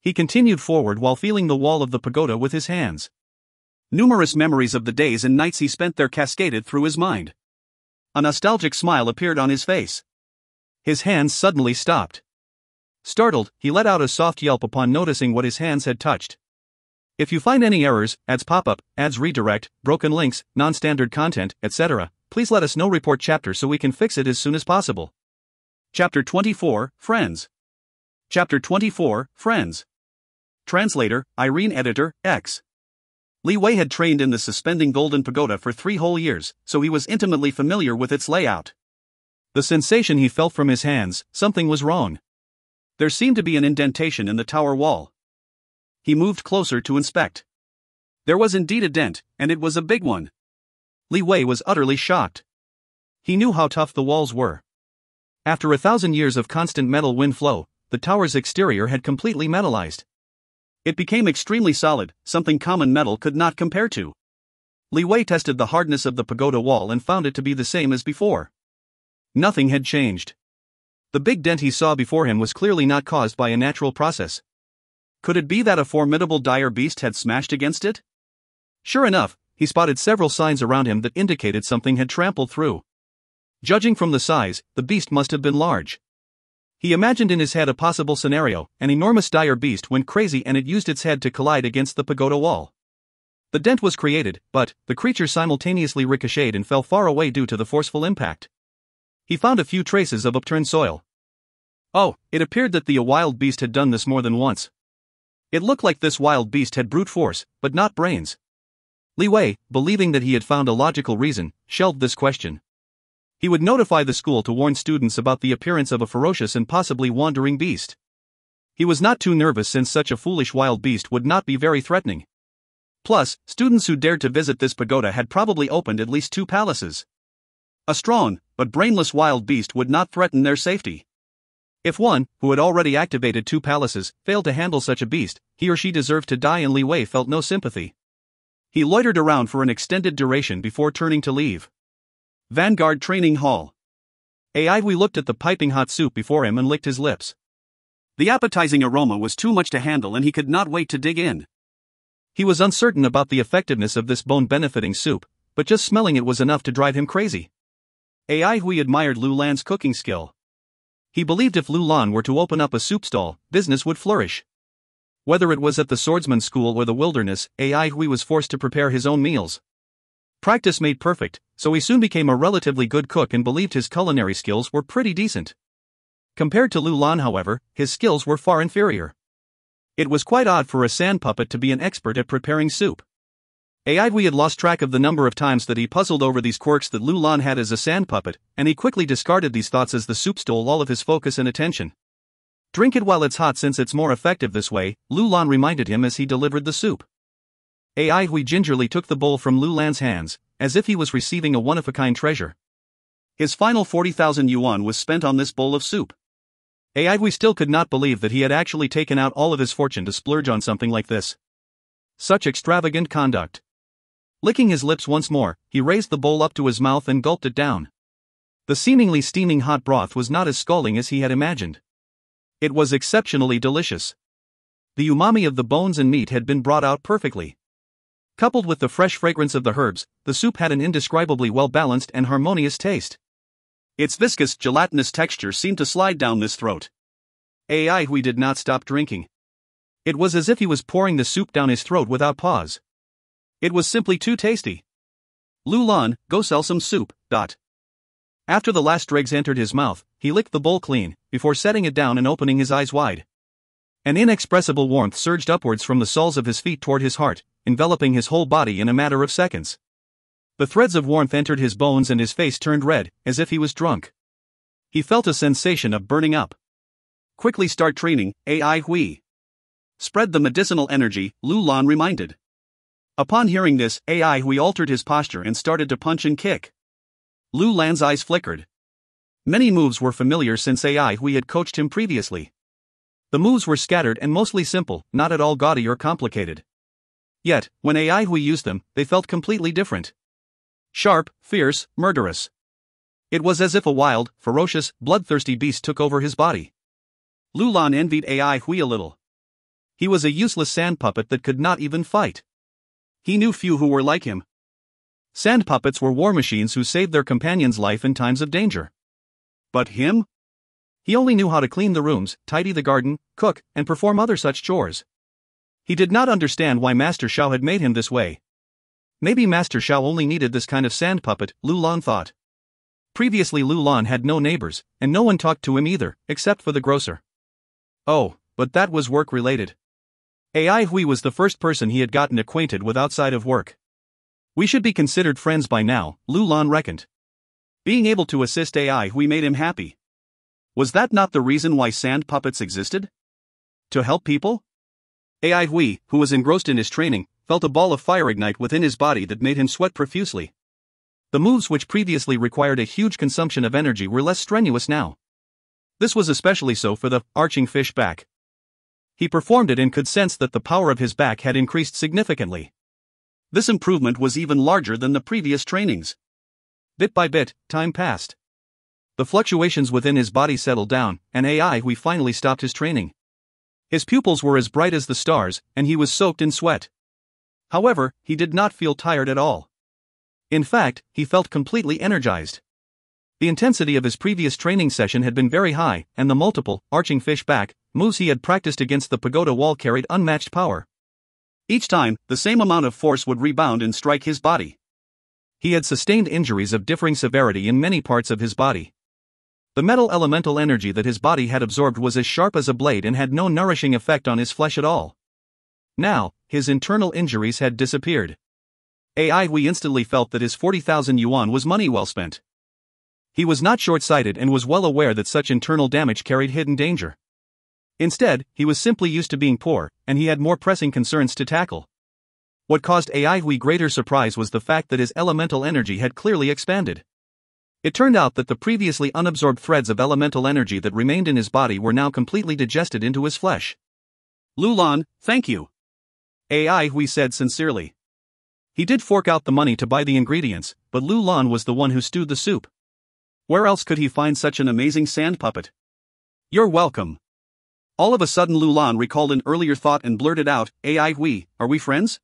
He continued forward while feeling the wall of the pagoda with his hands. Numerous memories of the days and nights he spent there cascaded through his mind. A nostalgic smile appeared on his face. His hands suddenly stopped. Startled, he let out a soft yelp upon noticing what his hands had touched. If you find any errors, ads pop up, ads redirect, broken links, non-standard content, etc., please let us know. Report chapter so we can fix it as soon as possible. Chapter 24, Friends. Chapter 24, Friends. Translator, Irene. Editor, X. Li Wei had trained in the suspending golden pagoda for 3 whole years, so he was intimately familiar with its layout. The sensation he felt from his hands, something was wrong. There seemed to be an indentation in the tower wall. He moved closer to inspect. There was indeed a dent, and it was a big one. Li Wei was utterly shocked. He knew how tough the walls were. After 1,000 years of constant metal wind flow, the tower's exterior had completely metallized. It became extremely solid, something common metal could not compare to. Li Wei tested the hardness of the pagoda wall and found it to be the same as before. Nothing had changed. The big dent he saw before him was clearly not caused by a natural process. Could it be that a formidable dire beast had smashed against it? Sure enough, he spotted several signs around him that indicated something had trampled through. Judging from the size, the beast must have been large. He imagined in his head a possible scenario: an enormous dire beast went crazy and it used its head to collide against the pagoda wall. The dent was created, but the creature simultaneously ricocheted and fell far away due to the forceful impact. He found a few traces of upturned soil. Oh, it appeared that the wild beast had done this more than once. It looked like this wild beast had brute force, but not brains. Li Wei, believing that he had found a logical reason, shelved this question. He would notify the school to warn students about the appearance of a ferocious and possibly wandering beast. He was not too nervous since such a foolish wild beast would not be very threatening. Plus, students who dared to visit this pagoda had probably opened at least 2 palaces. A strong, but brainless wild beast would not threaten their safety. If one, who had already activated 2 palaces, failed to handle such a beast, he or she deserved to die, and Li Wei felt no sympathy. He loitered around for an extended duration before turning to leave. Vanguard Training Hall. Aihui looked at the piping hot soup before him and licked his lips. The appetizing aroma was too much to handle and he could not wait to dig in. He was uncertain about the effectiveness of this bone-benefiting soup, but just smelling it was enough to drive him crazy. Aihui admired Lu Lan's cooking skill. He believed if Lu Lan were to open up a soup stall, business would flourish. Whether it was at the swordsman's school or the wilderness, Aihui was forced to prepare his own meals. Practice made perfect, so he soon became a relatively good cook and believed his culinary skills were pretty decent. Compared to Lu Lan, however, his skills were far inferior. It was quite odd for a sand puppet to be an expert at preparing soup. Aihui had lost track of the number of times that he puzzled over these quirks that Lu Lan had as a sand puppet, and he quickly discarded these thoughts as the soup stole all of his focus and attention. Drink it while it's hot since it's more effective this way, Lu Lan reminded him as he delivered the soup. Aihui gingerly took the bowl from Lu Lan's hands, as if he was receiving a one-of-a-kind treasure. His final 40,000 yuan was spent on this bowl of soup. Aihui still could not believe that he had actually taken out all of his fortune to splurge on something like this. Such extravagant conduct. Licking his lips once more, he raised the bowl up to his mouth and gulped it down. The seemingly steaming hot broth was not as scalding as he had imagined. It was exceptionally delicious. The umami of the bones and meat had been brought out perfectly. Coupled with the fresh fragrance of the herbs, the soup had an indescribably well-balanced and harmonious taste. Its viscous, gelatinous texture seemed to slide down his throat. Aihui did not stop drinking. It was as if he was pouring the soup down his throat without pause. It was simply too tasty. Lu Lan, go sell some soup. After the last dregs entered his mouth, he licked the bowl clean, before setting it down and opening his eyes wide. An inexpressible warmth surged upwards from the soles of his feet toward his heart, enveloping his whole body in a matter of seconds. The threads of warmth entered his bones and his face turned red, as if he was drunk. He felt a sensation of burning up. Quickly start training, Aihui. Spread the medicinal energy, Lu Lan reminded. Upon hearing this, Aihui altered his posture and started to punch and kick. Lu Lan's eyes flickered. Many moves were familiar since Aihui had coached him previously. The moves were scattered and mostly simple, not at all gaudy or complicated. Yet, when Aihui used them, they felt completely different. Sharp, fierce, murderous. It was as if a wild, ferocious, bloodthirsty beast took over his body. Lu Lan envied Aihui a little. He was a useless sand puppet that could not even fight. He knew few who were like him. Sand puppets were war machines who saved their companion's life in times of danger. But him? He only knew how to clean the rooms, tidy the garden, cook, and perform other such chores. He did not understand why Master Xiao had made him this way. Maybe Master Xiao only needed this kind of sand puppet, Lu Lan thought. Previously Lu Lan had no neighbors, and no one talked to him either, except for the grocer. Oh, but that was work-related. Aihui was the first person he had gotten acquainted with outside of work. We should be considered friends by now, Lu Lan reckoned. Being able to assist Aihui made him happy. Was that not the reason why sand puppets existed? To help people? Aihui, who was engrossed in his training, felt a ball of fire ignite within his body that made him sweat profusely. The moves which previously required a huge consumption of energy were less strenuous now. This was especially so for the arching fish back. He performed it and could sense that the power of his back had increased significantly. This improvement was even larger than the previous trainings. Bit by bit, time passed. The fluctuations within his body settled down, and we finally stopped his training. His pupils were as bright as the stars, and he was soaked in sweat. However, he did not feel tired at all. In fact, he felt completely energized. The intensity of his previous training session had been very high, and the multiple, arching fish back, moves he had practiced against the pagoda wall carried unmatched power. Each time, the same amount of force would rebound and strike his body. He had sustained injuries of differing severity in many parts of his body. The metal elemental energy that his body had absorbed was as sharp as a blade and had no nourishing effect on his flesh at all. Now, his internal injuries had disappeared. We instantly felt that his 40,000 yuan was money well spent. He was not short-sighted and was well aware that such internal damage carried hidden danger. Instead, he was simply used to being poor, and he had more pressing concerns to tackle. What caused greater surprise was the fact that his elemental energy had clearly expanded. It turned out that the previously unabsorbed threads of elemental energy that remained in his body were now completely digested into his flesh. Lulan, thank you. We said sincerely. He did fork out the money to buy the ingredients, but Lulan was the one who stewed the soup. Where else could he find such an amazing sand puppet? You're welcome. All of a sudden Lulan recalled an earlier thought and blurted out, are we friends?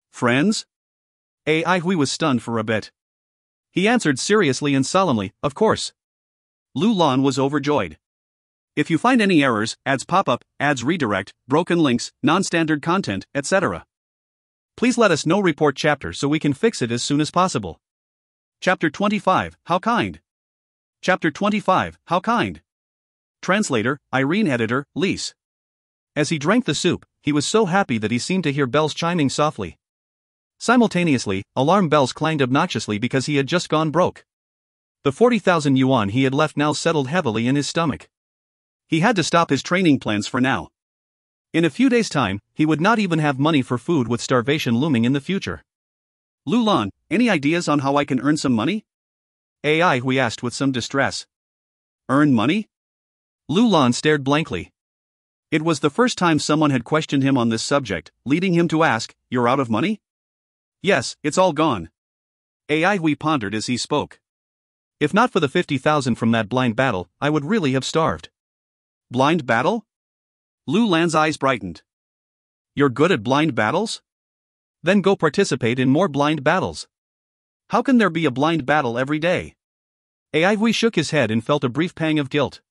Friends? Was stunned for a bit. He answered seriously and solemnly, of course. Lulan was overjoyed. If you find any errors, ads pop up, ads redirect, broken links, non-standard content, etc., please let us know. Report chapter so we can fix it as soon as possible. Chapter 25, How Kind. Chapter 25, How Kind. Translator, Irene. Editor, Lise. As he drank the soup, he was so happy that he seemed to hear bells chiming softly. Simultaneously, alarm bells clanged obnoxiously because he had just gone broke. The 40,000 yuan he had left now settled heavily in his stomach. He had to stop his training plans for now. In a few days' time, he would not even have money for food, with starvation looming in the future. Lulan, any ideas on how I can earn some money? We asked with some distress. Earn money? Lulan stared blankly. It was the first time someone had questioned him on this subject, leading him to ask, "You're out of money?" "Yes, it's all gone." We pondered as he spoke. "If not for the 50,000 from that blind battle, I would really have starved." Blind battle? Lulan's eyes brightened. You're good at blind battles? Then go participate in more blind battles. How can there be a blind battle every day? We shook his head and felt a brief pang of guilt.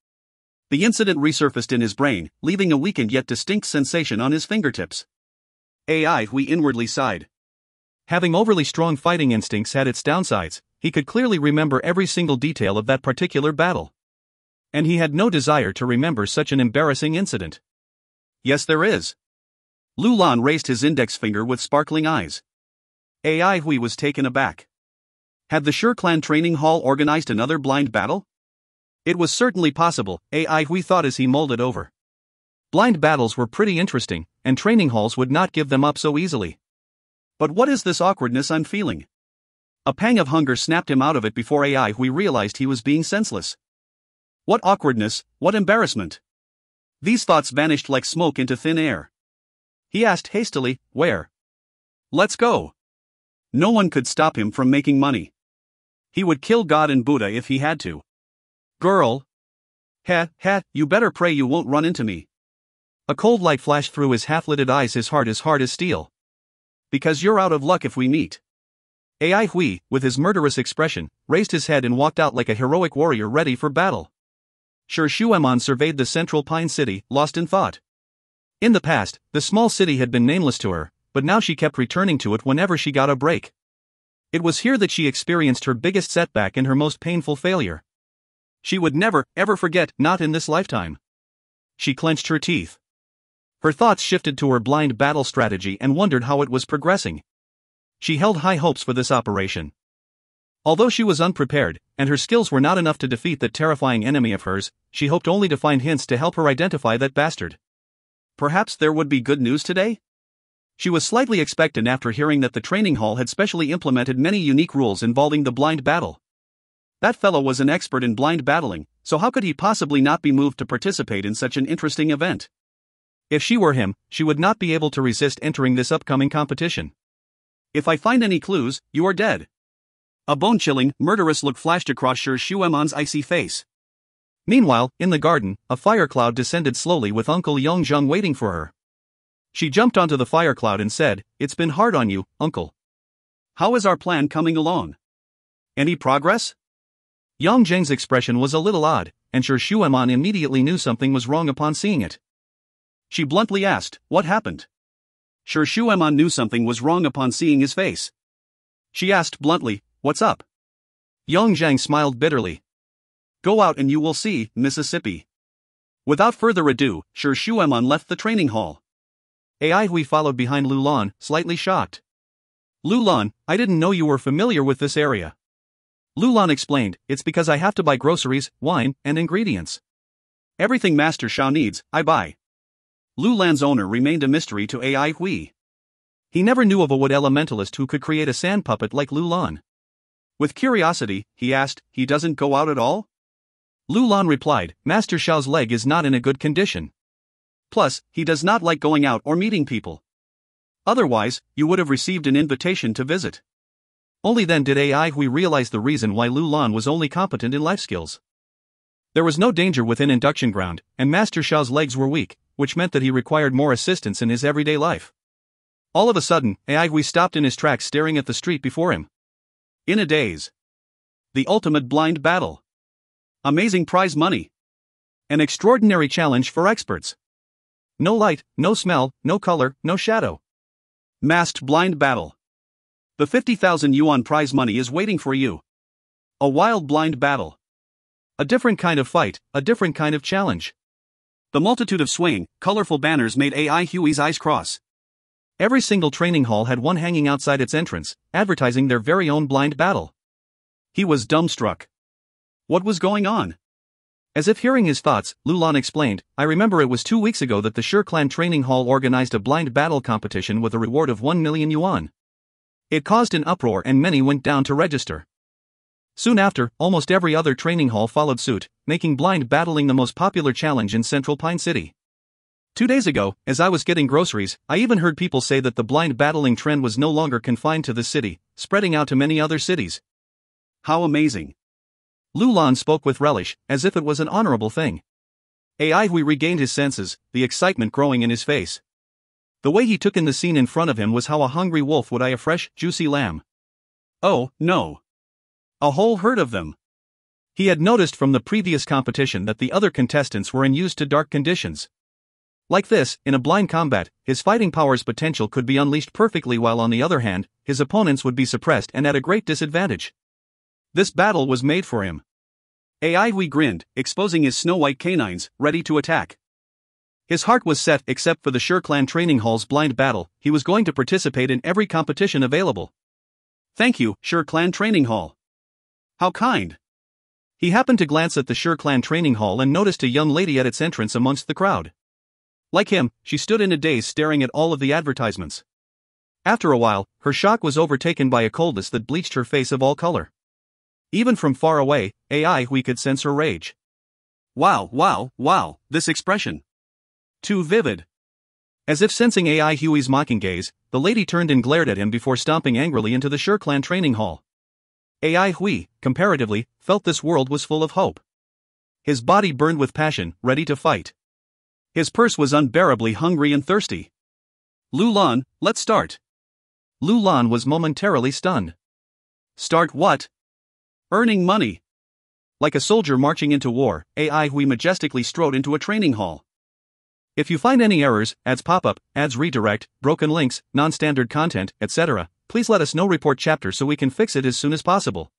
The incident resurfaced in his brain, leaving a weakened yet distinct sensation on his fingertips. We inwardly sighed. Having overly strong fighting instincts had its downsides. He could clearly remember every single detail of that particular battle. And he had no desire to remember such an embarrassing incident. Yes, there is. Lulan raised his index finger with sparkling eyes. We was taken aback. Had the Sher clan training hall organized another blind battle? It was certainly possible, we thought as he mulled it over. Blind battles were pretty interesting, and training halls would not give them up so easily. But what is this awkwardness I'm feeling? A pang of hunger snapped him out of it before we realized he was being senseless. What awkwardness, what embarrassment? These thoughts vanished like smoke into thin air. He asked hastily, where? Let's go. No one could stop him from making money. He would kill God and Buddha if he had to. Girl. You better pray you won't run into me. A cold light flashed through his half-lidded eyes, his heart as hard as steel. Because you're out of luck if we meet. With his murderous expression, raised his head and walked out like a heroic warrior ready for battle. Sher Shueman surveyed the central pine city, lost in thought. In the past, the small city had been nameless to her, but now she kept returning to it whenever she got a break. It was here that she experienced her biggest setback and her most painful failure. She would never, ever forget, not in this lifetime. She clenched her teeth. Her thoughts shifted to her blind battle strategy and wondered how it was progressing. She held high hopes for this operation. Although she was unprepared, and her skills were not enough to defeat that terrifying enemy of hers, she hoped only to find hints to help her identify that bastard. Perhaps there would be good news today? She was slightly expectant after hearing that the training hall had specially implemented many unique rules involving the blind battle. That fellow was an expert in blind battling, so how could he possibly not be moved to participate in such an interesting event? If she were him, she would not be able to resist entering this upcoming competition. If I find any clues, you are dead. A bone-chilling, murderous look flashed across Sir Shuemon's icy face. Meanwhile, in the garden, a fire cloud descended slowly with Uncle Yongzheng waiting for her. She jumped onto the fire cloud and said, "It's been hard on you, Uncle. How is our plan coming along? Any progress?" Yongzheng's expression was a little odd, and Sir Shuemon immediately knew something was wrong upon seeing it. She bluntly asked, "What happened?" Sir Shuemon knew something was wrong upon seeing his face. She asked bluntly, "What's up?" Yongzheng smiled bitterly. "Go out and you will see, Mississippi." Without further ado, Sir Shuemon left the training hall. Ai Hui followed behind Lu Lan, slightly shocked. "Lu Lan, I didn't know you were familiar with this area." Lu Lan explained, "It's because I have to buy groceries, wine, and ingredients. Everything Master Shao needs, I buy." Lu Lan's owner remained a mystery to Ai Hui. He never knew of a wood elementalist who could create a sand puppet like Lu Lan. With curiosity, he asked, "He doesn't go out at all?" Lu Lan replied, "Master Shao's leg is not in a good condition. Plus, he does not like going out or meeting people. Otherwise, you would have received an invitation to visit." Only then did Ai Hui realize the reason why Lu Lan was only competent in life skills. There was no danger within induction ground, and Master Shao's legs were weak, which meant that he required more assistance in his everyday life. All of a sudden, Ai Hui stopped in his tracks staring at the street before him. In a daze. The ultimate blind battle. Amazing prize money. An extraordinary challenge for experts. No light, no smell, no color, no shadow. Masked blind battle. The 50,000 yuan prize money is waiting for you. A wild blind battle. A different kind of fight, a different kind of challenge. The multitude of swaying, colorful banners made Ai Hui's eyes cross. Every single training hall had one hanging outside its entrance, advertising their very own blind battle. He was dumbstruck. What was going on? As if hearing his thoughts, Lu Lan explained, "I remember it was 2 weeks ago that the Shi Clan Training Hall organized a blind battle competition with a reward of 1 million yuan. It caused an uproar and many went down to register. Soon after, almost every other training hall followed suit, making blind battling the most popular challenge in Central Pine City. 2 days ago, as I was getting groceries, I even heard people say that the blind battling trend was no longer confined to this city, spreading out to many other cities." How amazing. Lu Lan spoke with relish, as if it was an honorable thing. Ai Hui regained his senses, the excitement growing in his face. The way he took in the scene in front of him was how a hungry wolf would eye a fresh, juicy lamb. Oh, no. A whole herd of them. He had noticed from the previous competition that the other contestants were unused to dark conditions. Like this, in a blind combat, his fighting power's potential could be unleashed perfectly, while on the other hand, his opponents would be suppressed and at a great disadvantage. This battle was made for him. Ai Hui grinned, exposing his snow-white canines, ready to attack. His heart was set. Except for the Shi Clan Training Hall's blind battle, he was going to participate in every competition available. "Thank you, Shi Clan Training Hall. How kind." He happened to glance at the Shi Clan Training Hall and noticed a young lady at its entrance amongst the crowd. Like him, she stood in a daze staring at all of the advertisements. After a while, her shock was overtaken by a coldness that bleached her face of all color. Even from far away, Ai Hui could sense her rage. Wow, this expression. Too vivid. As if sensing Ai Hui's mocking gaze, the lady turned and glared at him before stomping angrily into the Shi Clan Training Hall. Ai Hui, comparatively, felt this world was full of hope. His body burned with passion, ready to fight. His purse was unbearably hungry and thirsty. "Lu Lan, let's start." Lu Lan was momentarily stunned. "Start what?" "Earning money." Like a soldier marching into war, Ai Hui majestically strode into a training hall. If you find any errors, ads pop up, ads redirect, broken links, non-standard content, etc., please let us know. Report chapter so we can fix it as soon as possible.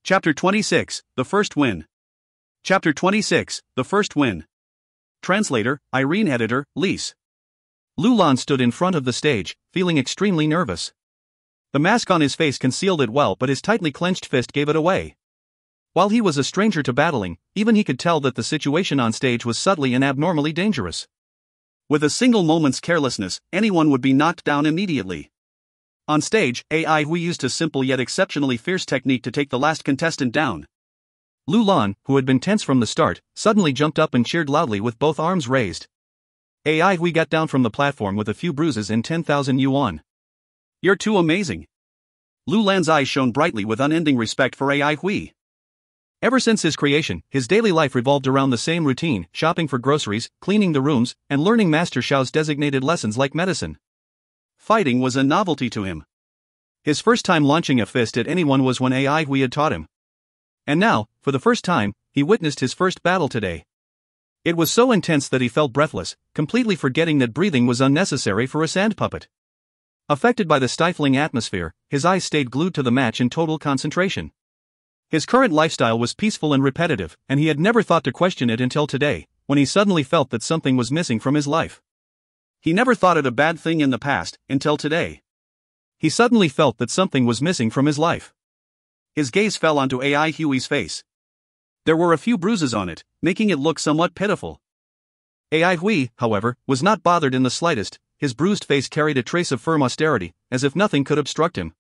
Chapter 26, The First Win. Chapter 26, The First Win. Translator, Irene. Editor, Lise. Lu Lan stood in front of the stage, feeling extremely nervous. The mask on his face concealed it well, but his tightly clenched fist gave it away. While he was a stranger to battling, even he could tell that the situation on stage was subtly and abnormally dangerous. With a single moment's carelessness, anyone would be knocked down immediately. On stage, Ai Hui used a simple yet exceptionally fierce technique to take the last contestant down. Lu Lan, who had been tense from the start, suddenly jumped up and cheered loudly with both arms raised. AI Hui got down from the platform with a few bruises and 10,000 yuan. You're too amazing. Lu Lan's eyes shone brightly with unending respect for AI Hui. Ever since his creation, his daily life revolved around the same routine: shopping for groceries, cleaning the rooms, and learning Master Xiao's designated lessons like medicine. Fighting was a novelty to him. His first time launching a fist at anyone was when AI Hui had taught him. And now, for the first time, he witnessed his first battle today. It was so intense that he felt breathless, completely forgetting that breathing was unnecessary for a sand puppet. Affected by the stifling atmosphere, his eyes stayed glued to the match in total concentration. His current lifestyle was peaceful and repetitive, and he had never thought to question it until today, when he suddenly felt that something was missing from his life. He never thought it a bad thing in the past, until today. He suddenly felt that something was missing from his life. His gaze fell onto AI Hui's face. There were a few bruises on it, making it look somewhat pitiful. AI Hui, however, was not bothered in the slightest. His bruised face carried a trace of firm austerity, as if nothing could obstruct him.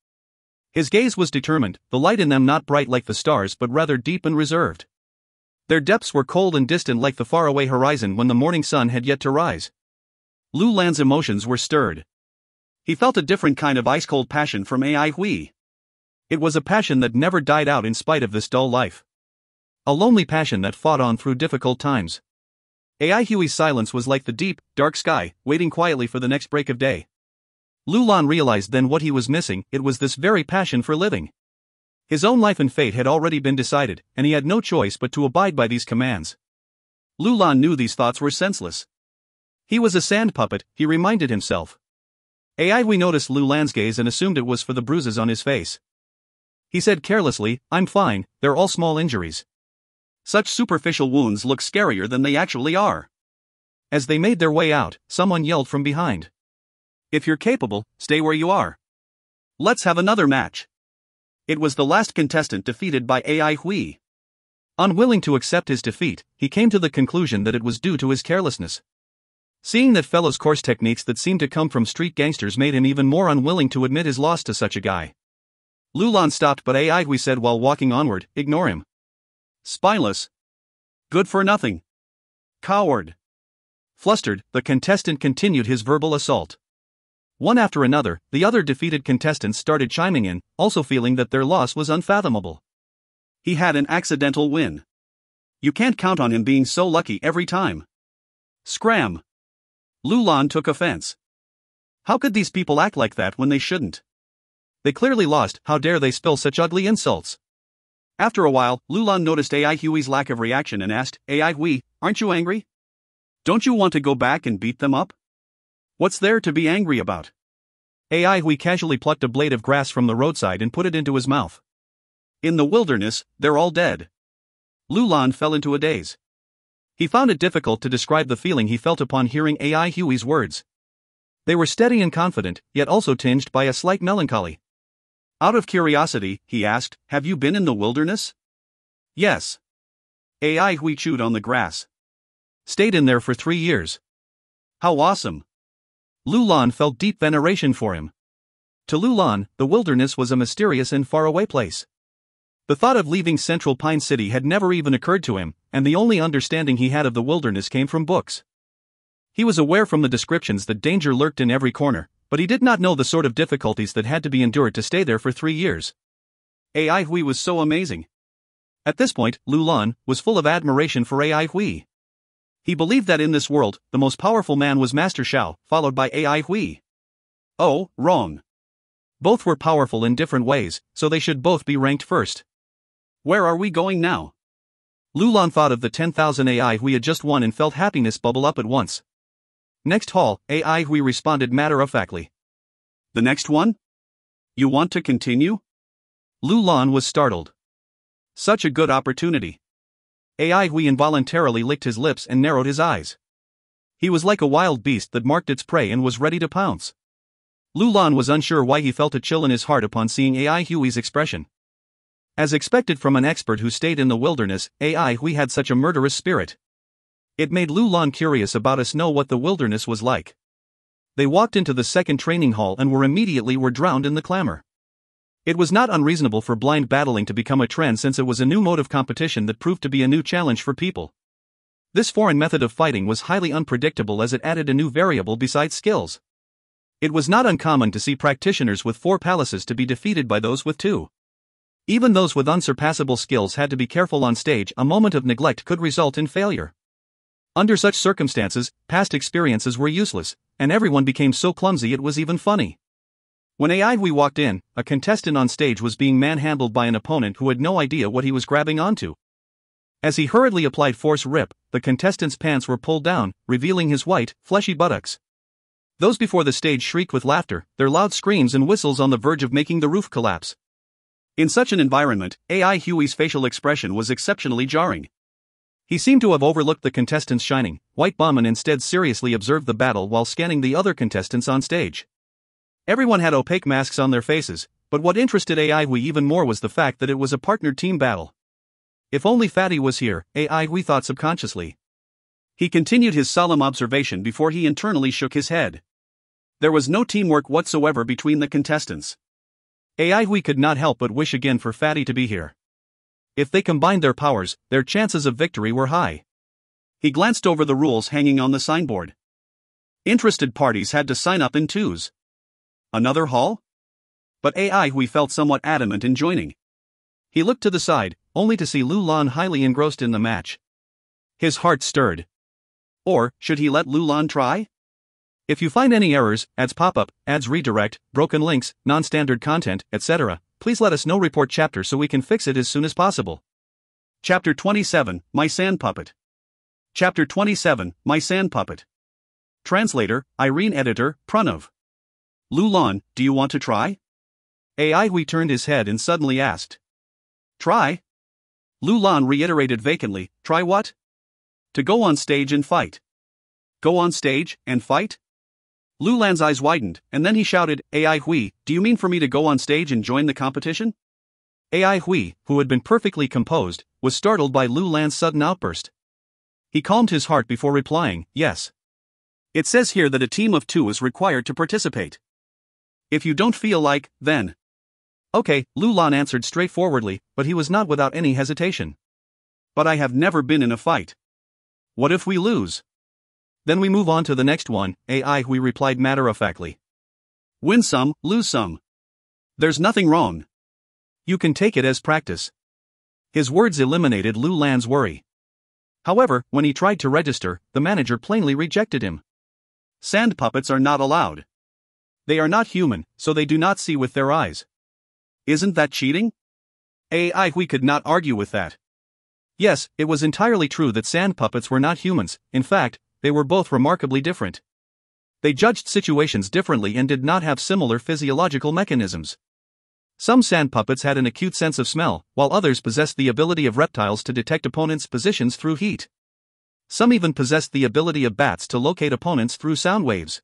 His gaze was determined, the light in them not bright like the stars but rather deep and reserved. Their depths were cold and distant like the faraway horizon when the morning sun had yet to rise. Lu Lan's emotions were stirred. He felt a different kind of ice-cold passion from AI Hui. It was a passion that never died out in spite of this dull life. A lonely passion that fought on through difficult times. AI Hui's silence was like the deep, dark sky, waiting quietly for the next break of day. Lu Lan realized then what he was missing: it was this very passion for living. His own life and fate had already been decided, and he had no choice but to abide by these commands. Lu Lan knew these thoughts were senseless. He was a sand puppet, he reminded himself. AI Hui noticed Lu Lan's gaze and assumed it was for the bruises on his face. He said carelessly, "I'm fine, they're all small injuries." Such superficial wounds look scarier than they actually are. As they made their way out, someone yelled from behind. "If you're capable, stay where you are. Let's have another match." It was the last contestant defeated by AI Hui. Unwilling to accept his defeat, he came to the conclusion that it was due to his carelessness. Seeing that fellow's coarse techniques that seemed to come from street gangsters made him even more unwilling to admit his loss to such a guy. Lu Lan stopped, but AI Hui said while walking onward, "Ignore him. Spineless. Good for nothing. Coward." Flustered, the contestant continued his verbal assault. One after another, the other defeated contestants started chiming in, also feeling that their loss was unfathomable. He had an accidental win. You can't count on him being so lucky every time. Scram. Lu Lan took offense. How could these people act like that when they shouldn't? They clearly lost, how dare they spill such ugly insults? After a while, Lu Lan noticed AI Hui's lack of reaction and asked, "AI Hui, aren't you angry? Don't you want to go back and beat them up? What's there to be angry about?" AI Hui casually plucked a blade of grass from the roadside and put it into his mouth. "In the wilderness, they're all dead." Lu Lan fell into a daze. He found it difficult to describe the feeling he felt upon hearing AI Hui's words. They were steady and confident, yet also tinged by a slight melancholy. Out of curiosity, he asked, "Have you been in the wilderness?" "Yes." AI Hui chewed on the grass. "Stayed in there for 3 years." "How awesome." Lu Lan felt deep veneration for him. To Lu Lan, the wilderness was a mysterious and faraway place. The thought of leaving Central Pine City had never even occurred to him, and the only understanding he had of the wilderness came from books. He was aware from the descriptions that danger lurked in every corner, but he did not know the sort of difficulties that had to be endured to stay there for 3 years. AI Hui was so amazing. At this point, Lu Lan was full of admiration for AI Hui. He believed that in this world, the most powerful man was Master Xiao, followed by AI Hui. Oh, wrong. Both were powerful in different ways, so they should both be ranked first. Where are we going now? Lu Lan thought of the 10,000 AI Hui had just won and felt happiness bubble up at once. Next hall, AI Hui responded matter-of-factly. The next one? You want to continue? Lu Lan was startled. Such a good opportunity. AI Hui involuntarily licked his lips and narrowed his eyes. He was like a wild beast that marked its prey and was ready to pounce. Lu Lan was unsure why he felt a chill in his heart upon seeing AI Hui's expression. As expected from an expert who stayed in the wilderness, AI Hui had such a murderous spirit. It made Lu Lan curious about to know what the wilderness was like. They walked into the second training hall and were immediately drowned in the clamor. It was not unreasonable for blind battling to become a trend since it was a new mode of competition that proved to be a new challenge for people. This foreign method of fighting was highly unpredictable as it added a new variable besides skills. It was not uncommon to see practitioners with 4 palaces to be defeated by those with 2. Even those with unsurpassable skills had to be careful on stage. A moment of neglect could result in failure. Under such circumstances, past experiences were useless, and everyone became so clumsy it was even funny. When we walked in, a contestant on stage was being manhandled by an opponent who had no idea what he was grabbing onto. As he hurriedly applied force rip, the contestant's pants were pulled down, revealing his white, fleshy buttocks. Those before the stage shrieked with laughter, their loud screams and whistles on the verge of making the roof collapse. In such an environment, Huey's facial expression was exceptionally jarring. He seemed to have overlooked the contestant's shining, white bum and instead seriously observed the battle while scanning the other contestants on stage. Everyone had opaque masks on their faces, but what interested Huey even more was the fact that it was a partnered team battle. If only Fatty was here, Huey thought subconsciously. He continued his solemn observation before he internally shook his head. There was no teamwork whatsoever between the contestants. Huey could not help but wish again for Fatty to be here. If they combined their powers, their chances of victory were high. He glanced over the rules hanging on the signboard. Interested parties had to sign up in twos. Another hall? But Huey felt somewhat adamant in joining. He looked to the side, only to see Lu Lan highly engrossed in the match. His heart stirred. Or, should he let Lu Lan try? If you find any errors, ads pop up, ads redirect, broken links, non-standard content, etc., please let us know. Report chapter so we can fix it as soon as possible. Chapter 27, My Sand Puppet. Chapter 27, My Sand Puppet. Translator, Irene. Editor, Pranav. Lu Lan, do you want to try? Huey turned his head and suddenly asked. Try? Lu Lan reiterated vacantly, try what? To go on stage and fight. Go on stage and fight? Lu Lan's eyes widened, and then he shouted, Huey, do you mean for me to go on stage and join the competition? Huey, who had been perfectly composed, was startled by Lu Lan's sudden outburst. He calmed his heart before replying, yes. It says here that a team of 2 is required to participate. If you don't feel like, then. Okay, Lu Lan answered straightforwardly, but he was not without any hesitation. But I have never been in a fight. What if we lose? Then we move on to the next one, Huey replied matter-of-factly. Win some, lose some. There's nothing wrong. You can take it as practice. His words eliminated Lu Lan's worry. However, when he tried to register, the manager plainly rejected him. Sand puppets are not allowed. They are not human, so they do not see with their eyes. Isn't that cheating? Huey could not argue with that. Yes, it was entirely true that sand puppets were not humans. In fact, they were both remarkably different. They judged situations differently and did not have similar physiological mechanisms. Some sand puppets had an acute sense of smell, while others possessed the ability of reptiles to detect opponents' positions through heat. Some even possessed the ability of bats to locate opponents through sound waves.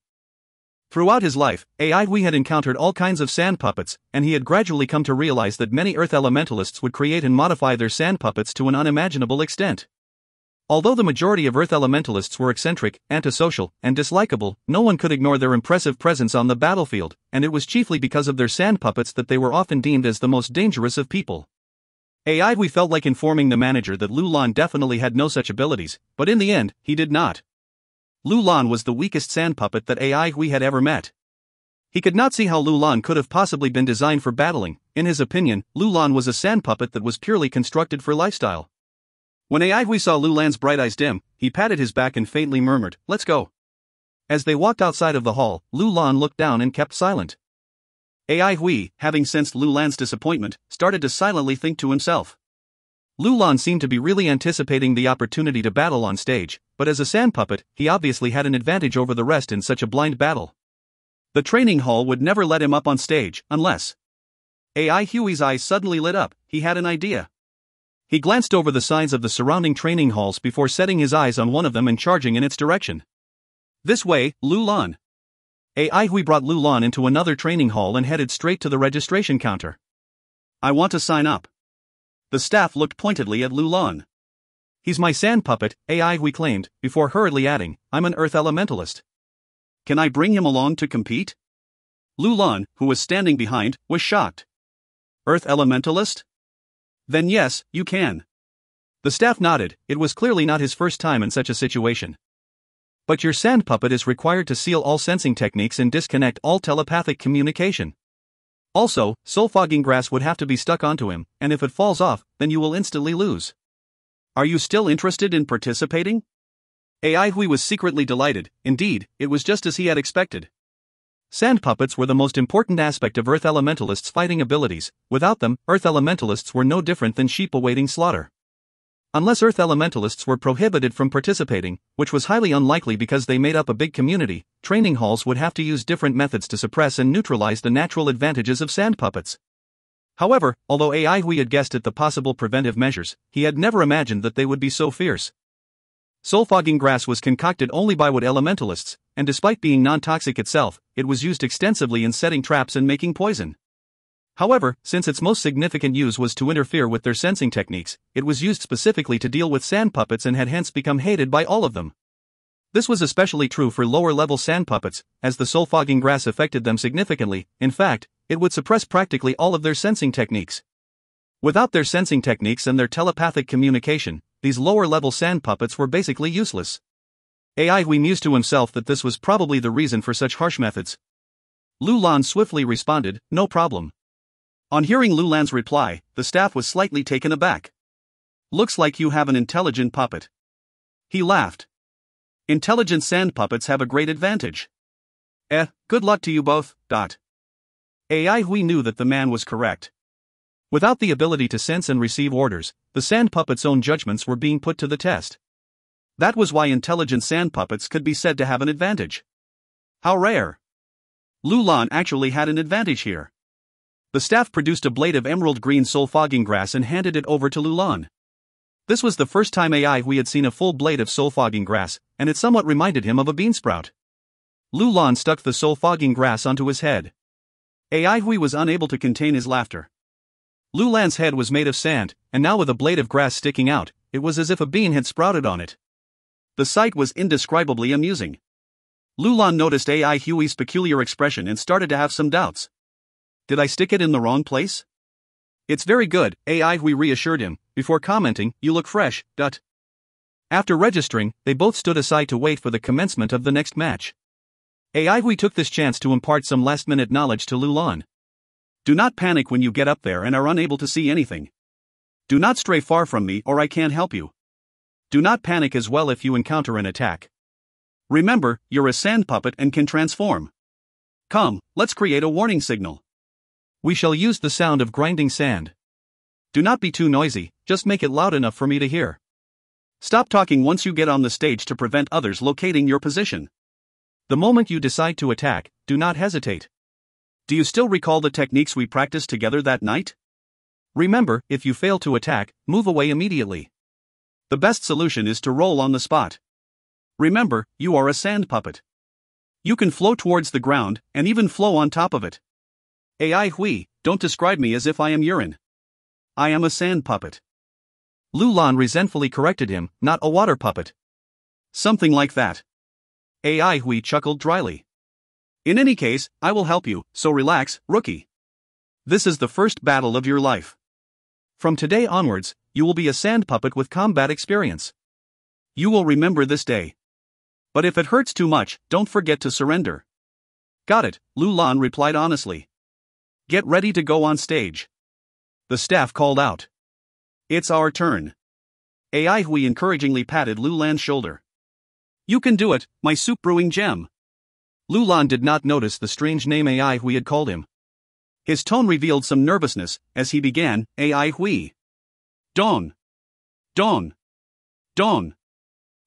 Throughout his life, Huey had encountered all kinds of sand puppets, and he had gradually come to realize that many Earth elementalists would create and modify their sand puppets to an unimaginable extent. Although the majority of Earth elementalists were eccentric, antisocial, and dislikable, no one could ignore their impressive presence on the battlefield, and it was chiefly because of their sand puppets that they were often deemed as the most dangerous of people. Huey felt like informing the manager that Lu Lan definitely had no such abilities, but in the end, he did not. Lu Lan was the weakest sand puppet that Huey had ever met. He could not see how Lu Lan could have possibly been designed for battling. In his opinion, Lu Lan was a sand puppet that was purely constructed for lifestyle. When Huey saw Lu Lan's bright eyes dim, he patted his back and faintly murmured, let's go. As they walked outside of the hall, Lu Lan looked down and kept silent. Huey, having sensed Lu Lan's disappointment, started to silently think to himself. Lu Lan seemed to be really anticipating the opportunity to battle on stage, but as a sand puppet, he obviously had an advantage over the rest in such a blind battle. The training hall would never let him up on stage, unless. Huey's eyes suddenly lit up. He had an idea. He glanced over the signs of the surrounding training halls before setting his eyes on one of them and charging in its direction. This way, Lu Lan. Huey brought Lu Lan into another training hall and headed straight to the registration counter. I want to sign up. The staff looked pointedly at Lu Lan. He's my sand puppet, Huey claimed, before hurriedly adding, I'm an Earth elementalist. Can I bring him along to compete? Lu Lan, who was standing behind, was shocked. Earth Elementalist? Then yes, you can. The staff nodded. It was clearly not his first time in such a situation. But your sand puppet is required to seal all sensing techniques and disconnect all telepathic communication. Also, soul fogging grass would have to be stuck onto him, and if it falls off, then you will instantly lose. Are you still interested in participating? AI Hui was secretly delighted. Indeed, it was just as he had expected. Sand puppets were the most important aspect of Earth Elementalists' fighting abilities. Without them, Earth Elementalists were no different than sheep awaiting slaughter. Unless Earth Elementalists were prohibited from participating, which was highly unlikely because they made up a big community, training halls would have to use different methods to suppress and neutralize the natural advantages of sand puppets. However, although AI Hui had guessed at the possible preventive measures, he had never imagined that they would be so fierce. Soul fogging grass was concocted only by wood elementalists, and despite being non-toxic itself, it was used extensively in setting traps and making poison. However, since its most significant use was to interfere with their sensing techniques, it was used specifically to deal with sand puppets and had hence become hated by all of them. This was especially true for lower-level sand puppets, as the soul fogging grass affected them significantly. In fact, it would suppress practically all of their sensing techniques. Without their sensing techniques and their telepathic communication, these lower-level sand puppets were basically useless. AI Hui mused to himself that this was probably the reason for such harsh methods. Lu Lan swiftly responded, "No problem." On hearing Lu Lan's reply, the staff was slightly taken aback. "Looks like you have an intelligent puppet." He laughed. "Intelligent sand puppets have a great advantage." Good luck to you both. AI Hui knew that the man was correct. Without the ability to sense and receive orders, the sand puppet's own judgments were being put to the test. That was why intelligent sand puppets could be said to have an advantage. How rare! Lu Lan actually had an advantage here. The staff produced a blade of emerald green soul fogging grass and handed it over to Lu Lan. This was the first time AI Hui had seen a full blade of soul fogging grass, and it somewhat reminded him of a beansprout. Lu Lan stuck the soul fogging grass onto his head. AI Hui was unable to contain his laughter. Lu Lan's head was made of sand, and now with a blade of grass sticking out, it was as if a bean had sprouted on it. The sight was indescribably amusing. Lu Lan noticed AI Hui's peculiar expression and started to have some doubts. Did I stick it in the wrong place? It's very good, AI Hui reassured him, before commenting, "You look fresh." After registering, they both stood aside to wait for the commencement of the next match. AI Hui took this chance to impart some last-minute knowledge to Lu Lan. Do not panic when you get up there and are unable to see anything. Do not stray far from me or I can't help you. Do not panic as well if you encounter an attack. Remember, you're a sand puppet and can transform. Come, let's create a warning signal. We shall use the sound of grinding sand. Do not be too noisy, just make it loud enough for me to hear. Stop talking once you get on the stage to prevent others locating your position. The moment you decide to attack, do not hesitate. Do you still recall the techniques we practiced together that night? Remember, if you fail to attack, move away immediately. The best solution is to roll on the spot. Remember, you are a sand puppet. You can flow towards the ground, and even flow on top of it. AI Hui, don't describe me as if I am urine. I am a sand puppet. Lu Lan resentfully corrected him, not a water puppet. Something like that. AI Hui chuckled dryly. In any case, I will help you, so relax, rookie. This is the first battle of your life. From today onwards, you will be a sand puppet with combat experience. You will remember this day. But if it hurts too much, don't forget to surrender. Got it, Lu Lan replied honestly. Get ready to go on stage. The staff called out. It's our turn. AI Hui encouragingly patted Lu Lan's shoulder. You can do it, my soup brewing gem. Lu Lan did not notice the strange name AI Hui had called him. His tone revealed some nervousness, as he began, AI Hui. Don. Don. Don.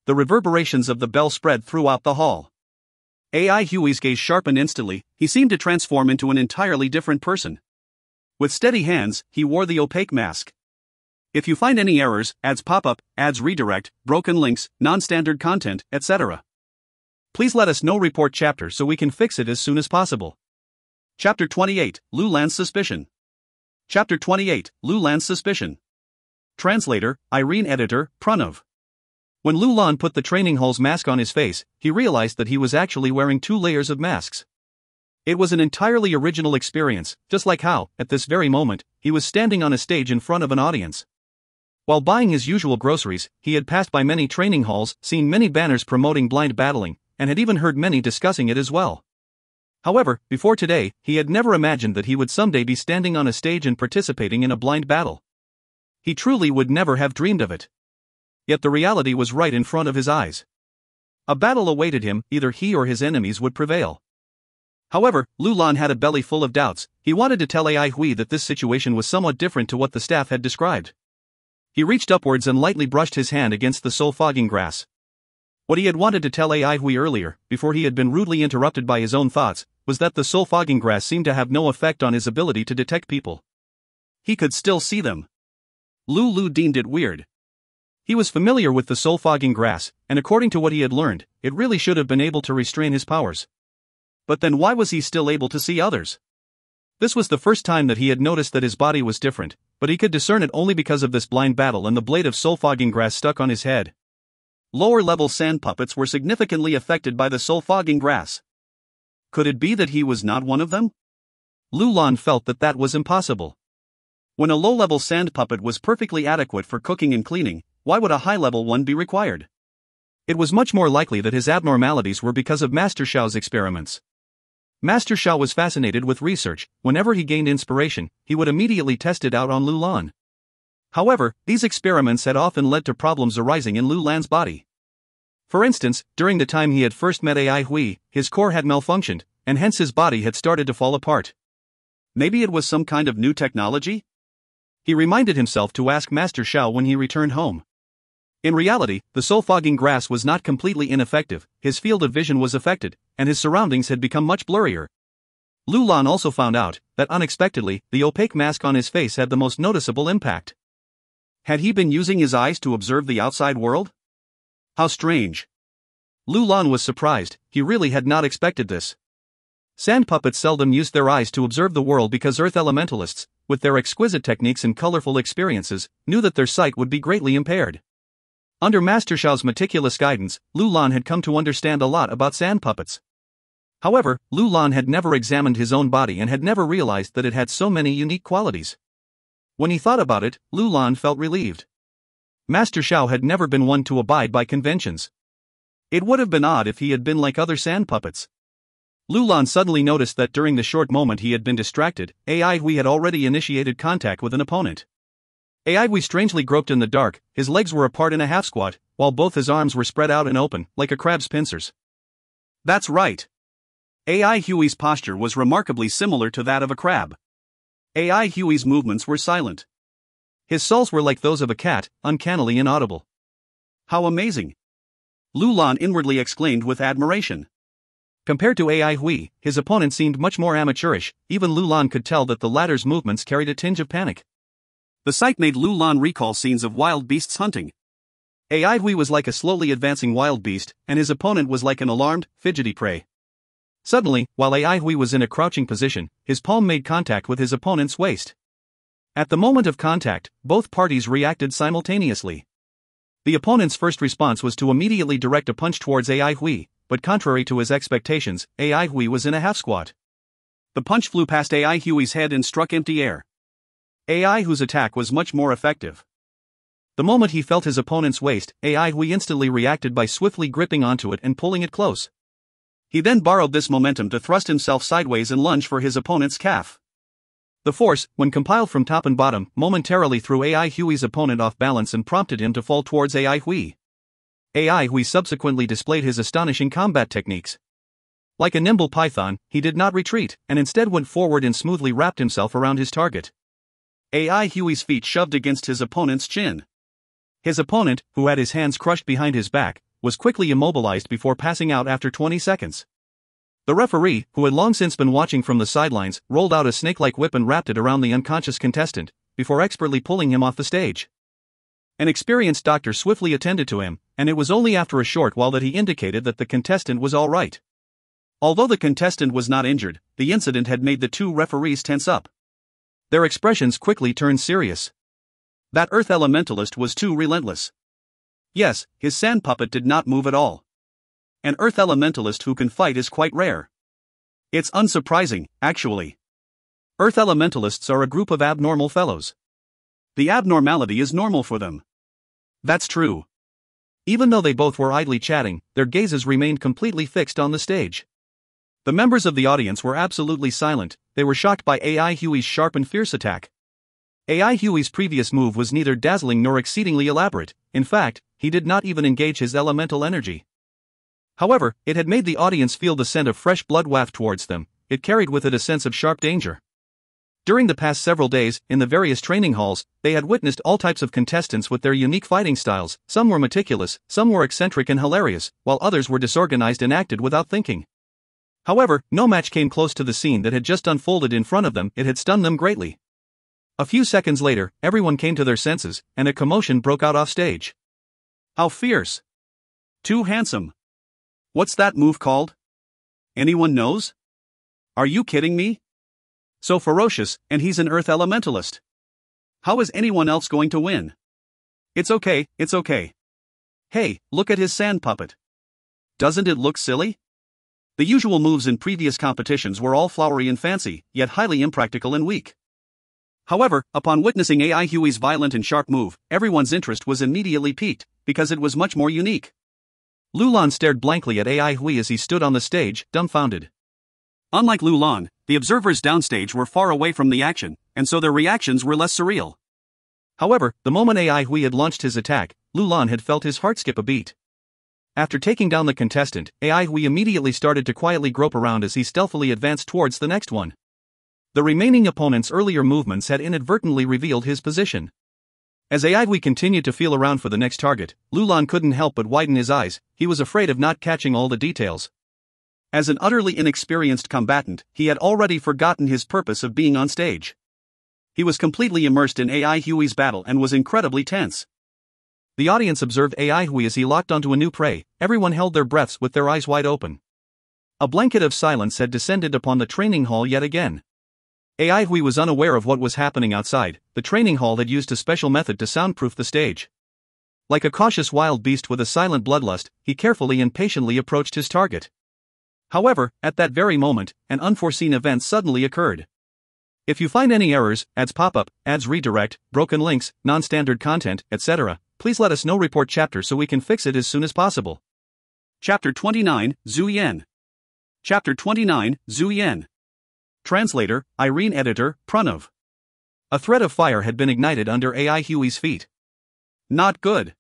The reverberations of the bell spread throughout the hall. AI Hui's gaze sharpened instantly, he seemed to transform into an entirely different person. With steady hands, he wore the opaque mask. If you find any errors, ads pop up, ads redirect, broken links, non-standard content, etc. Please let us know. Report chapter so we can fix it as soon as possible. Chapter 28, Lu Lan's Suspicion. Chapter 28, Lu Lan's Suspicion. Translator, Irene. Editor, Pranav. When Lu Lan put the training hall's mask on his face, he realized that he was actually wearing 2 layers of masks. It was an entirely original experience, just like how, at this very moment, he was standing on a stage in front of an audience. While buying his usual groceries, he had passed by many training halls, seen many banners promoting blind battling, and had even heard many discussing it as well. However, before today, he had never imagined that he would someday be standing on a stage and participating in a blind battle. He truly would never have dreamed of it. Yet the reality was right in front of his eyes. A battle awaited him, either he or his enemies would prevail. However, Lu Lan had a belly full of doubts. He wanted to tell Ai Hui that this situation was somewhat different to what the staff had described. He reached upwards and lightly brushed his hand against the soul-fogging grass. What he had wanted to tell Ai Hui earlier, before he had been rudely interrupted by his own thoughts, was that the soul-fogging grass seemed to have no effect on his ability to detect people. He could still see them. Lu deemed it weird. He was familiar with the soul-fogging grass, and according to what he had learned, it really should have been able to restrain his powers. But then why was he still able to see others? This was the first time that he had noticed that his body was different, but he could discern it only because of this blind battle and the blade of soul-fogging grass stuck on his head. Lower-level sand puppets were significantly affected by the soul-fogging grass. Could it be that he was not one of them? Lu Lan felt that that was impossible. When a low-level sand puppet was perfectly adequate for cooking and cleaning, why would a high-level one be required? It was much more likely that his abnormalities were because of Master Xiao's experiments. Master Xiao was fascinated with research. Whenever he gained inspiration, he would immediately test it out on Lu Lan. However, these experiments had often led to problems arising in Lu Lan's body. For instance, during the time he had first met Ai Hui, his core had malfunctioned, and hence his body had started to fall apart. Maybe it was some kind of new technology? He reminded himself to ask Master Xiao when he returned home. In reality, the soul-fogging grass was not completely ineffective. His field of vision was affected, and his surroundings had become much blurrier. Lu Lan also found out that unexpectedly, the opaque mask on his face had the most noticeable impact. Had he been using his eyes to observe the outside world? How strange. Lu Lan was surprised. He really had not expected this. Sand puppets seldom used their eyes to observe the world because Earth elementalists, with their exquisite techniques and colorful experiences, knew that their sight would be greatly impaired. Under Master Xiao's meticulous guidance, Lu Lan had come to understand a lot about sand puppets. However, Lu Lan had never examined his own body and had never realized that it had so many unique qualities. When he thought about it, Lu Lan felt relieved. Master Xiao had never been one to abide by conventions. It would have been odd if he had been like other sand puppets. Lu Lan suddenly noticed that during the short moment he had been distracted, Ai Hui had already initiated contact with an opponent. Ai Hui strangely groped in the dark. His legs were apart in a half-squat, while both his arms were spread out and open, like a crab's pincers. That's right. Ai Hui's posture was remarkably similar to that of a crab. Ai Hui's movements were silent. His soles were like those of a cat, uncannily inaudible. How amazing! Lu Lan inwardly exclaimed with admiration. Compared to Ai Hui, his opponent seemed much more amateurish. Even Lu Lan could tell that the latter's movements carried a tinge of panic. The sight made Lu Lan recall scenes of wild beasts hunting. Ai Hui was like a slowly advancing wild beast, and his opponent was like an alarmed, fidgety prey. Suddenly, while Ai Hui was in a crouching position, his palm made contact with his opponent's waist. At the moment of contact, both parties reacted simultaneously. The opponent's first response was to immediately direct a punch towards Ai Hui, but contrary to his expectations, Ai Hui was in a half-squat. The punch flew past Ai Hui's head and struck empty air. Ai Hui's attack was much more effective. The moment he felt his opponent's waist, Ai Hui instantly reacted by swiftly gripping onto it and pulling it close. He then borrowed this momentum to thrust himself sideways and lunge for his opponent's calf. The force, when compiled from top and bottom, momentarily threw Ai Hui's opponent off balance and prompted him to fall towards Ai Hui. Ai Hui subsequently displayed his astonishing combat techniques. Like a nimble python, he did not retreat, and instead went forward and smoothly wrapped himself around his target. Ai Hui's feet shoved against his opponent's chin. His opponent, who had his hands crushed behind his back, was quickly immobilized before passing out after 20 seconds. The referee, who had long since been watching from the sidelines, rolled out a snake-like whip and wrapped it around the unconscious contestant, before expertly pulling him off the stage. An experienced doctor swiftly attended to him, and it was only after a short while that he indicated that the contestant was all right. Although the contestant was not injured, the incident had made the two referees tense up. Their expressions quickly turned serious. That Earth elementalist was too relentless. Yes, his sand puppet did not move at all. An Earth elementalist who can fight is quite rare. It's unsurprising, actually. Earth elementalists are a group of abnormal fellows. The abnormality is normal for them. That's true. Even though they both were idly chatting, their gazes remained completely fixed on the stage. The members of the audience were absolutely silent. They were shocked by AI Huey's sharp and fierce attack. AI Huey's previous move was neither dazzling nor exceedingly elaborate. In fact, he did not even engage his elemental energy. However, it had made the audience feel the scent of fresh blood waft towards them. It carried with it a sense of sharp danger. During the past several days, in the various training halls, they had witnessed all types of contestants with their unique fighting styles. Some were meticulous, some were eccentric and hilarious, while others were disorganized and acted without thinking. However, no match came close to the scene that had just unfolded in front of them. It had stunned them greatly. A few seconds later, everyone came to their senses, and a commotion broke out off stage. How fierce! Too handsome! What's that move called? Anyone knows? Are you kidding me? So ferocious, and he's an earth elementalist. How is anyone else going to win? It's okay, it's okay. Hey, look at his sand puppet. Doesn't it look silly? The usual moves in previous competitions were all flowery and fancy, yet highly impractical and weak. However, upon witnessing AI Huey's violent and sharp move, everyone's interest was immediately piqued, because it was much more unique. Lulan stared blankly at AI Huey as he stood on the stage, dumbfounded. Unlike Lulan, the observers downstage were far away from the action, and so their reactions were less surreal. However, the moment AI Huey had launched his attack, Lulan had felt his heart skip a beat. After taking down the contestant, AI Huey immediately started to quietly grope around as he stealthily advanced towards the next one. The remaining opponent's earlier movements had inadvertently revealed his position. As AI Huey continued to feel around for the next target, Lulan couldn't help but widen his eyes. He was afraid of not catching all the details. As an utterly inexperienced combatant, he had already forgotten his purpose of being on stage. He was completely immersed in AI Huey's battle and was incredibly tense. The audience observed AI Huey as he locked onto a new prey. Everyone held their breaths with their eyes wide open. A blanket of silence had descended upon the training hall yet again. AI Huey was unaware of what was happening outside. The training hall had used a special method to soundproof the stage. Like a cautious wild beast with a silent bloodlust, he carefully and patiently approached his target. However, at that very moment, an unforeseen event suddenly occurred. If you find any errors, ads pop up, ads redirect, broken links, non-standard content, etc., please let us know. Report chapter so we can fix it as soon as possible. Chapter 29, Zhu Yan. Chapter 29, Zhu Yan. Translator, Irene. Editor, Pranav. A thread of fire had been ignited under AI Huey's feet. Not good.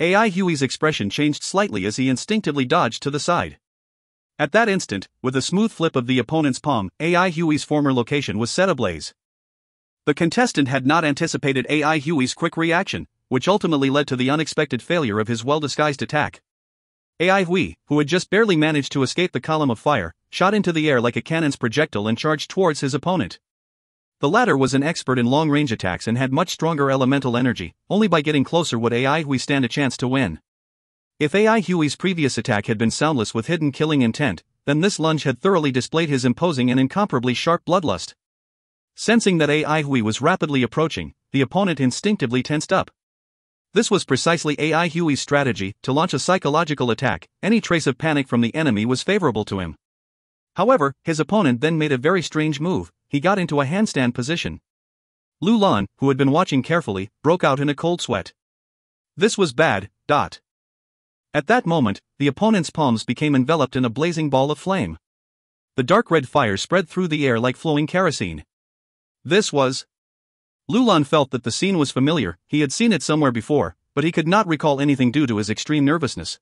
AI Huey's expression changed slightly as he instinctively dodged to the side. At that instant, with a smooth flip of the opponent's palm, AI Huey's former location was set ablaze. The contestant had not anticipated AI Huey's quick reaction, which ultimately led to the unexpected failure of his well-disguised attack. AI Huey, who had just barely managed to escape the column of fire, shot into the air like a cannon's projectile and charged towards his opponent. The latter was an expert in long-range attacks and had much stronger elemental energy. Only by getting closer would AI Huey stand a chance to win. If AI Huey's previous attack had been soundless with hidden killing intent, then this lunge had thoroughly displayed his imposing and incomparably sharp bloodlust. Sensing that AI Huey was rapidly approaching, the opponent instinctively tensed up. This was precisely AI Huey's strategy, to launch a psychological attack. Any trace of panic from the enemy was favorable to him. However, his opponent then made a very strange move. He got into a handstand position. Lulan, who had been watching carefully, broke out in a cold sweat. This was bad. At that moment, the opponent's palms became enveloped in a blazing ball of flame. The dark red fire spread through the air like flowing kerosene. This was... Lulan felt that the scene was familiar. He had seen it somewhere before, but he could not recall anything due to his extreme nervousness.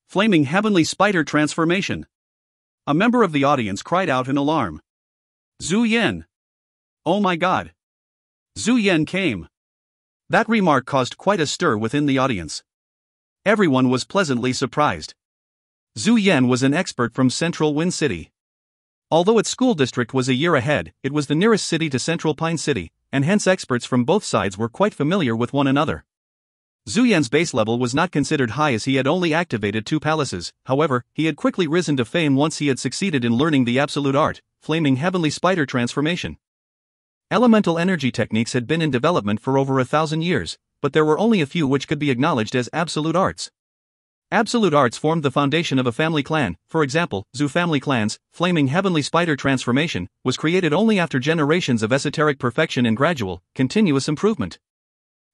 Flaming heavenly spider transformation. A member of the audience cried out in alarm. Zhu Yan! Oh my god! Zhu Yan came! That remark caused quite a stir within the audience. Everyone was pleasantly surprised. Zhu Yan was an expert from Central Wind City. Although its school district was a year ahead, it was the nearest city to Central Pine City, and hence experts from both sides were quite familiar with one another. Zhu Yan's base level was not considered high as he had only activated 2 palaces. However, he had quickly risen to fame once he had succeeded in learning the absolute art, flaming heavenly spider transformation. Elemental energy techniques had been in development for over 1,000 years, but there were only a few which could be acknowledged as absolute arts. Absolute arts formed the foundation of a family clan. For example, Zhu family clan's flaming heavenly spider transformation was created only after generations of esoteric perfection and gradual, continuous improvement.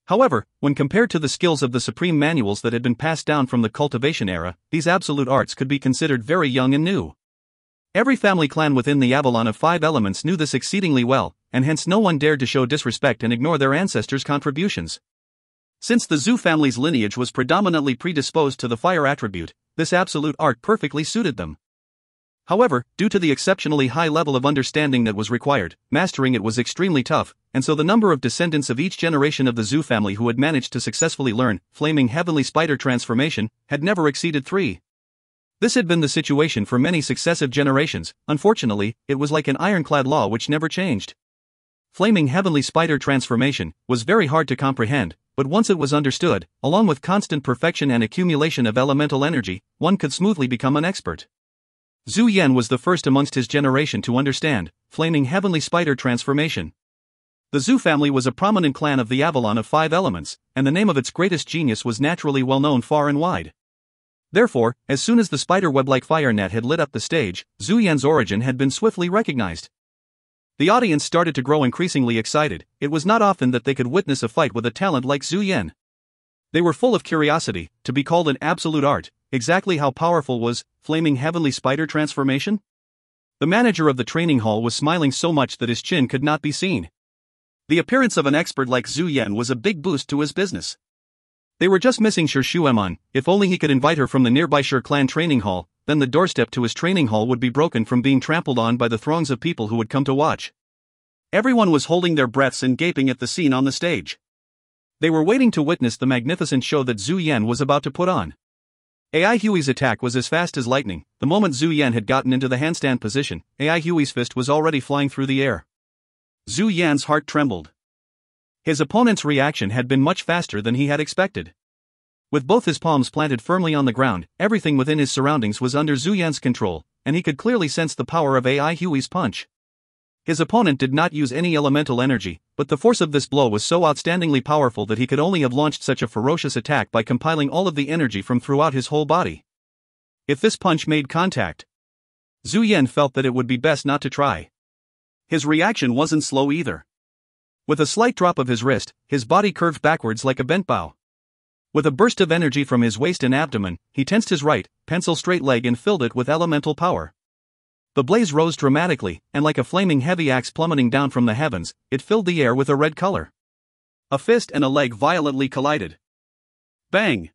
However, when compared to the skills of the supreme manuals that had been passed down from the cultivation era, these absolute arts could be considered very young and new. Every family clan within the Avalon of 5 elements knew this exceedingly well, and hence no one dared to show disrespect and ignore their ancestors' contributions. Since the Zhu family's lineage was predominantly predisposed to the fire attribute, this absolute art perfectly suited them. However, due to the exceptionally high level of understanding that was required, mastering it was extremely tough, and so the number of descendants of each generation of the Zhu family who had managed to successfully learn flaming heavenly spider transformation had never exceeded 3. This had been the situation for many successive generations. Unfortunately, it was like an ironclad law which never changed. Flaming heavenly spider transformation was very hard to comprehend, but once it was understood, along with constant perfection and accumulation of elemental energy, one could smoothly become an expert. Zhu Yan was the first amongst his generation to understand flaming heavenly spider transformation. The Zhu family was a prominent clan of the Avalon of 5 elements, and the name of its greatest genius was naturally well known far and wide. Therefore, as soon as the spiderweb-like fire net had lit up the stage, Zhu Yan's origin had been swiftly recognized. The audience started to grow increasingly excited. It was not often that they could witness a fight with a talent like Zhu Yan. They were full of curiosity. To be called an absolute art, exactly how powerful was flaming heavenly spider transformation? The manager of the training hall was smiling so much that his chin could not be seen. The appearance of an expert like Zhu Yan was a big boost to his business. They were just missing Shi Shueman. If only he could invite her from the nearby Shi clan training hall, then the doorstep to his training hall would be broken from being trampled on by the throngs of people who would come to watch. Everyone was holding their breaths and gaping at the scene on the stage. They were waiting to witness the magnificent show that Zhu Yan was about to put on. Ai Hui's attack was as fast as lightning. The moment Zhu Yan had gotten into the handstand position, Ai Hui's fist was already flying through the air. Zhu Yan's heart trembled. His opponent's reaction had been much faster than he had expected. With both his palms planted firmly on the ground, everything within his surroundings was under Zhu Yan's control, and he could clearly sense the power of Ai Hui's punch. His opponent did not use any elemental energy, but the force of this blow was so outstandingly powerful that he could only have launched such a ferocious attack by compiling all of the energy from throughout his whole body. If this punch made contact, Zhu Yan felt that it would be best not to try. His reaction wasn't slow either. With a slight drop of his wrist, his body curved backwards like a bent bow. With a burst of energy from his waist and abdomen, he tensed his right, pencil-straight leg and filled it with elemental power. The blaze rose dramatically, and like a flaming heavy axe plummeting down from the heavens, it filled the air with a red color. A fist and a leg violently collided. Bang!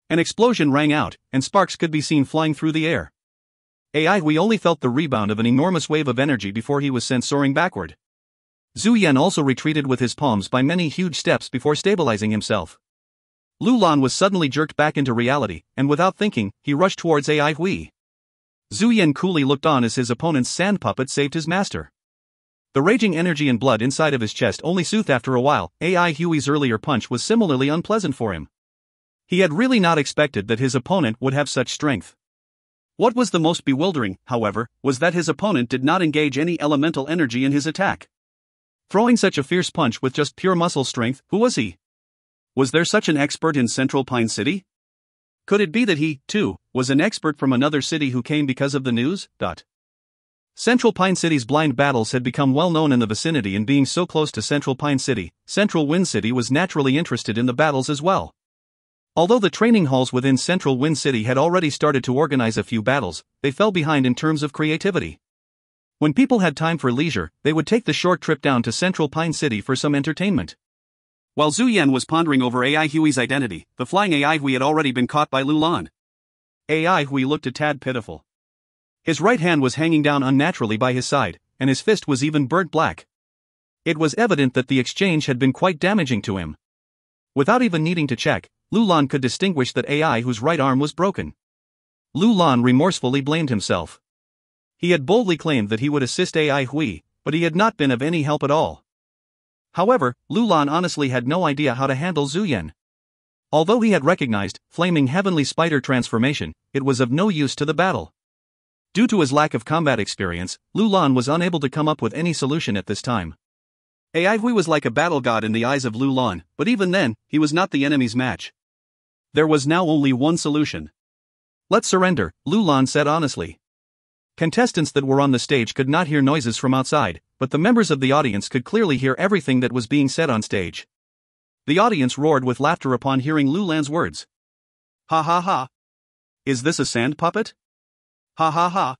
An explosion rang out, and sparks could be seen flying through the air. Ai Hui only felt the rebound of an enormous wave of energy before he was sent soaring backward. Zhu Yan also retreated with his palms by many huge steps before stabilizing himself. Lu Lan was suddenly jerked back into reality, and without thinking, he rushed towards Ai Hui. Zhu Yan coolly looked on as his opponent's sand puppet saved his master. The raging energy and blood inside of his chest only soothed after a while. Ai Hui's earlier punch was similarly unpleasant for him. He had really not expected that his opponent would have such strength. What was the most bewildering, however, was that his opponent did not engage any elemental energy in his attack. Throwing such a fierce punch with just pure muscle strength, who was he? Was there such an expert in Central Pine City? Could it be that he, too, was an expert from another city who came because of the news? Central Pine City's blind battles had become well known in the vicinity, and being so close to Central Pine City, Central Wind City was naturally interested in the battles as well. Although the training halls within Central Wind City had already started to organize a few battles, they fell behind in terms of creativity. When people had time for leisure, they would take the short trip down to Central Pine City for some entertainment. While Zhu Yan was pondering over Ai Hui's identity, the flying Ai Hui had already been caught by Lu Lan. Ai Hui looked a tad pitiful. His right hand was hanging down unnaturally by his side, and his fist was even burnt black. It was evident that the exchange had been quite damaging to him. Without even needing to check, Lu Lan could distinguish that Ai Hui's right arm was broken. Lu Lan remorsefully blamed himself. He had boldly claimed that he would assist Ai Hui, but he had not been of any help at all. However, Lu Lan honestly had no idea how to handle Zhu Yan. Although he had recognized flaming heavenly spider transformation, it was of no use to the battle. Due to his lack of combat experience, Lu Lan was unable to come up with any solution at this time. Ai Hui was like a battle god in the eyes of Lu Lan, but even then, he was not the enemy's match. There was now only one solution. Let's surrender, Lulan said honestly. Contestants that were on the stage could not hear noises from outside, but the members of the audience could clearly hear everything that was being said on stage. The audience roared with laughter upon hearing Lulan's words. Ha ha ha. Is this a sand puppet? Ha ha ha.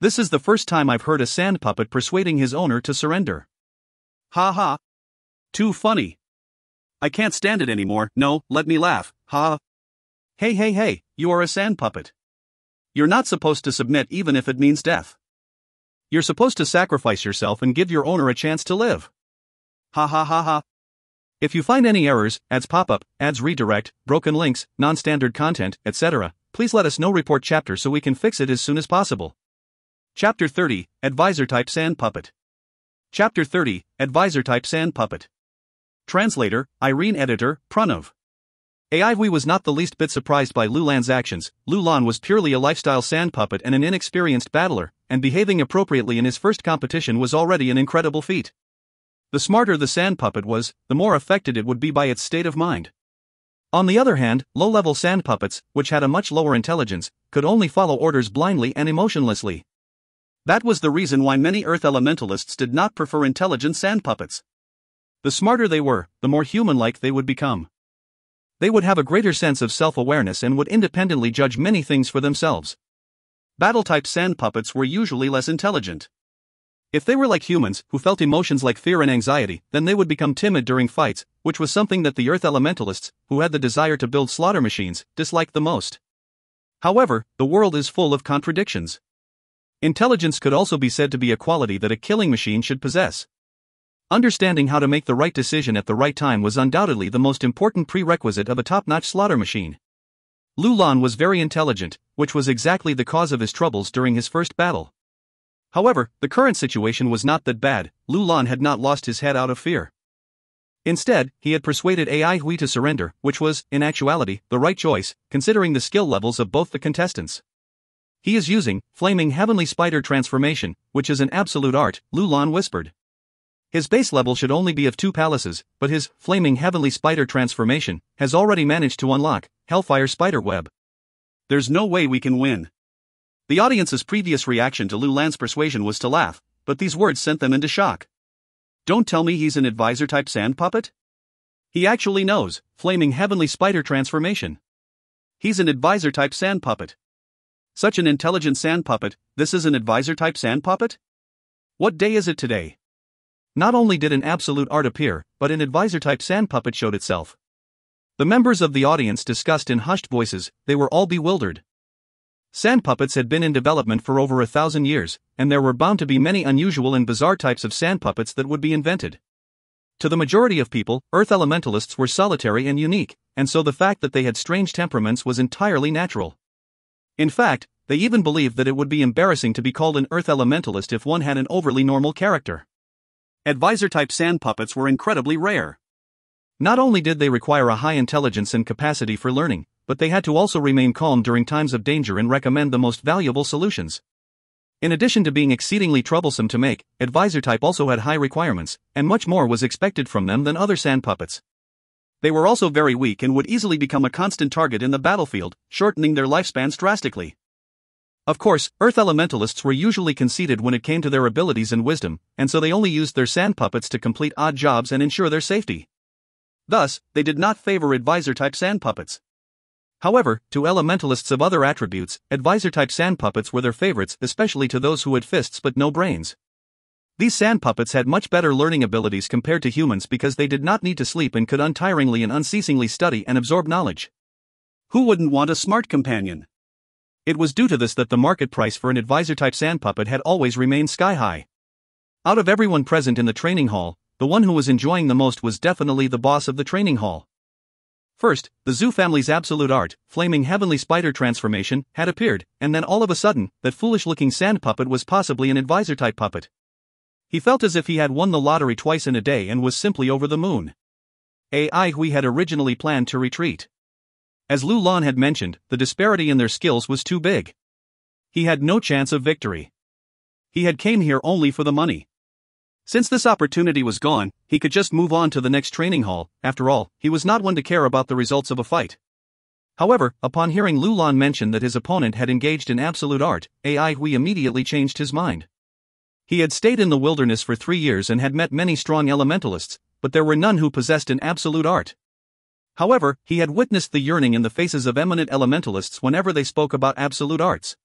This is the first time I've heard a sand puppet persuading his owner to surrender. Ha ha. Too funny. I can't stand it anymore, no, let me laugh, ha. Hey hey hey, you are a sand puppet. You're not supposed to submit even if it means death. You're supposed to sacrifice yourself and give your owner a chance to live. Ha ha ha ha. If you find any errors, ads pop up, ads redirect, broken links, non-standard content, etc., please let us know. Report chapter so we can fix it as soon as possible. Chapter 30, Advisor Type Sand Puppet. Chapter 30, Advisor Type Sand Puppet. Translator, Irene. Editor, Pranav. Aivui was not the least bit surprised by Lulan's actions. Lulan was purely a lifestyle sand puppet and an inexperienced battler, and behaving appropriately in his first competition was already an incredible feat. The smarter the sand puppet was, the more affected it would be by its state of mind. On the other hand, low-level sand puppets, which had a much lower intelligence, could only follow orders blindly and emotionlessly. That was the reason why many Earth elementalists did not prefer intelligent sand puppets. The smarter they were, the more human-like they would become. They would have a greater sense of self-awareness and would independently judge many things for themselves. Battle-type sand puppets were usually less intelligent. If they were like humans, who felt emotions like fear and anxiety, then they would become timid during fights, which was something that the Earth elementalists, who had the desire to build slaughter machines, disliked the most. However, the world is full of contradictions. Intelligence could also be said to be a quality that a killing machine should possess. Understanding how to make the right decision at the right time was undoubtedly the most important prerequisite of a top-notch slaughter machine. Lulan was very intelligent, which was exactly the cause of his troubles during his first battle. However, the current situation was not that bad. Lulan had not lost his head out of fear. Instead, he had persuaded Aivui to surrender, which was, in actuality, the right choice, considering the skill levels of both the contestants. He is using Flaming Heavenly Spider Transformation, which is an absolute art, Lulan whispered. His base level should only be of 2 palaces, but his Flaming Heavenly Spider Transformation has already managed to unlock Hellfire Spiderweb. There's no way we can win. The audience's previous reaction to Lulan's persuasion was to laugh, but these words sent them into shock. Don't tell me he's an advisor-type sand puppet? He actually knows Flaming Heavenly Spider Transformation. He's an advisor-type sand puppet. Such an intelligent sand puppet, this is an advisor-type sand puppet? What day is it today? Not only did an absolute art appear, but an advisor-type sand puppet showed itself. The members of the audience discussed in hushed voices. They were all bewildered. Sand puppets had been in development for over 1,000 years, and there were bound to be many unusual and bizarre types of sand puppets that would be invented. To the majority of people, Earth elementalists were solitary and unique, and so the fact that they had strange temperaments was entirely natural. In fact, they even believed that it would be embarrassing to be called an Earth elementalist if one had an overly normal character. Advisor-type sand puppets were incredibly rare. Not only did they require a high intelligence and capacity for learning, but they had to also remain calm during times of danger and recommend the most valuable solutions. In addition to being exceedingly troublesome to make, advisor-type also had high requirements, and much more was expected from them than other sand puppets. They were also very weak and would easily become a constant target in the battlefield, shortening their lifespans drastically. Of course, Earth elementalists were usually conceited when it came to their abilities and wisdom, and so they only used their sand puppets to complete odd jobs and ensure their safety. Thus, they did not favor advisor-type sand puppets. However, to elementalists of other attributes, advisor-type sand puppets were their favorites, especially to those who had fists but no brains. These sand puppets had much better learning abilities compared to humans because they did not need to sleep and could untiringly and unceasingly study and absorb knowledge. Who wouldn't want a smart companion? It was due to this that the market price for an advisor-type sand puppet had always remained sky-high. Out of everyone present in the training hall, the one who was enjoying the most was definitely the boss of the training hall. First, the Zhu family's absolute art, Flaming Heavenly Spider Transformation, had appeared, and then all of a sudden, that foolish-looking sand puppet was possibly an advisor-type puppet. He felt as if he had won the lottery twice in a day and was simply over the moon. Aivui had originally planned to retreat. As Lulan had mentioned, the disparity in their skills was too big. He had no chance of victory. He had came here only for the money. Since this opportunity was gone, he could just move on to the next training hall. After all, he was not one to care about the results of a fight. However, upon hearing Lu Lan mention that his opponent had engaged in absolute art, AI Hui immediately changed his mind. He had stayed in the wilderness for 3 years and had met many strong elementalists, but there were none who possessed an absolute art. However, he had witnessed the yearning in the faces of eminent elementalists whenever they spoke about absolute arts.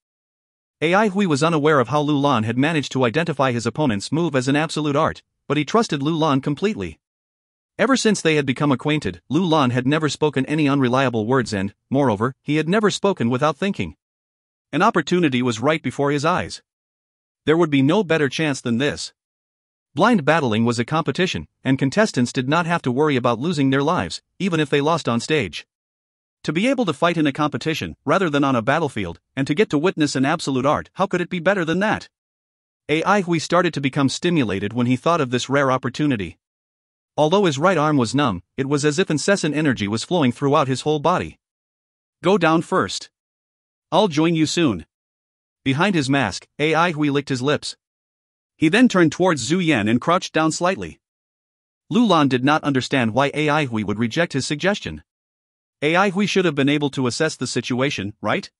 AI Hui was unaware of how Lu Lan had managed to identify his opponent's move as an absolute art, but he trusted Lu Lan completely. Ever since they had become acquainted, Lu Lan had never spoken any unreliable words and, moreover, he had never spoken without thinking. An opportunity was right before his eyes. There would be no better chance than this. Blind battling was a competition, and contestants did not have to worry about losing their lives, even if they lost on stage. To be able to fight in a competition, rather than on a battlefield, and to get to witness an absolute art, how could it be better than that? AI Hui started to become stimulated when he thought of this rare opportunity. Although his right arm was numb, it was as if incessant energy was flowing throughout his whole body. Go down first. I'll join you soon. Behind his mask, AI Hui licked his lips. He then turned towards Zhu Yan and crouched down slightly. Lu Lan did not understand why AI Hui would reject his suggestion. AI Hui should have been able to assess the situation, right?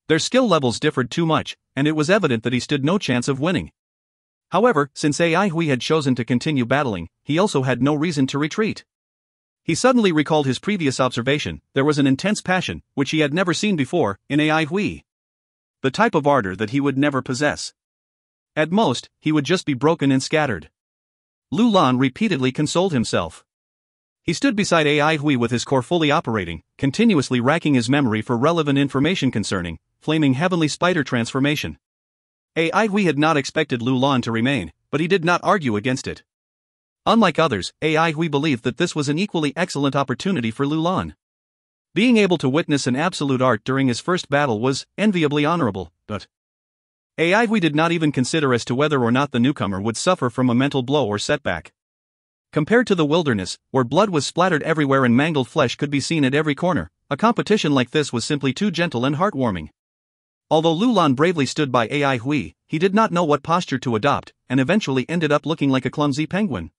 Their skill levels differed too much, and it was evident that he stood no chance of winning. However, since AI Hui had chosen to continue battling, he also had no reason to retreat. He suddenly recalled his previous observation. There was an intense passion, which he had never seen before, in AI Hui. The type of ardor that he would never possess. At most, he would just be broken and scattered. Lu Lan repeatedly consoled himself. He stood beside AI Hui with his core fully operating, continuously racking his memory for relevant information concerning flaming heavenly spider transformation. AI Hui had not expected Lu Lan to remain, but he did not argue against it. Unlike others, AI Hui believed that this was an equally excellent opportunity for Lu Lan. Being able to witness an absolute art during his first battle was enviably honorable, but AI Hui did not even consider as to whether or not the newcomer would suffer from a mental blow or setback. Compared to the wilderness, where blood was splattered everywhere and mangled flesh could be seen at every corner, a competition like this was simply too gentle and heartwarming. Although Lu Lan bravely stood by AI Hui, he did not know what posture to adopt, and eventually ended up looking like a clumsy penguin.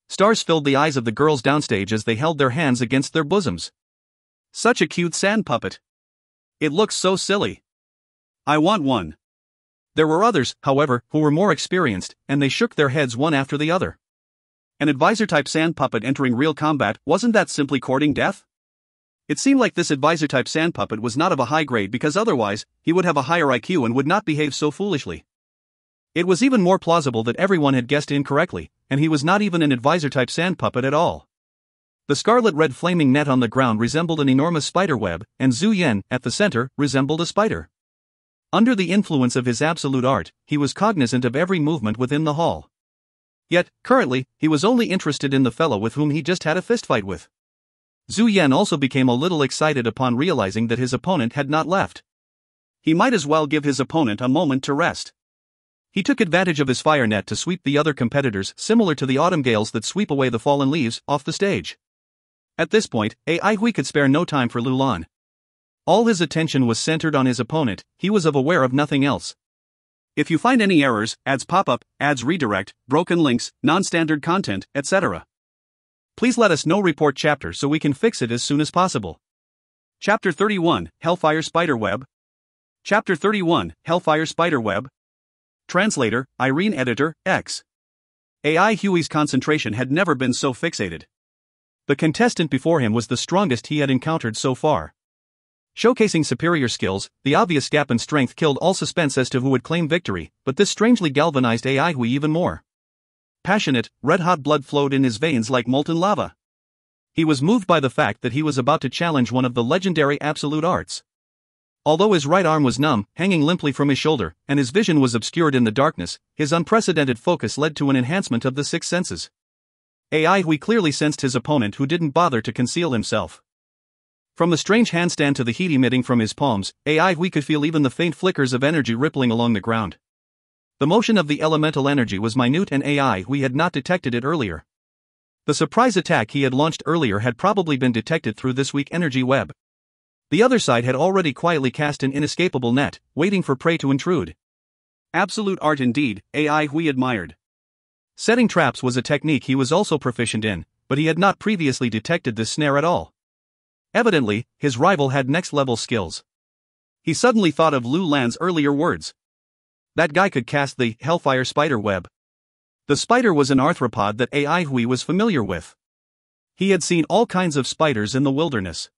Stars filled the eyes of the girls downstage as they held their hands against their bosoms. Such a cute sand puppet. It looks so silly. I want one. There were others, however, who were more experienced, and they shook their heads one after the other. An advisor-type sand puppet entering real combat, wasn't that simply courting death? It seemed like this advisor-type sand puppet was not of a high grade because otherwise, he would have a higher IQ and would not behave so foolishly. It was even more plausible that everyone had guessed incorrectly, and he was not even an advisor-type sand puppet at all. The scarlet-red flaming net on the ground resembled an enormous spider web, and Zhu Yan, at the center, resembled a spider. Under the influence of his absolute art, he was cognizant of every movement within the hall. Yet, currently, he was only interested in the fellow with whom he just had a fistfight with. Zhu Yan also became a little excited upon realizing that his opponent had not left. He might as well give his opponent a moment to rest. He took advantage of his fire net to sweep the other competitors, similar to the autumn gales that sweep away the fallen leaves, off the stage. At this point, AI Hui could spare no time for Lu Lan. All his attention was centered on his opponent, he was aware of nothing else. If you find any errors, ads pop up, ads redirect, broken links, non-standard content, etc., please let us know. Report chapter so we can fix it as soon as possible. Chapter 31, Hellfire Spiderweb. Chapter 31, Hellfire Spiderweb. Translator, Irene. Editor, X. AI Hui's concentration had never been so fixated. The contestant before him was the strongest he had encountered so far. Showcasing superior skills, the obvious gap in strength killed all suspense as to who would claim victory, but this strangely galvanized AI Hui even more. Passionate, red-hot blood flowed in his veins like molten lava. He was moved by the fact that he was about to challenge one of the legendary absolute arts. Although his right arm was numb, hanging limply from his shoulder, and his vision was obscured in the darkness, his unprecedented focus led to an enhancement of the six senses. AI Hui clearly sensed his opponent, who didn't bother to conceal himself. From the strange handstand to the heat emitting from his palms, AI Hui could feel even the faint flickers of energy rippling along the ground. The motion of the elemental energy was minute and AI Hui had not detected it earlier. The surprise attack he had launched earlier had probably been detected through this weak energy web. The other side had already quietly cast an inescapable net, waiting for prey to intrude. Absolute art indeed, AI Hui admired. Setting traps was a technique he was also proficient in, but he had not previously detected this snare at all. Evidently, his rival had next-level skills. He suddenly thought of Lu Lan's earlier words. That guy could cast the Hellfire spider web. The spider was an arthropod that Ai Hui was familiar with. He had seen all kinds of spiders in the wilderness.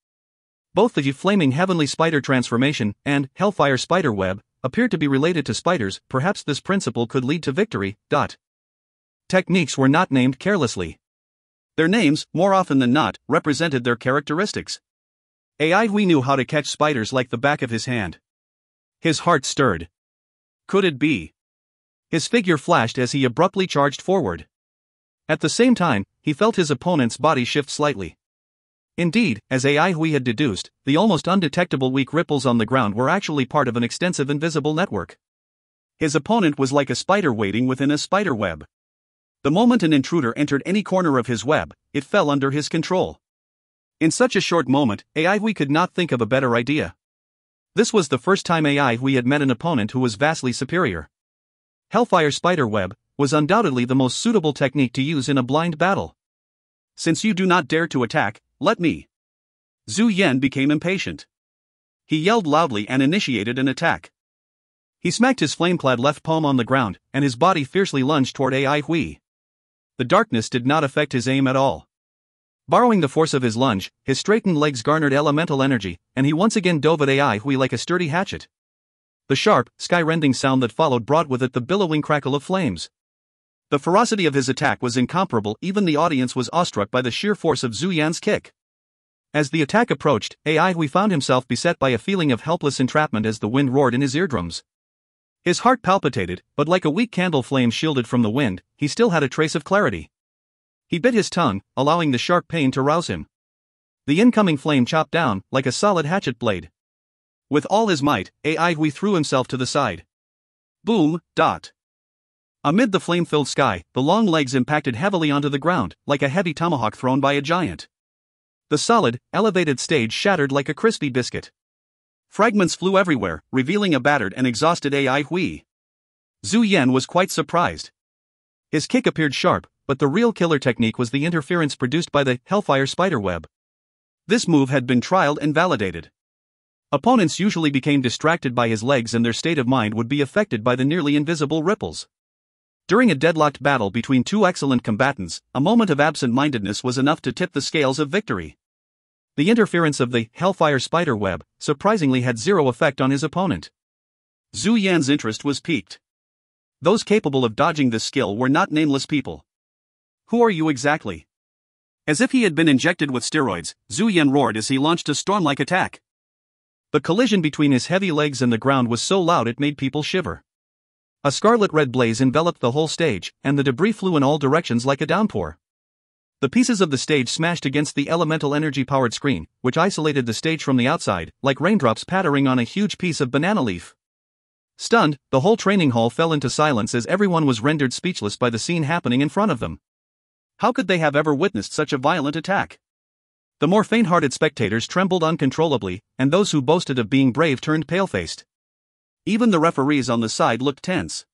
Both the flaming heavenly spider transformation and Hellfire spider web appeared to be related to spiders. Perhaps this principle could lead to victory. Techniques were not named carelessly. Their names, more often than not, represented their characteristics. Ai Hui knew how to catch spiders like the back of his hand. His heart stirred. Could it be? His figure flashed as he abruptly charged forward. At the same time, he felt his opponent's body shift slightly. Indeed, as Ai Hui had deduced, the almost undetectable weak ripples on the ground were actually part of an extensive invisible network. His opponent was like a spider waiting within a spider web. The moment an intruder entered any corner of his web, it fell under his control. In such a short moment, Ai Hui could not think of a better idea. This was the first time Ai Hui had met an opponent who was vastly superior. Hellfire spider web was undoubtedly the most suitable technique to use in a blind battle. Since you do not dare to attack, let me. Zhu Yan became impatient. He yelled loudly and initiated an attack. He smacked his flame-clad left palm on the ground, and his body fiercely lunged toward Ai Hui. The darkness did not affect his aim at all. Borrowing the force of his lunge, his straightened legs garnered elemental energy, and he once again dove at Ai Hui like a sturdy hatchet. The sharp, sky-rending sound that followed brought with it the billowing crackle of flames. The ferocity of his attack was incomparable. Even the audience was awestruck by the sheer force of Zhu Yan's kick. As the attack approached, Ai Hui found himself beset by a feeling of helpless entrapment as the wind roared in his eardrums. His heart palpitated, but like a weak candle flame shielded from the wind, he still had a trace of clarity. He bit his tongue, allowing the sharp pain to rouse him. The incoming flame chopped down, like a solid hatchet blade. With all his might, Ai Hui threw himself to the side. Boom. Amid the flame-filled sky, the long legs impacted heavily onto the ground, like a heavy tomahawk thrown by a giant. The solid, elevated stage shattered like a crispy biscuit. Fragments flew everywhere, revealing a battered and exhausted Ai Hui. Zhu Yan was quite surprised. His kick appeared sharp, but the real killer technique was the interference produced by the Hellfire spider web. This move had been trialed and validated. Opponents usually became distracted by his legs and their state of mind would be affected by the nearly invisible ripples. During a deadlocked battle between two excellent combatants, a moment of absent-mindedness was enough to tip the scales of victory. The interference of the Hellfire spider web, surprisingly, had zero effect on his opponent. Zhu Yan's interest was piqued. Those capable of dodging this skill were not nameless people. Who are you exactly? As if he had been injected with steroids, Zhu Yan roared as he launched a storm-like attack. The collision between his heavy legs and the ground was so loud it made people shiver. A scarlet-red blaze enveloped the whole stage, and the debris flew in all directions like a downpour. The pieces of the stage smashed against the elemental energy-powered screen, which isolated the stage from the outside, like raindrops pattering on a huge piece of banana leaf. Stunned, the whole training hall fell into silence as everyone was rendered speechless by the scene happening in front of them. How could they have ever witnessed such a violent attack? The more faint-hearted spectators trembled uncontrollably, and those who boasted of being brave turned pale-faced. Even the referees on the side looked tense.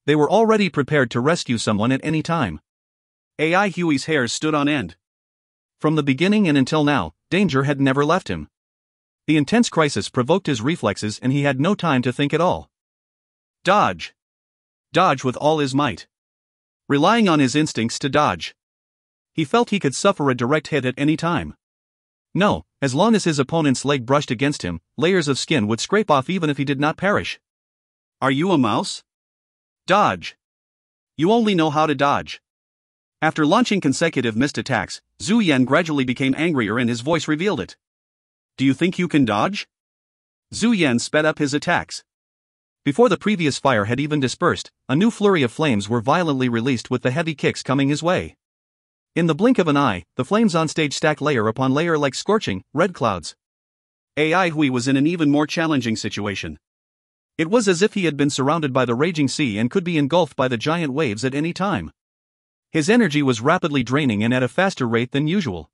They were already prepared to rescue someone at any time. Ai Hui's hairs stood on end. From the beginning and until now, danger had never left him. The intense crisis provoked his reflexes and he had no time to think at all. Dodge. Dodge with all his might. Relying on his instincts to dodge. He felt he could suffer a direct hit at any time. No, as long as his opponent's leg brushed against him, layers of skin would scrape off even if he did not perish. Are you a mouse? Dodge. You only know how to dodge. After launching consecutive missed attacks, Zhu Yan gradually became angrier and his voice revealed it. Do you think you can dodge? Zhu Yan sped up his attacks. Before the previous fire had even dispersed, a new flurry of flames were violently released with the heavy kicks coming his way. In the blink of an eye, the flames on stage stacked layer upon layer like scorching, red clouds. Ai Hui was in an even more challenging situation. It was as if he had been surrounded by the raging sea and could be engulfed by the giant waves at any time. His energy was rapidly draining and at a faster rate than usual.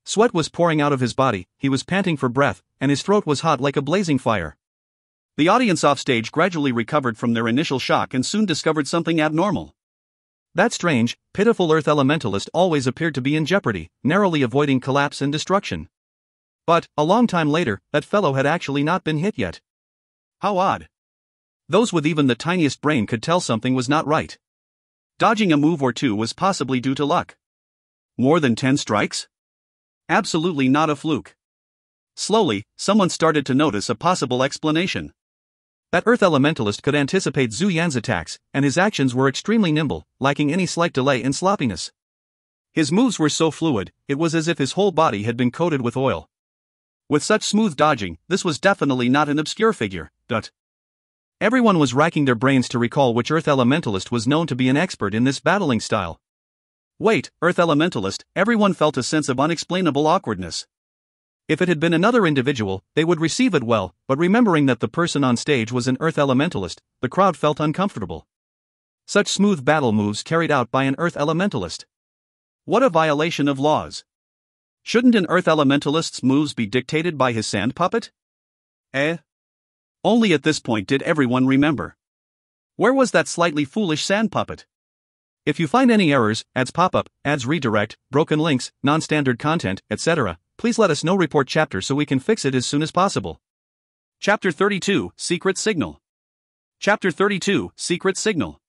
Sweat was pouring out of his body, he was panting for breath, and his throat was hot like a blazing fire. The audience offstage gradually recovered from their initial shock and soon discovered something abnormal. That strange, pitiful earth elementalist always appeared to be in jeopardy, narrowly avoiding collapse and destruction. But, a long time later, that fellow had actually not been hit yet. How odd. Those with even the tiniest brain could tell something was not right. Dodging a move or two was possibly due to luck. More than 10 strikes? Absolutely not a fluke. Slowly, someone started to notice a possible explanation. That Earth Elementalist could anticipate Zhu Yan's attacks, and his actions were extremely nimble, lacking any slight delay in sloppiness. His moves were so fluid, it was as if his whole body had been coated with oil. With such smooth dodging, this was definitely not an obscure figure. Everyone was racking their brains to recall which Earth Elementalist was known to be an expert in this battling style. Wait, Earth Elementalist, everyone felt a sense of unexplainable awkwardness. If it had been another individual, they would receive it well, but remembering that the person on stage was an Earth Elementalist, the crowd felt uncomfortable. Such smooth battle moves carried out by an Earth Elementalist. What a violation of laws. Shouldn't an Earth Elementalist's moves be dictated by his sand puppet? Only at this point did everyone remember. Where was that slightly foolish sand puppet? If you find any errors, ads pop up, ads redirect, broken links, non-standard content, etc., please let us know. Report chapter so we can fix it as soon as possible. Chapter 32, Secret Signal. Chapter 32, Secret Signal.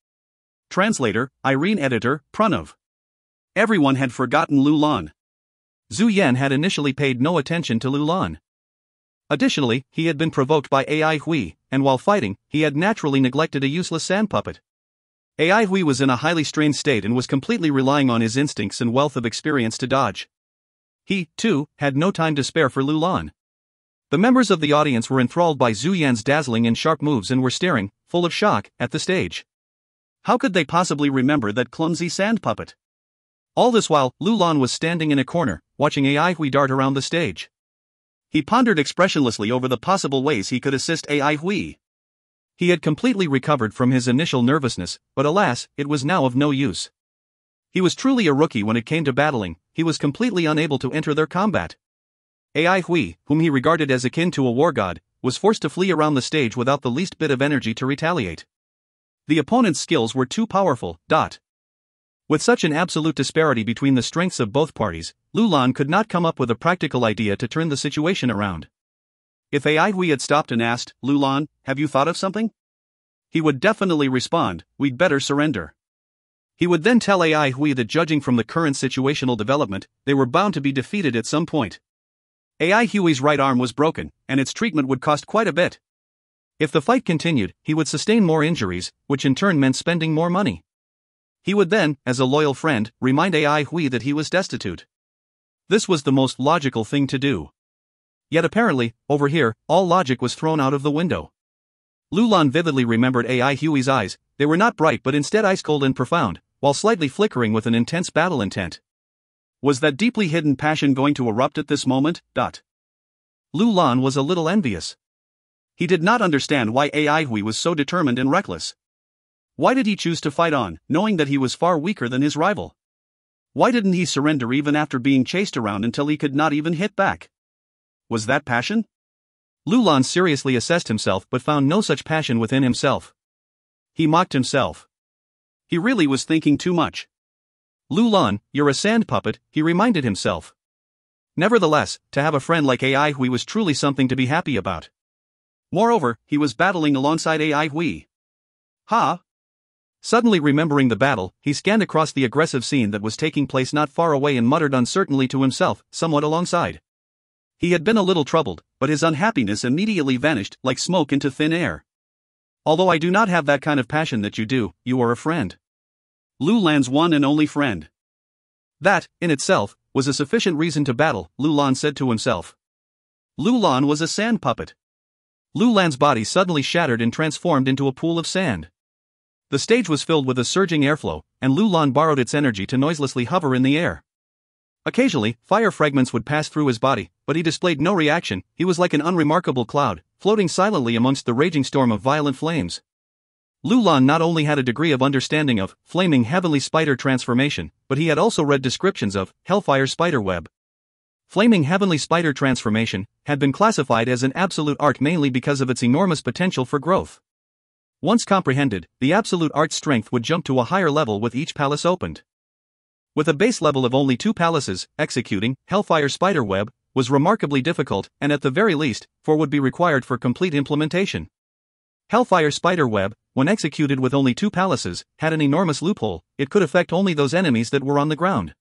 Translator, Irene. Editor, Pranav. Everyone had forgotten Lu Lan. Zhu Yan had initially paid no attention to Lu Lan. Additionally, he had been provoked by Ai Hui, and while fighting, he had naturally neglected a useless sand puppet. Ai Hui was in a highly strained state and was completely relying on his instincts and wealth of experience to dodge. He, too, had no time to spare for Lu Lan. The members of the audience were enthralled by Zhu Yan's dazzling and sharp moves and were staring, full of shock, at the stage. How could they possibly remember that clumsy sand puppet? All this while, Lu Lan was standing in a corner, watching Ai Hui dart around the stage. He pondered expressionlessly over the possible ways he could assist Ai Hui. He had completely recovered from his initial nervousness, but alas, it was now of no use. He was truly a rookie when it came to battling. He was completely unable to enter their combat. Ai Hui, whom he regarded as akin to a war god, was forced to flee around the stage without the least bit of energy to retaliate. The opponent's skills were too powerful. With such an absolute disparity between the strengths of both parties, Lu Lan could not come up with a practical idea to turn the situation around. If Ai Hui had stopped and asked, "Lu Lan, have you thought of something?" he would definitely respond, "We'd better surrender." He would then tell Ai Hui that judging from the current situational development, they were bound to be defeated at some point. Ai Hui's right arm was broken, and its treatment would cost quite a bit. If the fight continued, he would sustain more injuries, which in turn meant spending more money. He would then, as a loyal friend, remind Ai Hui that he was destitute. This was the most logical thing to do. Yet apparently, over here, all logic was thrown out of the window. Lu Lan vividly remembered Ai Hui's eyes. They were not bright but instead ice-cold and profound, while slightly flickering with an intense battle intent. Was that deeply hidden passion going to erupt at this moment? Lu Lan was a little envious. He did not understand why Ai Hui was so determined and reckless. Why did he choose to fight on, knowing that he was far weaker than his rival? Why didn't he surrender even after being chased around until he could not even hit back? Was that passion? Lu Lan seriously assessed himself but found no such passion within himself. He mocked himself. He really was thinking too much. Lu Lan, you're a sand puppet, he reminded himself. Nevertheless, to have a friend like Ai Hui was truly something to be happy about. Moreover, he was battling alongside Ai Hui. Suddenly remembering the battle, he scanned across the aggressive scene that was taking place not far away and muttered uncertainly to himself, somewhat alongside. He had been a little troubled, but his unhappiness immediately vanished like smoke into thin air. Although I do not have that kind of passion that you do, you are a friend. Lu Lan's one and only friend. That, in itself, was a sufficient reason to battle, Lu Lan said to himself. Lu Lan was a sand puppet. Lu Lan's body suddenly shattered and transformed into a pool of sand. The stage was filled with a surging airflow, and Lu Lan borrowed its energy to noiselessly hover in the air. Occasionally, fire fragments would pass through his body, but he displayed no reaction. He was like an unremarkable cloud, floating silently amongst the raging storm of violent flames. Lu Lan not only had a degree of understanding of flaming heavenly spider transformation, but he had also read descriptions of hellfire spider web. Flaming heavenly spider transformation had been classified as an absolute art mainly because of its enormous potential for growth. Once comprehended, the absolute art's strength would jump to a higher level with each palace opened. With a base level of only 2 palaces executing hellfire spider web, was remarkably difficult and at the very least, would be required for complete implementation. Hellfire Spiderweb, when executed with only 2 palaces, had an enormous loophole. It could affect only those enemies that were on the ground.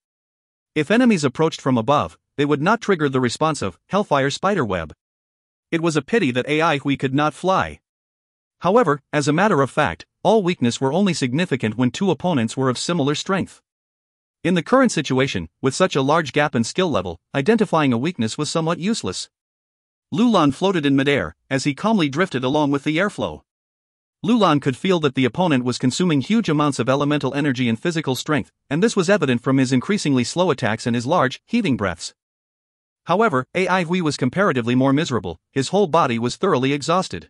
If enemies approached from above, they would not trigger the response of Hellfire Spiderweb. It was a pity that AI Hui could not fly. However, as a matter of fact, all weakness were only significant when 2 opponents were of similar strength. In the current situation, with such a large gap in skill level, identifying a weakness was somewhat useless. Lulan floated in midair, as he calmly drifted along with the airflow. Lulan could feel that the opponent was consuming huge amounts of elemental energy and physical strength, and this was evident from his increasingly slow attacks and his large, heaving breaths. However, AI Hui was comparatively more miserable. His whole body was thoroughly exhausted.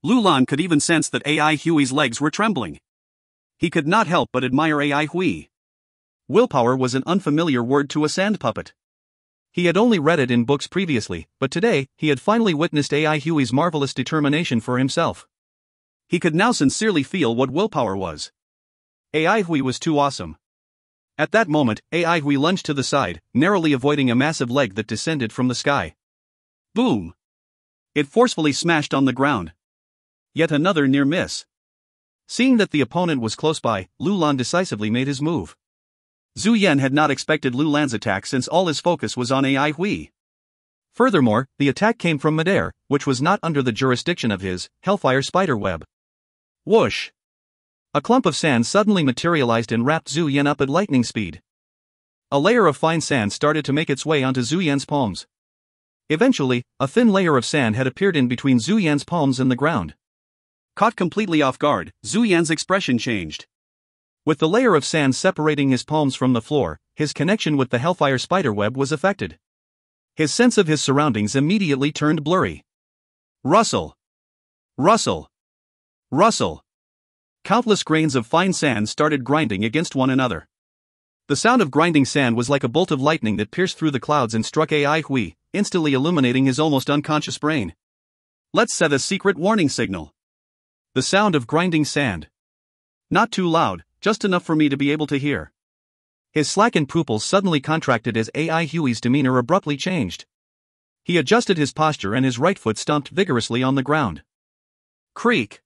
Lulan could even sense that AI Hui's legs were trembling. He could not help but admire AI Hui. Willpower was an unfamiliar word to a sand puppet. He had only read it in books previously, but today, he had finally witnessed AI Hui's marvelous determination for himself. He could now sincerely feel what willpower was. AI Hui was too awesome. At that moment, AI Hui lunged to the side, narrowly avoiding a massive leg that descended from the sky. Boom! It forcefully smashed on the ground. Yet another near miss. Seeing that the opponent was close by, Lulan decisively made his move. Zhu Yan had not expected Lulan's attack since all his focus was on AI Hui. Furthermore, the attack came from midair, which was not under the jurisdiction of his Hellfire Spiderweb. Whoosh! A clump of sand suddenly materialized and wrapped Zhu Yan up at lightning speed. A layer of fine sand started to make its way onto Zhu Yan's palms. Eventually, a thin layer of sand had appeared in between Zhu Yan's palms and the ground. Caught completely off guard, Zhu Yan's expression changed. With the layer of sand separating his palms from the floor, his connection with the Hellfire Spiderweb was affected. His sense of his surroundings immediately turned blurry. Rustle! Rustle! Rustle! Countless grains of fine sand started grinding against one another. The sound of grinding sand was like a bolt of lightning that pierced through the clouds and struck AI Hui, instantly illuminating his almost unconscious brain. Let's set a secret warning signal. The sound of grinding sand. Not too loud, just enough for me to be able to hear. His slackened pupils suddenly contracted as AI Hui's demeanor abruptly changed. He adjusted his posture and his right foot stomped vigorously on the ground. Creak!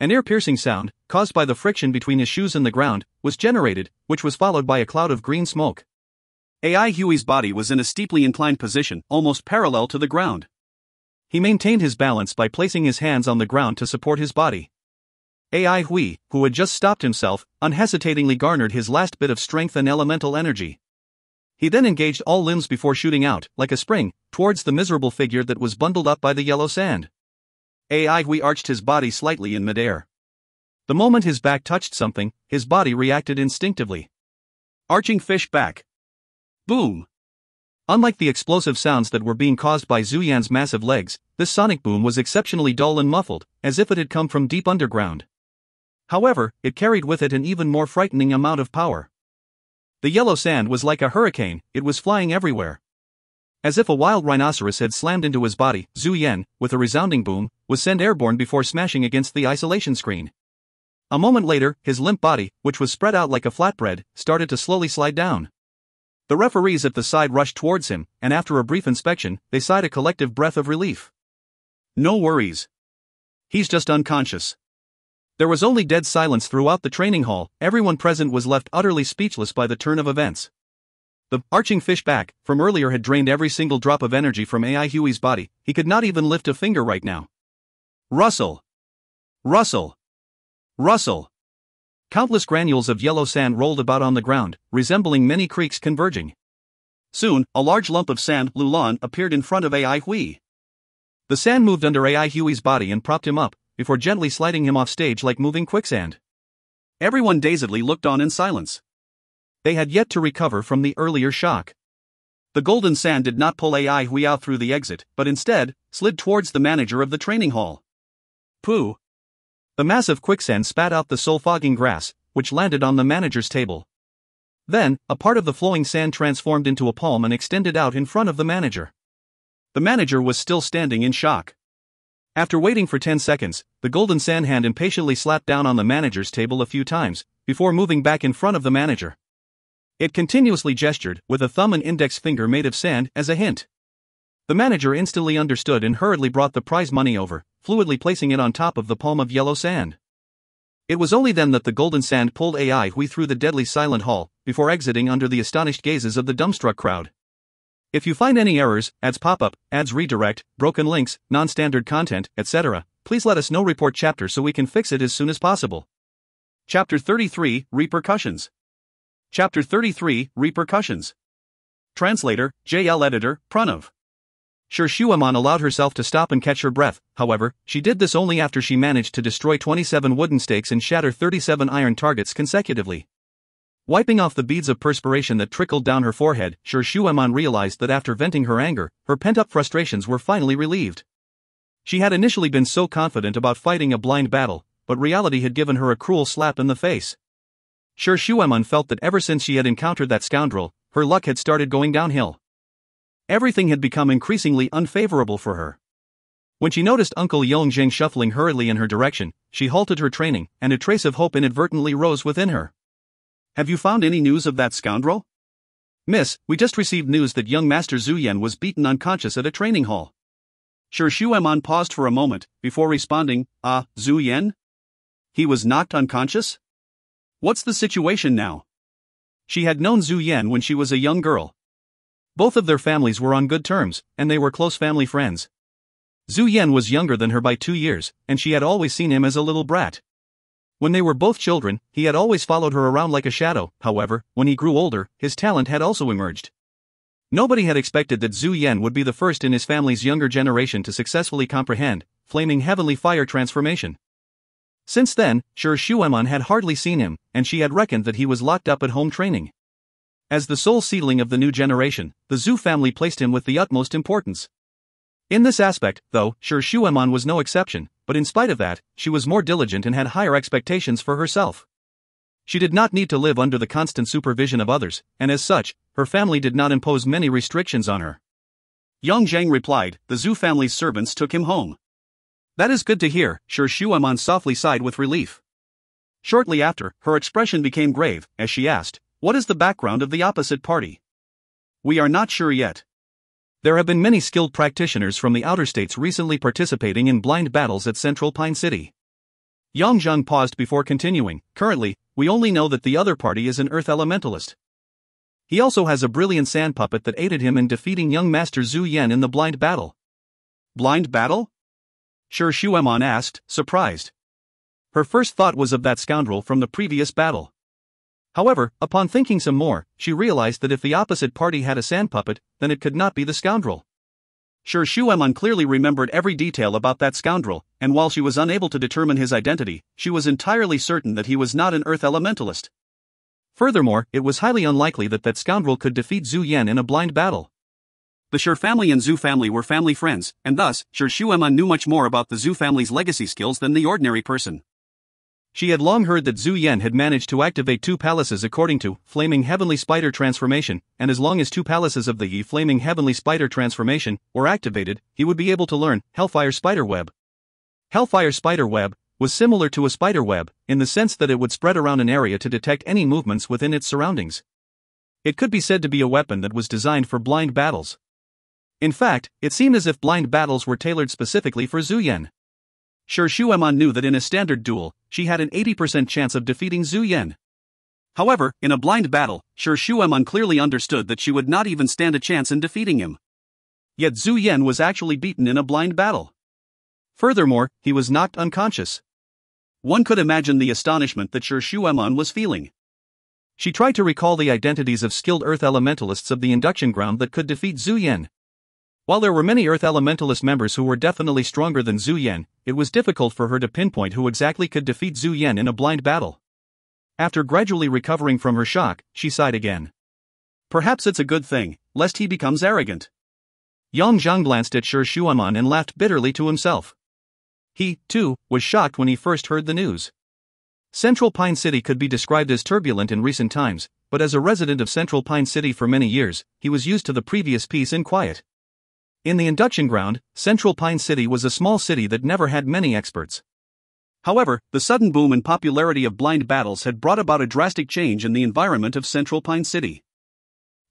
An ear-piercing sound, caused by the friction between his shoes and the ground, was generated, which was followed by a cloud of green smoke. AI Hui's body was in a steeply inclined position, almost parallel to the ground. He maintained his balance by placing his hands on the ground to support his body. AI Hui, who had just stopped himself, unhesitatingly garnered his last bit of strength and elemental energy. He then engaged all limbs before shooting out, like a spring, towards the miserable figure that was bundled up by the yellow sand. AI Hui arched his body slightly in midair. The moment his back touched something, his body reacted instinctively. Arching fish back. Boom! Unlike the explosive sounds that were being caused by Zhu Yan's massive legs, this sonic boom was exceptionally dull and muffled, as if it had come from deep underground. However, it carried with it an even more frightening amount of power. The yellow sand was like a hurricane, it was flying everywhere. As if a wild rhinoceros had slammed into his body, Zhu Yan, with a resounding boom, was sent airborne before smashing against the isolation screen. A moment later, his limp body, which was spread out like a flatbread, started to slowly slide down. The referees at the side rushed towards him, and after a brief inspection, they sighed a collective breath of relief. No worries. He's just unconscious. There was only dead silence throughout the training hall. Everyone present was left utterly speechless by the turn of events. The arching fish back from earlier had drained every single drop of energy from AI Hui's body. He could not even lift a finger right now. Rustle! Rustle! Rustle! Countless granules of yellow sand rolled about on the ground, resembling many creeks converging. Soon, a large lump of sand, Lulan, appeared in front of AI Hui. The sand moved under AI Hui's body and propped him up, before gently sliding him off stage like moving quicksand. Everyone dazedly looked on in silence. They had yet to recover from the earlier shock. The golden sand did not pull AI Hui out through the exit, but instead, slid towards the manager of the training hall. Pooh! The massive quicksand spat out the soul-fogging grass, which landed on the manager's table. Then, a part of the flowing sand transformed into a palm and extended out in front of the manager. The manager was still standing in shock. After waiting for 10 seconds, the golden sand hand impatiently slapped down on the manager's table a few times, before moving back in front of the manager. It continuously gestured, with a thumb and index finger made of sand, as a hint. The manager instantly understood and hurriedly brought the prize money over, fluidly placing it on top of the palm of yellow sand. It was only then that the golden sand pulled Ai Hui through the deadly silent hall, before exiting under the astonished gazes of the dumbstruck crowd. If you find any errors, ads pop up, ads redirect, broken links, non-standard content, etc., please let us know. Report chapter so we can fix it as soon as possible. Chapter 33, Repercussions. Chapter 33, Repercussions. Translator, JL Editor, Pranav. Sure, Shuaman allowed herself to stop and catch her breath. However, she did this only after she managed to destroy 27 wooden stakes and shatter 37 iron targets consecutively. Wiping off the beads of perspiration that trickled down her forehead, Sure Shuaman realized that after venting her anger, her pent-up frustrations were finally relieved. She had initially been so confident about fighting a blind battle, but reality had given her a cruel slap in the face. Sure Shuaman felt that ever since she had encountered that scoundrel, her luck had started going downhill. Everything had become increasingly unfavorable for her. When she noticed Uncle Yongjing shuffling hurriedly in her direction, she halted her training, and a trace of hope inadvertently rose within her. Have you found any news of that scoundrel? Miss, we just received news that young Master Zhu Yan was beaten unconscious at a training hall. Sure Shuaman paused for a moment, before responding, Zhu Yan? He was knocked unconscious? What's the situation now? She had known Zhu Yan when she was a young girl. Both of their families were on good terms, and they were close family friends. Zhu Yan was younger than her by 2 years, and she had always seen him as a little brat. When they were both children, he had always followed her around like a shadow. However, when he grew older, his talent had also emerged. Nobody had expected that Zhu Yan would be the first in his family's younger generation to successfully comprehend flaming heavenly fire transformation. Since then, Sure Shuaman had hardly seen him, and she had reckoned that he was locked up at home training. As the sole seedling of the new generation, the Zhu family placed him with the utmost importance. In this aspect, though, Sure Shuaman was no exception, but in spite of that, she was more diligent and had higher expectations for herself. She did not need to live under the constant supervision of others, and as such, her family did not impose many restrictions on her. Yang Zhang replied, the Zhu family's servants took him home. That is good to hear, Sure Shuaman softly sighed with relief. Shortly after, her expression became grave, as she asked, what is the background of the opposite party? We are not sure yet. There have been many skilled practitioners from the outer states recently participating in blind battles at Central Pine City. Yang Zhang paused before continuing, currently, we only know that the other party is an earth elementalist. He also has a brilliant sand puppet that aided him in defeating young Master Zhu Yan in the blind battle. Blind battle? Sure Shuaman asked, surprised. Her first thought was of that scoundrel from the previous battle. However, upon thinking some more, she realized that if the opposite party had a sand puppet, then it could not be the scoundrel. Sure Shuaman clearly remembered every detail about that scoundrel, and while she was unable to determine his identity, she was entirely certain that he was not an earth elementalist. Furthermore, it was highly unlikely that that scoundrel could defeat Zhu Yan in a blind battle. The Sure family and Zhu family were family friends, and thus, Sure Shuaman knew much more about the Zhu family's legacy skills than the ordinary person. She had long heard that Zhu Yan had managed to activate 2 palaces according to Flaming Heavenly Spider Transformation, and as long as 2 palaces of the Yi Flaming Heavenly Spider Transformation were activated, he would be able to learn Hellfire Spider Web. Hellfire Spider Web was similar to a spider web, in the sense that it would spread around an area to detect any movements within its surroundings. It could be said to be a weapon that was designed for blind battles. In fact, it seemed as if blind battles were tailored specifically for Zhu Yan. Sure Shuaman knew that in a standard duel, she had an 80% chance of defeating Zhu Yan. However, in a blind battle, Sure Shuaman clearly understood that she would not even stand a chance in defeating him. Yet Zhu Yan was actually beaten in a blind battle. Furthermore, he was knocked unconscious. One could imagine the astonishment that Sure Shuaman was feeling. She tried to recall the identities of skilled earth elementalists of the induction ground that could defeat Zhu Yan. While there were many Earth Elementalist members who were definitely stronger than Zhu Yan, it was difficult for her to pinpoint who exactly could defeat Zhu Yan in a blind battle. After gradually recovering from her shock, she sighed again. Perhaps it's a good thing, lest he becomes arrogant. Yang Zhang glanced at Sure Shuaman and laughed bitterly to himself. He, too, was shocked when he first heard the news. Central Pine City could be described as turbulent in recent times, but as a resident of Central Pine City for many years, he was used to the previous peace and quiet. In the induction ground, Central Pine City was a small city that never had many experts. However, the sudden boom in popularity of blind battles had brought about a drastic change in the environment of Central Pine City.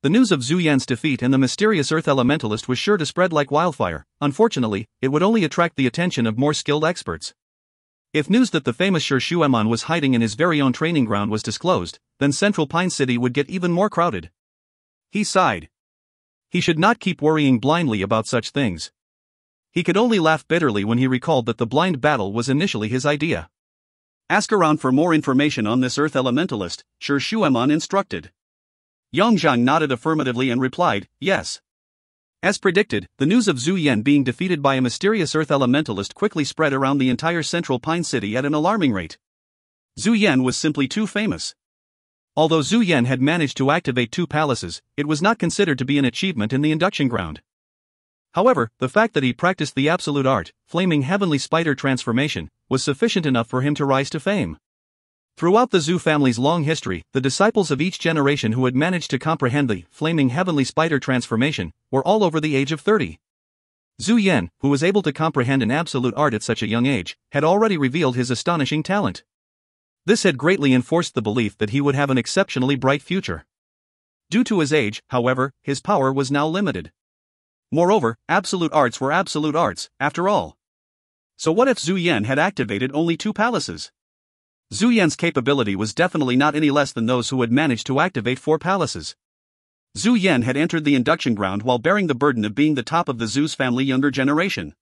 The news of Zhu Yan's defeat and the mysterious Earth Elementalist was sure to spread like wildfire. Unfortunately, it would only attract the attention of more skilled experts. If news that the famous Shi Shuemon was hiding in his very own training ground was disclosed, then Central Pine City would get even more crowded. He sighed. He should not keep worrying blindly about such things. He could only laugh bitterly when he recalled that the blind battle was initially his idea. Ask around for more information on this Earth Elementalist, Shi Shuemon instructed. Yongzhang nodded affirmatively and replied, yes. As predicted, the news of Zhu Yan being defeated by a mysterious Earth Elementalist quickly spread around the entire Central Pine City at an alarming rate. Zhu Yan was simply too famous. Although Zhu Yan had managed to activate 2 palaces, it was not considered to be an achievement in the induction ground. However, the fact that he practiced the absolute art, flaming heavenly spider transformation, was sufficient enough for him to rise to fame. Throughout the Zhu family's long history, the disciples of each generation who had managed to comprehend the flaming heavenly spider transformation were all over the age of 30. Zhu Yan, who was able to comprehend an absolute art at such a young age, had already revealed his astonishing talent. This had greatly enforced the belief that he would have an exceptionally bright future. Due to his age, however, his power was now limited. Moreover, absolute arts were absolute arts, after all. So what if Zhu Yan had activated only 2 palaces? Zhu Yan's capability was definitely not any less than those who had managed to activate 4 palaces. Zhu Yan had entered the induction ground while bearing the burden of being the top of the Zhu's family younger generation.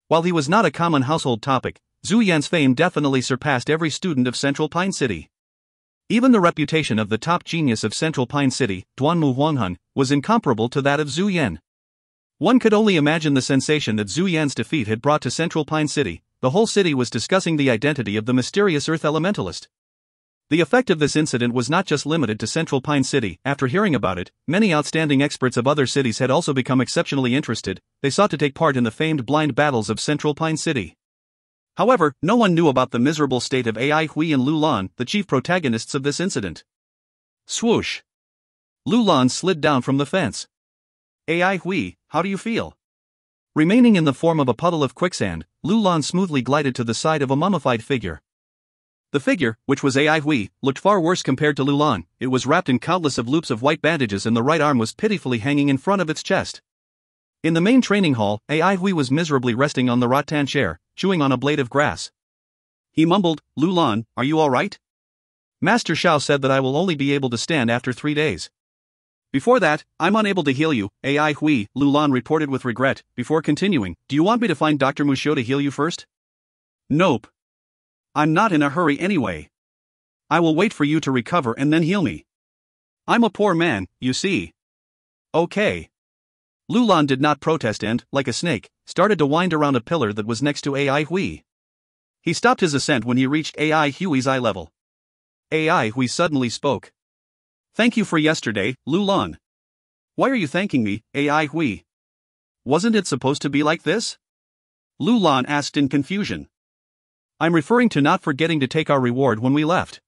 While he was not a common household topic, Zhu Yan's fame definitely surpassed every student of Central Pine City. Even the reputation of the top genius of Central Pine City, Duanmu Huanghun, was incomparable to that of Zhu Yan. One could only imagine the sensation that Zhu Yan's defeat had brought to Central Pine City. The whole city was discussing the identity of the mysterious Earth Elementalist. The effect of this incident was not just limited to Central Pine City. After hearing about it, many outstanding experts of other cities had also become exceptionally interested. They sought to take part in the famed blind battles of Central Pine City. However, no one knew about the miserable state of Ai Hui and Lu Lan, the chief protagonists of this incident. Swoosh! Lu Lan slid down from the fence. Ai Hui, how do you feel? Remaining in the form of a puddle of quicksand, Lu Lan smoothly glided to the side of a mummified figure. The figure, which was Ai Hui, looked far worse compared to Lu Lan. It was wrapped in countless of loops of white bandages and the right arm was pitifully hanging in front of its chest. In the main training hall, Ai Hui was miserably resting on the rattan chair, chewing on a blade of grass. He mumbled, Lu Lan, are you alright? Master Shao said that I will only be able to stand after 3 days. Before that, I'm unable to heal you, Ai Hui, Lu Lan reported with regret. Before continuing, do you want me to find Dr. Musho to heal you first? Nope. I'm not in a hurry anyway. I will wait for you to recover and then heal me. I'm a poor man, you see. Okay. Lu Lan did not protest and, like a snake, started to wind around a pillar that was next to Ai Hui. He stopped his ascent when he reached Ai Hui's eye level. Ai Hui suddenly spoke. Thank you for yesterday, Lu Lan. Why are you thanking me, Ai Hui? Wasn't it supposed to be like this? Lu Lan asked in confusion. I'm referring to not forgetting to take our reward when we left.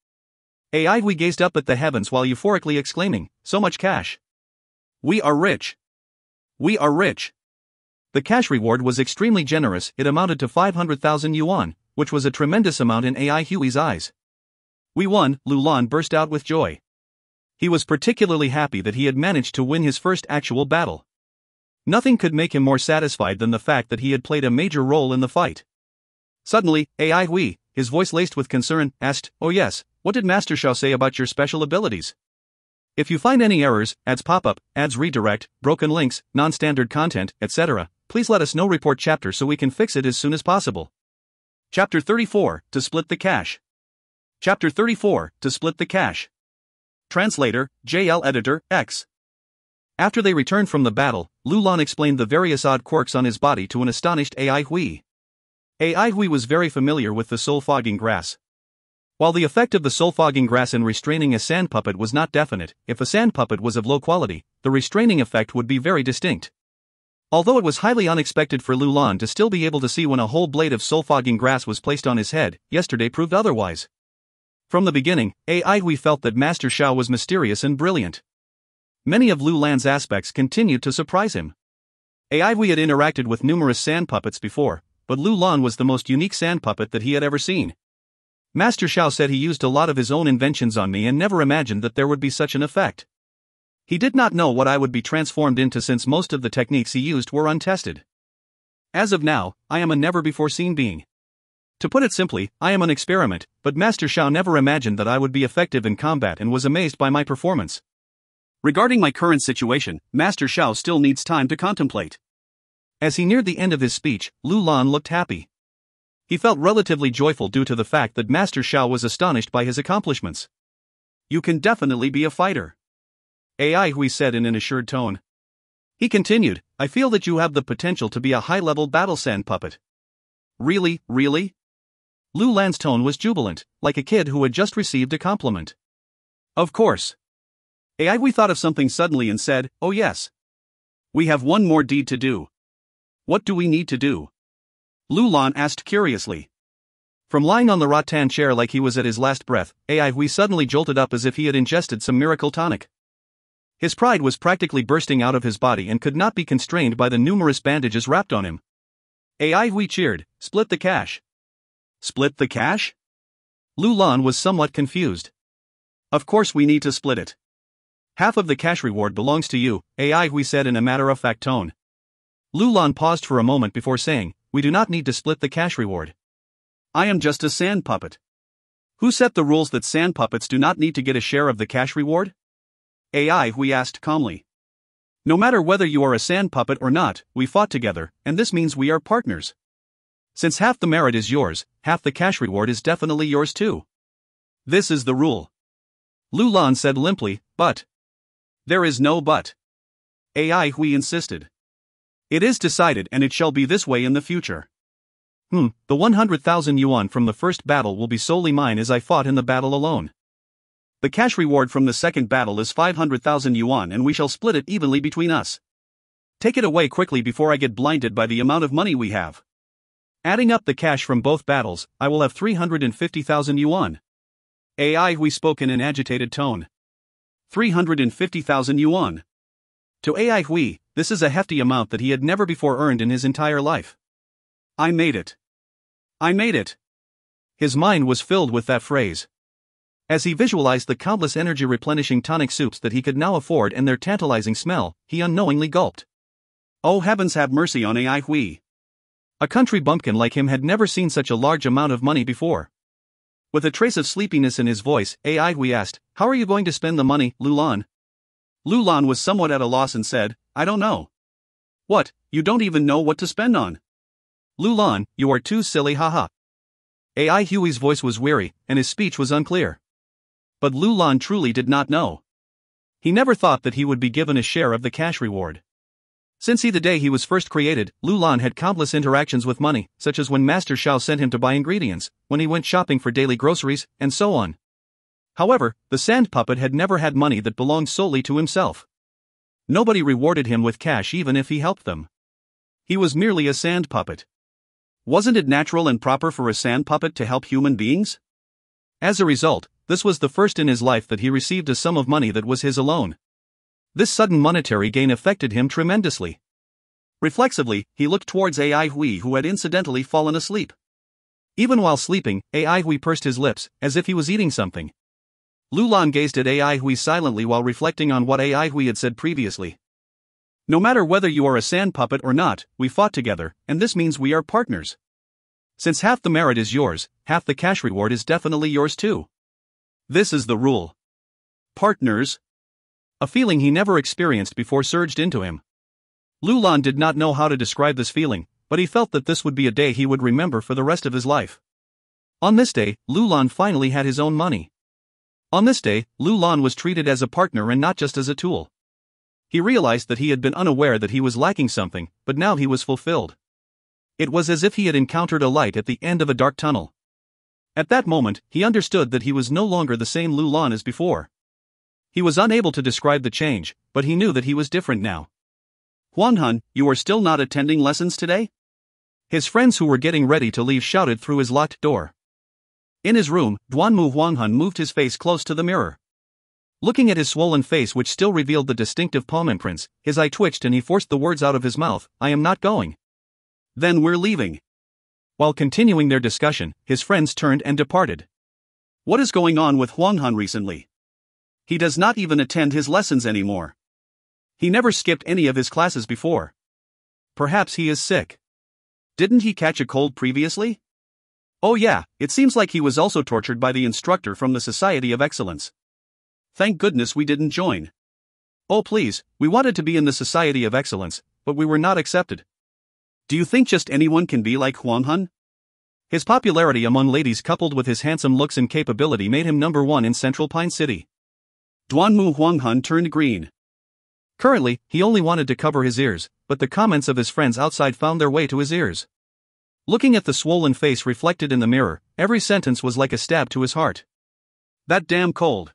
Ai Hui gazed up at the heavens while euphorically exclaiming, so much cash. We are rich. We are rich. The cash reward was extremely generous. It amounted to 500,000 yuan, which was a tremendous amount in Ai Hui's eyes. We won, Lu Lan burst out with joy. He was particularly happy that he had managed to win his first actual battle. Nothing could make him more satisfied than the fact that he had played a major role in the fight. Suddenly, Ai Hui, his voice laced with concern, asked, oh yes, what did Master Shao say about your special abilities? If you find any errors, ads pop up, ads redirect, broken links, non-standard content, etc., please let us know. Report chapter so we can fix it as soon as possible. Chapter 34, to split the cash. Chapter 34, to split the cash. Translator, JL Editor, X. After they returned from the battle, Lu Lan explained the various odd quirks on his body to an astonished Ai Hui. Ai Hui was very familiar with the soul-fogging grass. While the effect of the soul-fogging grass in restraining a sand puppet was not definite, if a sand puppet was of low quality, the restraining effect would be very distinct. Although it was highly unexpected for Lu Lan to still be able to see when a whole blade of soul-fogging grass was placed on his head, yesterday proved otherwise. From the beginning, Ai Hui felt that Master Shao was mysterious and brilliant. Many of Lu Lan's aspects continued to surprise him. Ai Hui had interacted with numerous sand puppets before, but Lu Lan was the most unique sand puppet that he had ever seen. Master Shao said he used a lot of his own inventions on me and never imagined that there would be such an effect. He did not know what I would be transformed into since most of the techniques he used were untested. As of now, I am a never-before-seen being. To put it simply, I am an experiment, but Master Shao never imagined that I would be effective in combat and was amazed by my performance. Regarding my current situation, Master Shao still needs time to contemplate. As he neared the end of his speech, Lu Lan looked happy. He felt relatively joyful due to the fact that Master Shao was astonished by his accomplishments. You can definitely be a fighter, Ai Hui said in an assured tone. He continued, I feel that you have the potential to be a high-level battle sand puppet. Really, really? Lu Lan's tone was jubilant, like a kid who had just received a compliment. Of course. Ai Hui thought of something suddenly and said, oh yes. We have one more deed to do. What do we need to do? Lu Lan asked curiously. From lying on the rattan chair like he was at his last breath, Ai Hui suddenly jolted up as if he had ingested some miracle tonic. His pride was practically bursting out of his body and could not be constrained by the numerous bandages wrapped on him. Ai Hui cheered, split the cash. Split the cash? Lu Lan was somewhat confused. Of course we need to split it. Half of the cash reward belongs to you, Ai Hui said in a matter-of-fact tone. Lu Lan paused for a moment before saying, we do not need to split the cash reward. I am just a sand puppet. Who set the rules that sand puppets do not need to get a share of the cash reward? Ai Hui asked calmly. No matter whether you are a sand puppet or not, we fought together, and this means we are partners. Since half the merit is yours, half the cash reward is definitely yours too. This is the rule. Lu Lan said limply, but. There is no but. Ai Hui insisted. It is decided and it shall be this way in the future. The 100,000 yuan from the first battle will be solely mine as I fought in the battle alone. The cash reward from the second battle is 500,000 yuan and we shall split it evenly between us. Take it away quickly before I get blinded by the amount of money we have. Adding up the cash from both battles, I will have 350,000 yuan. Ai Hui spoke in an agitated tone. 350,000 yuan. To Ai Hui, this is a hefty amount that he had never before earned in his entire life. I made it. I made it. His mind was filled with that phrase. As he visualized the countless energy-replenishing tonic soups that he could now afford and their tantalizing smell, he unknowingly gulped. Oh heavens have mercy on Ai Hui. A country bumpkin like him had never seen such a large amount of money before. With a trace of sleepiness in his voice, Ai Hui asked, how are you going to spend the money, Lu Lan? Lu Lan was somewhat at a loss and said, I don't know. What, you don't even know what to spend on? Lu Lan, you are too silly haha. Ai Hui's voice was weary, and his speech was unclear. But Lu Lan truly did not know. He never thought that he would be given a share of the cash reward. Since the day he was first created, Lu Lan had countless interactions with money, such as when Master Shao sent him to buy ingredients, when he went shopping for daily groceries, and so on. However, the sand puppet had never had money that belonged solely to himself. Nobody rewarded him with cash even if he helped them. He was merely a sand puppet. Wasn't it natural and proper for a sand puppet to help human beings? As a result, this was the first in his life that he received a sum of money that was his alone. This sudden monetary gain affected him tremendously. Reflexively, he looked towards Ai Hui who had incidentally fallen asleep. Even while sleeping, Ai Hui pursed his lips, as if he was eating something. Lu Lan gazed at Ai Hui silently while reflecting on what Ai Hui had said previously. No matter whether you are a sand puppet or not, we fought together, and this means we are partners. Since half the merit is yours, half the cash reward is definitely yours too. This is the rule. Partners. A feeling he never experienced before surged into him. Lu Lan did not know how to describe this feeling, but he felt that this would be a day he would remember for the rest of his life. On this day, Lu Lan finally had his own money. On this day, Lu Lan was treated as a partner and not just as a tool. He realized that he had been unaware that he was lacking something, but now he was fulfilled. It was as if he had encountered a light at the end of a dark tunnel. At that moment, he understood that he was no longer the same Lu Lan as before. He was unable to describe the change, but he knew that he was different now. Huanhan, you are still not attending lessons today? His friends who were getting ready to leave shouted through his locked door. In his room, Duanmu Huanghan moved his face close to the mirror. Looking at his swollen face which still revealed the distinctive palm imprints, his eye twitched and he forced the words out of his mouth, I am not going. Then we're leaving. While continuing their discussion, his friends turned and departed. What is going on with Huanghan recently? He does not even attend his lessons anymore. He never skipped any of his classes before. Perhaps he is sick. Didn't he catch a cold previously? Oh yeah, it seems like he was also tortured by the instructor from the Society of Excellence. Thank goodness we didn't join. Oh please, we wanted to be in the Society of Excellence, but we were not accepted. Do you think just anyone can be like Huang Hun? His popularity among ladies coupled with his handsome looks and capability made him number one in Central Pine City. Duanmu Huang Hun turned green. Currently, he only wanted to cover his ears, but the comments of his friends outside found their way to his ears. Looking at the swollen face reflected in the mirror, every sentence was like a stab to his heart. That damn cold.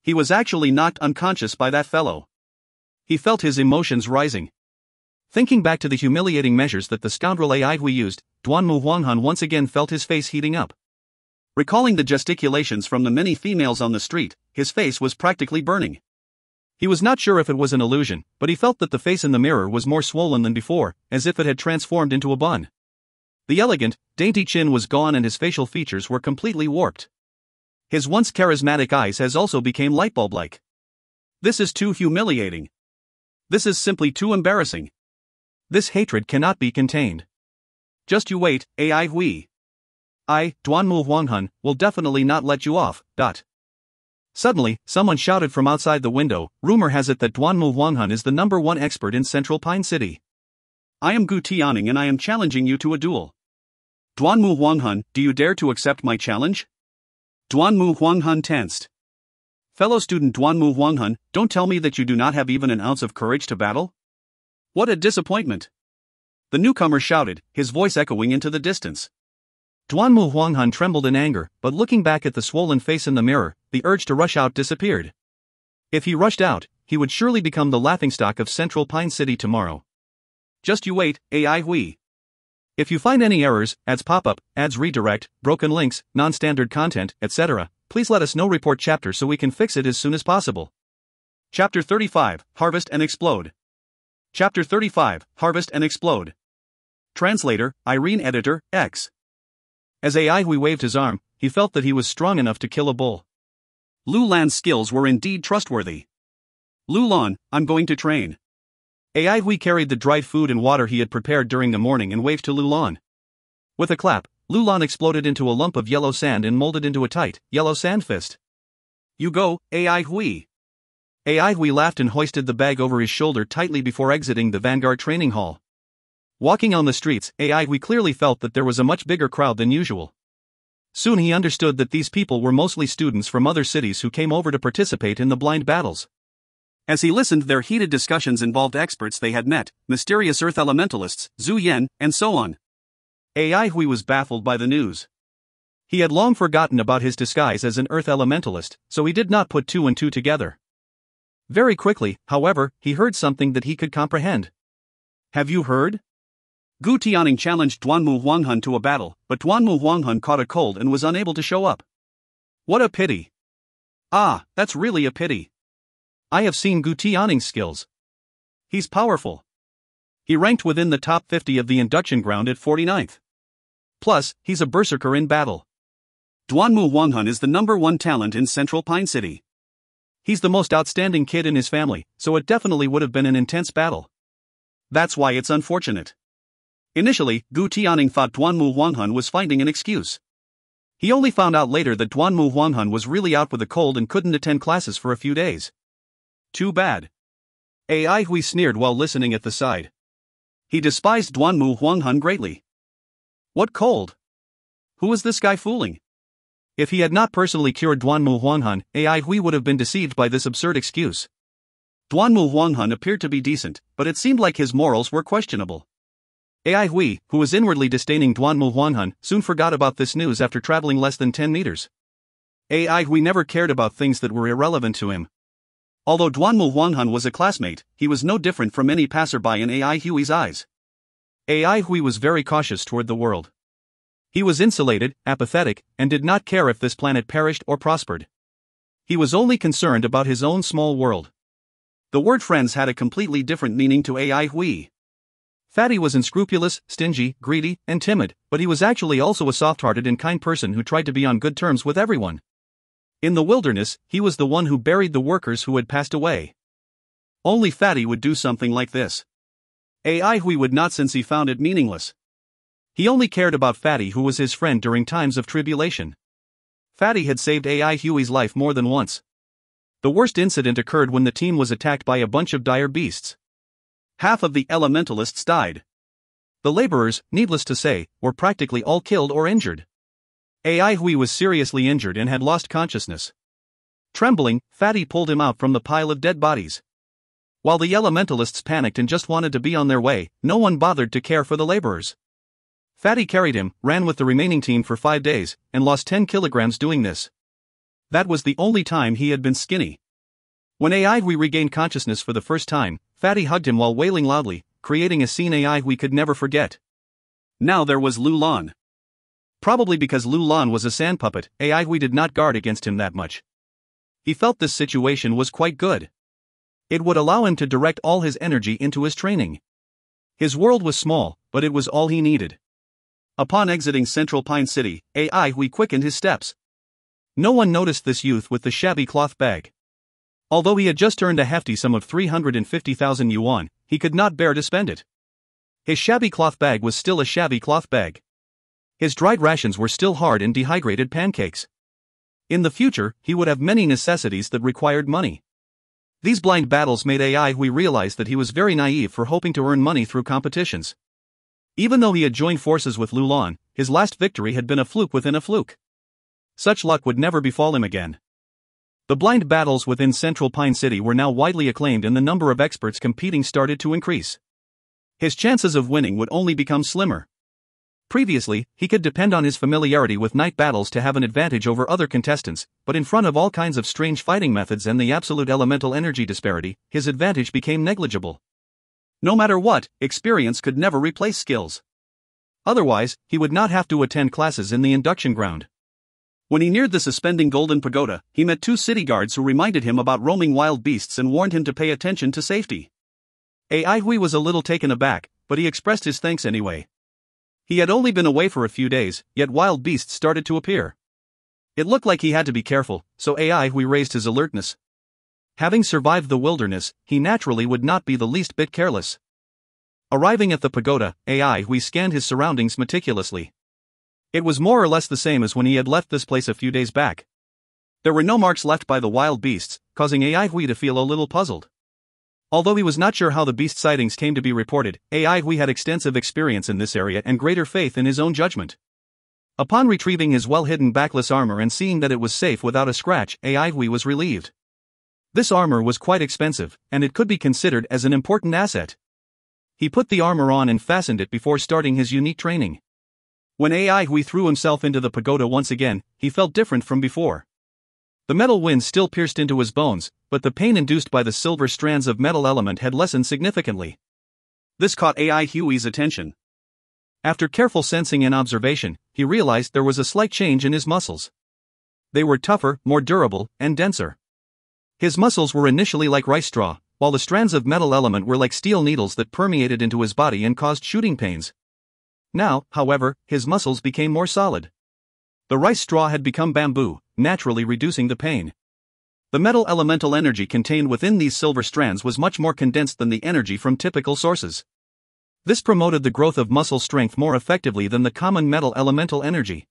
He was actually knocked unconscious by that fellow. He felt his emotions rising. Thinking back to the humiliating measures that the scoundrel Ai Hui used, Duanmu Huanghan once again felt his face heating up. Recalling the gesticulations from the many females on the street, his face was practically burning. He was not sure if it was an illusion, but he felt that the face in the mirror was more swollen than before, as if it had transformed into a bun. The elegant, dainty chin was gone and his facial features were completely warped. His once charismatic eyes has also become lightbulb-like. This is too humiliating. This is simply too embarrassing. This hatred cannot be contained. Just you wait, Ai Hui. I, Duanmu Huanghan, will definitely not let you off. Suddenly, someone shouted from outside the window, rumor has it that Duanmu Huanghan is the #1 expert in Central Pine City. I am Gu Tianing and I am challenging you to a duel. Duanmu Huanghan, do you dare to accept my challenge? Duanmu Huanghan tensed. Fellow student Duanmu Huanghan, don't tell me that you do not have even an ounce of courage to battle? What a disappointment! The newcomer shouted, his voice echoing into the distance. Duanmu Huanghan trembled in anger, but looking back at the swollen face in the mirror, the urge to rush out disappeared. If he rushed out, he would surely become the laughingstock of Central Pine City tomorrow. Just you wait, Ai Hui. If you find any errors, ads pop up, ads redirect, broken links, non-standard content, etc., please let us know. Report chapter so we can fix it as soon as possible. Chapter 35, Harvest and Explode. Chapter 35, Harvest and Explode. Translator, Irene Editor, X. As Ai Hui waved his arm, he felt that he was strong enough to kill a bull. Lu Lan's skills were indeed trustworthy. Lu Lan, I'm going to train. Ai Hui carried the dried food and water he had prepared during the morning and waved to Lu Lan. With a clap, Lu Lan exploded into a lump of yellow sand and molded into a tight, yellow sand fist. You go, Ai Hui. Ai Hui laughed and hoisted the bag over his shoulder tightly before exiting the Vanguard training hall. Walking on the streets, Ai Hui clearly felt that there was a much bigger crowd than usual. Soon he understood that these people were mostly students from other cities who came over to participate in the blind battles. As he listened, their heated discussions involved experts they had met, mysterious earth elementalists, Zhu Yan, and so on. Ai Hui was baffled by the news. He had long forgotten about his disguise as an earth elementalist, so he did not put two and two together. Very quickly, however, he heard something that he could comprehend. Have you heard? Gu Tianing challenged Duanmu Huanghan to a battle, but Duanmu Huanghan caught a cold and was unable to show up. What a pity. Ah, that's really a pity. I have seen Gu Tianing's skills. He's powerful. He ranked within the top 50 of the induction ground at 49th. Plus, he's a berserker in battle. Duanmu Huanghan is the #1 talent in Central Pine City. He's the most outstanding kid in his family, so it definitely would have been an intense battle. That's why it's unfortunate. Initially, Gu Tianing thought Duanmu Huanghan was finding an excuse. He only found out later that Duanmu Huanghan was really out with a cold and couldn't attend classes for a few days. Too bad. Ai Hui sneered while listening at the side. He despised Duanmu Huanghan greatly. What cold? Who is this guy fooling? If he had not personally cured Duanmu Huanghan, Ai Hui would have been deceived by this absurd excuse. Duanmu Huanghan appeared to be decent, but it seemed like his morals were questionable. Ai Hui, who was inwardly disdaining Duanmu Huanghan, soon forgot about this news after traveling less than 10 meters. Ai Hui never cared about things that were irrelevant to him. Although Duanmu Huanghan was a classmate, he was no different from any passerby in Ai Hui's eyes. Ai Hui was very cautious toward the world. He was insulated, apathetic, and did not care if this planet perished or prospered. He was only concerned about his own small world. The word friends had a completely different meaning to Ai Hui. Fatty was unscrupulous, stingy, greedy, and timid, but he was actually also a soft-hearted and kind person who tried to be on good terms with everyone. In the wilderness, he was the one who buried the workers who had passed away. Only Fatty would do something like this. AI Hui would not, since he found it meaningless. He only cared about Fatty, who was his friend during times of tribulation. Fatty had saved AI Huey's life more than once. The worst incident occurred when the team was attacked by a bunch of dire beasts. Half of the elementalists died. The laborers, needless to say, were practically all killed or injured. AI Hui was seriously injured and had lost consciousness. Trembling, Fatty pulled him out from the pile of dead bodies. While the elementalists panicked and just wanted to be on their way, no one bothered to care for the laborers. Fatty carried him, ran with the remaining team for 5 days, and lost 10 kilograms doing this. That was the only time he had been skinny. When AI Hui regained consciousness for the first time, Fatty hugged him while wailing loudly, creating a scene AI Hui could never forget. Now there was Lu Lan. Probably because Lu Lan was a sand puppet, AI Hui did not guard against him that much. He felt this situation was quite good. It would allow him to direct all his energy into his training. His world was small, but it was all he needed. Upon exiting Central Pine City, AI Hui quickened his steps. No one noticed this youth with the shabby cloth bag. Although he had just earned a hefty sum of 350,000 yuan, he could not bear to spend it. His shabby cloth bag was still a shabby cloth bag. His dried rations were still hard and dehydrated pancakes. In the future, he would have many necessities that required money. These blind battles made AI Hui realize that he was very naive for hoping to earn money through competitions. Even though he had joined forces with Lu Lan, his last victory had been a fluke within a fluke. Such luck would never befall him again. The blind battles within Central Pine City were now widely acclaimed and the number of experts competing started to increase. His chances of winning would only become slimmer. Previously, he could depend on his familiarity with night battles to have an advantage over other contestants, but in front of all kinds of strange fighting methods and the absolute elemental energy disparity, his advantage became negligible. No matter what, experience could never replace skills. Otherwise, he would not have to attend classes in the induction ground. When he neared the suspending golden pagoda, he met 2 city guards who reminded him about roaming wild beasts and warned him to pay attention to safety. AI Hui was a little taken aback, but he expressed his thanks anyway. He had only been away for a few days, yet wild beasts started to appear. It looked like he had to be careful, so AI Hui raised his alertness. Having survived the wilderness, he naturally would not be the least bit careless. Arriving at the pagoda, AI Hui scanned his surroundings meticulously. It was more or less the same as when he had left this place a few days back. There were no marks left by the wild beasts, causing AI Hui to feel a little puzzled. Although he was not sure how the beast sightings came to be reported, AI Hui had extensive experience in this area and greater faith in his own judgment. Upon retrieving his well-hidden backless armor and seeing that it was safe without a scratch, AI Hui was relieved. This armor was quite expensive, and it could be considered as an important asset. He put the armor on and fastened it before starting his unique training. When AI Hui threw himself into the pagoda once again, he felt different from before. The metal wind still pierced into his bones, but the pain induced by the silver strands of metal element had lessened significantly. This caught AI Hui's attention. After careful sensing and observation, he realized there was a slight change in his muscles. They were tougher, more durable, and denser. His muscles were initially like rice straw, while the strands of metal element were like steel needles that permeated into his body and caused shooting pains. Now, however, his muscles became more solid. The rice straw had become bamboo, naturally reducing the pain. The metal elemental energy contained within these silver strands was much more condensed than the energy from typical sources. This promoted the growth of muscle strength more effectively than the common metal elemental energy.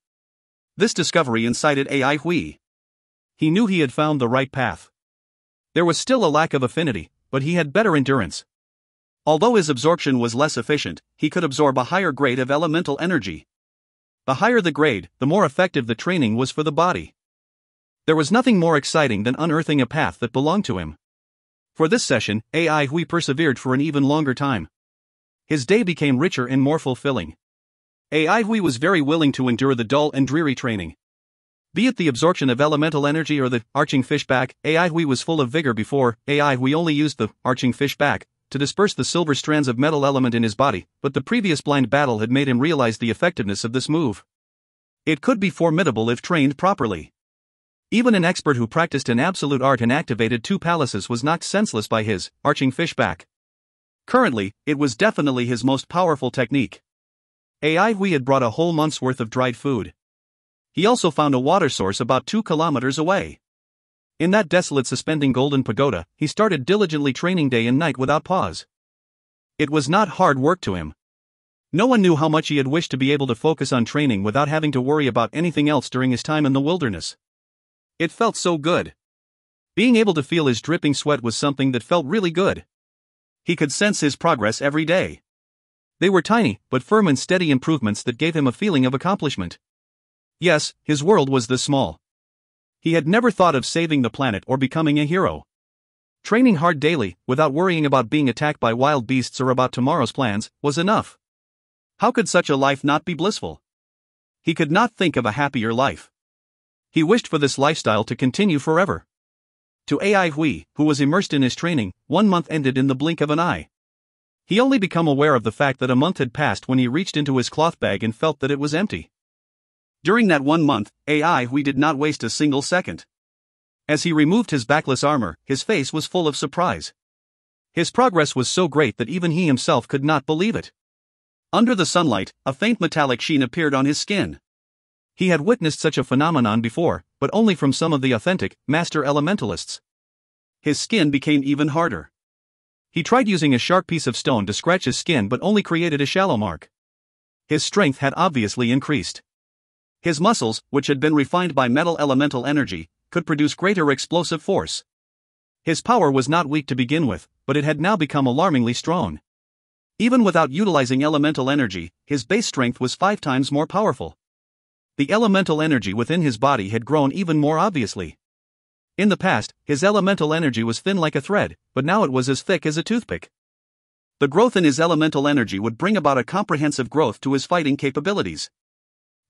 This discovery incited AI Hui. He knew he had found the right path. There was still a lack of affinity, but he had better endurance. Although his absorption was less efficient, he could absorb a higher grade of elemental energy. The higher the grade, the more effective the training was for the body. There was nothing more exciting than unearthing a path that belonged to him. For this session, AI Hui persevered for an even longer time. His day became richer and more fulfilling. AI Hui was very willing to endure the dull and dreary training. Be it the absorption of elemental energy or the arching fish back, AI Hui was full of vigor before. AI Hui only used the arching fish back to disperse the silver strands of metal element in his body, but the previous blind battle had made him realize the effectiveness of this move. It could be formidable if trained properly. Even an expert who practiced an absolute art and activated 2 palaces was knocked senseless by his arching fish back. Currently, it was definitely his most powerful technique. AI Hui had brought a whole month's worth of dried food. He also found a water source about 2 kilometers away. In that desolate suspending golden pagoda, he started diligently training day and night without pause. It was not hard work to him. No one knew how much he had wished to be able to focus on training without having to worry about anything else during his time in the wilderness. It felt so good. Being able to feel his dripping sweat was something that felt really good. He could sense his progress every day. They were tiny, but firm and steady improvements that gave him a feeling of accomplishment. Yes, his world was this small. He had never thought of saving the planet or becoming a hero. Training hard daily, without worrying about being attacked by wild beasts or about tomorrow's plans, was enough. How could such a life not be blissful? He could not think of a happier life. He wished for this lifestyle to continue forever. To Ai Hui, who was immersed in his training, 1 month ended in the blink of an eye. He only became aware of the fact that a month had passed when he reached into his cloth bag and felt that it was empty. During that 1 month, Ai Hui did not waste a single second. As he removed his backless armor, his face was full of surprise. His progress was so great that even he himself could not believe it. Under the sunlight, a faint metallic sheen appeared on his skin. He had witnessed such a phenomenon before, but only from some of the authentic, master elementalists. His skin became even harder. He tried using a sharp piece of stone to scratch his skin but only created a shallow mark. His strength had obviously increased. His muscles, which had been refined by metal elemental energy, could produce greater explosive force. His power was not weak to begin with, but it had now become alarmingly strong. Even without utilizing elemental energy, his base strength was 5 times more powerful. The elemental energy within his body had grown even more obviously. In the past, his elemental energy was thin like a thread, but now it was as thick as a toothpick. The growth in his elemental energy would bring about a comprehensive growth to his fighting capabilities.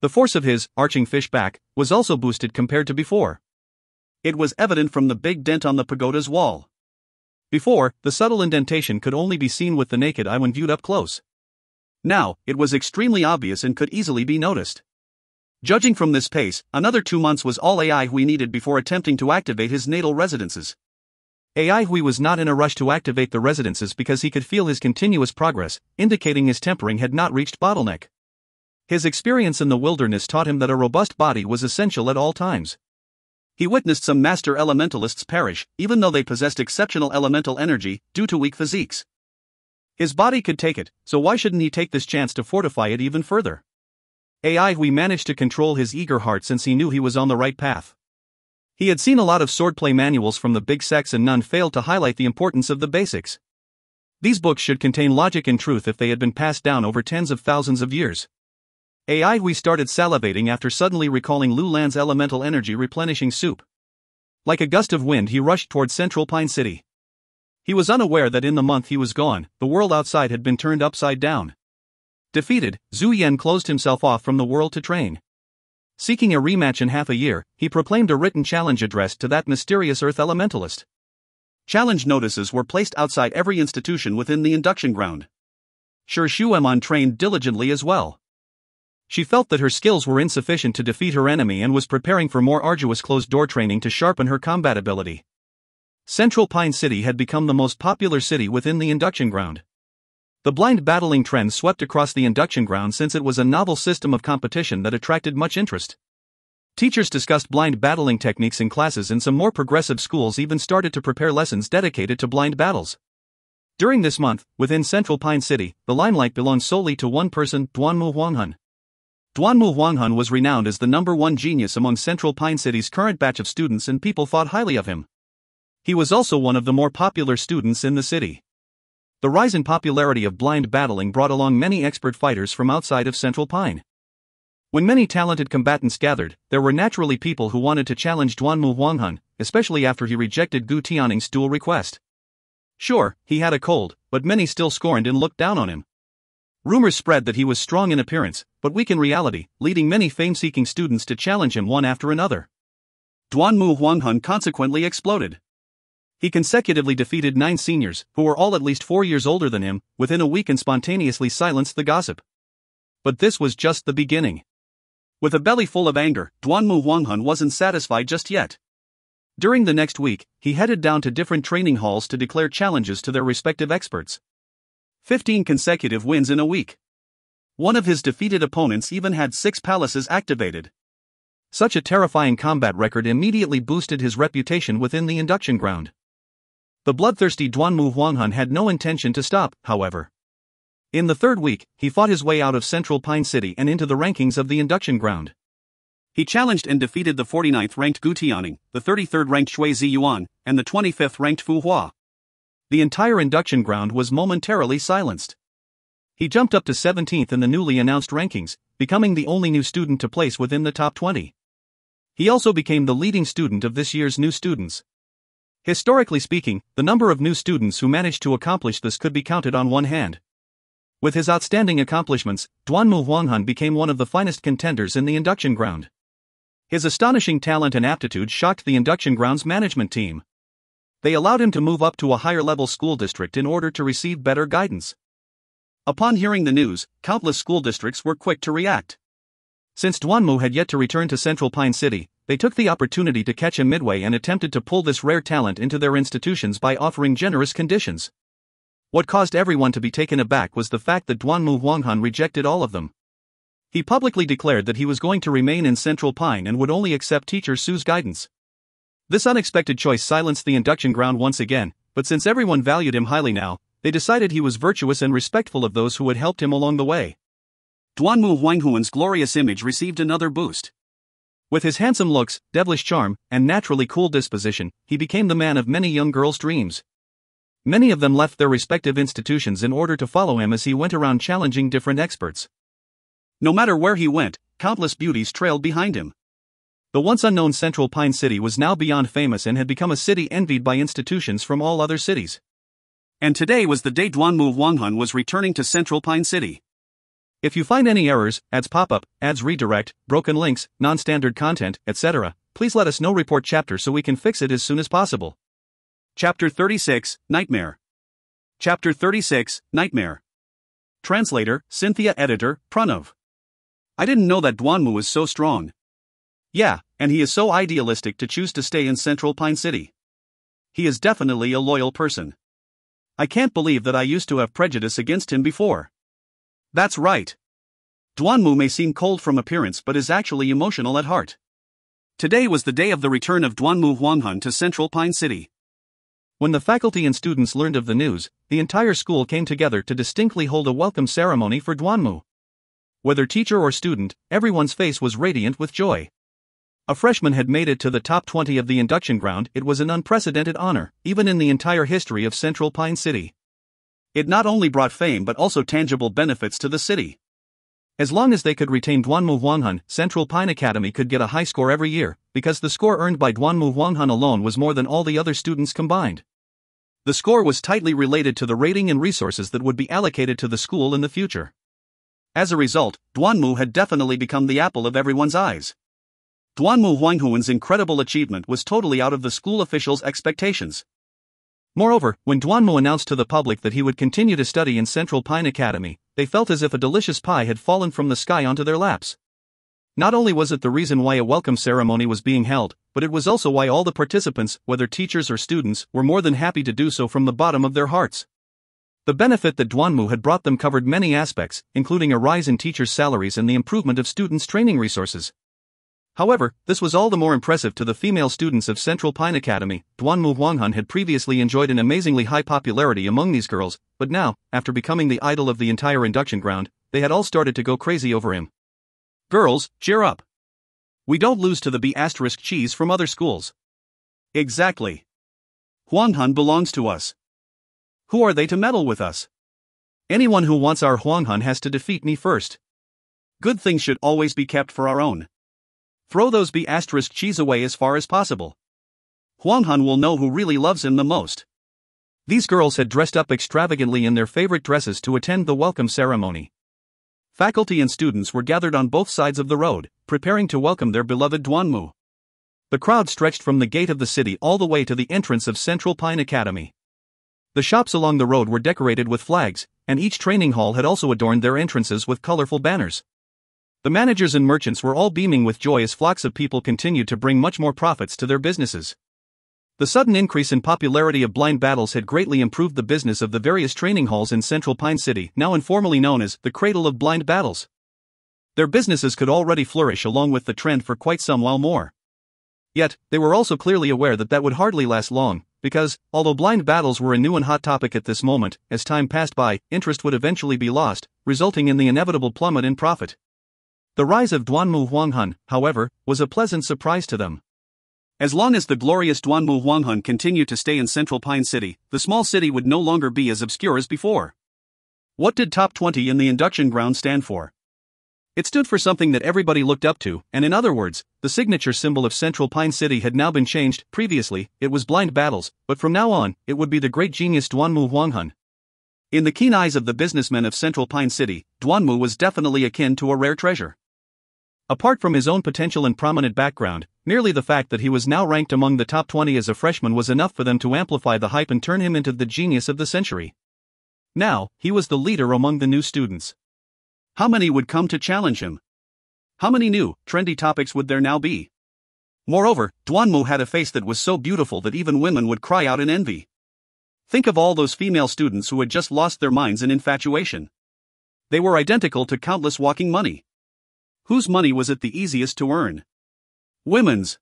The force of his arching fish back was also boosted compared to before. It was evident from the big dent on the pagoda's wall. Before, the subtle indentation could only be seen with the naked eye when viewed up close. Now, it was extremely obvious and could easily be noticed. Judging from this pace, another 2 months was all Ai Hui needed before attempting to activate his natal residences. Ai Hui was not in a rush to activate the residences because he could feel his continuous progress, indicating his tempering had not reached bottleneck. His experience in the wilderness taught him that a robust body was essential at all times. He witnessed some master elementalists perish, even though they possessed exceptional elemental energy, due to weak physiques. His body could take it, so why shouldn't he take this chance to fortify it even further? Ai Hui managed to control his eager heart since he knew he was on the right path. He had seen a lot of swordplay manuals from the big sects and none failed to highlight the importance of the basics. These books should contain logic and truth if they had been passed down over tens of thousands of years. Ai Hui started salivating after suddenly recalling Lu Lan's elemental energy replenishing soup. Like a gust of wind he rushed toward Central Pine City. He was unaware that in the month he was gone, the world outside had been turned upside down. Defeated, Zhu Yan closed himself off from the world to train. Seeking a rematch in half a year, he proclaimed a written challenge addressed to that mysterious earth elementalist. Challenge notices were placed outside every institution within the induction ground. Sure Xuemon trained diligently as well. She felt that her skills were insufficient to defeat her enemy and was preparing for more arduous closed-door training to sharpen her combat ability. Central Pine City had become the most popular city within the induction ground. The blind battling trend swept across the induction ground since it was a novel system of competition that attracted much interest. Teachers discussed blind battling techniques in classes and some more progressive schools even started to prepare lessons dedicated to blind battles. During this month, within Central Pine City, the limelight belonged solely to one person, Duanmu Huanghan. Duanmu Huanghan was renowned as the #1 genius among Central Pine City's current batch of students and people thought highly of him. He was also one of the more popular students in the city. The rise in popularity of blind battling brought along many expert fighters from outside of Central Pine. When many talented combatants gathered, there were naturally people who wanted to challenge Duanmu Huanghan, especially after he rejected Gu Tianing's duel request. Sure, he had a cold, but many still scorned and looked down on him. Rumors spread that he was strong in appearance, but weak in reality, leading many fame-seeking students to challenge him one after another. Duanmu Huanghan consequently exploded. He consecutively defeated 9 seniors, who were all at least 4 years older than him, within a week and spontaneously silenced the gossip. But this was just the beginning. With a belly full of anger, Duanmu Huanghan wasn't satisfied just yet. During the next week, he headed down to different training halls to declare challenges to their respective experts. 15 consecutive wins in a week. One of his defeated opponents even had 6 palaces activated. Such a terrifying combat record immediately boosted his reputation within the induction ground. The bloodthirsty Duanmu Huanghun had no intention to stop, however. In the third week, he fought his way out of Central Pine City and into the rankings of the induction ground. He challenged and defeated the 49th ranked Gu Tianing, the 33rd ranked Shui Ziyuan, and the 25th ranked Fu Hua. The entire induction ground was momentarily silenced. He jumped up to 17th in the newly announced rankings, becoming the only new student to place within the top 20. He also became the leading student of this year's new students. Historically speaking, the number of new students who managed to accomplish this could be counted on one hand. With his outstanding accomplishments, Duanmu Huanghun became one of the finest contenders in the induction ground. His astonishing talent and aptitude shocked the induction ground's management team. They allowed him to move up to a higher-level school district in order to receive better guidance. Upon hearing the news, countless school districts were quick to react. Since Duanmu had yet to return to Central Pine City, they took the opportunity to catch him midway and attempted to pull this rare talent into their institutions by offering generous conditions. What caused everyone to be taken aback was the fact that Duanmu Huanghun rejected all of them. He publicly declared that he was going to remain in Central Pine and would only accept teacher Su's guidance. This unexpected choice silenced the induction ground once again, but since everyone valued him highly now, they decided he was virtuous and respectful of those who had helped him along the way. Duanmu Huanghuan's glorious image received another boost. With his handsome looks, devilish charm, and naturally cool disposition, he became the man of many young girls' dreams. Many of them left their respective institutions in order to follow him as he went around challenging different experts. No matter where he went, countless beauties trailed behind him. The once unknown Central Pine City was now beyond famous and had become a city envied by institutions from all other cities. And today was the day Duanmu Huanghun was returning to Central Pine City. If you find any errors, ads pop up, ads redirect, broken links, non-standard content, etc., please let us know. Report chapter so we can fix it as soon as possible. Chapter 36, Nightmare. Chapter 36, Nightmare. Translator, Cynthia. Editor, Pranav. I didn't know that Duanmu was so strong. Yeah, and he is so idealistic to choose to stay in Central Pine City. He is definitely a loyal person. I can't believe that I used to have prejudice against him before. That's right. Duanmu may seem cold from appearance but is actually emotional at heart. Today was the day of the return of Duanmu Huanghun to Central Pine City. When the faculty and students learned of the news, the entire school came together to distinctly hold a welcome ceremony for Duanmu. Whether teacher or student, everyone's face was radiant with joy. A freshman had made it to the top 20 of the induction ground. It was an unprecedented honor, even in the entire history of Central Pine City. It not only brought fame but also tangible benefits to the city. As long as they could retain Duanmu Huanghun, Central Pine Academy could get a high score every year, because the score earned by Duanmu Huanghun alone was more than all the other students combined. The score was tightly related to the rating and resources that would be allocated to the school in the future. As a result, Duanmu had definitely become the apple of everyone's eyes. Duanmu Huanghuan's incredible achievement was totally out of the school officials' expectations. Moreover, when Duanmu announced to the public that he would continue to study in Central Pine Academy, they felt as if a delicious pie had fallen from the sky onto their laps. Not only was it the reason why a welcome ceremony was being held, but it was also why all the participants, whether teachers or students, were more than happy to do so from the bottom of their hearts. The benefit that Duanmu had brought them covered many aspects, including a rise in teachers' salaries and the improvement of students' training resources. However, this was all the more impressive to the female students of Central Pine Academy. Duanmu Huanghun had previously enjoyed an amazingly high popularity among these girls, but now, after becoming the idol of the entire induction ground, they had all started to go crazy over him. Girls, cheer up. We don't lose to the B** cheese from other schools. Exactly. Huanghun belongs to us. Who are they to meddle with us? Anyone who wants our Huanghun has to defeat me first. Good things should always be kept for our own. Throw those B** cheese away as far as possible. Huanghun will know who really loves him the most. These girls had dressed up extravagantly in their favorite dresses to attend the welcome ceremony. Faculty and students were gathered on both sides of the road, preparing to welcome their beloved Duanmu. The crowd stretched from the gate of the city all the way to the entrance of Central Pine Academy. The shops along the road were decorated with flags, and each training hall had also adorned their entrances with colorful banners. The managers and merchants were all beaming with joy as flocks of people continued to bring much more profits to their businesses. The sudden increase in popularity of blind battles had greatly improved the business of the various training halls in Central Pine City, now informally known as the Cradle of Blind Battles. Their businesses could already flourish along with the trend for quite some while more. Yet, they were also clearly aware that that would hardly last long, because, although blind battles were a new and hot topic at this moment, as time passed by, interest would eventually be lost, resulting in the inevitable plummet in profit. The rise of Duanmu Huanghun, however, was a pleasant surprise to them. As long as the glorious Duanmu Huanghun continued to stay in central Pine City, the small city would no longer be as obscure as before. What did top 20 in the induction ground stand for? It stood for something that everybody looked up to, and in other words, the signature symbol of Central Pine City had now been changed. Previously, it was blind battles, but from now on, it would be the great genius Duanmu Huanghun. In the keen eyes of the businessmen of Central Pine City, Duanmu was definitely akin to a rare treasure. Apart from his own potential and prominent background, merely the fact that he was now ranked among the top 20 as a freshman was enough for them to amplify the hype and turn him into the genius of the century. Now, he was the leader among the new students. How many would come to challenge him? How many new, trendy topics would there now be? Moreover, Duanmu had a face that was so beautiful that even women would cry out in envy. Think of all those female students who had just lost their minds in infatuation. They were identical to countless walking money. Whose money was it the easiest to earn? Women's.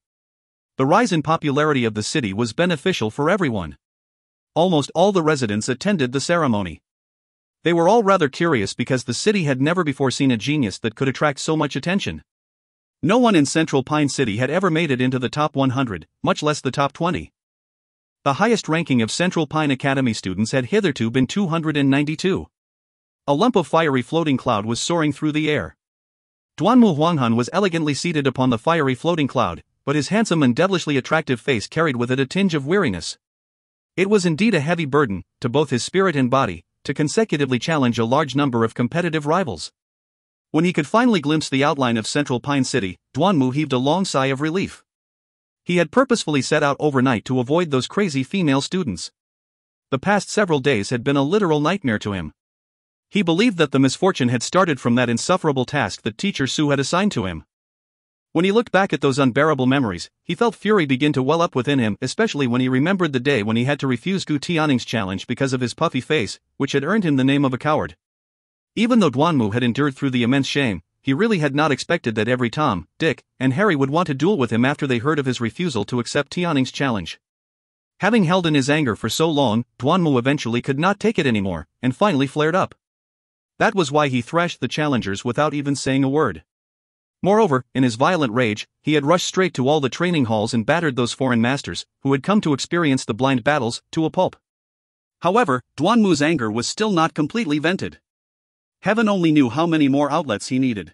The rise in popularity of the city was beneficial for everyone. Almost all the residents attended the ceremony. They were all rather curious because the city had never before seen a genius that could attract so much attention. No one in Central Pine City had ever made it into the top 100, much less the top 20. The highest ranking of Central Pine Academy students had hitherto been 292. A lump of fiery floating cloud was soaring through the air. Duanmu Huanghun was elegantly seated upon the fiery floating cloud, but his handsome and devilishly attractive face carried with it a tinge of weariness. It was indeed a heavy burden, to both his spirit and body, to consecutively challenge a large number of competitive rivals. When he could finally glimpse the outline of Central Pine City, Duanmu heaved a long sigh of relief. He had purposefully set out overnight to avoid those crazy female students. The past several days had been a literal nightmare to him. He believed that the misfortune had started from that insufferable task that Teacher Su had assigned to him. When he looked back at those unbearable memories, he felt fury begin to well up within him, especially when he remembered the day when he had to refuse Gu Tianing's challenge because of his puffy face, which had earned him the name of a coward. Even though Duanmu had endured through the immense shame, he really had not expected that every Tom, Dick, and Harry would want to duel with him after they heard of his refusal to accept Tianing's challenge. Having held in his anger for so long, Duanmu eventually could not take it anymore, and finally flared up. That was why he thrashed the challengers without even saying a word. Moreover, in his violent rage, he had rushed straight to all the training halls and battered those foreign masters, who had come to experience the blind battles, to a pulp. However, Duanmu's anger was still not completely vented. Heaven only knew how many more outlets he needed.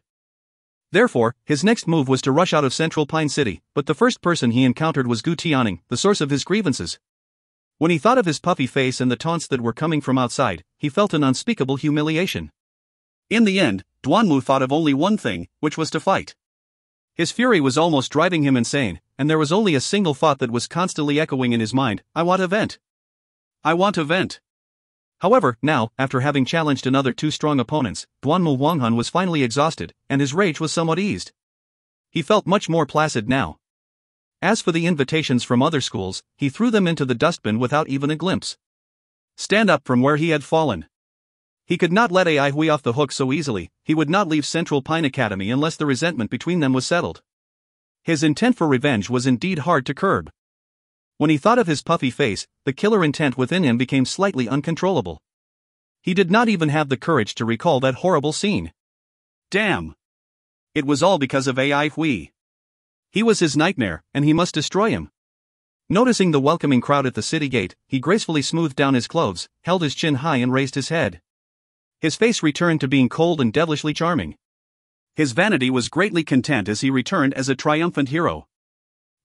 Therefore, his next move was to rush out of Central Pine City, but the first person he encountered was Gu Tianing, the source of his grievances. When he thought of his puffy face and the taunts that were coming from outside, he felt an unspeakable humiliation. In the end, Duanmu thought of only one thing, which was to fight. His fury was almost driving him insane, and there was only a single thought that was constantly echoing in his mind: I want to vent. I want to vent. However, now, after having challenged another two strong opponents, Duanmu Huanghun was finally exhausted, and his rage was somewhat eased. He felt much more placid now. As for the invitations from other schools, he threw them into the dustbin without even a glimpse. Stand up from where he had fallen. He could not let Ai Hui off the hook so easily. He would not leave Central Pine Academy unless the resentment between them was settled. His intent for revenge was indeed hard to curb. When he thought of his puffy face, the killer intent within him became slightly uncontrollable. He did not even have the courage to recall that horrible scene. Damn! It was all because of Ai Hui. He was his nightmare, and he must destroy him. Noticing the welcoming crowd at the city gate, he gracefully smoothed down his clothes, held his chin high and raised his head. His face returned to being cold and devilishly charming. His vanity was greatly content as he returned as a triumphant hero.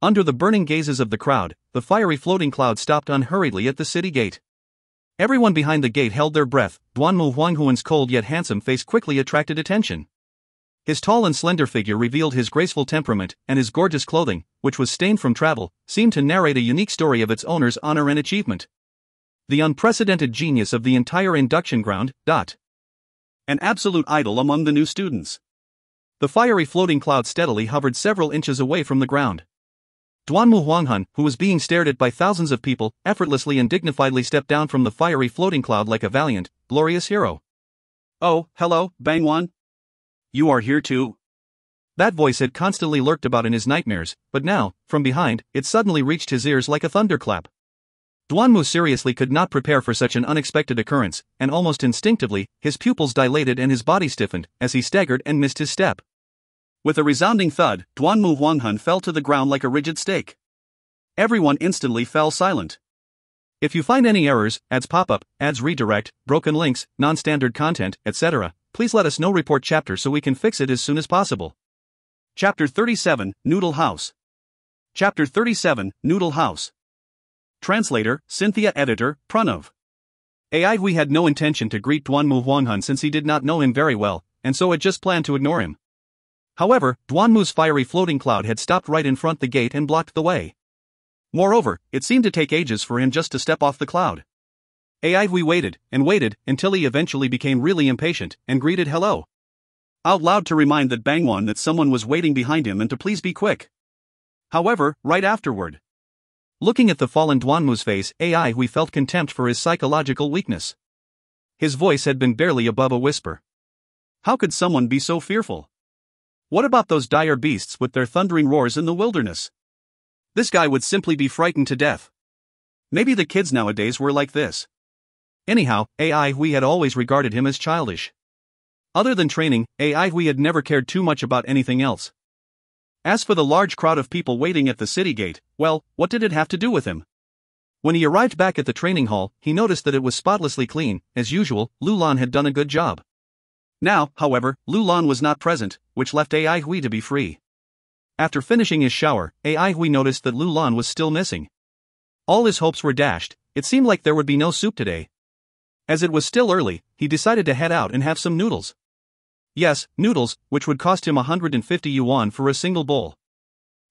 Under the burning gazes of the crowd, the fiery floating cloud stopped unhurriedly at the city gate. Everyone behind the gate held their breath. Duanmu Huanghuan's cold yet handsome face quickly attracted attention. His tall and slender figure revealed his graceful temperament, and his gorgeous clothing, which was stained from travel, seemed to narrate a unique story of its owner's honor and achievement. The unprecedented genius of the entire induction ground. An absolute idol among the new students. The fiery floating cloud steadily hovered several inches away from the ground. Duanmu Huanghun, who was being stared at by thousands of people, effortlessly and dignifiedly stepped down from the fiery floating cloud like a valiant, glorious hero. Oh, hello, Bangwan. You are here too? That voice had constantly lurked about in his nightmares, but now, from behind, it suddenly reached his ears like a thunderclap. Duanmu seriously could not prepare for such an unexpected occurrence, and almost instinctively, his pupils dilated and his body stiffened, as he staggered and missed his step. With a resounding thud, Duanmu Huanghan fell to the ground like a rigid stake. Everyone instantly fell silent. If you find any errors, ads pop up, ads redirect, broken links, non-standard content, etc., please let us know. Report chapter so we can fix it as soon as possible. Chapter 37, Noodle House. Chapter 37, Noodle House. Translator, Cynthia. Editor, Pranav. We had no intention to greet Duanmu Huanghan since he did not know him very well, and so had just planned to ignore him. However, Duanmu's fiery floating cloud had stopped right in front the gate and blocked the way. Moreover, it seemed to take ages for him just to step off the cloud. We waited, and waited, until he eventually became really impatient, and greeted hello out loud to remind that Bangwan that someone was waiting behind him and to please be quick. However, right afterward, looking at the fallen Duanmu's face, we felt contempt for his psychological weakness. His voice had been barely above a whisper. How could someone be so fearful? What about those dire beasts with their thundering roars in the wilderness? This guy would simply be frightened to death. Maybe the kids nowadays were like this. Anyhow, we had always regarded him as childish. Other than training, we had never cared too much about anything else. As for the large crowd of people waiting at the city gate, well, what did it have to do with him? When he arrived back at the training hall, he noticed that it was spotlessly clean. As usual, Lulan had done a good job. Now, however, Lulan was not present, which left Hui to be free. After finishing his shower, Hui noticed that Lulan was still missing. All his hopes were dashed. It seemed like there would be no soup today. As it was still early, he decided to head out and have some noodles. Yes, noodles, which would cost him 150 yuan for a single bowl.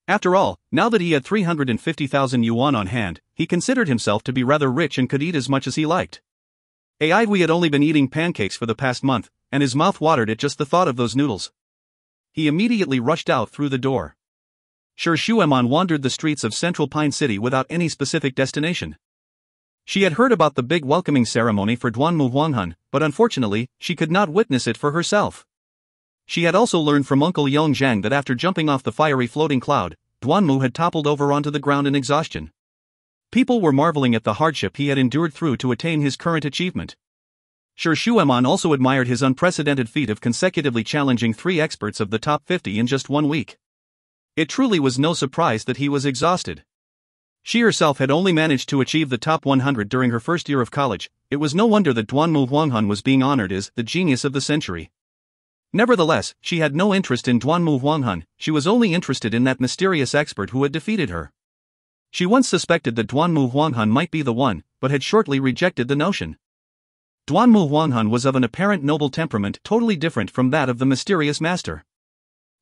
After all, now that he had 350,000 yuan on hand, he considered himself to be rather rich and could eat as much as he liked. Hui had only been eating pancakes for the past month, and his mouth watered at just the thought of those noodles. He immediately rushed out through the door. Shueman wandered the streets of Central Pine City without any specific destination. She had heard about the big welcoming ceremony for Duanmu Huanghan, but unfortunately, she could not witness it for herself. She had also learned from Uncle Yong Zhang that after jumping off the fiery floating cloud, Duanmu had toppled over onto the ground in exhaustion. People were marveling at the hardship he had endured through to attain his current achievement. Shueman also admired his unprecedented feat of consecutively challenging 3 experts of the top 50 in just 1 week. It truly was no surprise that he was exhausted. She herself had only managed to achieve the top 100 during her first year of college. It was no wonder that Duanmu Huanghan was being honored as the genius of the century. Nevertheless, she had no interest in Duanmu Huanghan. She was only interested in that mysterious expert who had defeated her. She once suspected that Duanmu Huanghan might be the one, but had shortly rejected the notion. Duanmu Huanghan was of an apparent noble temperament totally different from that of the mysterious master.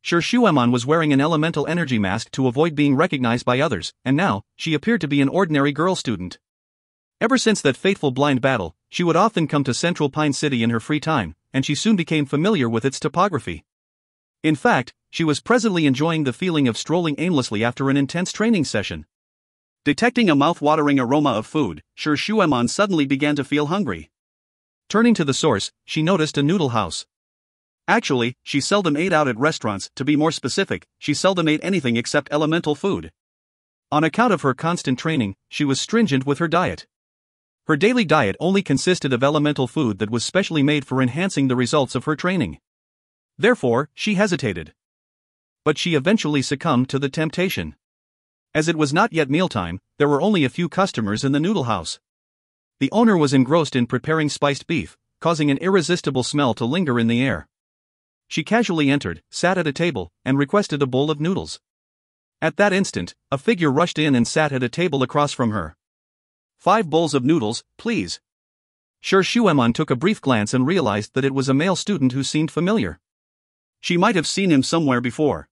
Shueman was wearing an elemental energy mask to avoid being recognized by others, and now, she appeared to be an ordinary girl student. Ever since that fateful blind battle, she would often come to Central Pine City in her free time, and she soon became familiar with its topography. In fact, she was presently enjoying the feeling of strolling aimlessly after an intense training session. Detecting a mouth-watering aroma of food, Shueman suddenly began to feel hungry. Turning to the source, she noticed a noodle house. Actually, she seldom ate out at restaurants. To be more specific, she seldom ate anything except elemental food. On account of her constant training, she was stringent with her diet. Her daily diet only consisted of elemental food that was specially made for enhancing the results of her training. Therefore, she hesitated. But she eventually succumbed to the temptation. As it was not yet mealtime, there were only a few customers in the noodle house. The owner was engrossed in preparing spiced beef, causing an irresistible smell to linger in the air. She casually entered, sat at a table, and requested a bowl of noodles. At that instant, a figure rushed in and sat at a table across from her. 5 bowls of noodles, please. Shueman took a brief glance and realized that it was a male student who seemed familiar. She might have seen him somewhere before.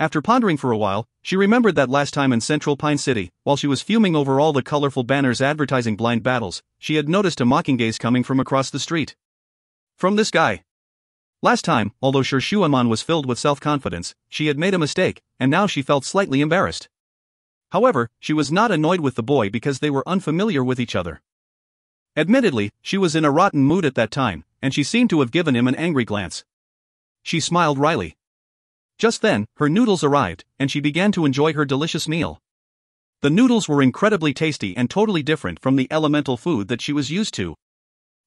After pondering for a while, she remembered that last time in Central Pine City, while she was fuming over all the colorful banners advertising blind battles, she had noticed a mocking gaze coming from across the street. From this guy. Last time, although Shueman was filled with self-confidence, she had made a mistake, and now she felt slightly embarrassed. However, she was not annoyed with the boy because they were unfamiliar with each other. Admittedly, she was in a rotten mood at that time, and she seemed to have given him an angry glance. She smiled wryly. Just then, her noodles arrived, and she began to enjoy her delicious meal. The noodles were incredibly tasty and totally different from the elemental food that she was used to.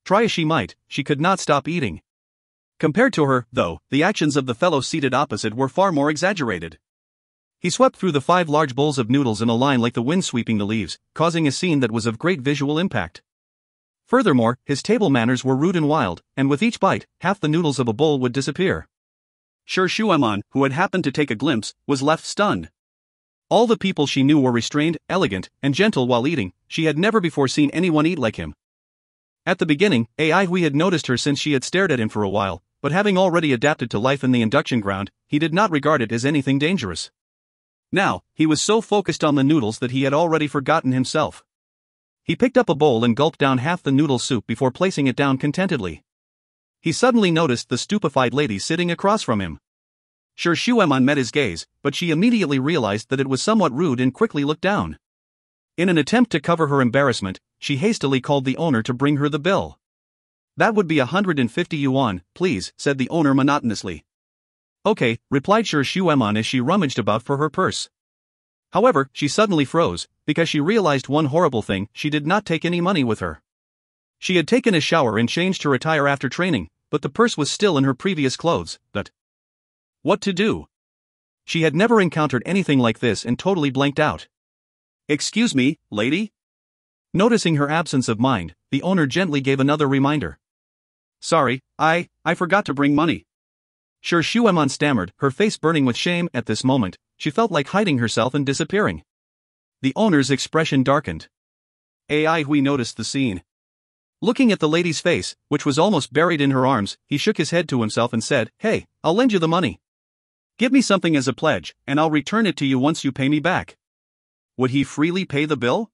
Try as she might, she could not stop eating. Compared to her, though, the actions of the fellow seated opposite were far more exaggerated. He swept through the 5 large bowls of noodles in a line like the wind sweeping the leaves, causing a scene that was of great visual impact. Furthermore, his table manners were rude and wild, and with each bite, half the noodles of a bowl would disappear. Sir Shueman, who had happened to take a glimpse, was left stunned. All the people she knew were restrained, elegant, and gentle while eating. She had never before seen anyone eat like him. At the beginning, Hui had noticed her since she had stared at him for a while, but having already adapted to life in the induction ground, he did not regard it as anything dangerous. Now, he was so focused on the noodles that he had already forgotten himself. He picked up a bowl and gulped down half the noodle soup before placing it down contentedly. He suddenly noticed the stupefied lady sitting across from him. Sir Shueman met his gaze, but she immediately realized that it was somewhat rude and quickly looked down. In an attempt to cover her embarrassment, she hastily called the owner to bring her the bill. "That would be 150 yuan, please," said the owner monotonously. "Okay," replied Sir Shueman as she rummaged about for her purse. However, she suddenly froze, because she realized one horrible thing: she did not take any money with her. She had taken a shower and changed her attire after training, but the purse was still in her previous clothes. What to do? She had never encountered anything like this and totally blanked out. "Excuse me, lady?" Noticing her absence of mind, the owner gently gave another reminder. "Sorry, I forgot to bring money." Sir Shueman stammered, her face burning with shame. At this moment, she felt like hiding herself and disappearing. The owner's expression darkened. Hui noticed the scene. Looking at the lady's face, which was almost buried in her arms, he shook his head to himself and said, "Hey, I'll lend you the money. Give me something as a pledge, and I'll return it to you once you pay me back." Would he freely pay the bill?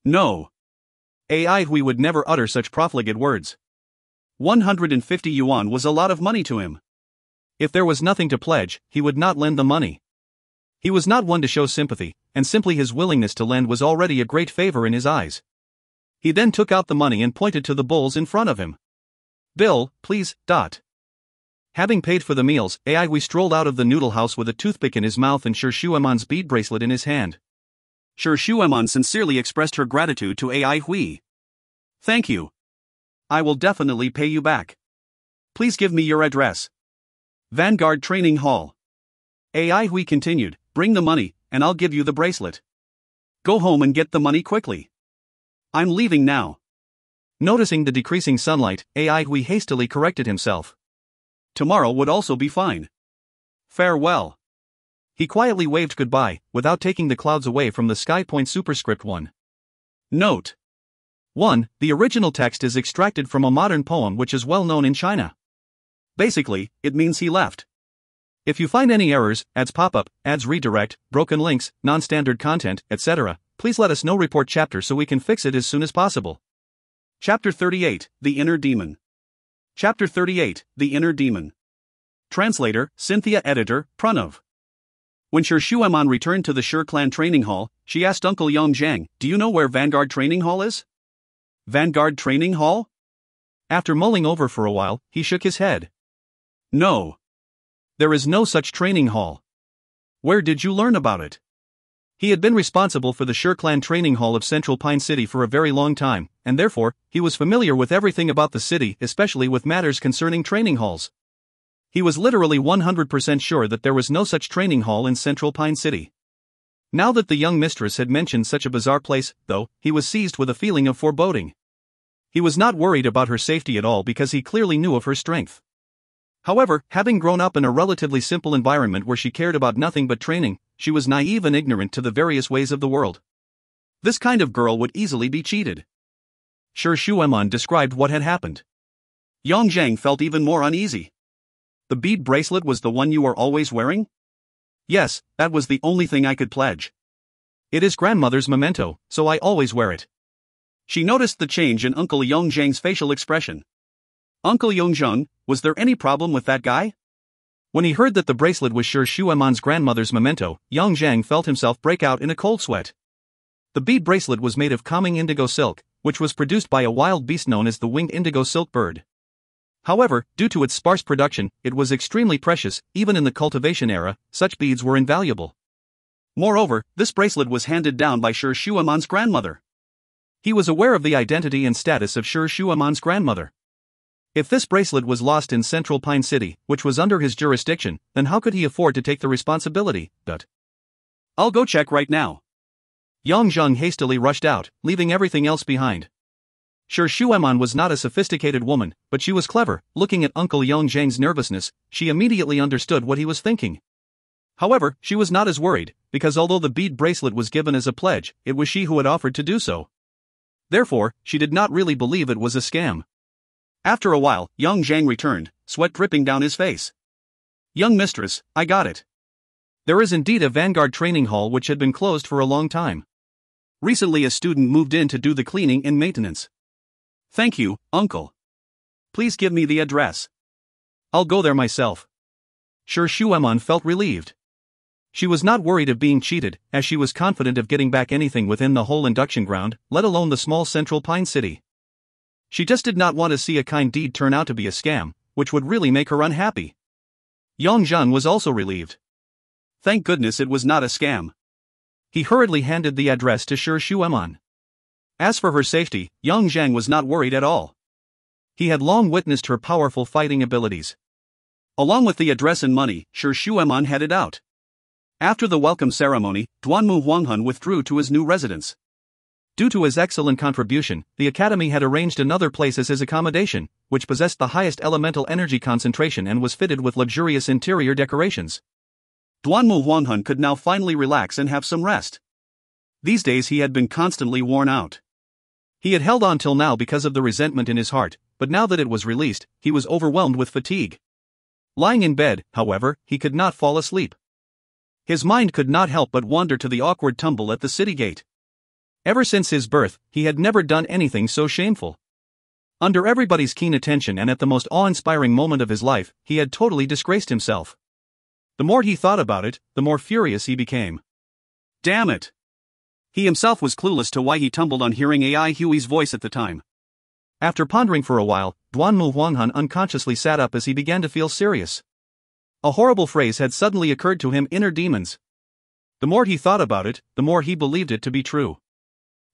No. Hui would never utter such profligate words. 150 yuan was a lot of money to him. If there was nothing to pledge, he would not lend the money. He was not one to show sympathy, and simply his willingness to lend was already a great favor in his eyes. He then took out the money and pointed to the bowls in front of him. "Bill, please." Having paid for the meals, Hui strolled out of the noodle house with a toothpick in his mouth and Sir Shueman's bead bracelet in his hand. Sir Shueman sincerely expressed her gratitude to Hui. "Thank you. I will definitely pay you back. Please give me your address." Vanguard Training Hall. Hui continued, "Bring the money, and I'll give you the bracelet. Go home and get the money quickly. I'm leaving now." Noticing the decreasing sunlight, Hui hastily corrected himself. Tomorrow would also be fine. Farewell. He quietly waved goodbye, without taking the clouds away from the sky. Superscript 1. Note 1. The original text is extracted from a modern poem which is well known in China. Basically, it means he left. If you find any errors, ads pop up, ads redirect, broken links, non-standard content, etc., please let us know. Report chapter so we can fix it as soon as possible. Chapter 38, The Inner Demon. Chapter 38, The Inner Demon. Translator, Cynthia. Editor, Pranav. When Sir Shueman returned to the Sher clan training hall, she asked Uncle Yongzhang, "Do you know where Vanguard Training Hall is?" "Vanguard Training Hall?" After mulling over for a while, he shook his head. "No. There is no such training hall. Where did you learn about it?" He had been responsible for the Sher clan training hall of Central Pine City for a very long time, and therefore, he was familiar with everything about the city, especially with matters concerning training halls. He was literally 100% sure that there was no such training hall in Central Pine City. Now that the young mistress had mentioned such a bizarre place, though, he was seized with a feeling of foreboding. He was not worried about her safety at all because he clearly knew of her strength. However, having grown up in a relatively simple environment where she cared about nothing but training, she was naive and ignorant to the various ways of the world. This kind of girl would easily be cheated. Sir Shueman described what had happened. Yongzhang felt even more uneasy. "The bead bracelet was the one you are always wearing?" "Yes, that was the only thing I could pledge. It is grandmother's memento, so I always wear it." She noticed the change in Uncle Yongzhang's facial expression. "Uncle Yongzhang, was there any problem with that guy?" When he heard that the bracelet was Sir Shueman's grandmother's memento, Yongzhang felt himself break out in a cold sweat. The bead bracelet was made of calming indigo silk, which was produced by a wild beast known as the winged indigo silk bird. However, due to its sparse production, it was extremely precious. Even in the cultivation era, such beads were invaluable. Moreover, this bracelet was handed down by Shi Shuaman's grandmother. He was aware of the identity and status of Shi Shuaman's grandmother. If this bracelet was lost in Central Pine City, which was under his jurisdiction, then how could he afford to take the responsibility? I'll go check right now. Yang Zheng hastily rushed out, leaving everything else behind. Shi Shuaman was not a sophisticated woman, but she was clever. Looking at Uncle Yang Zheng's nervousness, she immediately understood what he was thinking. However, she was not as worried, because although the bead bracelet was given as a pledge, it was she who had offered to do so. Therefore, she did not really believe it was a scam. After a while, Yang Zheng returned, sweat dripping down his face. Young mistress, I got it. There is indeed a Vanguard training hall which had been closed for a long time. Recently a student moved in to do the cleaning and maintenance. Thank you, uncle. Please give me the address. I'll go there myself. Shi Shuaman felt relieved. She was not worried of being cheated, as she was confident of getting back anything within the whole induction ground, let alone the small Central Pine City. She just did not want to see a kind deed turn out to be a scam, which would really make her unhappy. Yang Zheng was also relieved. Thank goodness it was not a scam. He hurriedly handed the address to Shi Shuaman. As for her safety, Yang Zheng was not worried at all. He had long witnessed her powerful fighting abilities. Along with the address and money, Shi Shuaman headed out. After the welcome ceremony, Duanmu Huanghun withdrew to his new residence. Due to his excellent contribution, the academy had arranged another place as his accommodation, which possessed the highest elemental energy concentration and was fitted with luxurious interior decorations. Duanmu Huanghun could now finally relax and have some rest. These days he had been constantly worn out. He had held on till now because of the resentment in his heart, but now that it was released, he was overwhelmed with fatigue. Lying in bed, however, he could not fall asleep. His mind could not help but wander to the awkward tumble at the city gate. Ever since his birth, he had never done anything so shameful. Under everybody's keen attention and at the most awe-inspiring moment of his life, he had totally disgraced himself. The more he thought about it, the more furious he became. Damn it! He himself was clueless to why he tumbled on hearing Ai Hui's voice at the time. After pondering for a while, Duanmu Huanghun unconsciously sat up as he began to feel serious. A horrible phrase had suddenly occurred to him: inner demons. The more he thought about it, the more he believed it to be true.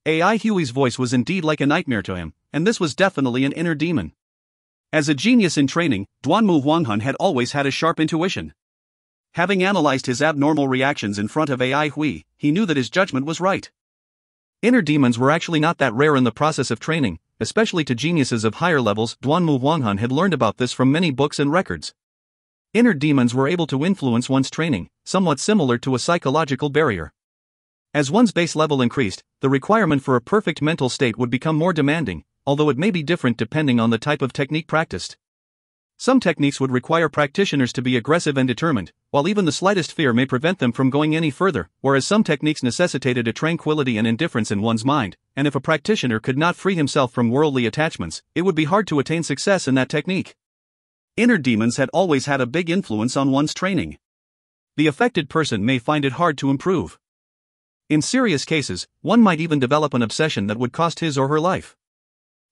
Ai Hui's voice was indeed like a nightmare to him, and this was definitely an inner demon. As a genius in training, Duanmu Huanghun had always had a sharp intuition. Having analyzed his abnormal reactions in front of Ai Hui, he knew that his judgment was right. Inner demons were actually not that rare in the process of training, especially to geniuses of higher levels. Duanmu Huanghun had learned about this from many books and records. Inner demons were able to influence one's training, somewhat similar to a psychological barrier. As one's base level increased, the requirement for a perfect mental state would become more demanding, although it may be different depending on the type of technique practiced. Some techniques would require practitioners to be aggressive and determined, while even the slightest fear may prevent them from going any further, whereas some techniques necessitated a tranquility and indifference in one's mind, and if a practitioner could not free himself from worldly attachments, it would be hard to attain success in that technique. Inner demons had always had a big influence on one's training. The affected person may find it hard to improve. In serious cases, one might even develop an obsession that would cost his or her life.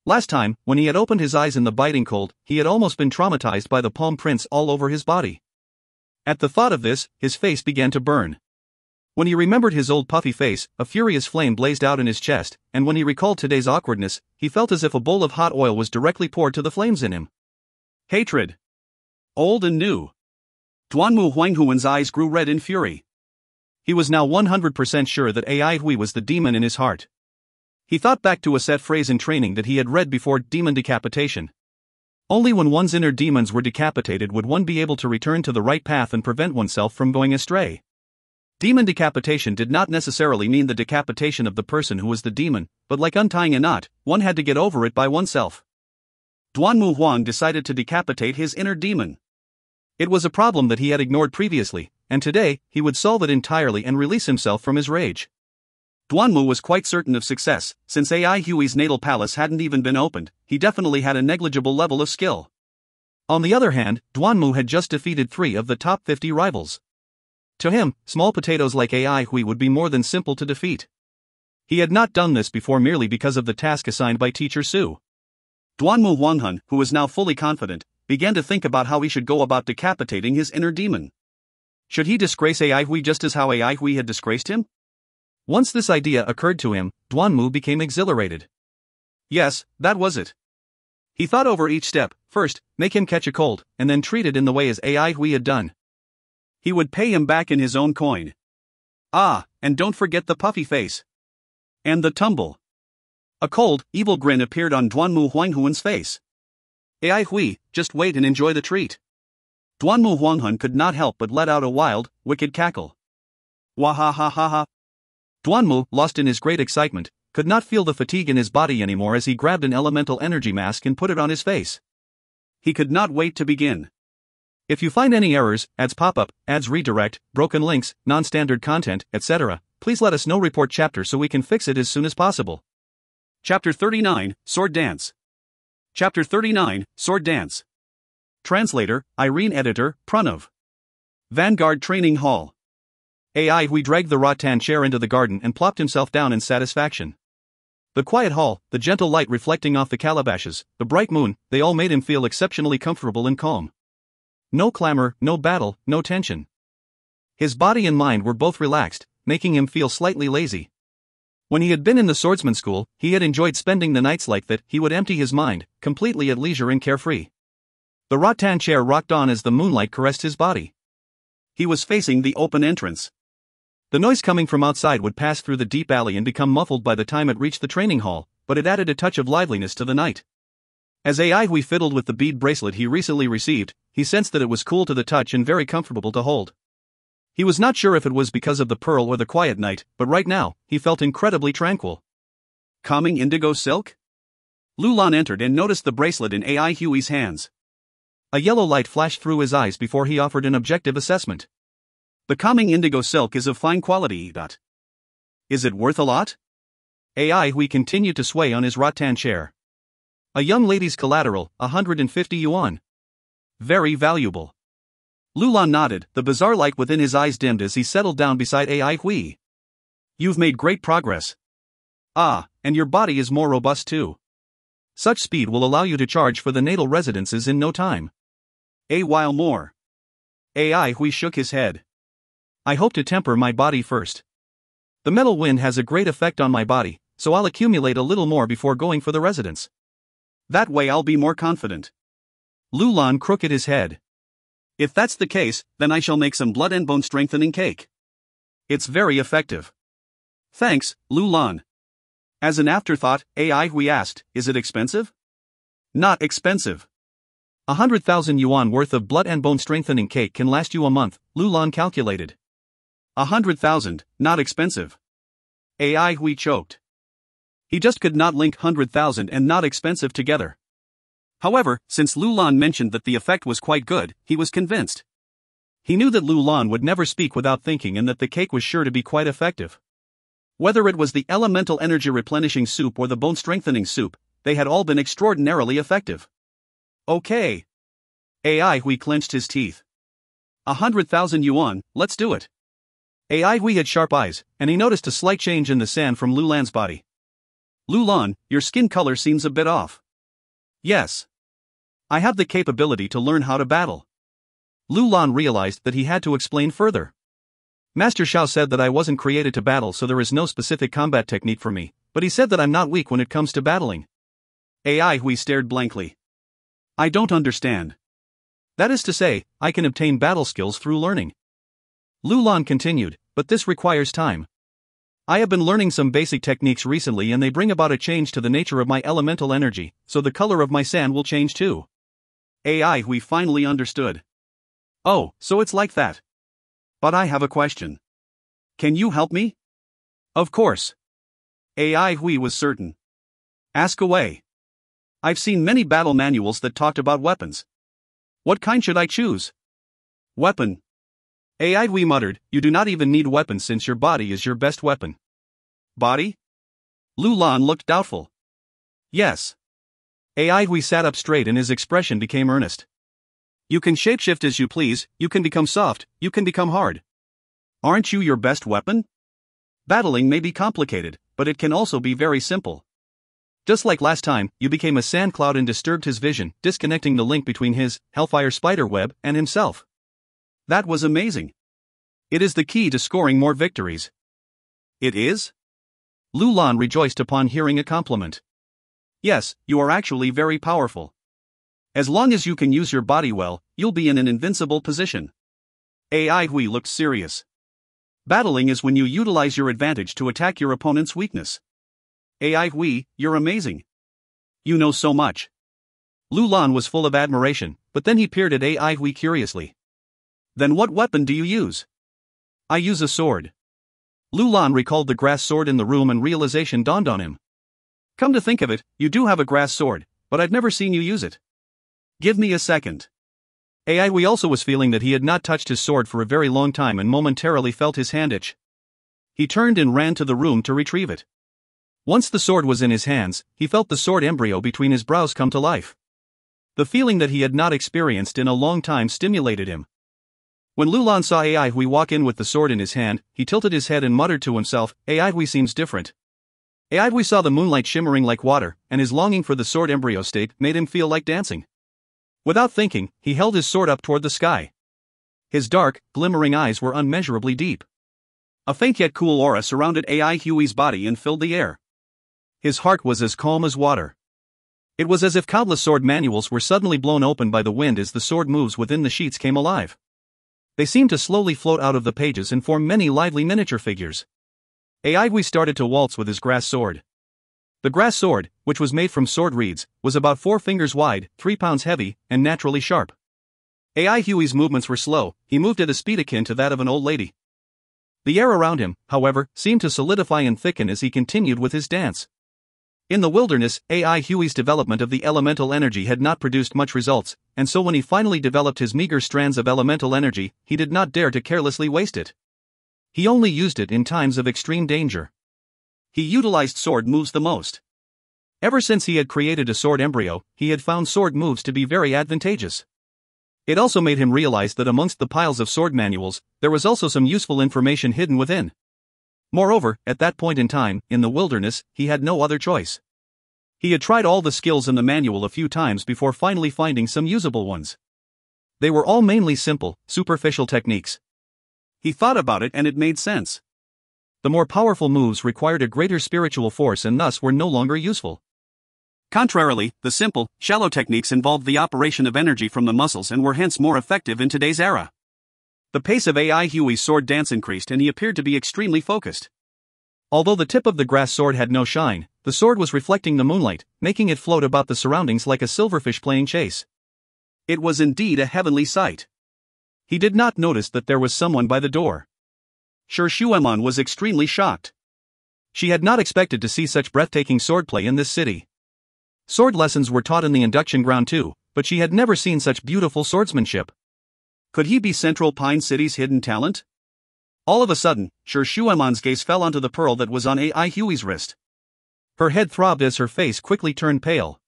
Last time, when he had opened his eyes in the biting cold, he had almost been traumatized by the palm prints all over his body. At the thought of this, his face began to burn. When he remembered his old puffy face, a furious flame blazed out in his chest, and when he recalled today's awkwardness, he felt as if a bowl of hot oil was directly poured to the flames in him. Hatred. Old and new. Duanmu Huanghuan's eyes grew red in fury. He was now 100% sure that Ai Hui was the demon in his heart. He thought back to a set phrase in training that he had read before: demon decapitation. Only when one's inner demons were decapitated would one be able to return to the right path and prevent oneself from going astray. Demon decapitation did not necessarily mean the decapitation of the person who was the demon, but like untying a knot, one had to get over it by oneself. Duanmu Huang decided to decapitate his inner demon. It was a problem that he had ignored previously, and today, he would solve it entirely and release himself from his rage. Duanmu was quite certain of success, since Ai Hui's natal palace hadn't even been opened. He definitely had a negligible level of skill. On the other hand, Duanmu had just defeated 3 of the top 50 rivals. To him, small potatoes like Ai Hui would be more than simple to defeat. He had not done this before merely because of the task assigned by Teacher Su. Duanmu Huanghun, who was now fully confident, began to think about how he should go about decapitating his inner demon. Should he disgrace AI Hui just as how AI Hui had disgraced him? Once this idea occurred to him, Duanmu became exhilarated. Yes, that was it. He thought over each step. First, make him catch a cold, and then treat it in the way as AI Hui had done. He would pay him back in his own coin. Ah, and don't forget the puffy face. And the tumble. A cold, evil grin appeared on Duanmu Huanghuan's face. AI Hui, just wait and enjoy the treat. Duanmu Huanghuan could not help but let out a wild, wicked cackle. Wahahahaha. Duanmu, lost in his great excitement, could not feel the fatigue in his body anymore as he grabbed an elemental energy mask and put it on his face. He could not wait to begin. If you find any errors, ads pop up, ads redirect, broken links, non-standard content, etc., please let us know. Report chapter so we can fix it as soon as possible. Chapter 39, Sword Dance. Chapter 39, Sword Dance. Translator, Irene. Editor, Pranav. Vanguard Training Hall. AI Hui dragged the rattan chair into the garden and plopped himself down in satisfaction. The quiet hall, the gentle light reflecting off the calabashes, the bright moon, they all made him feel exceptionally comfortable and calm. No clamor, no battle, no tension. His body and mind were both relaxed, making him feel slightly lazy. When he had been in the swordsman school, he had enjoyed spending the nights like that. He would empty his mind, completely at leisure and carefree. The rattan chair rocked on as the moonlight caressed his body. He was facing the open entrance. The noise coming from outside would pass through the deep alley and become muffled by the time it reached the training hall, but it added a touch of liveliness to the night. As AI Hui fiddled with the bead bracelet he recently received, he sensed that it was cool to the touch and very comfortable to hold. He was not sure if it was because of the pearl or the quiet night, but right now, he felt incredibly tranquil. Calming indigo silk? Lulan entered and noticed the bracelet in AI Hui's hands. A yellow light flashed through his eyes before he offered an objective assessment. The calming indigo silk is of fine quality. Is it worth a lot? AI Hui continued to sway on his rattan chair. A young lady's collateral, 150 yuan. Very valuable. Lulan nodded, the bizarre light within his eyes dimmed as he settled down beside AI Hui. You've made great progress. Ah, and your body is more robust too. Such speed will allow you to charge for the natal residences in no time. A while more. AI Hui shook his head. I hope to temper my body first. The metal wind has a great effect on my body, so I'll accumulate a little more before going for the residence. That way I'll be more confident. Lulan crooked his head. If that's the case, then I shall make some blood and bone strengthening cake. It's very effective. Thanks, Lulan. As an afterthought, AI Hui asked, is it expensive? Not expensive. 100,000 yuan worth of blood and bone strengthening cake can last you a month, Lulan calculated. 100,000, not expensive. AI Hui choked. He just could not link 100,000 and not expensive together. However, since Lulan mentioned that the effect was quite good, he was convinced. He knew that Lulan would never speak without thinking and that the cake was sure to be quite effective. Whether it was the elemental energy replenishing soup or the bone strengthening soup, they had all been extraordinarily effective. Okay. AI Hui clenched his teeth. 100,000 yuan, let's do it. AI Hui had sharp eyes, and he noticed a slight change in the sand from Lulan's body. Lulan, your skin color seems a bit off. Yes. I have the capability to learn how to battle. Lulan realized that he had to explain further. Master Xiao said that I wasn't created to battle, so there is no specific combat technique for me, but he said that I'm not weak when it comes to battling. AI Hui stared blankly. I don't understand. That is to say, I can obtain battle skills through learning. Lulan continued, but this requires time. I have been learning some basic techniques recently and they bring about a change to the nature of my elemental energy, so the color of my sand will change too. AI Hui finally understood. Oh, so it's like that. But I have a question. Can you help me? Of course. AI Hui was certain. Ask away. I've seen many battle manuals that talked about weapons. What kind should I choose? Weapon. AI Hui muttered, you do not even need weapons since your body is your best weapon. Body? Lulan looked doubtful. Yes. AI Hui sat up straight and his expression became earnest. You can shapeshift as you please, you can become soft, you can become hard. Aren't you your best weapon? Battling may be complicated, but it can also be very simple. Just like last time, you became a sand cloud and disturbed his vision, disconnecting the link between his hellfire spider web and himself. That was amazing. It is the key to scoring more victories. It is? Lu Lan rejoiced upon hearing a compliment. Yes, you are actually very powerful. As long as you can use your body well, you'll be in an invincible position. Ai Hui looked serious. Battling is when you utilize your advantage to attack your opponent's weakness. Ai Hui, you're amazing. You know so much. Lu Lan was full of admiration, but then he peered at Ai Hui curiously. Then what weapon do you use? I use a sword. Lu Lan recalled the grass sword in the room and realization dawned on him. Come to think of it, you do have a grass sword, but I've never seen you use it. Give me a second. Ai Hui also was feeling that he had not touched his sword for a very long time and momentarily felt his hand itch. He turned and ran to the room to retrieve it. Once the sword was in his hands, he felt the sword embryo between his brows come to life. The feeling that he had not experienced in a long time stimulated him. When Lu Lan saw Ai Hui walk in with the sword in his hand, he tilted his head and muttered to himself, Ai Hui seems different. Ai Hui saw the moonlight shimmering like water, and his longing for the sword embryo state made him feel like dancing. Without thinking, he held his sword up toward the sky. His dark, glimmering eyes were unmeasurably deep. A faint yet cool aura surrounded Ai Hui's body and filled the air. His heart was as calm as water. It was as if countless sword manuals were suddenly blown open by the wind as the sword moves within the sheets came alive. They seemed to slowly float out of the pages and form many lively miniature figures. Ai Hui started to waltz with his grass sword. The grass sword, which was made from sword reeds, was about 4 fingers wide, 3 pounds heavy, and naturally sharp. Ai Hui's movements were slow, he moved at a speed akin to that of an old lady. The air around him, however, seemed to solidify and thicken as he continued with his dance. In the wilderness, Ai Hui's development of the elemental energy had not produced much results, and so when he finally developed his meager strands of elemental energy, he did not dare to carelessly waste it. He only used it in times of extreme danger. He utilized sword moves the most. Ever since he had created a sword embryo, he had found sword moves to be very advantageous. It also made him realize that amongst the piles of sword manuals, there was also some useful information hidden within. Moreover, at that point in time, in the wilderness, he had no other choice. He had tried all the skills in the manual a few times before finally finding some usable ones. They were all mainly simple, superficial techniques. He thought about it and it made sense. The more powerful moves required a greater spiritual force and thus were no longer useful. Contrarily, the simple, shallow techniques involved the operation of energy from the muscles and were hence more effective in today's era. The pace of Ai Hui's sword dance increased and he appeared to be extremely focused. Although the tip of the grass sword had no shine, the sword was reflecting the moonlight, making it float about the surroundings like a silverfish playing chase. It was indeed a heavenly sight. He did not notice that there was someone by the door. Shueman was extremely shocked. She had not expected to see such breathtaking swordplay in this city. Sword lessons were taught in the induction ground too, but she had never seen such beautiful swordsmanship. Could he be Central Pine City's hidden talent? All of a sudden, Shueman's gaze fell onto the pearl that was on Ai Hui's wrist. Her head throbbed as her face quickly turned pale.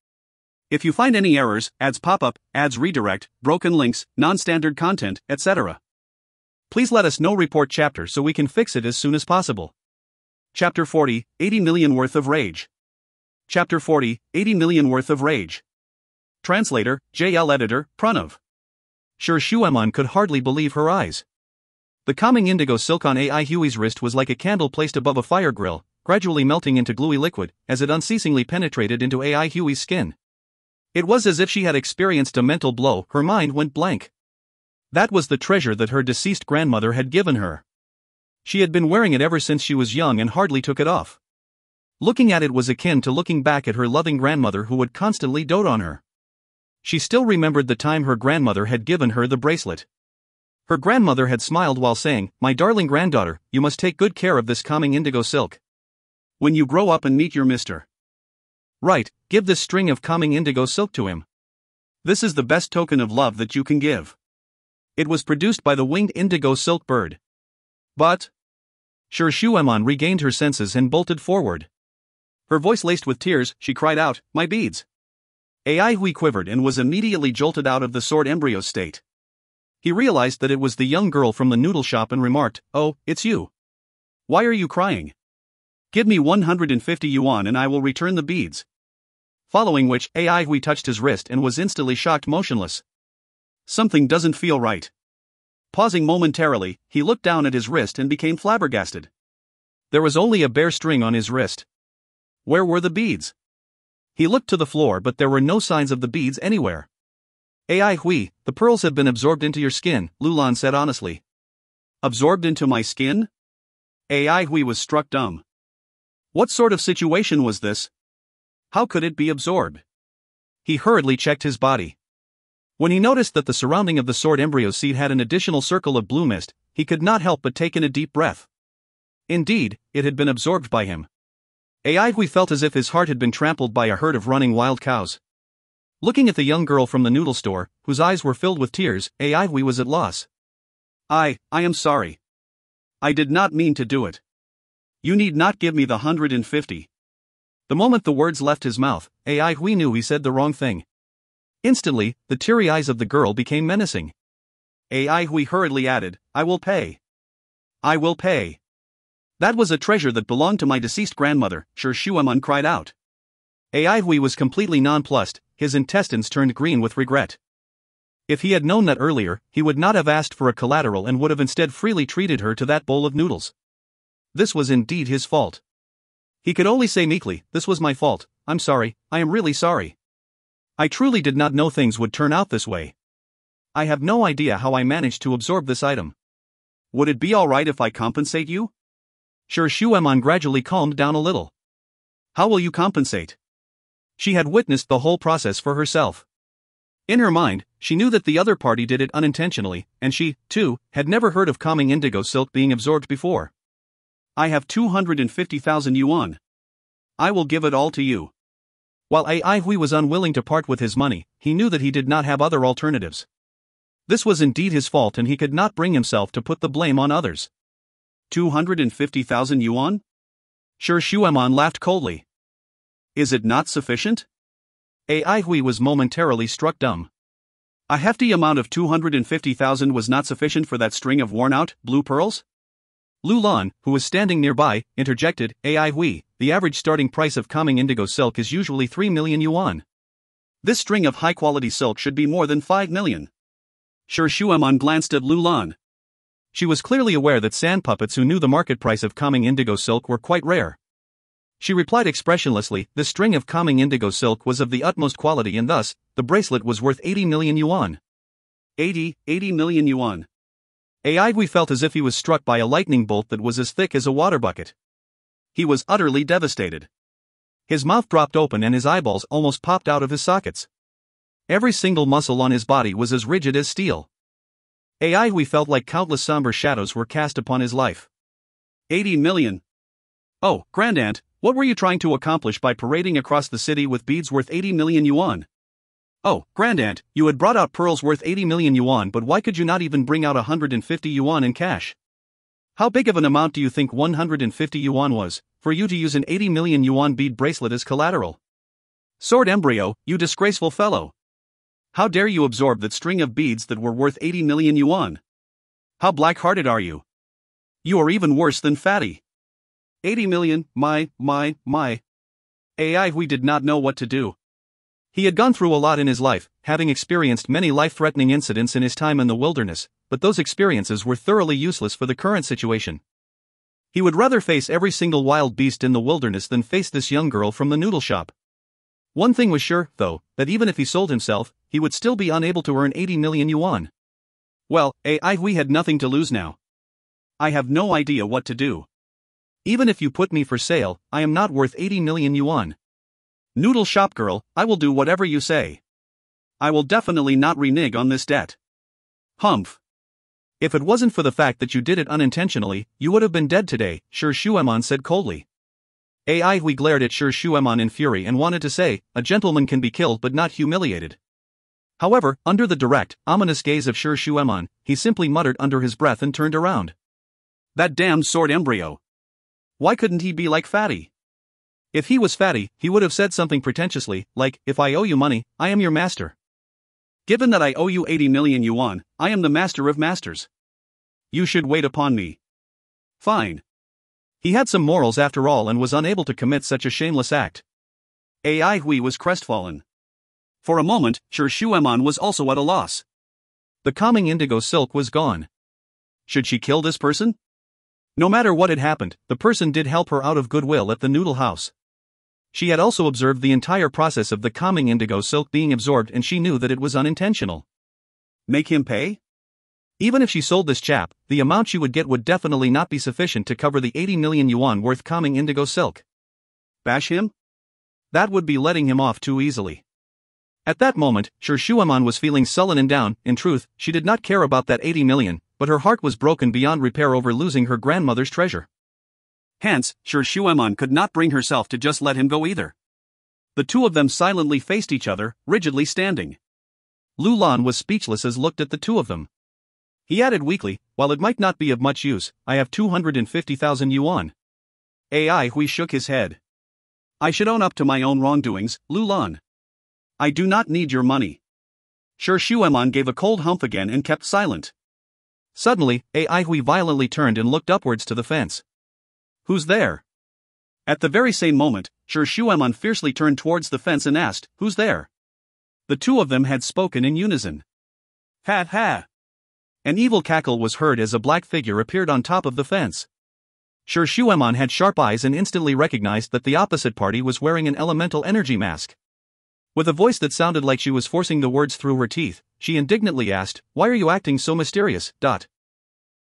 If you find any errors, ads pop up, ads redirect, broken links, non-standard content, etc. Please let us know. Report chapter so we can fix it as soon as possible. Chapter 40, 80 million worth of rage. Chapter 40, 80 million worth of rage. Translator, JL Editor, Pranav. Shueman could hardly believe her eyes. The calming indigo silk on Ai Hui's wrist was like a candle placed above a fire grill, gradually melting into gluey liquid, as it unceasingly penetrated into Ai Hui's skin. It was as if she had experienced a mental blow. Her mind went blank. That was the treasure that her deceased grandmother had given her. She had been wearing it ever since she was young and hardly took it off. Looking at it was akin to looking back at her loving grandmother who would constantly dote on her. She still remembered the time her grandmother had given her the bracelet. Her grandmother had smiled while saying, "My darling granddaughter, you must take good care of this calming indigo silk. When you grow up and meet your Mr. Right, give this string of calming indigo silk to him. This is the best token of love that you can give." It was produced by the winged indigo silk bird. But Shueman regained her senses and bolted forward. Her voice laced with tears, she cried out, "My beads!" Ai Hui quivered and was immediately jolted out of the sword embryo state. He realized that it was the young girl from the noodle shop and remarked, "Oh, it's you. Why are you crying? Give me 150 yuan and I will return the beads." following which AI Hui touched his wrist and was instantly shocked motionless. Something doesn't feel right. Pausing momentarily, he looked down at his wrist and became flabbergasted. There was only a bare string on his wrist. Where were the beads? He looked to the floor, but there were no signs of the beads anywhere. AI Hui, the pearls have been absorbed into your skin, Lulan said honestly. Absorbed into my skin? AI Hui was struck dumb. What sort of situation was this? How could it be absorbed? He hurriedly checked his body. When he noticed that the surrounding of the sword embryo seed had an additional circle of blue mist, he could not help but take in a deep breath. Indeed, it had been absorbed by him. AI Hui felt as if his heart had been trampled by a herd of running wild cows. Looking at the young girl from the noodle store, whose eyes were filled with tears, AI Hui was at loss. I am sorry. I did not mean to do it. You need not give me the 150. The moment the words left his mouth, AI Hui knew he said the wrong thing. Instantly, the teary eyes of the girl became menacing. AI Hui hurriedly added, I will pay. I will pay. That was a treasure that belonged to my deceased grandmother, Sher Shuaman cried out. AI Hui was completely nonplussed, his intestines turned green with regret. If he had known that earlier, he would not have asked for a collateral and would have instead freely treated her to that bowl of noodles. This was indeed his fault. He could only say meekly, this was my fault, I'm sorry, I am really sorry. I truly did not know things would turn out this way. I have no idea how I managed to absorb this item. Would it be alright if I compensate you? Sher Shuaman gradually calmed down a little. How will you compensate? She had witnessed the whole process for herself. In her mind, she knew that the other party did it unintentionally, and she, too, had never heard of calming indigo silk being absorbed before. I have 250,000 yuan. I will give it all to you. While AI Hui was unwilling to part with his money, he knew that he did not have other alternatives. This was indeed his fault and he could not bring himself to put the blame on others. 250,000 yuan? Sher Shuaman laughed coldly. Is it not sufficient? AI Hui was momentarily struck dumb. A hefty amount of 250,000 was not sufficient for that string of worn-out, blue pearls? Lu Lan, who was standing nearby, interjected, AI Hui, the average starting price of calming indigo silk is usually 3 million yuan. This string of high-quality silk should be more than 5 million. Sher Shuaman glanced at Lu Lan. She was clearly aware that sand puppets who knew the market price of calming indigo silk were quite rare. She replied expressionlessly, the string of calming indigo silk was of the utmost quality and thus, the bracelet was worth 80 million yuan. 80 million yuan. AI Hui felt as if he was struck by a lightning bolt that was as thick as a water bucket. He was utterly devastated. His mouth dropped open and his eyeballs almost popped out of his sockets. Every single muscle on his body was as rigid as steel. AI Hui felt like countless somber shadows were cast upon his life. 80 million. Oh, Grandaunt, what were you trying to accomplish by parading across the city with beads worth 80 million yuan? Oh, Grandaunt, you had brought out pearls worth 80 million yuan, but why could you not even bring out 150 yuan in cash? How big of an amount do you think 150 yuan was, for you to use an 80 million yuan bead bracelet as collateral? Sword embryo, you disgraceful fellow. How dare you absorb that string of beads that were worth 80 million yuan? How black-hearted are you? You are even worse than fatty. 80 million, my. AI Hui did not know what to do. He had gone through a lot in his life, having experienced many life-threatening incidents in his time in the wilderness, but those experiences were thoroughly useless for the current situation. He would rather face every single wild beast in the wilderness than face this young girl from the noodle shop. One thing was sure, though, that even if he sold himself, he would still be unable to earn 80 million yuan. Well, AI Hui had nothing to lose now. I have no idea what to do. Even if you put me for sale, I am not worth 80 million yuan. Noodle shop girl, I will do whatever you say. I will definitely not renege on this debt. Humph. If it wasn't for the fact that you did it unintentionally, you would have been dead today, Sher Shuaman said coldly. AI Hui glared at Sher Shuaman in fury and wanted to say, a gentleman can be killed but not humiliated. However, under the direct, ominous gaze of Sher Shuaman, he simply muttered under his breath and turned around. That damned sword embryo. Why couldn't he be like Fatty? If he was Fatty, he would have said something pretentiously, like, if I owe you money, I am your master. Given that I owe you 80 million yuan, I am the master of masters. You should wait upon me. Fine. He had some morals after all and was unable to commit such a shameless act. Ai Hui was crestfallen. For a moment, Sir Shueman was also at a loss. The calming indigo silk was gone. Should she kill this person? No matter what had happened, the person did help her out of goodwill at the noodle house. She had also observed the entire process of the calming indigo silk being absorbed, and she knew that it was unintentional. Make him pay? Even if she sold this chap, the amount she would get would definitely not be sufficient to cover the 80 million yuan worth calming indigo silk. Bash him? That would be letting him off too easily. At that moment, Sir Shueman was feeling sullen and down. In truth, she did not care about that 80 million, but her heart was broken beyond repair over losing her grandmother's treasure. Hence, Sir Shueman could not bring herself to just let him go either. The two of them silently faced each other, rigidly standing. Lu Lan was speechless as looked at the two of them. He added weakly, while it might not be of much use, I have 250,000 yuan. Ai Hui shook his head. I should own up to my own wrongdoings, Lu Lan. I do not need your money. Sir Shueman gave a cold hump again and kept silent. Suddenly, Ai Hui violently turned and looked upwards to the fence. Who's there? At the very same moment, Sir Shueman fiercely turned towards the fence and asked, Who's there? The two of them had spoken in unison. Ha ha! An evil cackle was heard as a black figure appeared on top of the fence. Sir Shueman had sharp eyes and instantly recognized that the opposite party was wearing an elemental energy mask. With a voice that sounded like she was forcing the words through her teeth, she indignantly asked, Why are you acting so mysterious?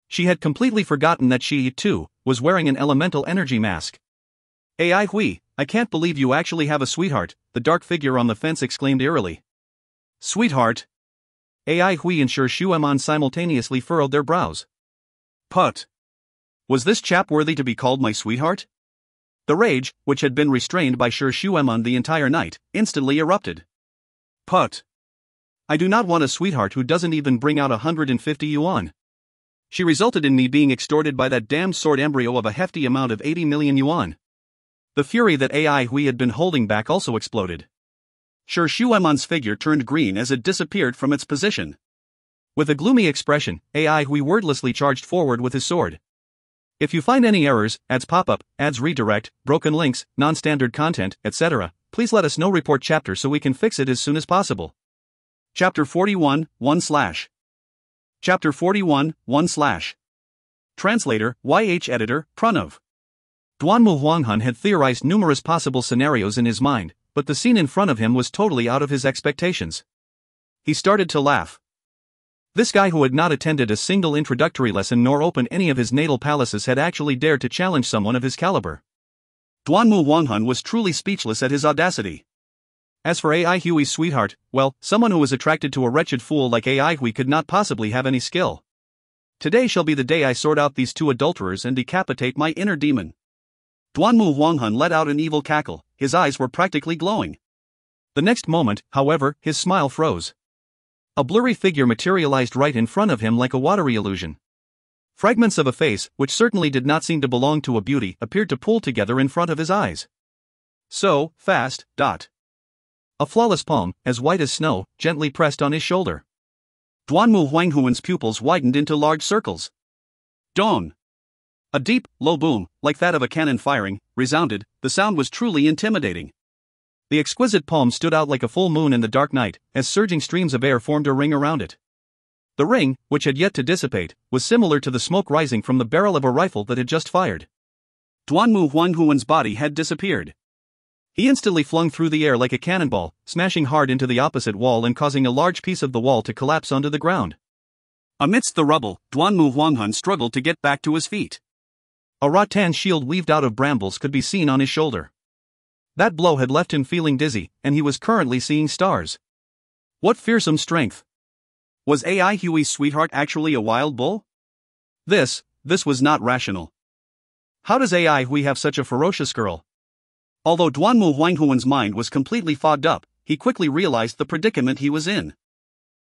She had completely forgotten that she, too, was wearing an elemental energy mask. Ai Hui, I can't believe you actually have a sweetheart, the dark figure on the fence exclaimed eerily. Sweetheart? Ai Hui and Sir Shueman simultaneously furrowed their brows. Put. Was this chap worthy to be called my sweetheart? The rage, which had been restrained by Sir Shueman the entire night, instantly erupted. Put. I do not want a sweetheart who doesn't even bring out 150 yuan. She resulted in me being extorted by that damned sword embryo of a hefty amount of 80 million yuan. The fury that Ai Hui had been holding back also exploded. Sir Shueman's figure turned green as it disappeared from its position. With a gloomy expression, Ai Hui wordlessly charged forward with his sword. If you find any errors, ads pop up, ads redirect, broken links, non-standard content, etc., please let us know. Report chapter so we can fix it as soon as possible. Chapter 41, 1/. Chapter 41, 1/. Translator, YH Editor, Pranav. Duanmu Huanghun had theorized numerous possible scenarios in his mind, but the scene in front of him was totally out of his expectations. He started to laugh. This guy who had not attended a single introductory lesson nor opened any of his natal palaces had actually dared to challenge someone of his caliber. Duanmu Huanghun was truly speechless at his audacity. As for Ai Hui's sweetheart, well, someone who was attracted to a wretched fool like Ai Hui could not possibly have any skill. Today shall be the day I sort out these two adulterers and decapitate my inner demon. Duanmu Huanghun let out an evil cackle, his eyes were practically glowing. The next moment, however, his smile froze. A blurry figure materialized right in front of him like a watery illusion. Fragments of a face, which certainly did not seem to belong to a beauty, appeared to pull together in front of his eyes. So, fast. A flawless palm, as white as snow, gently pressed on his shoulder. Duanmu Huanghuan's pupils widened into large circles. Dong! A deep, low boom, like that of a cannon firing, resounded. The sound was truly intimidating. The exquisite palm stood out like a full moon in the dark night, as surging streams of air formed a ring around it. The ring, which had yet to dissipate, was similar to the smoke rising from the barrel of a rifle that had just fired. Duanmu Huanghuan's body had disappeared. He instantly flung through the air like a cannonball, smashing hard into the opposite wall and causing a large piece of the wall to collapse onto the ground. Amidst the rubble, Duanmu Huanghun struggled to get back to his feet. A rattan shield weaved out of brambles could be seen on his shoulder. That blow had left him feeling dizzy, and he was currently seeing stars. What fearsome strength! Was Ai Hui's sweetheart actually a wild bull? This was not rational. How does Ai Hui have such a ferocious girl? Although Duanmu Huanghuan's mind was completely fogged up, he quickly realized the predicament he was in.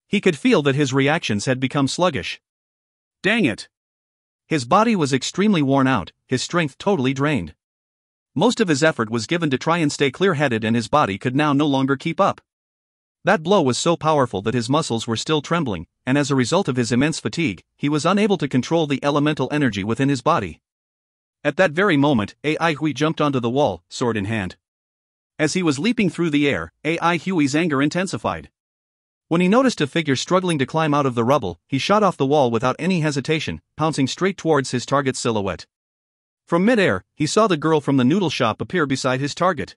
He could feel that his reactions had become sluggish. Dang it! His body was extremely worn out, his strength totally drained. Most of his effort was given to try and stay clear-headed, and his body could now no longer keep up. That blow was so powerful that his muscles were still trembling, and as a result of his immense fatigue, he was unable to control the elemental energy within his body. At that very moment, Ai Hui jumped onto the wall, sword in hand. As he was leaping through the air, AI Huey's anger intensified. When he noticed a figure struggling to climb out of the rubble, he shot off the wall without any hesitation, pouncing straight towards his target's silhouette. From mid-air, he saw the girl from the noodle shop appear beside his target.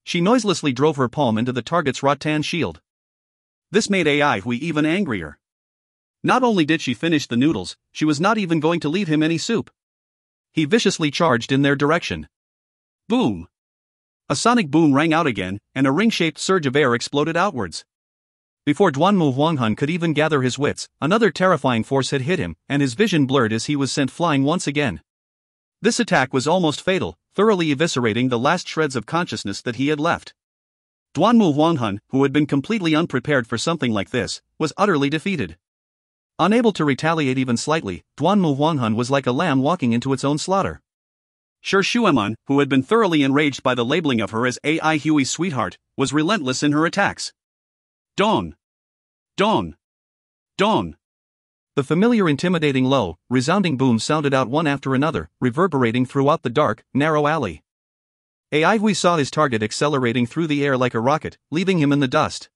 She noiselessly drove her palm into the target's rattan shield. This made AI Hui even angrier. Not only did she finish the noodles, she was not even going to leave him any soup. He viciously charged in their direction. Boom! A sonic boom rang out again, and a ring-shaped surge of air exploded outwards. Before Duanmu Huanghan could even gather his wits, another terrifying force had hit him, and his vision blurred as he was sent flying once again. This attack was almost fatal, thoroughly eviscerating the last shreds of consciousness that he had left. Duanmu Huanghan, who had been completely unprepared for something like this, was utterly defeated. Unable to retaliate even slightly, Duanmu Huanghan was like a lamb walking into its own slaughter. Shi Shueman, who had been thoroughly enraged by the labeling of her as AI Huey's sweetheart, was relentless in her attacks. Dawn! Dawn! Dawn! The familiar intimidating low, resounding booms sounded out one after another, reverberating throughout the dark, narrow alley. AI Hui saw his target accelerating through the air like a rocket, leaving him in the dust.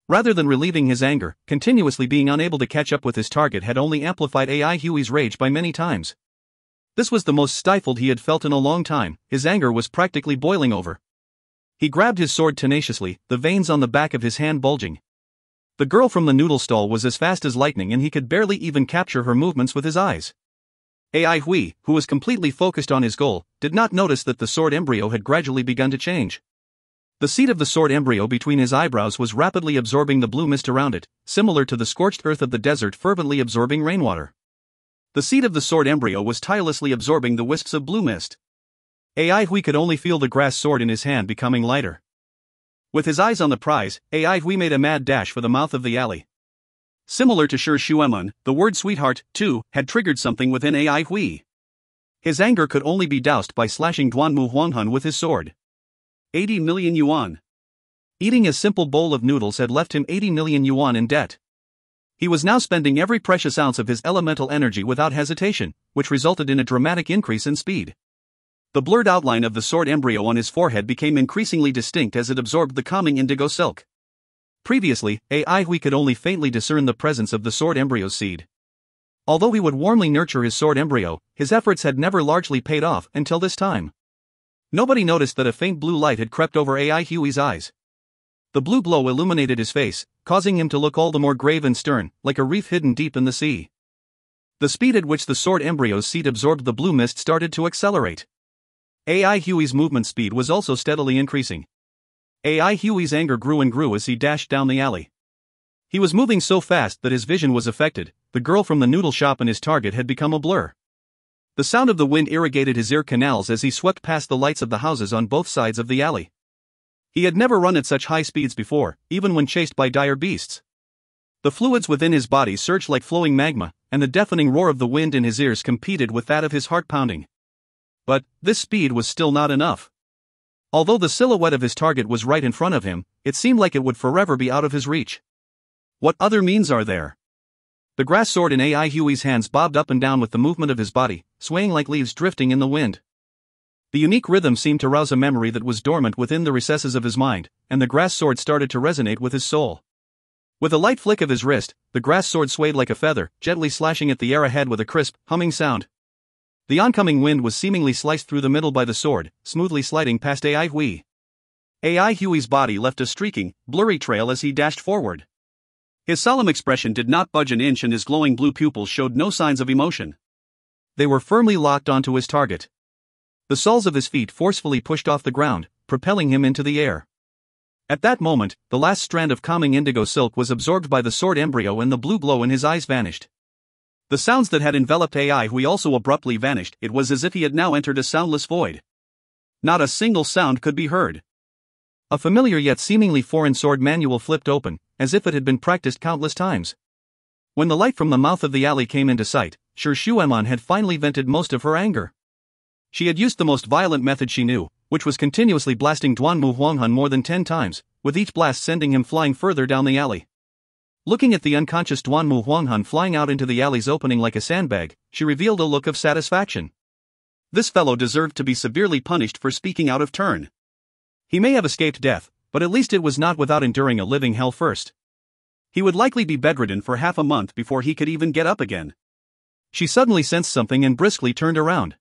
Rather than relieving his anger, continuously being unable to catch up with his target had only amplified AI Huey's rage by many times. This was the most stifled he had felt in a long time. His anger was practically boiling over. He grabbed his sword tenaciously, the veins on the back of his hand bulging. The girl from the noodle stall was as fast as lightning and he could barely even capture her movements with his eyes. AI Hui, who was completely focused on his goal, did not notice that the sword embryo had gradually begun to change. The seed of the sword embryo between his eyebrows was rapidly absorbing the blue mist around it, similar to the scorched earth of the desert fervently absorbing rainwater. The seed of the sword embryo was tirelessly absorbing the wisps of blue mist. AI Hui could only feel the grass sword in his hand becoming lighter. With his eyes on the prize, AI Hui made a mad dash for the mouth of the alley. Similar to Shi Shueman, the word sweetheart, too, had triggered something within AI Hui. His anger could only be doused by slashing Duanmu Huanghan with his sword. 80 million yuan. Eating a simple bowl of noodles had left him 80 million yuan in debt. He was now spending every precious ounce of his elemental energy without hesitation, which resulted in a dramatic increase in speed. The blurred outline of the sword embryo on his forehead became increasingly distinct as it absorbed the calming indigo silk. Previously, AI Hui could only faintly discern the presence of the sword embryo's seed. Although he would warmly nurture his sword embryo, his efforts had never largely paid off until this time. Nobody noticed that a faint blue light had crept over AI Huey's eyes. The blue glow illuminated his face, causing him to look all the more grave and stern, like a reef hidden deep in the sea. The speed at which the sword embryo's seed absorbed the blue mist started to accelerate. AI Huey's movement speed was also steadily increasing. AI Huey's anger grew and grew as he dashed down the alley. He was moving so fast that his vision was affected. The girl from the noodle shop and his target had become a blur. The sound of the wind irrigated his ear canals as he swept past the lights of the houses on both sides of the alley. He had never run at such high speeds before, even when chased by dire beasts. The fluids within his body surged like flowing magma, and the deafening roar of the wind in his ears competed with that of his heart pounding. But this speed was still not enough. Although the silhouette of his target was right in front of him, it seemed like it would forever be out of his reach. What other means are there? The grass sword in AI Huey's hands bobbed up and down with the movement of his body, swaying like leaves drifting in the wind. The unique rhythm seemed to rouse a memory that was dormant within the recesses of his mind, and the grass sword started to resonate with his soul. With a light flick of his wrist, the grass sword swayed like a feather, gently slashing at the air ahead with a crisp, humming sound. The oncoming wind was seemingly sliced through the middle by the sword, smoothly sliding past AI Hui. AI Huey's body left a streaking, blurry trail as he dashed forward. His solemn expression did not budge an inch and his glowing blue pupils showed no signs of emotion. They were firmly locked onto his target. The soles of his feet forcefully pushed off the ground, propelling him into the air. At that moment, the last strand of calming indigo silk was absorbed by the sword embryo and the blue glow in his eyes vanished. The sounds that had enveloped AI Hui also abruptly vanished. It was as if he had now entered a soundless void. Not a single sound could be heard. A familiar yet seemingly foreign sword manual flipped open, as if it had been practiced countless times. When the light from the mouth of the alley came into sight, Shi Shueman had finally vented most of her anger. She had used the most violent method she knew, which was continuously blasting Duanmu Huanghan more than 10 times, with each blast sending him flying further down the alley. Looking at the unconscious Duanmu Huanghan flying out into the alley's opening like a sandbag, she revealed a look of satisfaction. This fellow deserved to be severely punished for speaking out of turn. He may have escaped death, but at least it was not without enduring a living hell first. He would likely be bedridden for half a month before he could even get up again. She suddenly sensed something and briskly turned around.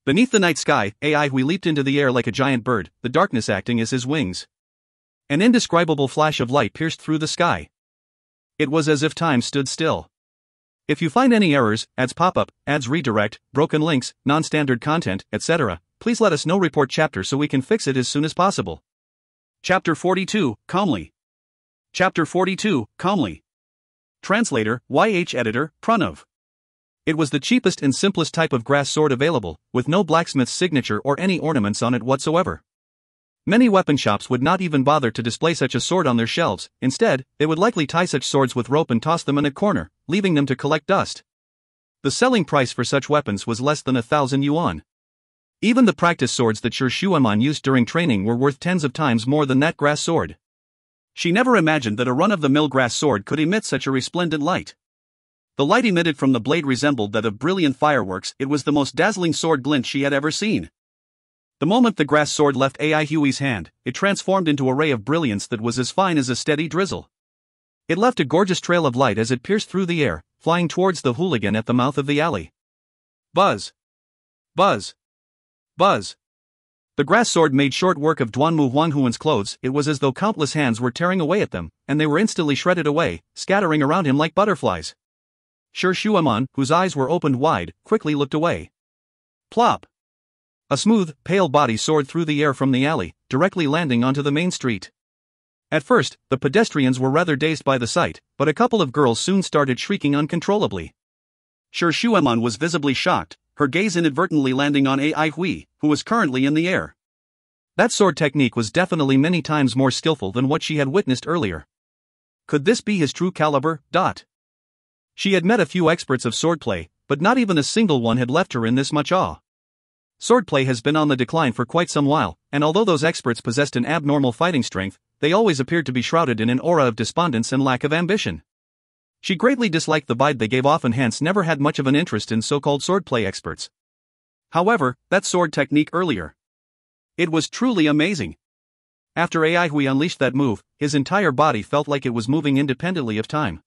Beneath the night sky, Hui leaped into the air like a giant bird, the darkness acting as his wings. An indescribable flash of light pierced through the sky. It was as if time stood still. If you find any errors, ads pop up, ads redirect, broken links, non-standard content, etc., please let us know. Report chapter so we can fix it as soon as possible. Chapter 42, Calmly. Chapter 42, Calmly. Translator, YH Editor, Pranav. It was the cheapest and simplest type of grass sword available, with no blacksmith's signature or any ornaments on it whatsoever. Many weapon shops would not even bother to display such a sword on their shelves. Instead, they would likely tie such swords with rope and toss them in a corner, leaving them to collect dust. The selling price for such weapons was less than 1,000 yuan. Even the practice swords that Sir Shuaman used during training were worth tens of times more than that grass sword. She never imagined that a run-of-the-mill grass sword could emit such a resplendent light. The light emitted from the blade resembled that of brilliant fireworks. It was the most dazzling sword glint she had ever seen. The moment the grass sword left Hui's hand, it transformed into a ray of brilliance that was as fine as a steady drizzle. It left a gorgeous trail of light as it pierced through the air, flying towards the hooligan at the mouth of the alley. Buzz! Buzz! Buzz! The grass sword made short work of Duanmu Huanghuan's clothes. It was as though countless hands were tearing away at them, and they were instantly shredded away, scattering around him like butterflies. Sir Shuaman, whose eyes were opened wide, quickly looked away. Plop! A smooth, pale body soared through the air from the alley, directly landing onto the main street. At first, the pedestrians were rather dazed by the sight, but a couple of girls soon started shrieking uncontrollably. Sir Shuaman was visibly shocked, her gaze inadvertently landing on Hui, who was currently in the air. That sword technique was definitely many times more skillful than what she had witnessed earlier. Could this be his true caliber? She had met a few experts of swordplay, but not even a single one had left her in this much awe. Swordplay has been on the decline for quite some while, and although those experts possessed an abnormal fighting strength, they always appeared to be shrouded in an aura of despondence and lack of ambition. She greatly disliked the vibe they gave off and hence never had much of an interest in so-called swordplay experts. However, that sword technique earlier. It was truly amazing. After Hui unleashed that move, his entire body felt like it was moving independently of time.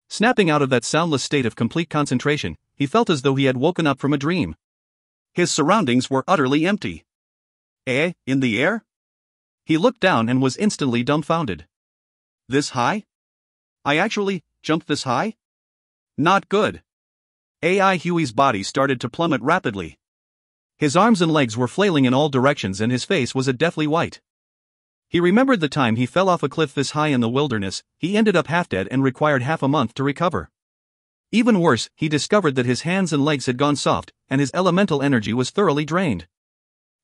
Snapping out of that soundless state of complete concentration, he felt as though he had woken up from a dream. His surroundings were utterly empty. In the air? He looked down and was instantly dumbfounded. This high? I actually jumped this high? Not good. Hui's body started to plummet rapidly. His arms and legs were flailing in all directions and his face was a deathly white. He remembered the time he fell off a cliff this high in the wilderness. He ended up half dead and required half a month to recover. Even worse, he discovered that his hands and legs had gone soft, and his elemental energy was thoroughly drained.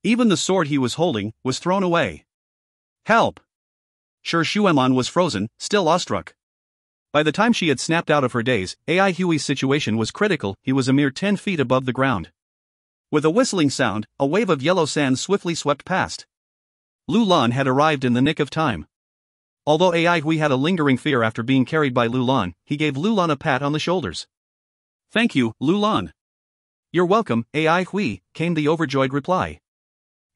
Even the sword he was holding was thrown away. Help! Sir Shuaman was frozen, still awestruck. By the time she had snapped out of her daze, Hui's situation was critical. He was a mere 10 feet above the ground. With a whistling sound, a wave of yellow sand swiftly swept past. Lu Lan had arrived in the nick of time. Although Hui had a lingering fear after being carried by Lu Lan, he gave Lu Lan a pat on the shoulders. Thank you, Lu Lan. You're welcome, Hui, came the overjoyed reply.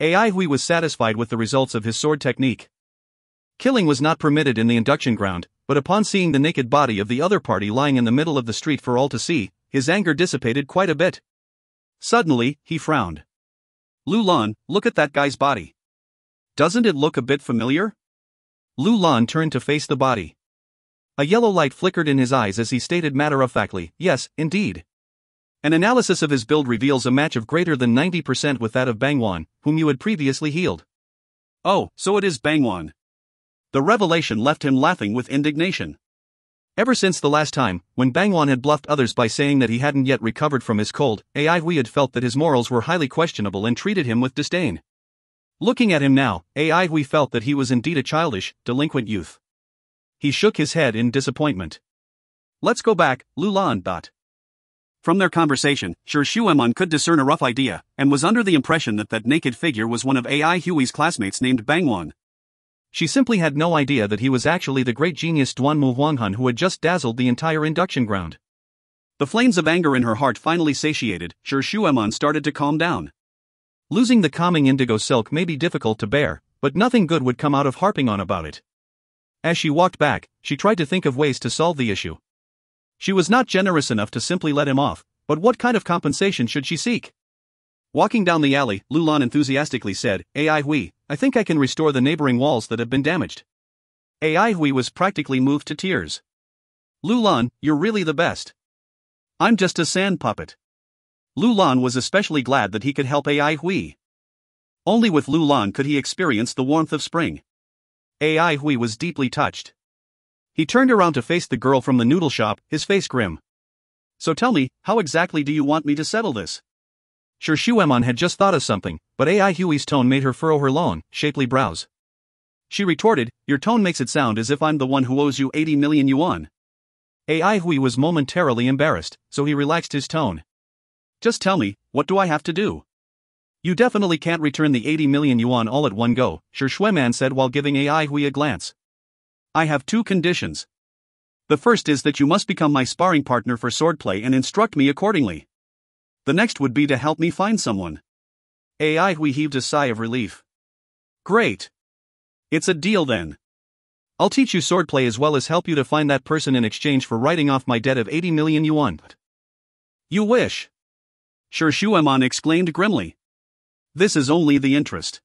Hui was satisfied with the results of his sword technique. Killing was not permitted in the induction ground, but upon seeing the naked body of the other party lying in the middle of the street for all to see, his anger dissipated quite a bit. Suddenly, he frowned. Lu Lan, look at that guy's body. Doesn't it look a bit familiar? Lu Lan turned to face the body. A yellow light flickered in his eyes as he stated matter-of-factly, yes, indeed. An analysis of his build reveals a match of greater than 90% with that of Bangwan, whom you had previously healed. Oh, so it is Bangwan. The revelation left him laughing with indignation. Ever since the last time, when Bangwan had bluffed others by saying that he hadn't yet recovered from his cold, Hui had felt that his morals were highly questionable and treated him with disdain. Looking at him now, Hui felt that he was indeed a childish, delinquent youth. He shook his head in disappointment. Let's go back, Lu Lan. From their conversation, Sir Shuaman could discern a rough idea, and was under the impression that that naked figure was one of Hui's classmates named Bangwan. She simply had no idea that he was actually the great genius Duanmu Huanghan who had just dazzled the entire induction ground. The flames of anger in her heart finally satiated, Sir Shuaman started to calm down. Losing the calming indigo silk may be difficult to bear, but nothing good would come out of harping on about it. As she walked back, she tried to think of ways to solve the issue. She was not generous enough to simply let him off, but what kind of compensation should she seek? Walking down the alley, Lulan enthusiastically said, "Ai Hui, I think I can restore the neighboring walls that have been damaged." Ai Hui was practically moved to tears. "Lulan, you're really the best. I'm just a sand puppet." Lulan was especially glad that he could help Ai Hui. Only with Lulan could he experience the warmth of spring. Ai Hui was deeply touched. He turned around to face the girl from the noodle shop, his face grim. "So tell me, how exactly do you want me to settle this?" Sure, Shuemon had just thought of something, but Ai Hui's tone made her furrow her long, shapely brows. She retorted, "Your tone makes it sound as if I'm the one who owes you 80 million yuan. Ai Hui was momentarily embarrassed, so he relaxed his tone. "Just tell me, what do I have to do?" "You definitely can't return the 80 million yuan all at one go," Sure Shueman said while giving Ai Hui a glance. "I have two conditions. The first is that you must become my sparring partner for swordplay and instruct me accordingly. The next would be to help me find someone." Ai Hui heaved a sigh of relief. "Great. It's a deal then. I'll teach you swordplay as well as help you to find that person in exchange for writing off my debt of 80 million yuan. You wish?" Sure Shuemon exclaimed grimly. "This is only the interest."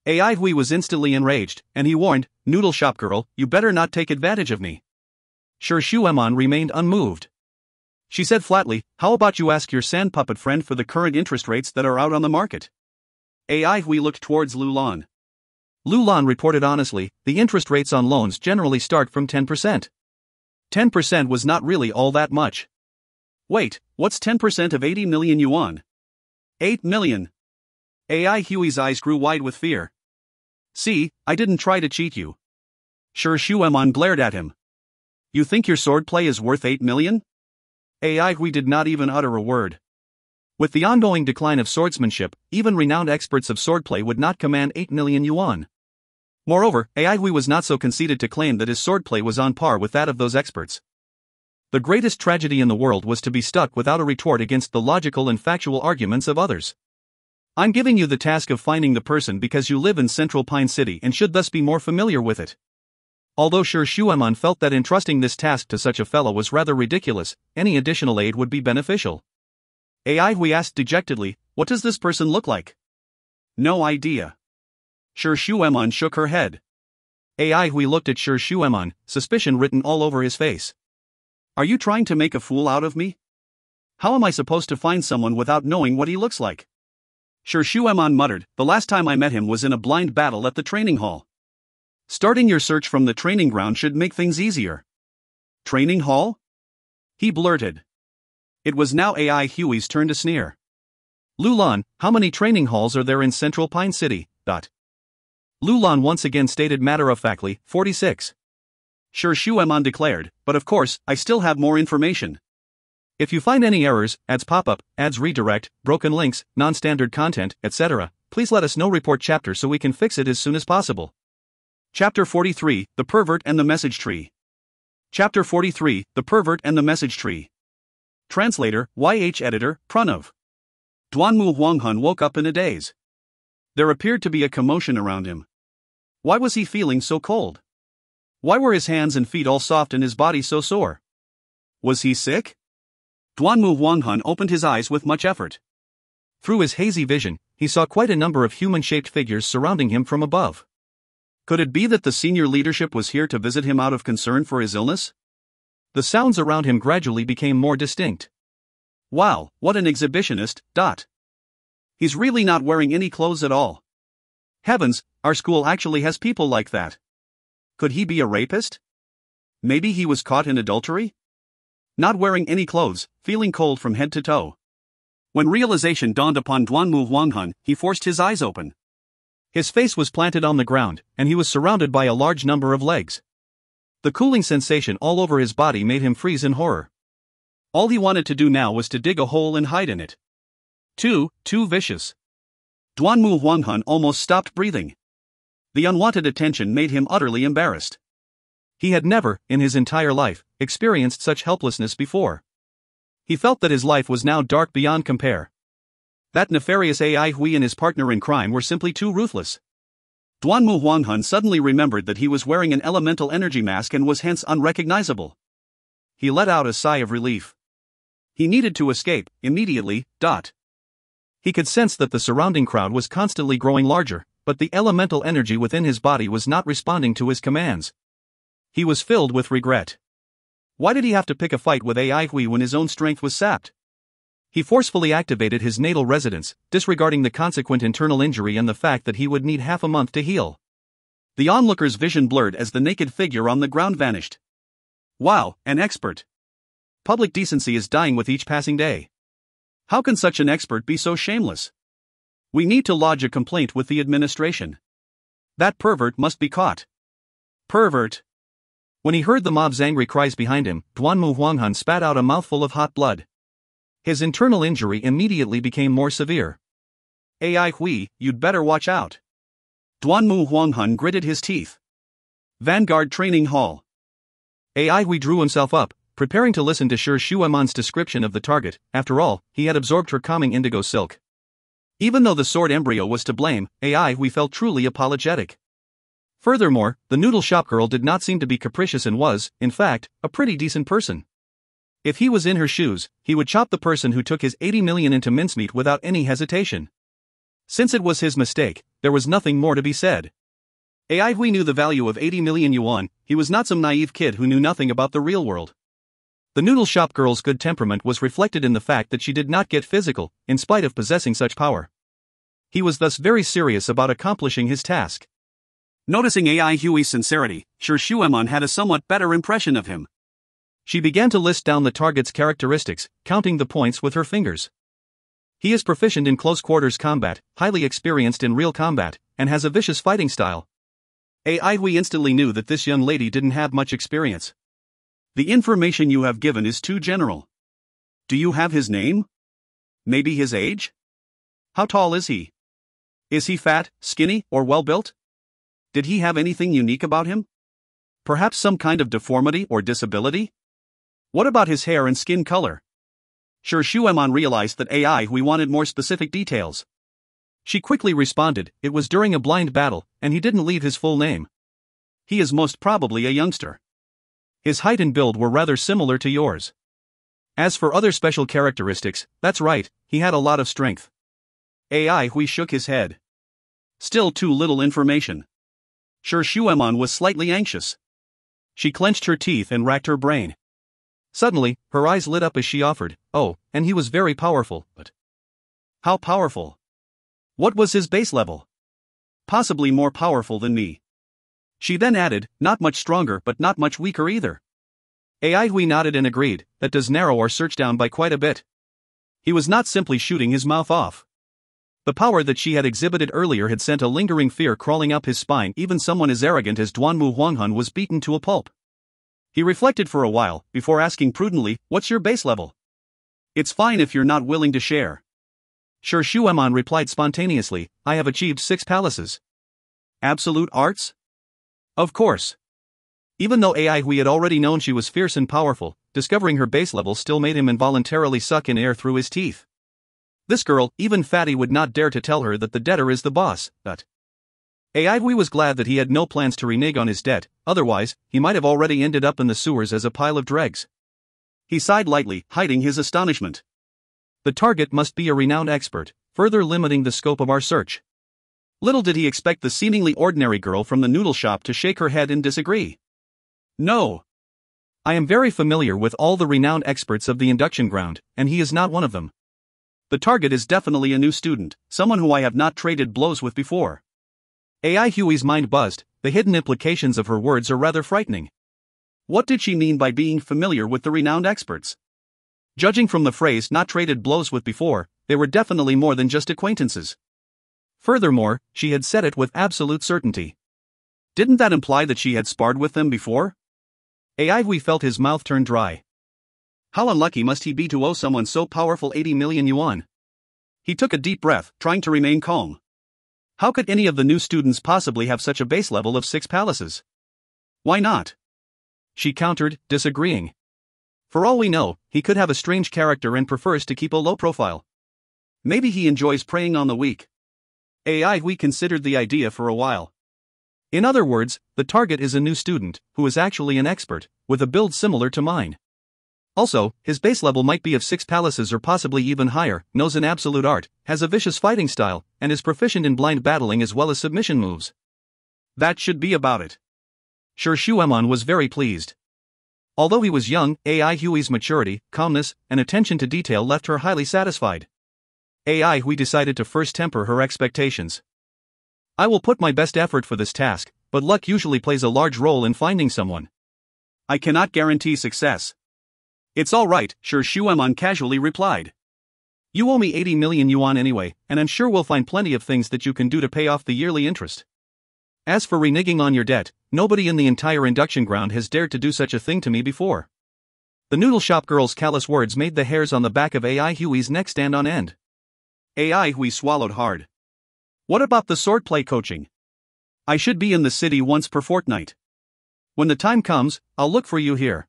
Ai Hui was instantly enraged, and he warned, "Noodle shop girl, you better not take advantage of me." Sure Shuemon remained unmoved. She said flatly, "How about you ask your sand puppet friend for the current interest rates that are out on the market?" Ai Hui looked towards Lulan. Lulan reported honestly, the interest rates on loans generally start from 10%. 10% was not really all that much. Wait, what's 10% of 80 million yuan? 8 million. Ai Hui's eyes grew wide with fear. "See, I didn't try to cheat you." Sure Shuemon glared at him. "You think your swordplay is worth 8 million? Ai Hui did not even utter a word. With the ongoing decline of swordsmanship, even renowned experts of swordplay would not command 8 million yuan. Moreover, Ai Hui was not so conceited to claim that his swordplay was on par with that of those experts. The greatest tragedy in the world was to be stuck without a retort against the logical and factual arguments of others. "I'm giving you the task of finding the person because you live in Central Pine City and should thus be more familiar with it." Although Sure Shuemon felt that entrusting this task to such a fellow was rather ridiculous, any additional aid would be beneficial. Ai Hui asked dejectedly, "What does this person look like?" "No idea." Sure Shuemon shook her head. Ai Hui looked at Sure Shuemon, suspicion written all over his face. "Are you trying to make a fool out of me? How am I supposed to find someone without knowing what he looks like?" Sure Shuemon muttered, "The last time I met him was in a blind battle at the training hall. Starting your search from the training ground should make things easier." "Training hall?" he blurted. It was now Ai Hui's turn to sneer. "Lulan, how many training halls are there in Central Pine City?" Lulan once again stated matter-of-factly, 46. Sure Shuemon declared, "But of course, I still have more information. If you find any errors, ads pop-up, ads redirect, broken links, non-standard content, etc., please let us know. Report chapter so we can fix it as soon as possible." Chapter 43, The Pervert and the Message Tree. Chapter 43, The Pervert and the Message Tree. Translator, YH Editor, Pranav. Duanmu Huanghun woke up in a daze. There appeared to be a commotion around him. Why was he feeling so cold? Why were his hands and feet all soft and his body so sore? Was he sick? Duanmu Huanghun opened his eyes with much effort. Through his hazy vision, he saw quite a number of human-shaped figures surrounding him from above. Could it be that the senior leadership was here to visit him out of concern for his illness? The sounds around him gradually became more distinct. Wow, what an exhibitionist, He's really not wearing any clothes at all. Heavens, our school actually has people like that. Could he be a rapist? Maybe he was caught in adultery? Not wearing any clothes, feeling cold from head to toe. When realization dawned upon Duanmu Huanghun, he forced his eyes open. His face was planted on the ground, and he was surrounded by a large number of legs. The cooling sensation all over his body made him freeze in horror. All he wanted to do now was to dig a hole and hide in it. Too vicious. Duanmu Huanghun almost stopped breathing. The unwanted attention made him utterly embarrassed. He had never, in his entire life, experienced such helplessness before. He felt that his life was now dark beyond compare. That nefarious Ai Hui and his partner in crime were simply too ruthless. Duanmu Huanghan suddenly remembered that he was wearing an elemental energy mask and was hence unrecognizable. He let out a sigh of relief. He needed to escape, immediately. He could sense that the surrounding crowd was constantly growing larger, but the elemental energy within his body was not responding to his commands. He was filled with regret. Why did he have to pick a fight with AI Hui when his own strength was sapped? He forcefully activated his natal residence, disregarding the consequent internal injury and the fact that he would need half a month to heal. The onlooker's vision blurred as the naked figure on the ground vanished. Wow, an expert! Public decency is dying with each passing day. How can such an expert be so shameless? We need to lodge a complaint with the administration. That pervert must be caught. Pervert! When he heard the mob's angry cries behind him, Duanmu Huanghan spat out a mouthful of hot blood. His internal injury immediately became more severe. AI Hui, you'd better watch out. Duanmu Huanghan gritted his teeth. Vanguard Training Hall. AI Hui drew himself up, preparing to listen to Shi Shueman's description of the target. After all, he had absorbed her calming indigo silk. Even though the sword embryo was to blame, AI Hui felt truly apologetic. Furthermore, the noodle shop girl did not seem to be capricious and was, in fact, a pretty decent person. If he was in her shoes, he would chop the person who took his 80 million into mincemeat without any hesitation. Since it was his mistake, there was nothing more to be said. AI Hui knew the value of 80 million yuan. He was not some naive kid who knew nothing about the real world. The noodle shop girl's good temperament was reflected in the fact that she did not get physical, in spite of possessing such power. He was thus very serious about accomplishing his task. Noticing AI Hui's sincerity, Shi Shueman had a somewhat better impression of him. She began to list down the target's characteristics, counting the points with her fingers. He is proficient in close-quarters combat, highly experienced in real combat, and has a vicious fighting style. AI Hui instantly knew that this young lady didn't have much experience. The information you have given is too general. Do you have his name? Maybe his age? How tall is he? Is he fat, skinny, or well-built? Did he have anything unique about him? Perhaps some kind of deformity or disability? What about his hair and skin color? Shi Shueman realized that AI Hui wanted more specific details. She quickly responded, it was during a blind battle, and he didn't leave his full name. He is most probably a youngster. His height and build were rather similar to yours. As for other special characteristics, that's right, he had a lot of strength. AI Hui shook his head. Still too little information. Shi Shueman was slightly anxious. She clenched her teeth and racked her brain. Suddenly, her eyes lit up as she offered, oh, and he was very powerful, but... How powerful? What was his base level? Possibly more powerful than me. She then added, not much stronger but not much weaker either. AI Hui nodded and agreed, that does narrow our search down by quite a bit. He was not simply shooting his mouth off. The power that she had exhibited earlier had sent a lingering fear crawling up his spine. Even someone as arrogant as Duanmu Huanghan was beaten to a pulp. He reflected for a while, before asking prudently, what's your base level? It's fine if you're not willing to share. Shi Shueman replied spontaneously, I have achieved 6 palaces. Absolute arts? Of course. Even though AI Hui had already known she was fierce and powerful, discovering her base level still made him involuntarily suck in air through his teeth. This girl, even Fatty, would not dare to tell her that the debtor is the boss, but... AI Hui was glad that he had no plans to renege on his debt, otherwise, he might have already ended up in the sewers as a pile of dregs. He sighed lightly, hiding his astonishment. The target must be a renowned expert, further limiting the scope of our search. Little did he expect the seemingly ordinary girl from the noodle shop to shake her head and disagree. No. I am very familiar with all the renowned experts of the induction ground, and he is not one of them. The target is definitely a new student, someone who I have not traded blows with before. AI Hui's mind buzzed, the hidden implications of her words are rather frightening. What did she mean by being familiar with the renowned experts? Judging from the phrase not traded blows with before, they were definitely more than just acquaintances. Furthermore, she had said it with absolute certainty. Didn't that imply that she had sparred with them before? AI Hui felt his mouth turn dry. How unlucky must he be to owe someone so powerful 80 million yuan? He took a deep breath, trying to remain calm. How could any of the new students possibly have such a base level of 6 palaces? Why not? She countered, disagreeing. For all we know, he could have a strange character and prefers to keep a low profile. Maybe he enjoys preying on the weak. AI Hui considered the idea for a while. In other words, the target is a new student, who is actually an expert, with a build similar to mine. Also, his base level might be of 6 palaces or possibly even higher, knows an absolute art, has a vicious fighting style, and is proficient in blind battling as well as submission moves. That should be about it. Sure, Shuemon was very pleased. Although he was young, AI Hui's maturity, calmness, and attention to detail left her highly satisfied. AI Hui decided to first temper her expectations. I will put my best effort for this task, but luck usually plays a large role in finding someone. I cannot guarantee success. It's all right, Sure Shuemon casually replied. You owe me 80 million yuan anyway, and I'm sure we'll find plenty of things that you can do to pay off the yearly interest. As for reneging on your debt, nobody in the entire induction ground has dared to do such a thing to me before. The noodle shop girl's callous words made the hairs on the back of AI Hui's neck stand on end. AI Hui swallowed hard. What about the swordplay coaching? I should be in the city once per fortnight. When the time comes, I'll look for you here.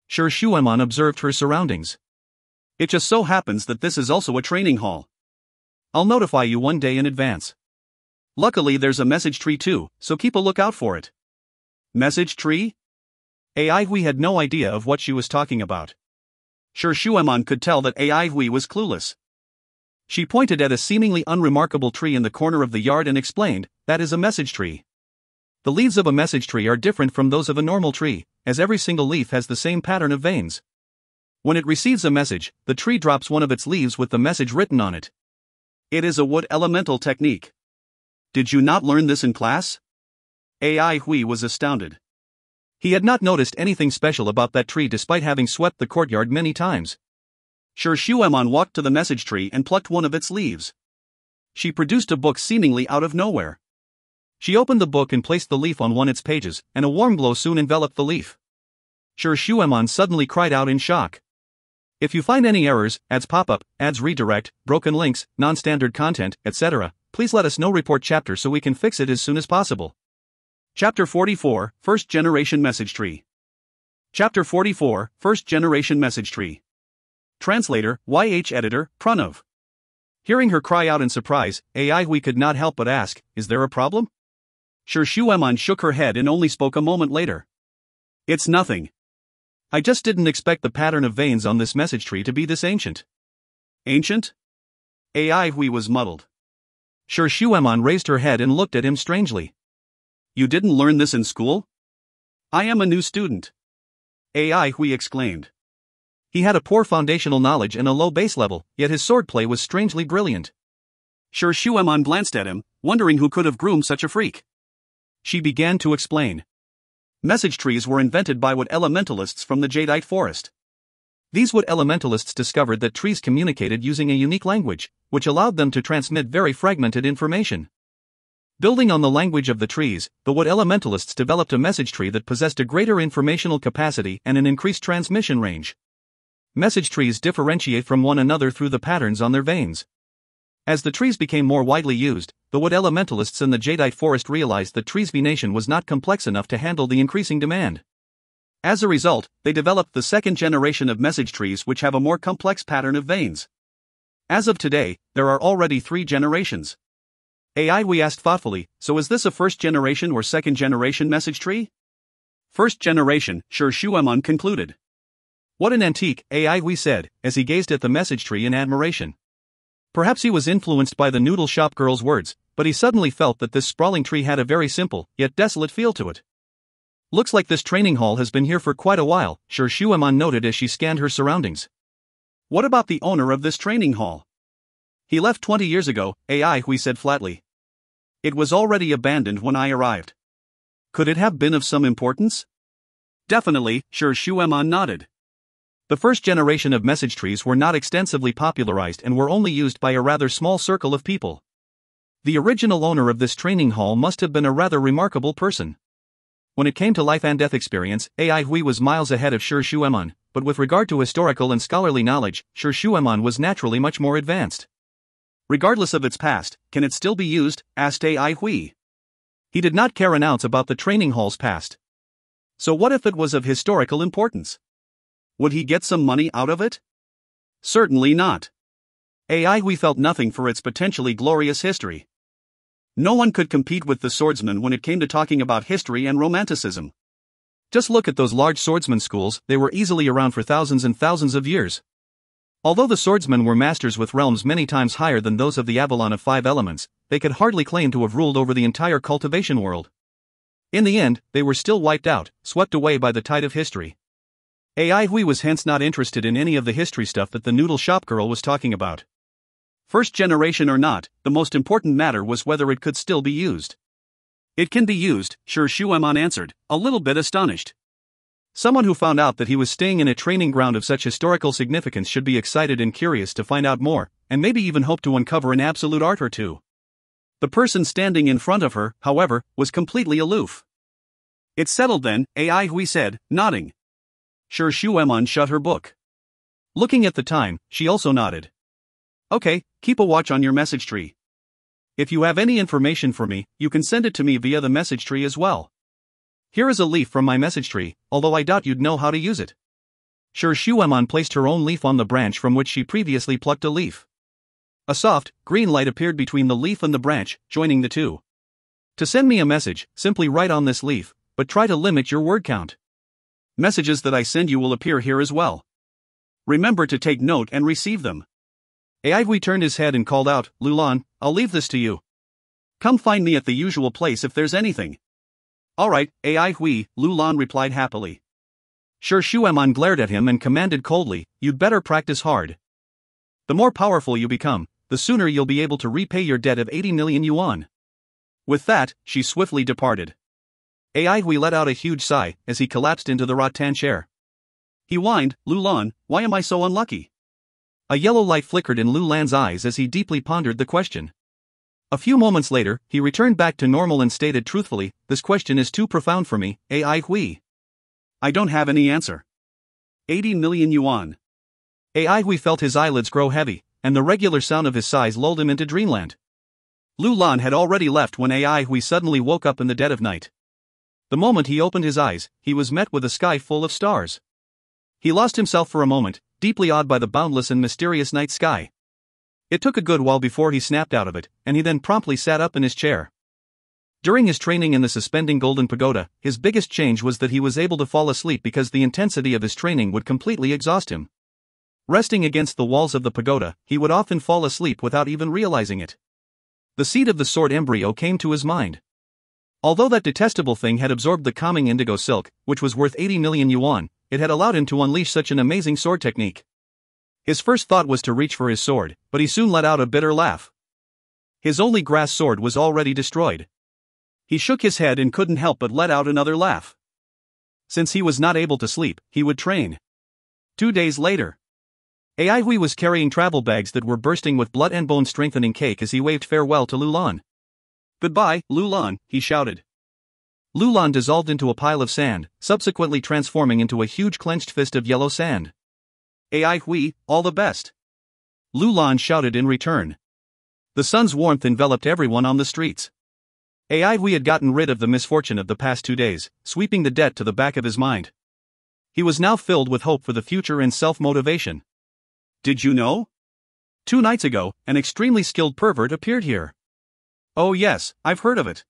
Sure Shuemon observed her surroundings. It just so happens that this is also a training hall. I'll notify you one day in advance. Luckily there's a message tree too, so keep a lookout for it. Message tree? AI Hui had no idea of what she was talking about. Sure Shuemon could tell that AI Hui was clueless. She pointed at a seemingly unremarkable tree in the corner of the yard and explained, that is a message tree. The leaves of a message tree are different from those of a normal tree, as every single leaf has the same pattern of veins. When it receives a message, the tree drops one of its leaves with the message written on it. It is a wood elemental technique. Did you not learn this in class? AI Hui was astounded. He had not noticed anything special about that tree despite having swept the courtyard many times. Sure Shuemon walked to the message tree and plucked one of its leaves. She produced a book seemingly out of nowhere. She opened the book and placed the leaf on one of its pages, and a warm glow soon enveloped the leaf. Sure Shuemon suddenly cried out in shock. If you find any errors, ads pop-up, ads redirect, broken links, non-standard content, etc., please let us know. Report chapter so we can fix it as soon as possible. Chapter 44, First Generation Message Tree. Chapter 44, First Generation Message Tree. Translator, YH Editor, Pranav. Hearing her cry out in surprise, AI Hui could not help but ask, is there a problem? Sure Shuemon shook her head and only spoke a moment later. It's nothing. I just didn't expect the pattern of veins on this message tree to be this ancient. Ancient? AI Hui was muddled. Sure Shuemon raised her head and looked at him strangely. You didn't learn this in school? I am a new student. AI Hui exclaimed. He had a poor foundational knowledge and a low base level, yet his swordplay was strangely brilliant. Sure Shuemon glanced at him, wondering who could have groomed such a freak. She began to explain. Message trees were invented by wood elementalists from the jadeite forest. These wood elementalists discovered that trees communicated using a unique language, which allowed them to transmit very fragmented information. Building on the language of the trees, the wood elementalists developed a message tree that possessed a greater informational capacity and an increased transmission range. Message trees differentiate from one another through the patterns on their veins. As the trees became more widely used, the wood elementalists in the jadeite forest realized that trees' venation was not complex enough to handle the increasing demand. As a result, they developed the second generation of message trees which have a more complex pattern of veins. As of today, there are already 3 generations. AI Hui asked thoughtfully, so is this a first generation or second generation message tree? First generation, Sure Shuemon concluded. What an antique, AI Hui said, as he gazed at the message tree in admiration. Perhaps he was influenced by the noodle shop girl's words, but he suddenly felt that this sprawling tree had a very simple, yet desolate feel to it. Looks like this training hall has been here for quite a while, Sure Shuemon noted as she scanned her surroundings. What about the owner of this training hall? He left 20 years ago, AI Hui said flatly. It was already abandoned when I arrived. Could it have been of some importance? Definitely, Sure Shuemon nodded. The first generation of message trees were not extensively popularized and were only used by a rather small circle of people. The original owner of this training hall must have been a rather remarkable person. When it came to life and death experience, AI Hui was miles ahead of Sure Shuemon, but with regard to historical and scholarly knowledge, Sure Shuemon was naturally much more advanced. Regardless of its past, can it still be used? Asked AI Hui. He did not care an ounce about the training hall's past. So what if it was of historical importance? Would he get some money out of it? Certainly not. AI Hui felt nothing for its potentially glorious history. No one could compete with the swordsman when it came to talking about history and romanticism. Just look at those large swordsman schools, they were easily around for thousands and thousands of years. Although the swordsmen were masters with realms many times higher than those of the Avalon of Five Elements, they could hardly claim to have ruled over the entire cultivation world. In the end, they were still wiped out, swept away by the tide of history. Ai Hui was hence not interested in any of the history stuff that the noodle shop girl was talking about. First generation or not, the most important matter was whether it could still be used. It can be used, Sure Shueman answered, a little bit astonished. Someone who found out that he was staying in a training ground of such historical significance should be excited and curious to find out more, and maybe even hope to uncover an absolute art or two. The person standing in front of her, however, was completely aloof. It's settled then, Ai Hui said, nodding. Sure Shueman shut her book. Looking at the time, she also nodded. Okay, keep a watch on your message tree. If you have any information for me, you can send it to me via the message tree as well. Here is a leaf from my message tree, although I doubt you'd know how to use it. Sure Shueman placed her own leaf on the branch from which she previously plucked a leaf. A soft, green light appeared between the leaf and the branch, joining the two. To send me a message, simply write on this leaf, but try to limit your word count. Messages that I send you will appear here as well. Remember to take note and receive them. Ai Hui turned his head and called out, Lulan, I'll leave this to you. Come find me at the usual place if there's anything. Alright, Ai Hui, Lulan replied happily. Sure Shueman glared at him and commanded coldly, you'd better practice hard. The more powerful you become, the sooner you'll be able to repay your debt of 80 million yuan. With that, she swiftly departed. Ai Hui let out a huge sigh as he collapsed into the rattan chair. He whined, Lulan, why am I so unlucky? A yellow light flickered in Lulan's eyes as he deeply pondered the question. A few moments later, he returned back to normal and stated truthfully, this question is too profound for me, Ai Hui. I don't have any answer. 80 million yuan. Ai Hui felt his eyelids grow heavy, and the regular sound of his sighs lulled him into dreamland. Lulan had already left when Ai Hui suddenly woke up in the dead of night. The moment he opened his eyes, he was met with a sky full of stars. He lost himself for a moment, deeply awed by the boundless and mysterious night sky. It took a good while before he snapped out of it, and he then promptly sat up in his chair. During his training in the suspending golden pagoda, his biggest change was that he was able to fall asleep because the intensity of his training would completely exhaust him. Resting against the walls of the pagoda, he would often fall asleep without even realizing it. The seed of the sword embryo came to his mind. Although that detestable thing had absorbed the calming indigo silk, which was worth 80 million yuan, it had allowed him to unleash such an amazing sword technique. His first thought was to reach for his sword, but he soon let out a bitter laugh. His only grass sword was already destroyed. He shook his head and couldn't help but let out another laugh. Since he was not able to sleep, he would train. 2 days later, Ai Hui was carrying travel bags that were bursting with blood and bone strengthening cake as he waved farewell to Lulan. Goodbye, Lulan, he shouted. Lulan dissolved into a pile of sand, subsequently transforming into a huge clenched fist of yellow sand. Ai Hui, all the best. Lulan shouted in return. The sun's warmth enveloped everyone on the streets. Ai Hui had gotten rid of the misfortune of the past 2 days, sweeping the debt to the back of his mind. He was now filled with hope for the future and self-motivation. Did you know? 2 nights ago, an extremely skilled pervert appeared here. Oh yes, I've heard of it.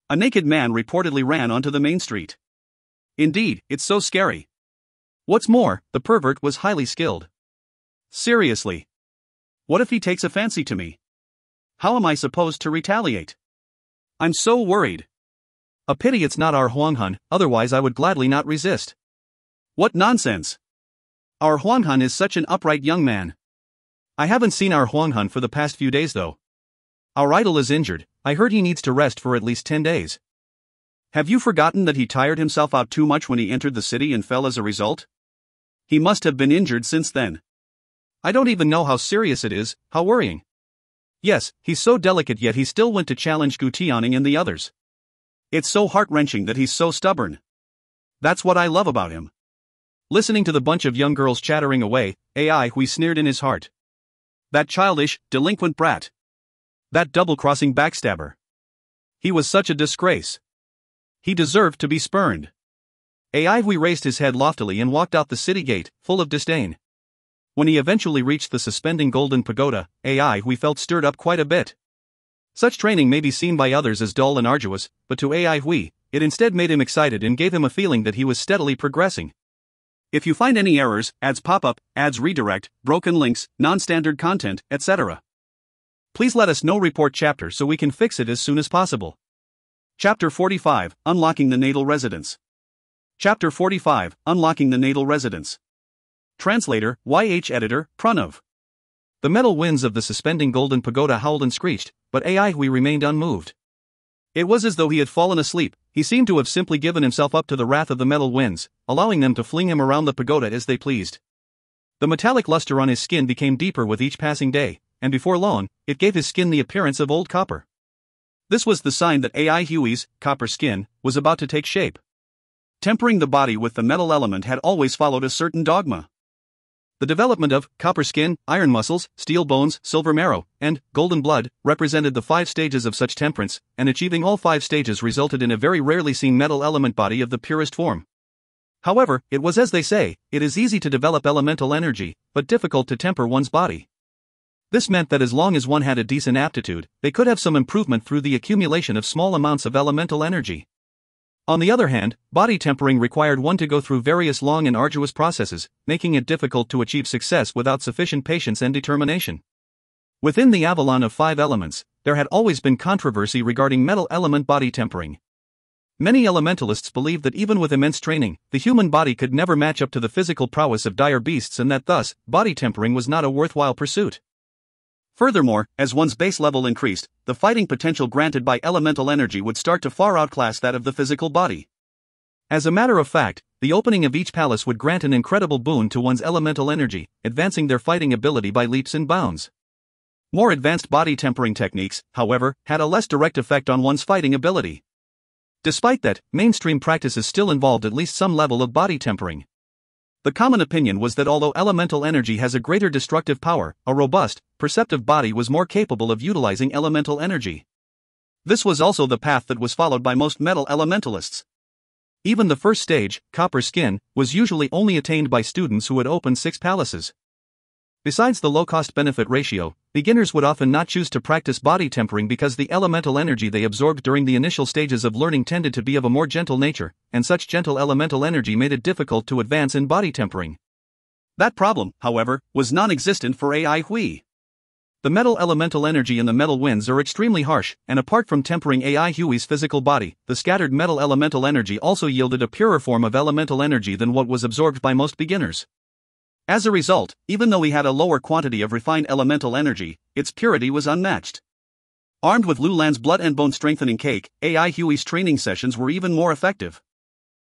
A naked man reportedly ran onto the main street. Indeed, it's so scary. What's more, the pervert was highly skilled. Seriously. What if he takes a fancy to me? How am I supposed to retaliate? I'm so worried. A pity it's not our Huanghan, otherwise I would gladly not resist. What nonsense. Our Huanghan is such an upright young man. I haven't seen our Huanghan for the past few days though. Our idol is injured, I heard he needs to rest for at least 10 days. Have you forgotten that he tired himself out too much when he entered the city and fell as a result? He must have been injured since then. I don't even know how serious it is, how worrying. Yes, he's so delicate yet he still went to challenge Gu Tianing and the others. It's so heart-wrenching that he's so stubborn. That's what I love about him. Listening to the bunch of young girls chattering away, Ai Hui sneered in his heart. That childish, delinquent brat. That double-crossing backstabber. He was such a disgrace. He deserved to be spurned. Ai Hui raised his head loftily and walked out the city gate, full of disdain. When he eventually reached the suspending golden pagoda, Ai Hui felt stirred up quite a bit. Such training may be seen by others as dull and arduous, but to AI Hui, it instead made him excited and gave him a feeling that he was steadily progressing. If you find any errors, ads pop up, ads redirect, broken links, non-standard content, etc., please let us know. Report chapter so we can fix it as soon as possible. Chapter 45, Unlocking the Natal Residence. Chapter 45, Unlocking the Natal Residence. Translator, YH Editor, Pranav. The metal winds of the suspending golden pagoda howled and screeched, but AI Hui remained unmoved. It was as though he had fallen asleep. He seemed to have simply given himself up to the wrath of the metal winds, allowing them to fling him around the pagoda as they pleased. The metallic luster on his skin became deeper with each passing day, and before long, it gave his skin the appearance of old copper. This was the sign that AI Hui's copper skin was about to take shape. Tempering the body with the metal element had always followed a certain dogma. The development of copper skin, iron muscles, steel bones, silver marrow, and golden blood represented the 5 stages of such temperance, and achieving all 5 stages resulted in a very rarely seen metal element body of the purest form. However, it was as they say, it is easy to develop elemental energy, but difficult to temper one's body. This meant that as long as one had a decent aptitude, they could have some improvement through the accumulation of small amounts of elemental energy. On the other hand, body tempering required one to go through various long and arduous processes, making it difficult to achieve success without sufficient patience and determination. Within the Avalon of 5 elements, there had always been controversy regarding metal element body tempering. Many elementalists believed that even with immense training, the human body could never match up to the physical prowess of dire beasts and that thus, body tempering was not a worthwhile pursuit. Furthermore, as one's base level increased, the fighting potential granted by elemental energy would start to far outclass that of the physical body. As a matter of fact, the opening of each palace would grant an incredible boon to one's elemental energy, advancing their fighting ability by leaps and bounds. More advanced body tempering techniques, however, had a less direct effect on one's fighting ability. Despite that, mainstream practices still involved at least some level of body tempering. The common opinion was that although elemental energy has a greater destructive power, a robust, perceptive body was more capable of utilizing elemental energy. This was also the path that was followed by most metal elementalists. Even the first stage, copper skin, was usually only attained by students who had opened 6 palaces. Besides the low cost-benefit ratio, beginners would often not choose to practice body tempering because the elemental energy they absorbed during the initial stages of learning tended to be of a more gentle nature, and such gentle elemental energy made it difficult to advance in body tempering. That problem, however, was non-existent for AI Hui. The metal elemental energy in the metal winds are extremely harsh, and apart from tempering AI Hui's physical body, the scattered metal elemental energy also yielded a purer form of elemental energy than what was absorbed by most beginners. As a result, even though he had a lower quantity of refined elemental energy, its purity was unmatched. Armed with Lulan's blood and bone strengthening cake, AI Hui's training sessions were even more effective.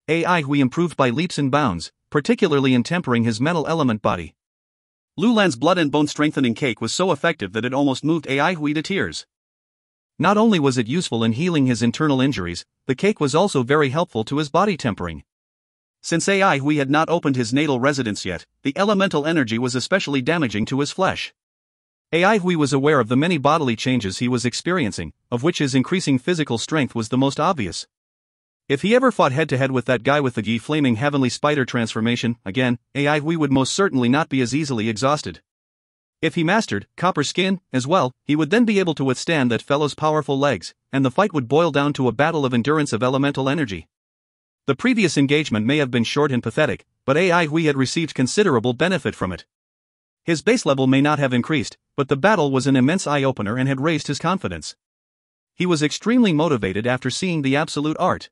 AI Hui improved by leaps and bounds, particularly in tempering his metal element body. Lulan's blood and bone strengthening cake was so effective that it almost moved AI Hui to tears. Not only was it useful in healing his internal injuries, the cake was also very helpful to his body tempering. Since AI Hui had not opened his natal residence yet, the elemental energy was especially damaging to his flesh. AI Hui was aware of the many bodily changes he was experiencing, of which his increasing physical strength was the most obvious. If he ever fought head-to-head with that guy with the flaming heavenly spider transformation, again, AI Hui would most certainly not be as easily exhausted. If he mastered copper skin as well, he would then be able to withstand that fellow's powerful legs, and the fight would boil down to a battle of endurance of elemental energy. The previous engagement may have been short and pathetic, but AI Hui had received considerable benefit from it. His base level may not have increased, but the battle was an immense eye-opener and had raised his confidence. He was extremely motivated after seeing the absolute art.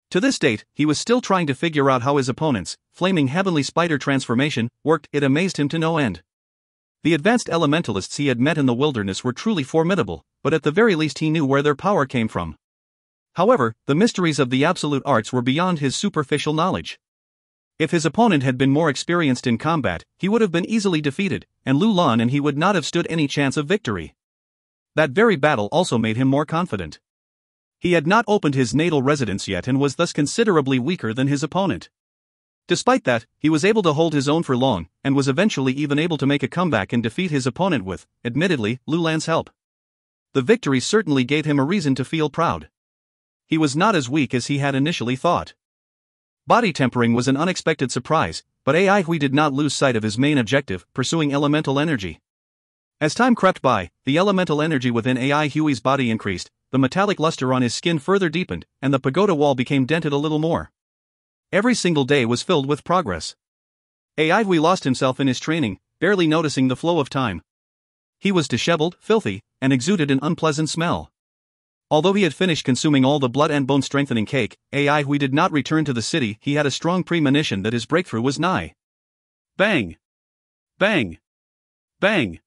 To this date, he was still trying to figure out how his opponent's flaming heavenly spider transformation worked. It amazed him to no end. The advanced elementalists he had met in the wilderness were truly formidable, but at the very least he knew where their power came from. However, the mysteries of the absolute arts were beyond his superficial knowledge. If his opponent had been more experienced in combat, he would have been easily defeated, and Lu Lan and he would not have stood any chance of victory. That very battle also made him more confident. He had not opened his natal residence yet and was thus considerably weaker than his opponent. Despite that, he was able to hold his own for long, and was eventually even able to make a comeback and defeat his opponent with, admittedly, Lu Lan's help. The victory certainly gave him a reason to feel proud. He was not as weak as he had initially thought. Body tempering was an unexpected surprise, but AI Hui did not lose sight of his main objective, pursuing elemental energy. As time crept by, the elemental energy within AI Huey's body increased, the metallic luster on his skin further deepened, and the pagoda wall became dented a little more. Every single day was filled with progress. AI Hui lost himself in his training, barely noticing the flow of time. He was disheveled, filthy, and exuded an unpleasant smell. Although he had finished consuming all the blood and bone strengthening cake, AI Hui did not return to the city. He had a strong premonition that his breakthrough was nigh. Bang! Bang! Bang!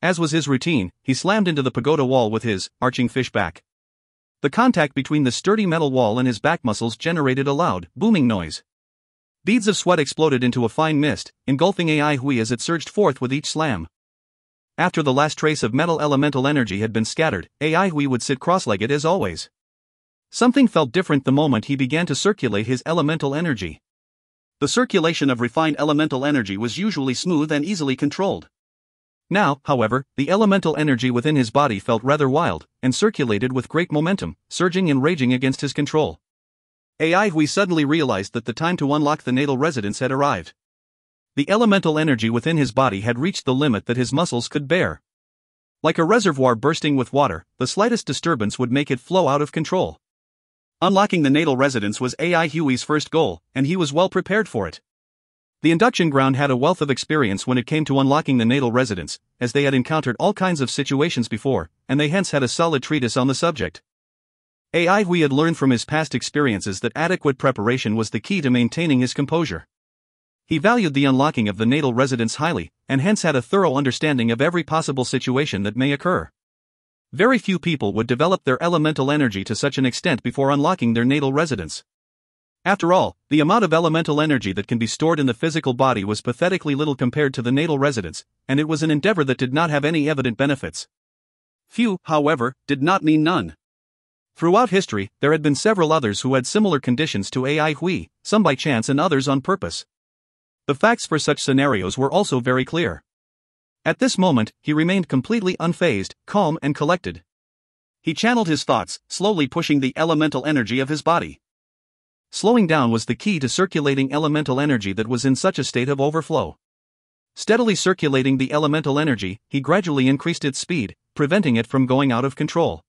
As was his routine, he slammed into the pagoda wall with his arching fish back. The contact between the sturdy metal wall and his back muscles generated a loud, booming noise. Beads of sweat exploded into a fine mist, engulfing AI Hui as it surged forth with each slam. After the last trace of metal elemental energy had been scattered, AI Hui would sit cross-legged as always. Something felt different the moment he began to circulate his elemental energy. The circulation of refined elemental energy was usually smooth and easily controlled. Now, however, the elemental energy within his body felt rather wild, and circulated with great momentum, surging and raging against his control. AI Hui suddenly realized that the time to unlock the natal residence had arrived. The elemental energy within his body had reached the limit that his muscles could bear. Like a reservoir bursting with water, the slightest disturbance would make it flow out of control. Unlocking the natal residence was AI Huey's first goal, and he was well prepared for it. The induction ground had a wealth of experience when it came to unlocking the natal residence, as they had encountered all kinds of situations before, and they hence had a solid treatise on the subject. AI Hui had learned from his past experiences that adequate preparation was the key to maintaining his composure. He valued the unlocking of the natal residence highly, and hence had a thorough understanding of every possible situation that may occur. Very few people would develop their elemental energy to such an extent before unlocking their natal residence. After all, the amount of elemental energy that can be stored in the physical body was pathetically little compared to the natal residence, and it was an endeavor that did not have any evident benefits. Few, however, did not mean none. Throughout history, there had been several others who had similar conditions to AI Hui, some by chance and others on purpose. The facts for such scenarios were also very clear. At this moment, he remained completely unfazed, calm and collected. He channeled his thoughts, slowly pushing the elemental energy of his body. Slowing down was the key to circulating elemental energy that was in such a state of overflow. Steadily circulating the elemental energy, he gradually increased its speed, preventing it from going out of control.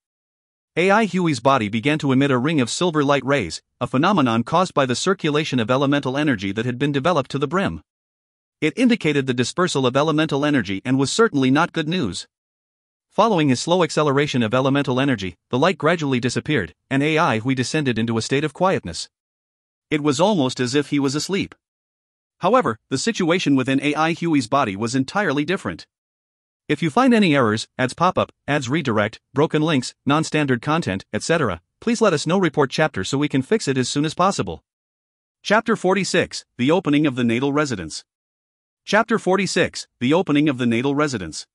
AI Huey's body began to emit a ring of silver light rays, a phenomenon caused by the circulation of elemental energy that had been developed to the brim. It indicated the dispersal of elemental energy and was certainly not good news. Following his slow acceleration of elemental energy, the light gradually disappeared, and AI Hui descended into a state of quietness. It was almost as if he was asleep. However, the situation within AI Huey's body was entirely different. If you find any errors, ads pop up, ads redirect, broken links, non-standard content, etc., please let us know. Report chapter so we can fix it as soon as possible. Chapter 46, The Opening of the Natal Residence. Chapter 46, The Opening of the Natal Residence.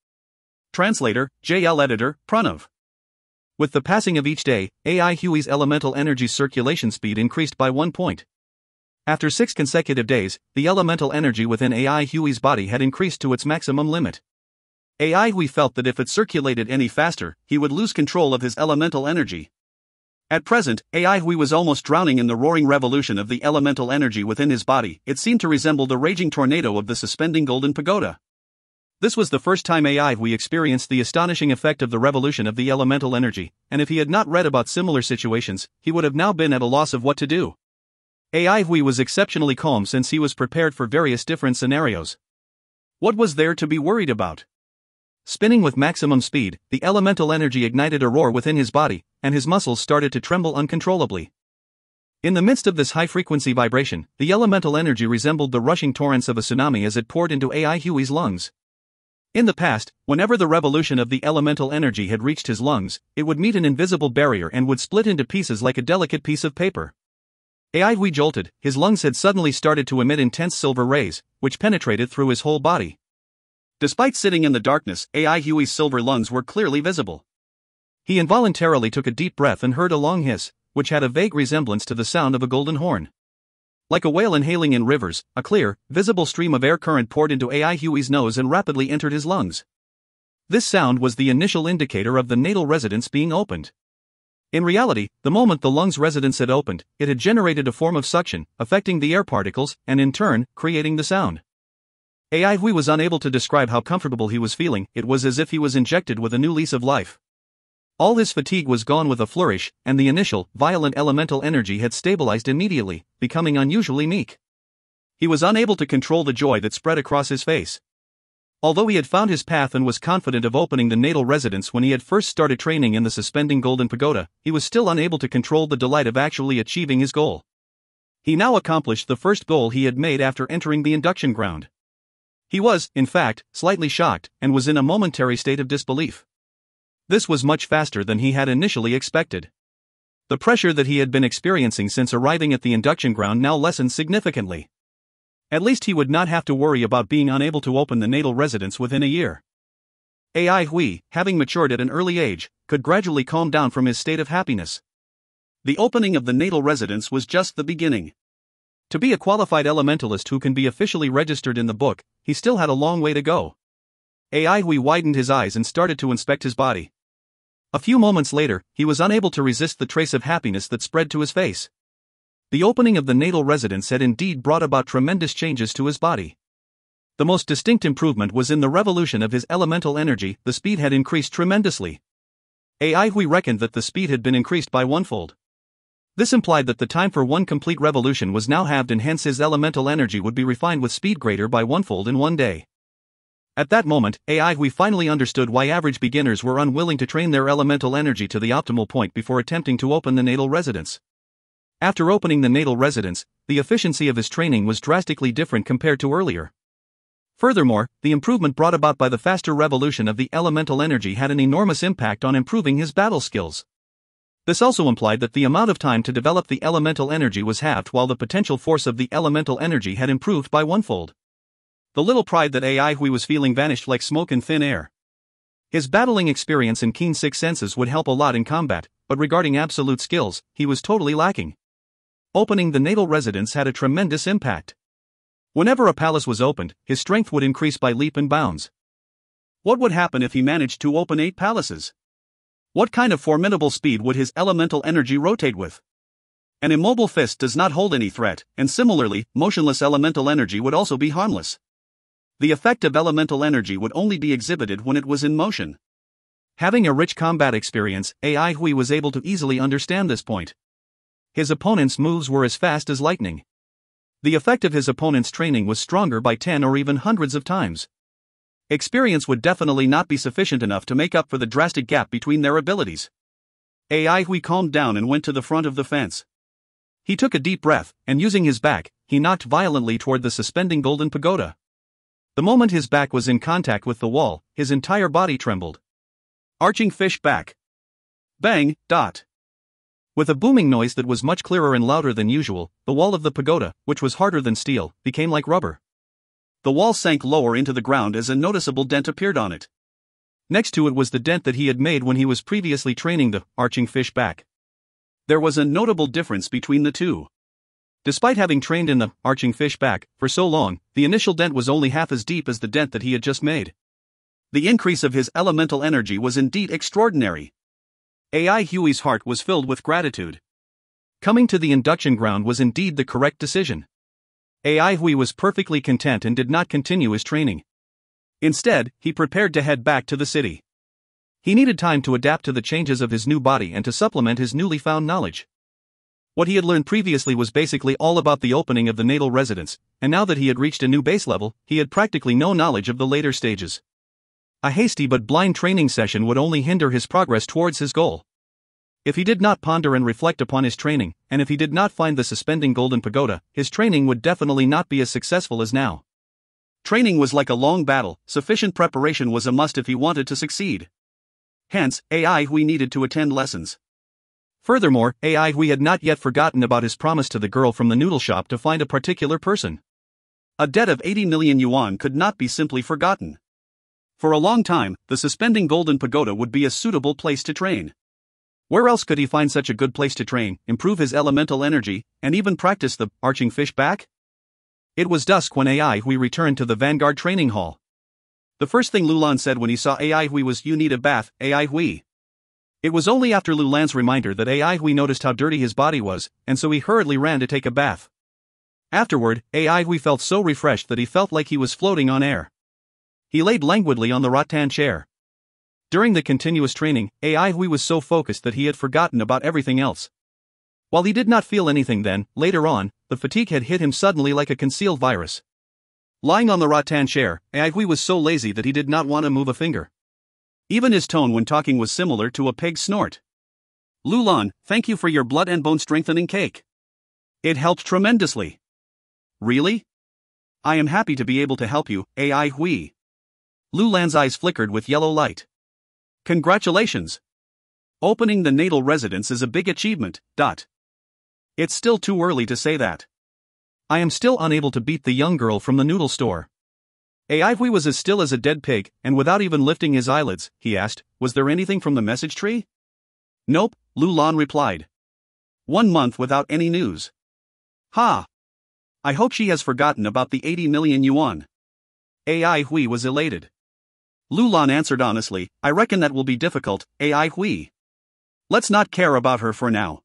Translator, JL Editor, Pranav. With the passing of each day, AI Huey's elemental energy circulation speed increased by 1 point. After 6 consecutive days, the elemental energy within AI Huey's body had increased to its maximum limit. AI Hui felt that if it circulated any faster, he would lose control of his elemental energy. At present, AI Hui was almost drowning in the roaring revolution of the elemental energy within his body. It seemed to resemble the raging tornado of the suspending golden pagoda. This was the first time AI Hui experienced the astonishing effect of the revolution of the elemental energy, and if he had not read about similar situations, he would have now been at a loss of what to do. AI Hui was exceptionally calm since he was prepared for various different scenarios. What was there to be worried about? Spinning with maximum speed, the elemental energy ignited a roar within his body, and his muscles started to tremble uncontrollably. In the midst of this high-frequency vibration, the elemental energy resembled the rushing torrents of a tsunami as it poured into AI Huey's lungs. In the past, whenever the revolution of the elemental energy had reached his lungs, it would meet an invisible barrier and would split into pieces like a delicate piece of paper. AI Hui jolted. His lungs had suddenly started to emit intense silver rays, which penetrated through his whole body. Despite sitting in the darkness, AI Huey's silver lungs were clearly visible. He involuntarily took a deep breath and heard a long hiss, which had a vague resemblance to the sound of a golden horn. Like a whale inhaling in rivers, a clear, visible stream of air current poured into AI Huey's nose and rapidly entered his lungs. This sound was the initial indicator of the natal residence being opened. In reality, the moment the lungs residence had opened, it had generated a form of suction, affecting the air particles, and in turn, creating the sound. AI Hui was unable to describe how comfortable he was feeling. It was as if he was injected with a new lease of life. All his fatigue was gone with a flourish, and the initial, violent elemental energy had stabilized immediately, becoming unusually meek. He was unable to control the joy that spread across his face. Although he had found his path and was confident of opening the natal residence when he had first started training in the suspending golden pagoda, he was still unable to control the delight of actually achieving his goal. He now accomplished the first goal he had made after entering the induction ground. He was, in fact, slightly shocked, and was in a momentary state of disbelief. This was much faster than he had initially expected. The pressure that he had been experiencing since arriving at the induction ground now lessened significantly. At least he would not have to worry about being unable to open the natal residence within a year. AI Hui, having matured at an early age, could gradually calm down from his state of happiness. The opening of the natal residence was just the beginning. To be a qualified elementalist who can be officially registered in the book, he still had a long way to go. AI Hui widened his eyes and started to inspect his body. A few moments later, he was unable to resist the trace of happiness that spread to his face. The opening of the natal residence had indeed brought about tremendous changes to his body. The most distinct improvement was in the revolution of his elemental energy. The speed had increased tremendously. AI Hui reckoned that the speed had been increased by onefold. This implied that the time for one complete revolution was now halved, and hence his elemental energy would be refined with speed greater by onefold in one day. At that moment, AI Hui finally understood why average beginners were unwilling to train their elemental energy to the optimal point before attempting to open the natal residence. After opening the natal residence, the efficiency of his training was drastically different compared to earlier. Furthermore, the improvement brought about by the faster revolution of the elemental energy had an enormous impact on improving his battle skills. This also implied that the amount of time to develop the elemental energy was halved, while the potential force of the elemental energy had improved by onefold. The little pride that AI Hui was feeling vanished like smoke in thin air. His battling experience and keen sixth senses would help a lot in combat, but regarding absolute skills, he was totally lacking. Opening the natal residence had a tremendous impact. Whenever a palace was opened, his strength would increase by leap and bounds. What would happen if he managed to open 8 palaces? What kind of formidable speed would his elemental energy rotate with? An immobile fist does not hold any threat, and similarly, motionless elemental energy would also be harmless. The effect of elemental energy would only be exhibited when it was in motion. Having a rich combat experience, AI Hui was able to easily understand this point. His opponent's moves were as fast as lightning. The effect of his opponent's training was stronger by 10 or even hundreds of times. Experience would definitely not be sufficient enough to make up for the drastic gap between their abilities. AI Hui calmed down and went to the front of the fence. He took a deep breath, and using his back, he knocked violently toward the suspending golden pagoda. The moment his back was in contact with the wall, his entire body trembled. Arching fish back. Bang, dot. With a booming noise that was much clearer and louder than usual, the wall of the pagoda, which was harder than steel, became like rubber. The wall sank lower into the ground as a noticeable dent appeared on it. Next to it was the dent that he had made when he was previously training the arching fish back. There was a notable difference between the two. Despite having trained in the arching fish back for so long, the initial dent was only half as deep as the dent that he had just made. The increase of his elemental energy was indeed extraordinary. AI Hui's heart was filled with gratitude. Coming to the induction ground was indeed the correct decision. AI Hui was perfectly content and did not continue his training. Instead, he prepared to head back to the city. He needed time to adapt to the changes of his new body and to supplement his newly found knowledge. What he had learned previously was basically all about the opening of the natal residence, and now that he had reached a new base level, he had practically no knowledge of the later stages. A hasty but blind training session would only hinder his progress towards his goal. If he did not ponder and reflect upon his training, and if he did not find the suspending golden pagoda, his training would definitely not be as successful as now. Training was like a long battle, sufficient preparation was a must if he wanted to succeed. Hence, AI Hui needed to attend lessons. Furthermore, AI Hui had not yet forgotten about his promise to the girl from the noodle shop to find a particular person. A debt of 80 million yuan could not be simply forgotten. For a long time, the suspending golden pagoda would be a suitable place to train. Where else could he find such a good place to train, improve his elemental energy, and even practice the arching fish back? It was dusk when AI Hui returned to the Vanguard training hall. The first thing Lulan said when he saw AI Hui was, "You need a bath, AI Hui." It was only after Lulan's reminder that AI Hui noticed how dirty his body was, and so he hurriedly ran to take a bath. Afterward, AI Hui felt so refreshed that he felt like he was floating on air. He laid languidly on the rattan chair. During the continuous training, AI Hui was so focused that he had forgotten about everything else. While he did not feel anything then, later on, the fatigue had hit him suddenly like a concealed virus. Lying on the rattan chair, AI Hui was so lazy that he did not want to move a finger. Even his tone when talking was similar to a pig's snort. Lulan, thank you for your blood and bone strengthening cake. It helped tremendously. Really? I am happy to be able to help you, AI Hui. Lulan's eyes flickered with yellow light. Congratulations. Opening the natal residence is a big achievement. It's still too early to say that. I am still unable to beat the young girl from the noodle store. AI Hui was as still as a dead pig, and without even lifting his eyelids, he asked, was there anything from the message tree? Nope, Lulan replied. 1 month without any news. Ha! I hope she has forgotten about the 80 million yuan. AI Hui was elated. Lulan answered honestly, I reckon that will be difficult, AI Hui. Let's not care about her for now.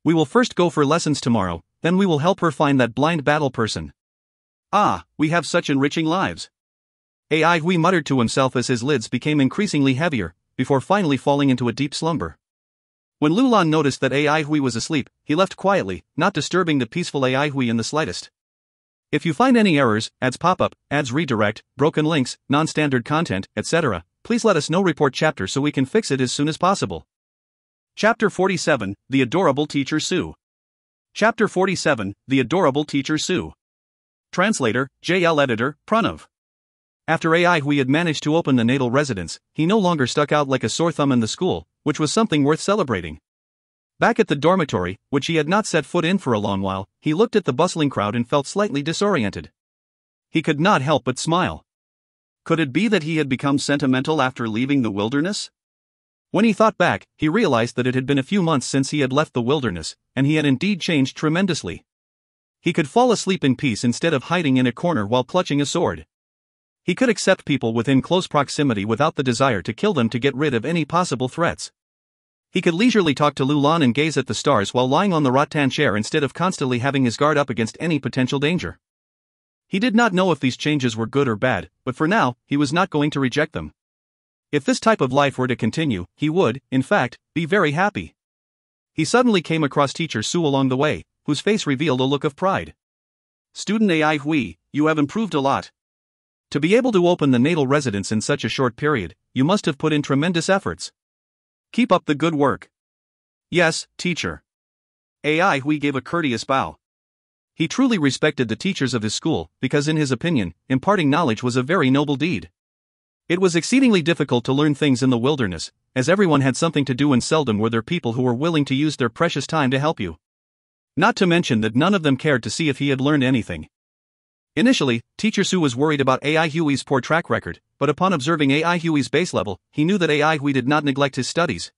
We will first go for lessons tomorrow, then we will help her find that blind battle person. Ah, we have such enriching lives. AI Hui muttered to himself as his lids became increasingly heavier, before finally falling into a deep slumber. When Lulan noticed that AI Hui was asleep, he left quietly, not disturbing the peaceful AI Hui in the slightest. If you find any errors, ads pop up, ads redirect, broken links, non-standard content, etc., please let us know. Report chapter so we can fix it as soon as possible. Chapter 47, The Adorable Teacher Sue. Chapter 47, The Adorable Teacher Sue. Translator, JL Editor, Pranav. After AI Hui had managed to open the natal residence, he no longer stuck out like a sore thumb in the school, which was something worth celebrating. Back at the dormitory, which he had not set foot in for a long while, he looked at the bustling crowd and felt slightly disoriented. He could not help but smile. Could it be that he had become sentimental after leaving the wilderness? When he thought back, he realized that it had been a few months since he had left the wilderness, and he had indeed changed tremendously. He could fall asleep in peace instead of hiding in a corner while clutching a sword. He could accept people within close proximity without the desire to kill them to get rid of any possible threats. He could leisurely talk to Lulan and gaze at the stars while lying on the rattan chair instead of constantly having his guard up against any potential danger. He did not know if these changes were good or bad, but for now, he was not going to reject them. If this type of life were to continue, he would, in fact, be very happy. He suddenly came across Teacher Sue along the way, whose face revealed a look of pride. Student AI Hui, you have improved a lot. To be able to open the natal residence in such a short period, you must have put in tremendous efforts. Keep up the good work. Yes, teacher. AI Hui gave a courteous bow. He truly respected the teachers of his school, because in his opinion, imparting knowledge was a very noble deed. It was exceedingly difficult to learn things in the wilderness, as everyone had something to do and seldom were there people who were willing to use their precious time to help you. Not to mention that none of them cared to see if he had learned anything. Initially, Teacher Sue was worried about AI Hui's poor track record, but upon observing AI Hui's base level, he knew that AI Hui did not neglect his studies.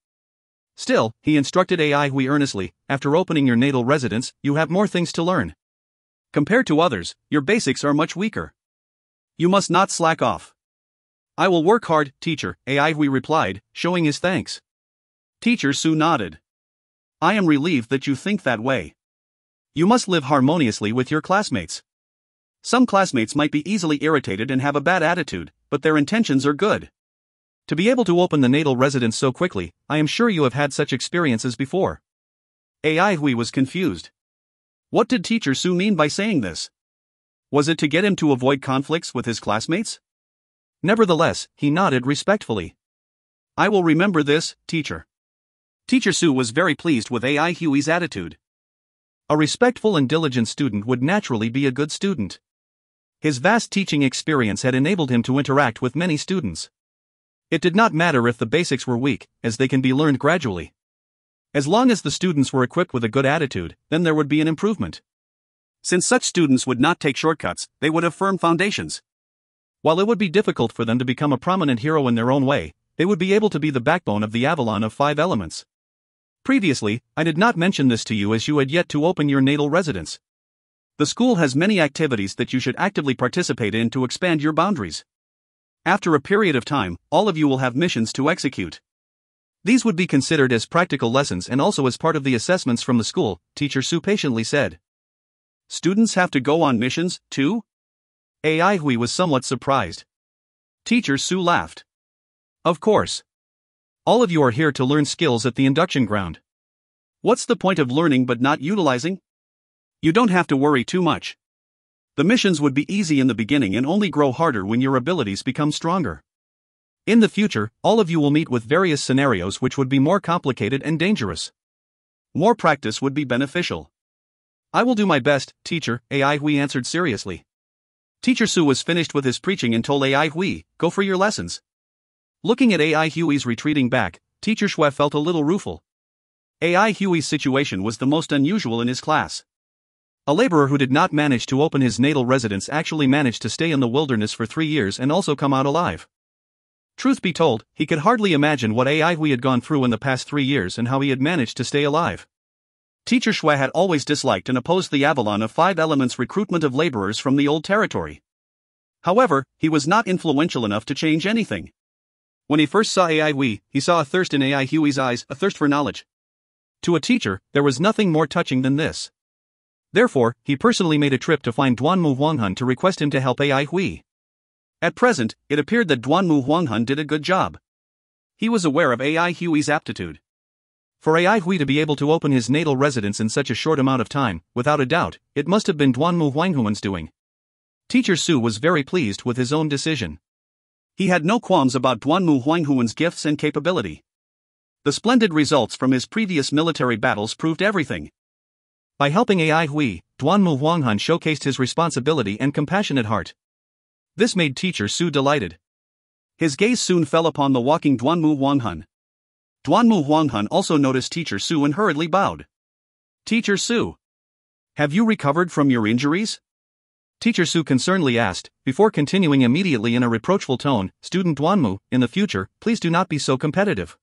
Still, he instructed AI Hui earnestly, after opening your natal residence, you have more things to learn. Compared to others, your basics are much weaker. You must not slack off. I will work hard, teacher, AI Hui replied, showing his thanks. Teacher Sue nodded. I am relieved that you think that way. You must live harmoniously with your classmates. Some classmates might be easily irritated and have a bad attitude, but their intentions are good. To be able to open the natal residence so quickly, I am sure you have had such experiences before. AI Hui was confused. What did Teacher Sue mean by saying this? Was it to get him to avoid conflicts with his classmates? Nevertheless, he nodded respectfully. I will remember this, teacher. Teacher Sue was very pleased with AI Hui's attitude. A respectful and diligent student would naturally be a good student. His vast teaching experience had enabled him to interact with many students. It did not matter if the basics were weak, as they can be learned gradually. As long as the students were equipped with a good attitude, then there would be an improvement. Since such students would not take shortcuts, they would have firm foundations. While it would be difficult for them to become a prominent hero in their own way, they would be able to be the backbone of the Avalon of 5 elements. Previously, I did not mention this to you as you had yet to open your natal residence. The school has many activities that you should actively participate in to expand your boundaries. After a period of time, all of you will have missions to execute. These would be considered as practical lessons and also as part of the assessments from the school, Teacher Sue patiently said. Students have to go on missions, too? AI Hui was somewhat surprised. Teacher Su laughed. Of course. All of you are here to learn skills at the induction ground. What's the point of learning but not utilizing? You don't have to worry too much. The missions would be easy in the beginning and only grow harder when your abilities become stronger. In the future, all of you will meet with various scenarios which would be more complicated and dangerous. More practice would be beneficial. I will do my best, teacher, AI Hui answered seriously. Teacher Su was finished with his preaching and told AI Hui, go for your lessons. Looking at AI Hui's retreating back, Teacher Shui felt a little rueful. AI Hui's situation was the most unusual in his class. A laborer who did not manage to open his natal residence actually managed to stay in the wilderness for 3 years and also come out alive. Truth be told, he could hardly imagine what AI Hui had gone through in the past 3 years and how he had managed to stay alive. Teacher Shui had always disliked and opposed the Avalon of 5 Elements recruitment of laborers from the old territory. However, he was not influential enough to change anything. When he first saw AI Hui, he saw a thirst in AI Hui's eyes, a thirst for knowledge. To a teacher, there was nothing more touching than this. Therefore, he personally made a trip to find Duanmu Huanghan to request him to help AI Hui. At present, it appeared that Duanmu Huanghan did a good job. He was aware of AI Hui's aptitude. For AI Hui to be able to open his natal residence in such a short amount of time, without a doubt, it must have been Duanmu Huanghuan's doing. Teacher Su was very pleased with his own decision. He had no qualms about Duanmu Huanghuan's gifts and capability. The splendid results from his previous military battles proved everything. By helping AI Hui, Duanmu Huanghan showcased his responsibility and compassionate heart. This made Teacher Su delighted. His gaze soon fell upon the walking Duanmu Huanghan. Duanmu Huanghan also noticed Teacher Su and hurriedly bowed. Teacher Su, have you recovered from your injuries? Teacher Su concernedly asked, before continuing immediately in a reproachful tone, Student Duanmu, in the future, please do not be so competitive.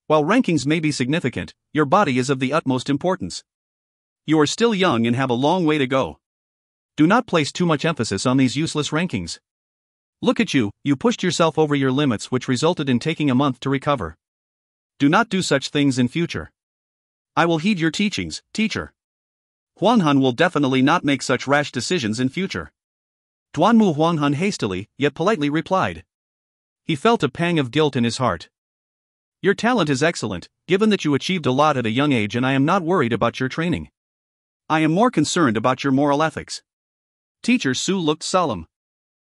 While rankings may be significant, your body is of the utmost importance. You are still young and have a long way to go. Do not place too much emphasis on these useless rankings. Look at you, you pushed yourself over your limits which resulted in taking a month to recover. Do not do such things in future. I will heed your teachings, teacher. Huanghan will definitely not make such rash decisions in future. Duanmu Huanghan hastily, yet politely replied. He felt a pang of guilt in his heart. Your talent is excellent, given that you achieved a lot at a young age, and I am not worried about your training. I am more concerned about your moral ethics. Teacher Su looked solemn.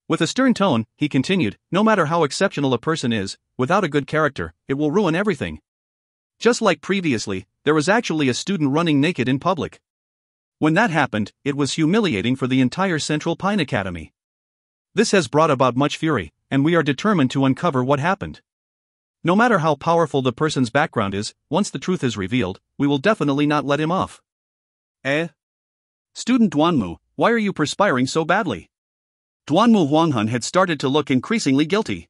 With a stern tone, he continued, no matter how exceptional a person is, without a good character, it will ruin everything. Just like previously, there was actually a student running naked in public. When that happened, it was humiliating for the entire Central Pine Academy. This has brought about much fury, and we are determined to uncover what happened. No matter how powerful the person's background is, once the truth is revealed, we will definitely not let him off. Student Duanmu, why are you perspiring so badly? Duanmu Huanghan had started to look increasingly guilty.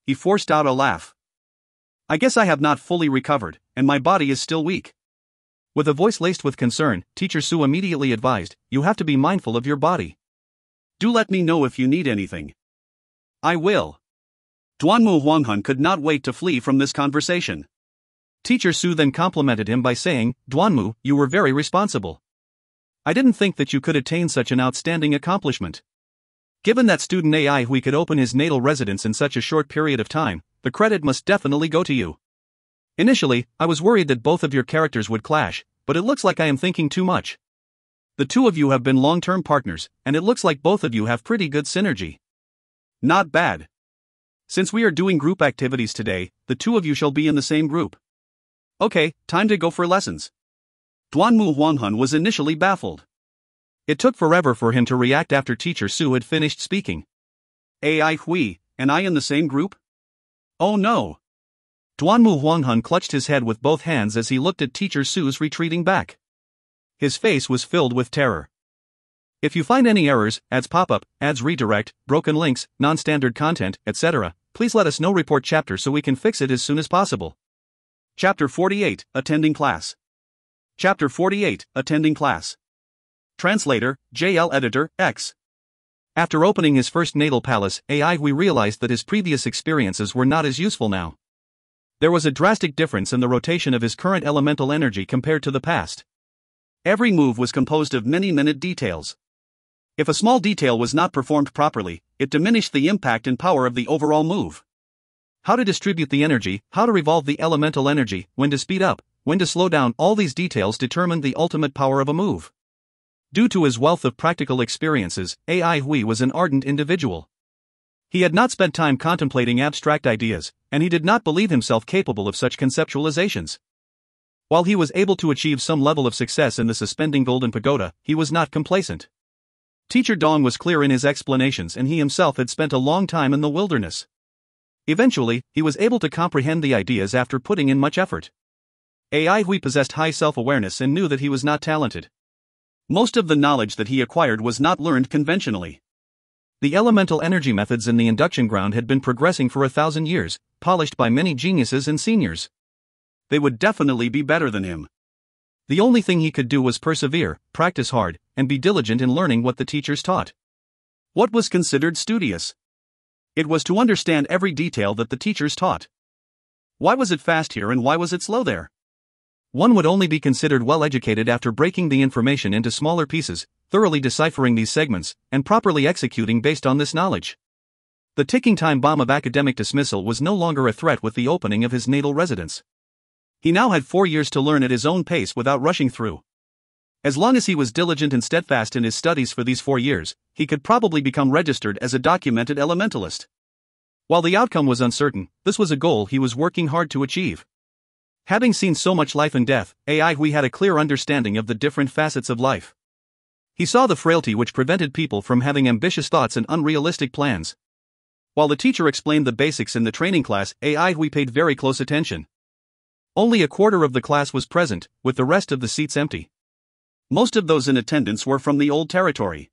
He forced out a laugh. I guess I have not fully recovered, and my body is still weak. With a voice laced with concern, Teacher Su immediately advised, you have to be mindful of your body. Do let me know if you need anything. I will. Duanmu Huanghan could not wait to flee from this conversation. Teacher Su then complimented him by saying, Duanmu, you were very responsible. I didn't think that you could attain such an outstanding accomplishment. Given that student AI Hui could open his natal residence in such a short period of time, the credit must definitely go to you. Initially, I was worried that both of your characters would clash, but it looks like I am thinking too much. The two of you have been long-term partners, and it looks like both of you have pretty good synergy. Not bad. Since we are doing group activities today, the two of you shall be in the same group. Okay, time to go for lessons. Duanmu Huanghan was initially baffled. It took forever for him to react after Teacher Su had finished speaking. AI Hui, and I in the same group? Oh no! Duanmu Huanghan clutched his head with both hands as he looked at Teacher Su's retreating back. His face was filled with terror. If you find any errors, ads pop-up, ads redirect, broken links, non-standard content, etc., please let us know. Report chapter so we can fix it as soon as possible. Chapter 48, Attending Class. Chapter 48, Attending Class. Translator, JL Editor, X. After opening his first natal palace, AI Hui realized that his previous experiences were not as useful now. There was a drastic difference in the rotation of his current elemental energy compared to the past. Every move was composed of many minute details. If a small detail was not performed properly, it diminished the impact and power of the overall move. How to distribute the energy, how to revolve the elemental energy, when to speed up, when to slow down, all these details determined the ultimate power of a move. Due to his wealth of practical experiences, Ai Hui was an ardent individual. He had not spent time contemplating abstract ideas, and he did not believe himself capable of such conceptualizations. While he was able to achieve some level of success in the suspending golden pagoda, he was not complacent. Teacher Dong was clear in his explanations, and he himself had spent a long time in the wilderness. Eventually, he was able to comprehend the ideas after putting in much effort. Ai Hui possessed high self-awareness and knew that he was not talented. Most of the knowledge that he acquired was not learned conventionally. The elemental energy methods in the induction ground had been progressing for 1,000 years, polished by many geniuses and seniors. They would definitely be better than him. The only thing he could do was persevere, practice hard, and be diligent in learning what the teachers taught. What was considered studious? It was to understand every detail that the teachers taught. Why was it fast here and why was it slow there? One would only be considered well-educated after breaking the information into smaller pieces, thoroughly deciphering these segments, and properly executing based on this knowledge. The ticking time bomb of academic dismissal was no longer a threat with the opening of his natal residence. He now had 4 years to learn at his own pace without rushing through. As long as he was diligent and steadfast in his studies for these 4 years, he could probably become registered as a documented elementalist. While the outcome was uncertain, this was a goal he was working hard to achieve. Having seen so much life and death, Ai Hui had a clear understanding of the different facets of life. He saw the frailty which prevented people from having ambitious thoughts and unrealistic plans. While the teacher explained the basics in the training class, Ai Hui paid very close attention. Only a quarter of the class was present, with the rest of the seats empty. Most of those in attendance were from the old territory.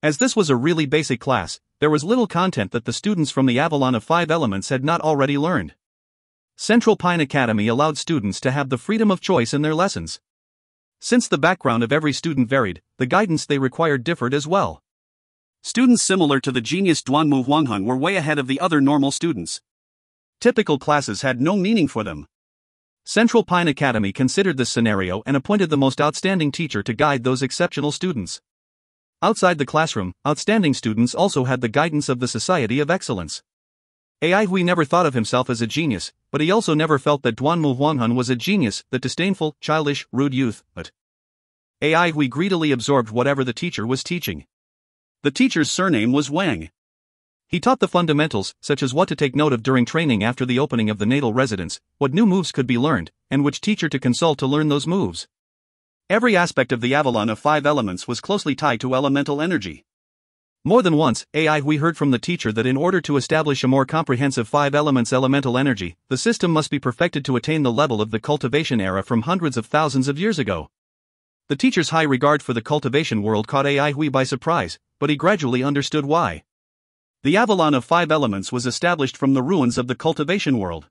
As this was a really basic class, there was little content that the students from the Avalon of 5 Elements had not already learned. Central Pine Academy allowed students to have the freedom of choice in their lessons. Since the background of every student varied, the guidance they required differed as well. Students similar to the genius Duanmu Huanghun were way ahead of the other normal students. Typical classes had no meaning for them. Central Pine Academy considered this scenario and appointed the most outstanding teacher to guide those exceptional students. Outside the classroom, outstanding students also had the guidance of the Society of Excellence. Ai Hui never thought of himself as a genius, but he also never felt that Duanmu Huanghun was a genius, that disdainful, childish, rude youth, but Ai Hui greedily absorbed whatever the teacher was teaching. The teacher's surname was Wang. He taught the fundamentals, such as what to take note of during training after the opening of the natal residence, what new moves could be learned, and which teacher to consult to learn those moves. Every aspect of the Avalon of 5 Elements was closely tied to elemental energy. More than once, Ai Hui heard from the teacher that in order to establish a more comprehensive 5 Elements elemental energy, the system must be perfected to attain the level of the cultivation era from hundreds of thousands of years ago. The teacher's high regard for the cultivation world caught Ai Hui by surprise, but he gradually understood why. The Avalon of 5 Elements was established from the ruins of the cultivation world.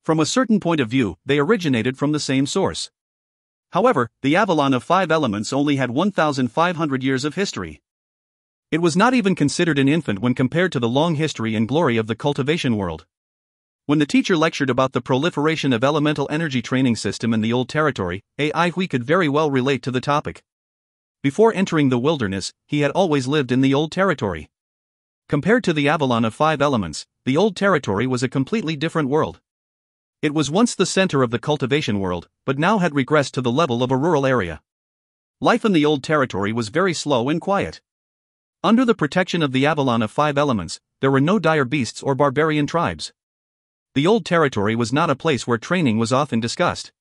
From a certain point of view, they originated from the same source. However, the Avalon of 5 Elements only had 1,500 years of history. It was not even considered an infant when compared to the long history and glory of the cultivation world. When the teacher lectured about the proliferation of elemental energy training system in the old territory, Ai Hui could very well relate to the topic. Before entering the wilderness, he had always lived in the old territory. Compared to the Avalon of 5 Elements, the old territory was a completely different world. It was once the center of the cultivation world, but now had regressed to the level of a rural area. Life in the old territory was very slow and quiet. Under the protection of the Avalon of 5 Elements, there were no dire beasts or barbarian tribes. The old territory was not a place where training was often discussed.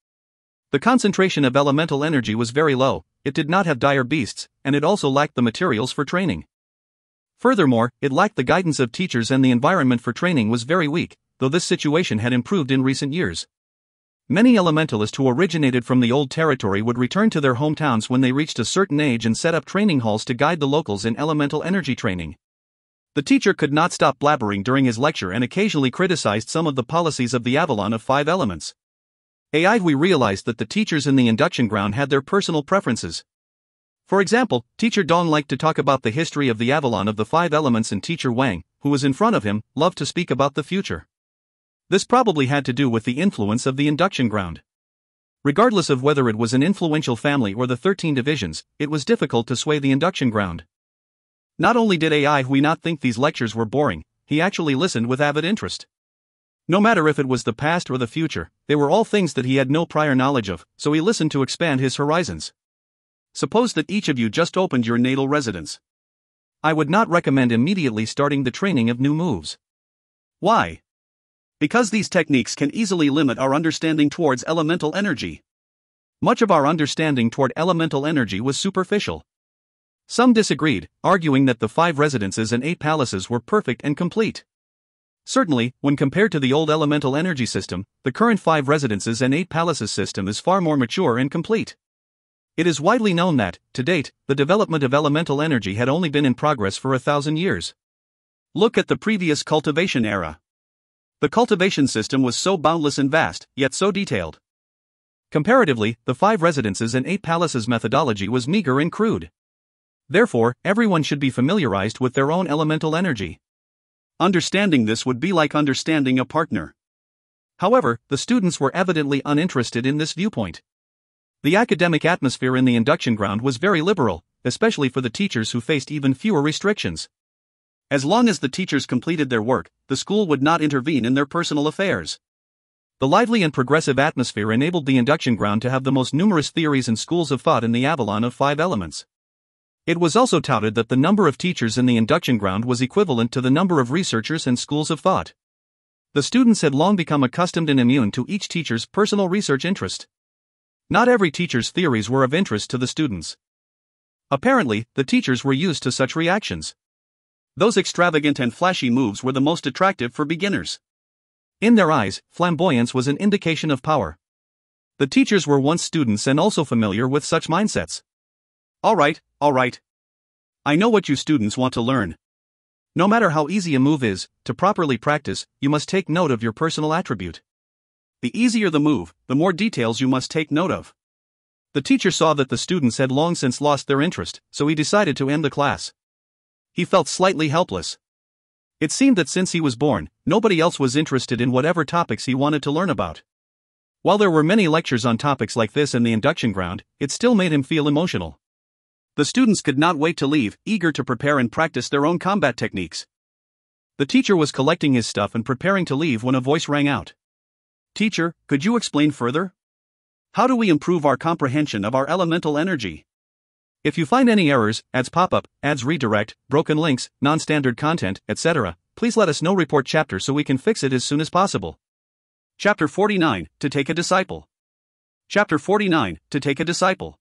The concentration of elemental energy was very low, it did not have dire beasts, and it also lacked the materials for training. Furthermore, it lacked the guidance of teachers and the environment for training was very weak, though this situation had improved in recent years. Many elementalists who originated from the old territory would return to their hometowns when they reached a certain age and set up training halls to guide the locals in elemental energy training. The teacher could not stop blabbering during his lecture and occasionally criticized some of the policies of the Avalon of 5 Elements. Ai Hui realized that the teachers in the induction ground had their personal preferences. For example, Teacher Dong liked to talk about the history of the Avalon of the 5 Elements, and Teacher Wang, who was in front of him, loved to speak about the future. This probably had to do with the influence of the induction ground. Regardless of whether it was an influential family or the 13 divisions, it was difficult to sway the induction ground. Not only did Ai Hui not think these lectures were boring, he actually listened with avid interest. No matter if it was the past or the future, they were all things that he had no prior knowledge of, so he listened to expand his horizons. Suppose that each of you just opened your natal residence. I would not recommend immediately starting the training of new moves. Why? Because these techniques can easily limit our understanding towards elemental energy. Much of our understanding toward elemental energy was superficial. Some disagreed, arguing that the 5 residences and 8 palaces were perfect and complete. Certainly, when compared to the old elemental energy system, the current 5 residences and 8 palaces system is far more mature and complete. It is widely known that, to date, the development of elemental energy had only been in progress for 1,000 years. Look at the previous cultivation era. The cultivation system was so boundless and vast, yet so detailed. Comparatively, the 5 residences and 8 palaces methodology was meager and crude. Therefore, everyone should be familiarized with their own elemental energy. Understanding this would be like understanding a partner. However, the students were evidently uninterested in this viewpoint. The academic atmosphere in the induction ground was very liberal, especially for the teachers who faced even fewer restrictions. As long as the teachers completed their work, the school would not intervene in their personal affairs. The lively and progressive atmosphere enabled the induction ground to have the most numerous theories and schools of thought in the Avalon of 5 elements. It was also touted that the number of teachers in the induction ground was equivalent to the number of researchers and schools of thought. The students had long become accustomed and immune to each teacher's personal research interest. Not every teacher's theories were of interest to the students. Apparently, the teachers were used to such reactions. Those extravagant and flashy moves were the most attractive for beginners. In their eyes, flamboyance was an indication of power. The teachers were once students and also familiar with such mindsets. All right. I know what you students want to learn. No matter how easy a move is, to properly practice, you must take note of your personal attribute. The easier the move, the more details you must take note of. The teacher saw that the students had long since lost their interest, so he decided to end the class. He felt slightly helpless. It seemed that since he was born, nobody else was interested in whatever topics he wanted to learn about. While there were many lectures on topics like this in the induction ground, it still made him feel emotional. The students could not wait to leave, eager to prepare and practice their own combat techniques. The teacher was collecting his stuff and preparing to leave when a voice rang out. Teacher, could you explain further? How do we improve our comprehension of our elemental energy? If you find any errors, ads pop-up, ads redirect, broken links, non-standard content, etc., please let us know. Report chapter so we can fix it as soon as possible. Chapter 49, To Take a Disciple. Chapter 49, To Take a Disciple.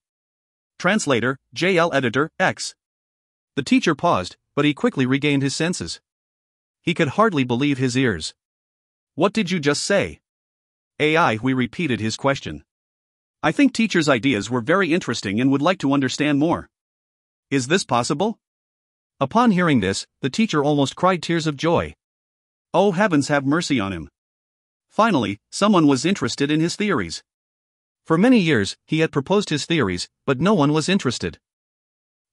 Translator, JL Editor, X. The teacher paused, but he quickly regained his senses. He could hardly believe his ears. What did you just say? Ai Hui repeated his question. I think teacher's ideas were very interesting and would like to understand more. Is this possible? Upon hearing this, the teacher almost cried tears of joy. Oh heavens, have mercy on him. Finally, someone was interested in his theories. For many years, he had proposed his theories, but no one was interested.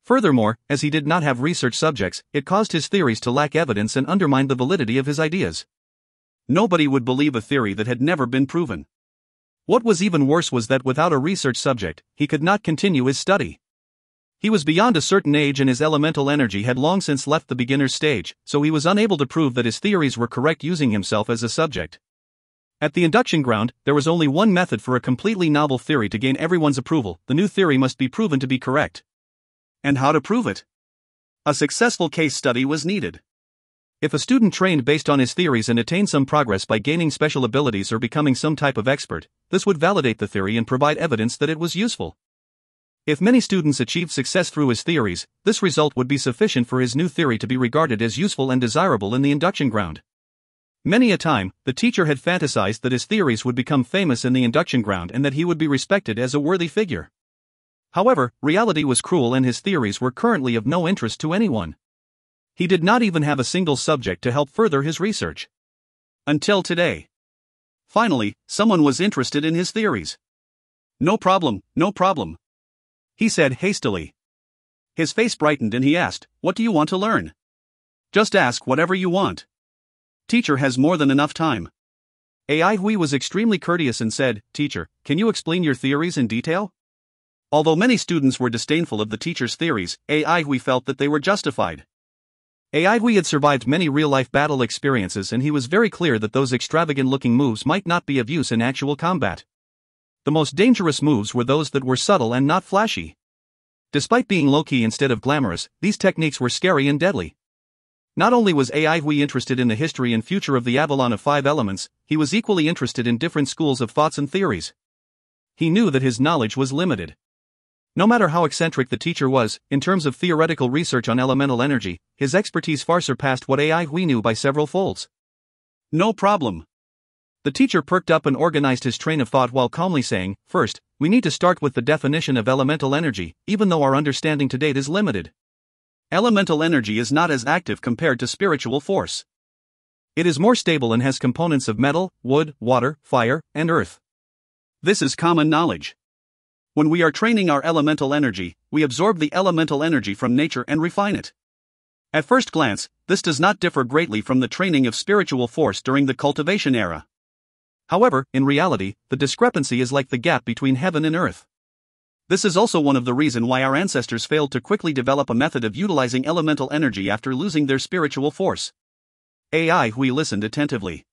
Furthermore, as he did not have research subjects, it caused his theories to lack evidence and undermine the validity of his ideas. Nobody would believe a theory that had never been proven. What was even worse was that without a research subject, he could not continue his study. He was beyond a certain age and his elemental energy had long since left the beginner's stage, so he was unable to prove that his theories were correct using himself as a subject. At the induction ground, there was only one method for a completely novel theory to gain everyone's approval: the new theory must be proven to be correct. And how to prove it? A successful case study was needed. If a student trained based on his theories and attained some progress by gaining special abilities or becoming some type of expert, this would validate the theory and provide evidence that it was useful. If many students achieved success through his theories, this result would be sufficient for his new theory to be regarded as useful and desirable in the induction ground. Many a time, the teacher had fantasized that his theories would become famous in the induction ground and that he would be respected as a worthy figure. However, reality was cruel and his theories were currently of no interest to anyone. He did not even have a single subject to help further his research. Until today. Finally, someone was interested in his theories. No problem. He said hastily. His face brightened and he asked, "What do you want to learn?" "Just ask whatever you want. Teacher has more than enough time." AI Hui was extremely courteous and said, "Teacher, can you explain your theories in detail?" Although many students were disdainful of the teacher's theories, AI Hui felt that they were justified. AI Hui had survived many real-life battle experiences, and he was very clear that those extravagant-looking moves might not be of use in actual combat. The most dangerous moves were those that were subtle and not flashy. Despite being low-key instead of glamorous, these techniques were scary and deadly. Not only was AI Hui interested in the history and future of the Avalon of Five Elements, he was equally interested in different schools of thoughts and theories. He knew that his knowledge was limited. No matter how eccentric the teacher was, in terms of theoretical research on elemental energy, his expertise far surpassed what AI Hui knew by several folds. "No problem." The teacher perked up and organized his train of thought while calmly saying, "First, we need to start with the definition of elemental energy, even though our understanding to date is limited. Elemental energy is not as active compared to spiritual force. It is more stable and has components of metal, wood, water, fire, and earth. This is common knowledge. When we are training our elemental energy, we absorb the elemental energy from nature and refine it. At first glance, this does not differ greatly from the training of spiritual force during the cultivation era. However, in reality, the discrepancy is like the gap between heaven and earth. This is also one of the reasons why our ancestors failed to quickly develop a method of utilizing elemental energy after losing their spiritual force." AI Hui listened attentively.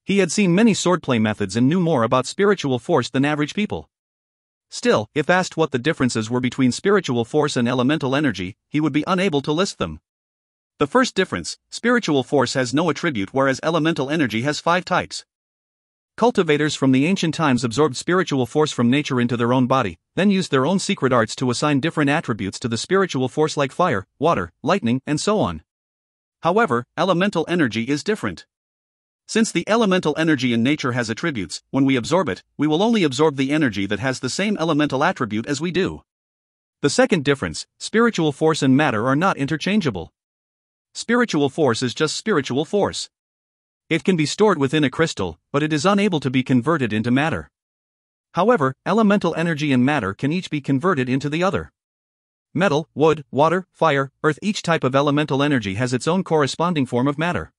He had seen many swordplay methods and knew more about spiritual force than average people. Still, if asked what the differences were between spiritual force and elemental energy, he would be unable to list them. The first difference: spiritual force has no attribute, whereas elemental energy has 5 types. Cultivators from the ancient times absorbed spiritual force from nature into their own body, then used their own secret arts to assign different attributes to the spiritual force like fire, water, lightning, and so on. However, elemental energy is different. Since the elemental energy in nature has attributes, when we absorb it, we will only absorb the energy that has the same elemental attribute as we do. The second difference: spiritual force and matter are not interchangeable. Spiritual force is just spiritual force. It can be stored within a crystal, but it is unable to be converted into matter. However, elemental energy and matter can each be converted into the other. Metal, wood, water, fire, earth, each type of elemental energy has its own corresponding form of matter.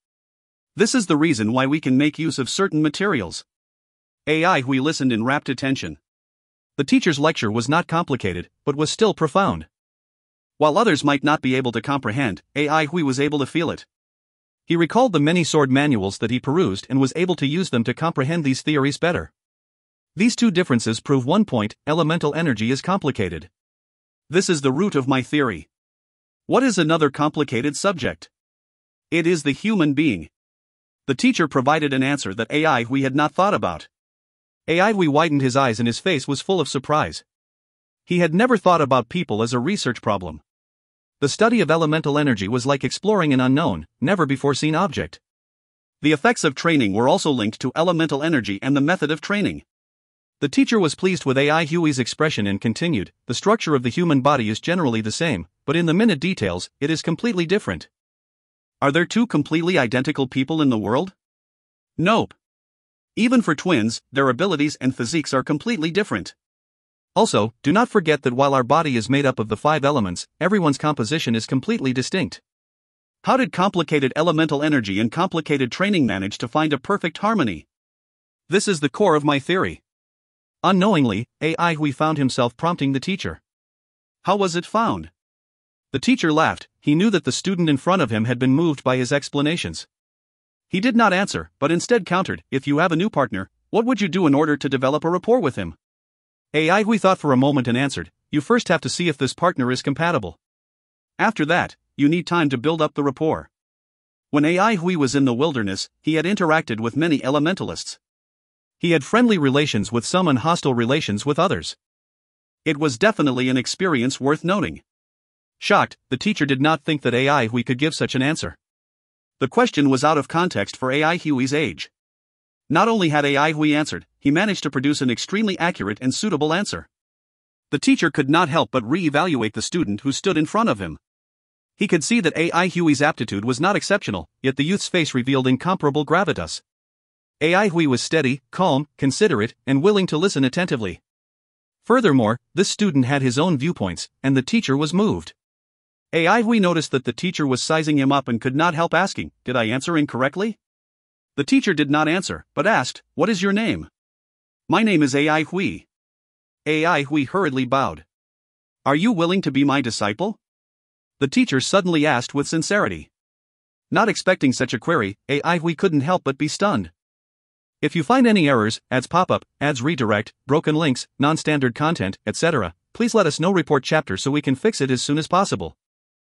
This is the reason why we can make use of certain materials. AI Hui listened in rapt attention. The teacher's lecture was not complicated, but was still profound. While others might not be able to comprehend, AI Hui was able to feel it. He recalled the many sword manuals that he perused and was able to use them to comprehend these theories better. These two differences prove one point: elemental energy is complicated. This is the root of my theory. What is another complicated subject? It is the human being. The teacher provided an answer that AI Hui had not thought about. AI Hui widened his eyes and his face was full of surprise. He had never thought about people as a research problem. The study of elemental energy was like exploring an unknown, never-before-seen object. The effects of training were also linked to elemental energy and the method of training. The teacher was pleased with AI Hui's expression and continued, "The structure of the human body is generally the same, but in the minute details, it is completely different." Are there two completely identical people in the world? Nope. Even for twins, their abilities and physiques are completely different. Also, do not forget that while our body is made up of the 5 elements, everyone's composition is completely distinct. How did complicated elemental energy and complicated training manage to find a perfect harmony? This is the core of my theory. Unknowingly, AI Hui found himself prompting the teacher. How was it found? The teacher laughed. He knew that the student in front of him had been moved by his explanations. He did not answer, but instead countered, "If you have a new partner, what would you do in order to develop a rapport with him?" AI Hui thought for a moment and answered, "You first have to see if this partner is compatible. After that, you need time to build up the rapport." When AI Hui was in the wilderness, he had interacted with many elementalists. He had friendly relations with some and hostile relations with others. It was definitely an experience worth noting. Shocked, the teacher did not think that AI Hui could give such an answer. The question was out of context for AI Hui's age. Not only had AI Hui answered, he managed to produce an extremely accurate and suitable answer. The teacher could not help but re-evaluate the student who stood in front of him. He could see that AI Hui's aptitude was not exceptional, yet the youth's face revealed incomparable gravitas. AI Hui was steady, calm, considerate, and willing to listen attentively. Furthermore, this student had his own viewpoints, and the teacher was moved. AI Hui noticed that the teacher was sizing him up and could not help asking, "Did I answer incorrectly?" The teacher did not answer, but asked, "What is your name?" "My name is Ai Hui." Ai Hui hurriedly bowed. "Are you willing to be my disciple?" The teacher suddenly asked with sincerity. Not expecting such a query, Ai Hui couldn't help but be stunned. If you find any errors, ads pop up, ads redirect, broken links, non-standard content, etc., please let us know. Report chapter so we can fix it as soon as possible.